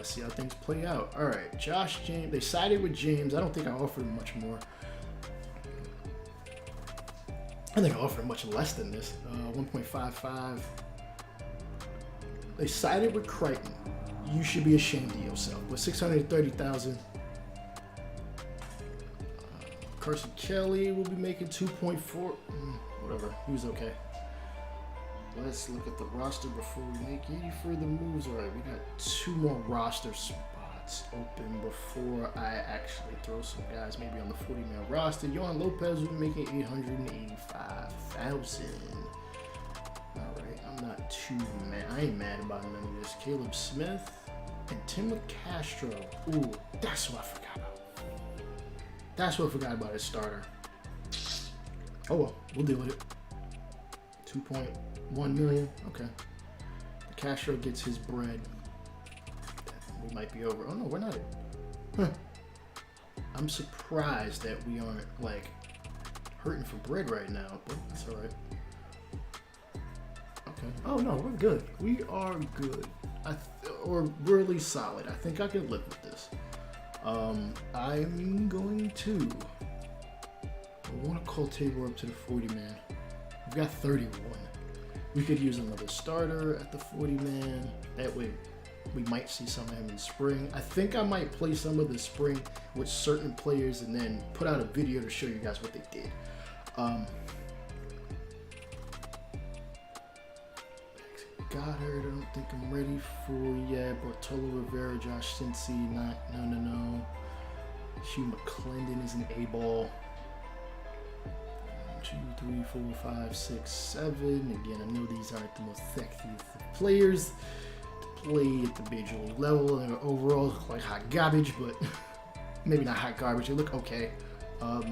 let's see how things play out. All right, Josh James. They sided with James. I don't think I offered him much more. I think I offered much less than this. 1.55. They sided with Crichton. You should be ashamed of yourself. With 630,000. Carson Kelly will be making 2.4. Whatever. He was okay. Let's look at the roster before we make any further moves. All right, we got 2 more roster spots open before I actually throw some guys maybe on the 40-man roster. Yohan Lopez will be making 885,000. All right, I'm not too mad. I ain't mad about none of this. Caleb Smith and Tim Castro. Ooh, that's what I forgot about. That's what I forgot about his starter. Oh well, we'll deal with it. 2.1 million. Okay. Castro gets his bread. We might be over. Oh no, we're not. I'm surprised that we aren't like hurting for bread right now, but that's all right. Okay. Oh no, we're good. We are good. Or really solid. I think I can live with this. I'm going to. I want to call Tabor up to the 40-man. We've got 31. We could use another starter at the 40-man. That way, we might see some of him in spring. I think I might play some of the spring with certain players and then put out a video to show you guys what they did. Goddard, I don't think I'm ready for yet. Bartolo Rivera, Josh Cincy, no. Hugh McClendon is an A-ball. 1, 2, 3, 4, 5, 6, 7. Again, I know these aren't the most sexy players to play at the major league level, and overall look like hot garbage, but maybe not hot garbage. They look okay. I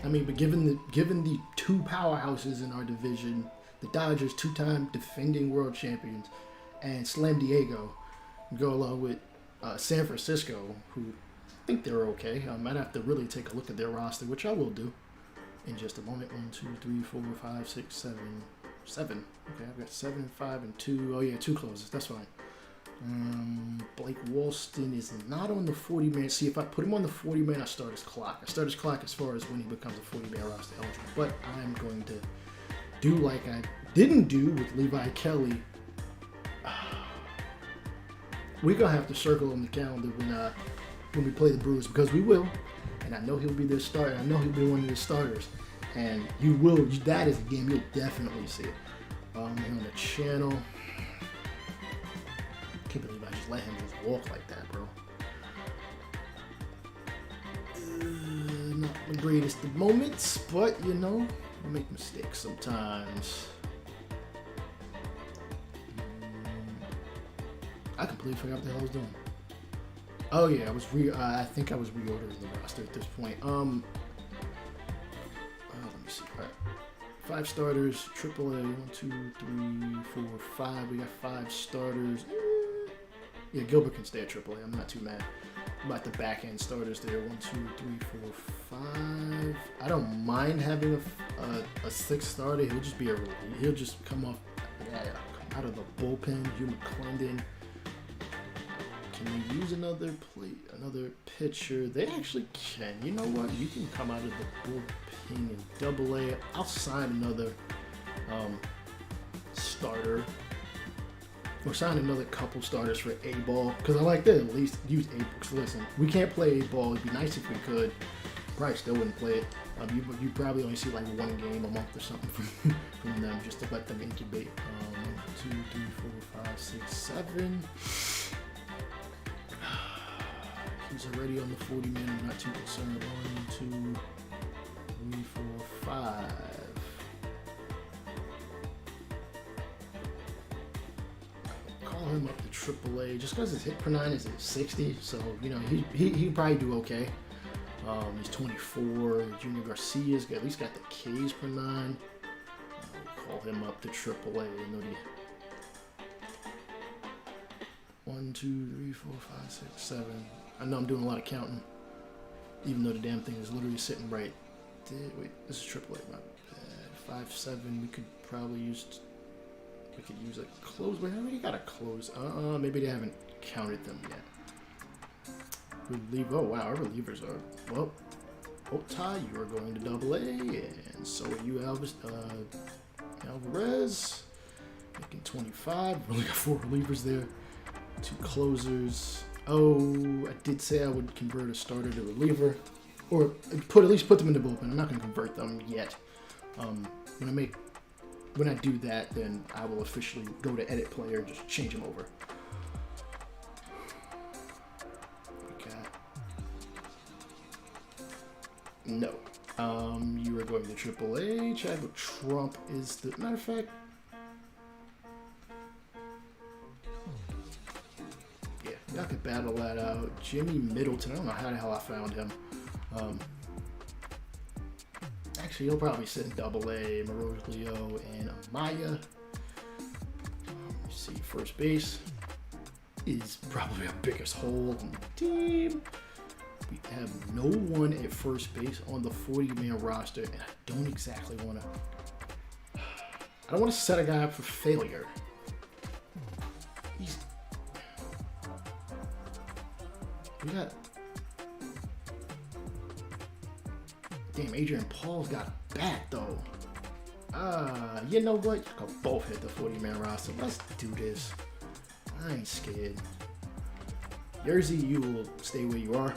mean, but given the 2 powerhouses in our division, the Dodgers, 2-time defending world champions, and Slam Diego, go along with San Francisco, who I think they're okay. I might have to really take a look at their roster, which I will do in just a moment. 1, 2, 3, 4, 5, 6, 7. 7. Okay, I've got 7, 5, and 2. Oh yeah, 2 closes. That's fine. Blake Walston is not on the 40-man. See, if I put him on the 40-man, I start his clock. I start his clock as far as when he becomes a 40-man roster eligible. But I'm going to do like I didn't do with Levi Kelly. We're going to have to circle on the calendar when we play the Brewers, because we will. And I know he'll be their starter. I know he'll be one of the starters. And you will. That is a game you'll definitely see. On the channel. I can't believe I just let him just walk like that, bro. Not the greatest of moments, but you know, I make mistakes sometimes. I completely forgot what the hell I was doing. Oh yeah, I think I was reordering the roster at this point. Let me see. All right. 5 starters, AAA. 1, 2, 3, 4, 5. We got 5 starters. Yeah, Gilbert can stay at AAA. I'm not too mad about the back end starters there. 1, 2, 3, 4, 5. I don't mind having a 6th starter. He'll just be a relief. He'll just come out of the bullpen. Hugh McClendon. Can we use another pitcher? They actually can. You know what? You can come out of the bullpen in AA. I'll sign another starter. Or sign another couple starters for A-ball. Because I like to at least use A-ball. Listen, we can't play A-ball. It'd be nice if we could. Probably still wouldn't play it. You probably only see like 1 game a month or something from them, just to let them incubate. 1, 2, 3, 4, 5, 6, 7. He's already on the 40-man. I'm not too concerned. 1, 2, 3, 4, 5. Call him up to AAA just because his hit per 9 is at 60. So you know he'd probably do okay. He's 24. Junior Garcia's at least got the Ks per 9. Call him up to AAA. You know 1, 2, 3, 4, 5, 6, 7. I know I'm doing a lot of counting, even though the damn thing is literally sitting right. Wait, this is AAA. My bad. 5, 7. We could probably use We could use a close. We already got a close. Maybe they haven't counted them yet. Reliever. Oh wow, our relievers are well. Oh, Ty, you are going to Double A, and so are you, Alvarez. Making 25. We only got 4 relievers there. 2 closers. Oh, I did say I would convert a starter to reliever, or at least put them in the bullpen. I'm not going to convert them yet. When I do that, then I will officially go to edit player and just change them over. No. You are going to AAA. Chadwick Trump is the matter of fact. Yeah, y'all could battle that out. Jimmy Middleton. I don't know how the hell I found him. Actually, he'll probably sit in AA. Maroglio and Amaya. Let's see, first base is probably our biggest hole on the team. We have no one at first base on the 40-man roster, and I don't exactly want to. I don't want to set a guy up for failure. We got. Damn, Adrian Paul's got a bat though. You know what? You can both hit the 40-man roster. Let's do this. I ain't scared. Jersey, you will stay where you are.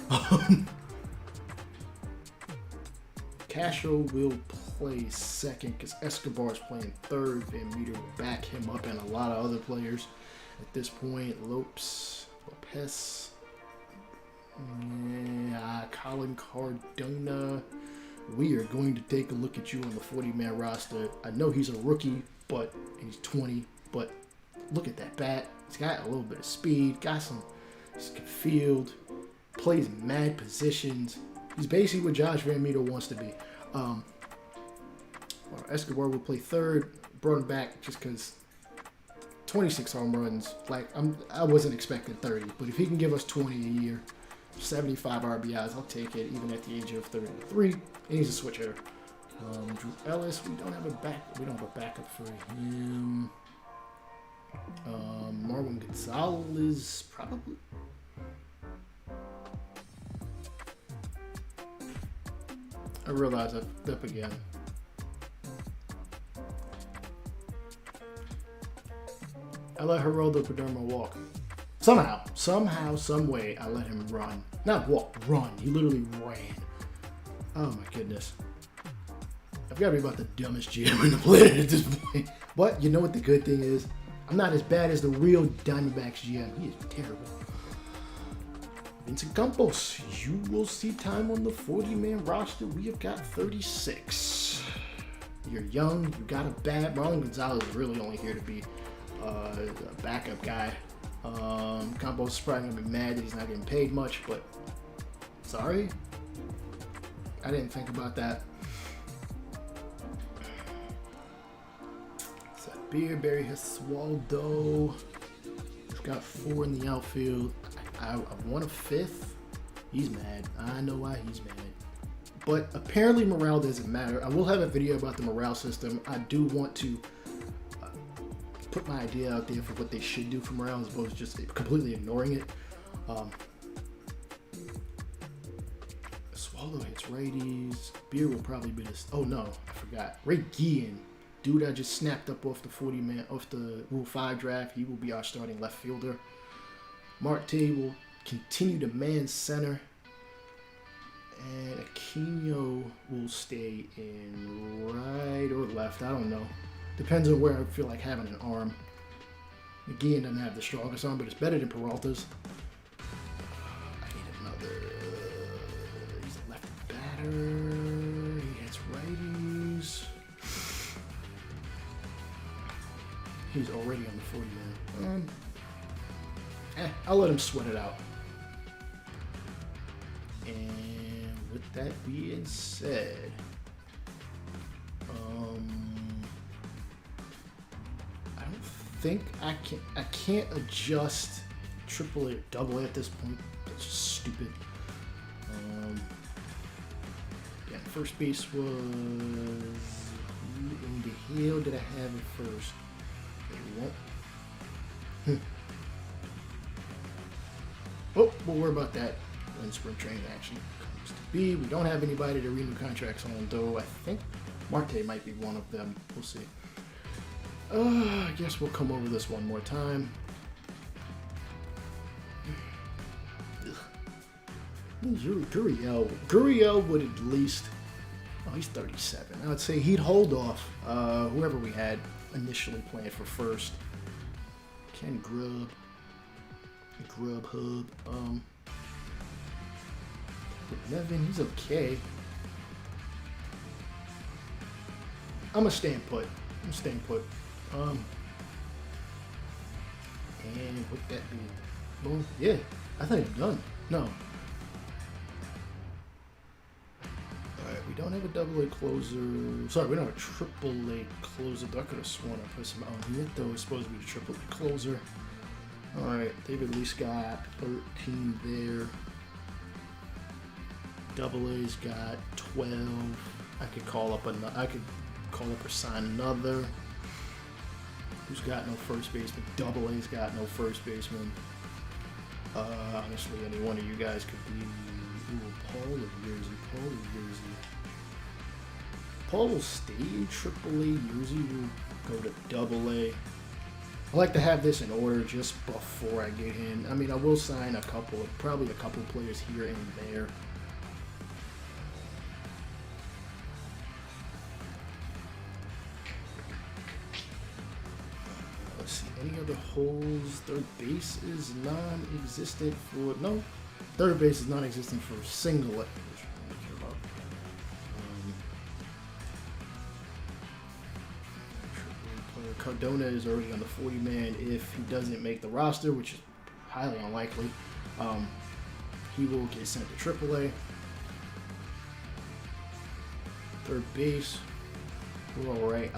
Castro will play second because Escobar's playing third, and Meter will back him up, and a lot of other players at this point. Lopez, Colin Cardona. We are going to take a look at you on the 40-man roster. I know he's a rookie, but he's 20. But look at that bat. He's got a little bit of speed, got some field, plays mad positions. He's basically what Josh Van Meter wants to be. Escobar will play third. Brought him back just because 26 home runs. Like I wasn't expecting 30, but if he can give us 20 a year, 75 RBIs, I'll take it. Even at the age of 33, and he's a switch hitter. Drew Ellis, we don't have a backup for him. Marwin Gonzalez, probably. I realize I fucked up again. I let Geraldo Perdomo walk. Somehow, some way, I let him run. Not walk, run. He literally ran. Oh my goodness. I've got to be about the dumbest GM in the planet at this point. But you know what the good thing is? I'm not as bad as the real Diamondbacks GM. He is terrible. Vincent Campos, you will see time on the 40-man roster. We have got 36. You're young, you got a bat. Marlon Gonzalez is really only here to be a backup guy. Campos is probably going to be mad that he's not getting paid much, but sorry. I didn't think about that. Barry Hasualdo. We've got 4 in the outfield. I want a 5th. He's mad. I know why he's mad. But apparently morale doesn't matter. I will have a video about the morale system. I do want to put my idea out there for what they should do for morale as opposed to just completely ignoring it. Swallow hits righties. Beer will probably be this. Oh no, I forgot. Ray Guillen. Dude I just snapped up off the Rule 5 draft. He will be our starting left fielder. Marte will continue to man center. And Aquino will stay in right or left. I don't know. Depends on where I feel like having an arm. Guillen doesn't have the strongest arm, but it's better than Peralta's. I need another. He's a left batter. He hits righties. He's already on the 40-man. I'll let him sweat it out. And with that being said, I don't think I can't adjust AAA or AA at this point. That's just stupid. Yeah, first base was in the hill. Did I have it first? Maybe we won't. Oh, we'll worry about that when spring training actually comes to be. We don't have anybody to renew contracts on, though. I think Marte might be one of them. We'll see. I guess we'll come over this one more time. Gurriel would at least... Oh, he's 37. I would say he'd hold off whoever we had initially planned for first. Ken Grubhub. Nevin, he's okay. I'm a staying put. And with that being, boom, yeah, I think I'm done. No. Alright, we don't have a double A closer. Sorry, we don't have a triple A closer. I could have sworn I put some on here, though. It's supposed to be a triple A closer. Alright, they've at least got 13 there. Double A's got 12. I could call up or sign another. Who's got no first baseman? Double A's got no first baseman. Honestly, any one of you guys could be. Paul or Yerzy. Paul will stay triple A. Yerzy will go to double A. I like to have this in order just before I get in. I mean, I will sign probably a couple players here and there. Let's see, any other holes? Third base is non-existent for, no. Third base is non-existent for single A, which I don't care about. Cardona is already on the 40-man. If he doesn't make the roster, which is highly unlikely, he will get sent to AAA. Third base, we're all right.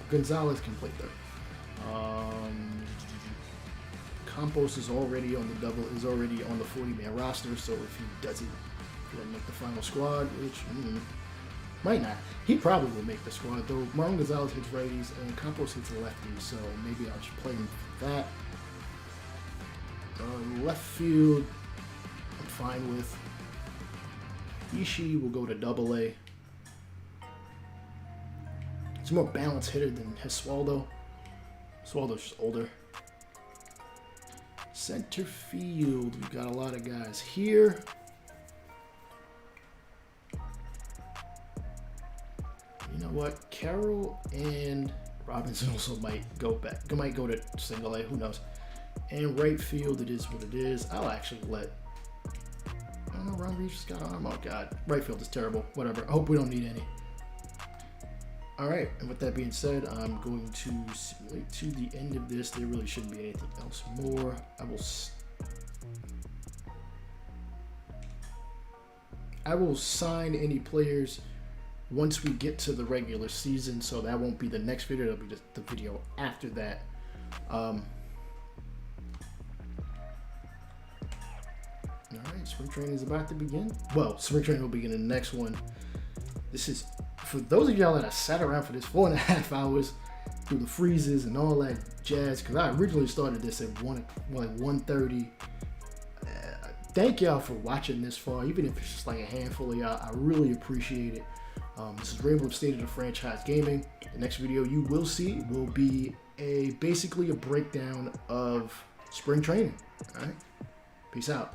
Gonzalez can play third. Campos is already on the 40-man roster, so if he doesn't make the final squad, which might not, he probably will make the squad, though. Marlon Gonzalez hits righties and Campos hits lefties, so maybe I'll just play him for that. Left field, I'm fine with. Ishii will go to double A. He's a more balanced hitter than Gesualdo. Gesualdo's just older. Center field, we've got a lot of guys here. You know what? Carroll and Robinson also might go to single A, who knows? And right field, it is what it is. I'll actually let, I don't know, Ron Reeves just got arm. Oh God, right field is terrible. Whatever, I hope we don't need any. All right, and with that being said, I'm going to simulate to the end of this. There really shouldn't be anything else more. I will sign any players once we get to the regular season, so that won't be the next video. It'll be just the video after that. All right, spring training is about to begin. Well, spring training will begin in the next one. This is, for those of y'all that have sat around for this 4.5 hours through the freezes and all that jazz, because I originally started this at 1:30. Thank y'all for watching this far, even if it's just like a handful of y'all. I really appreciate it. This is Rainbow State of the Franchise Gaming. The next video you will see will be basically a breakdown of spring training. All right, peace out.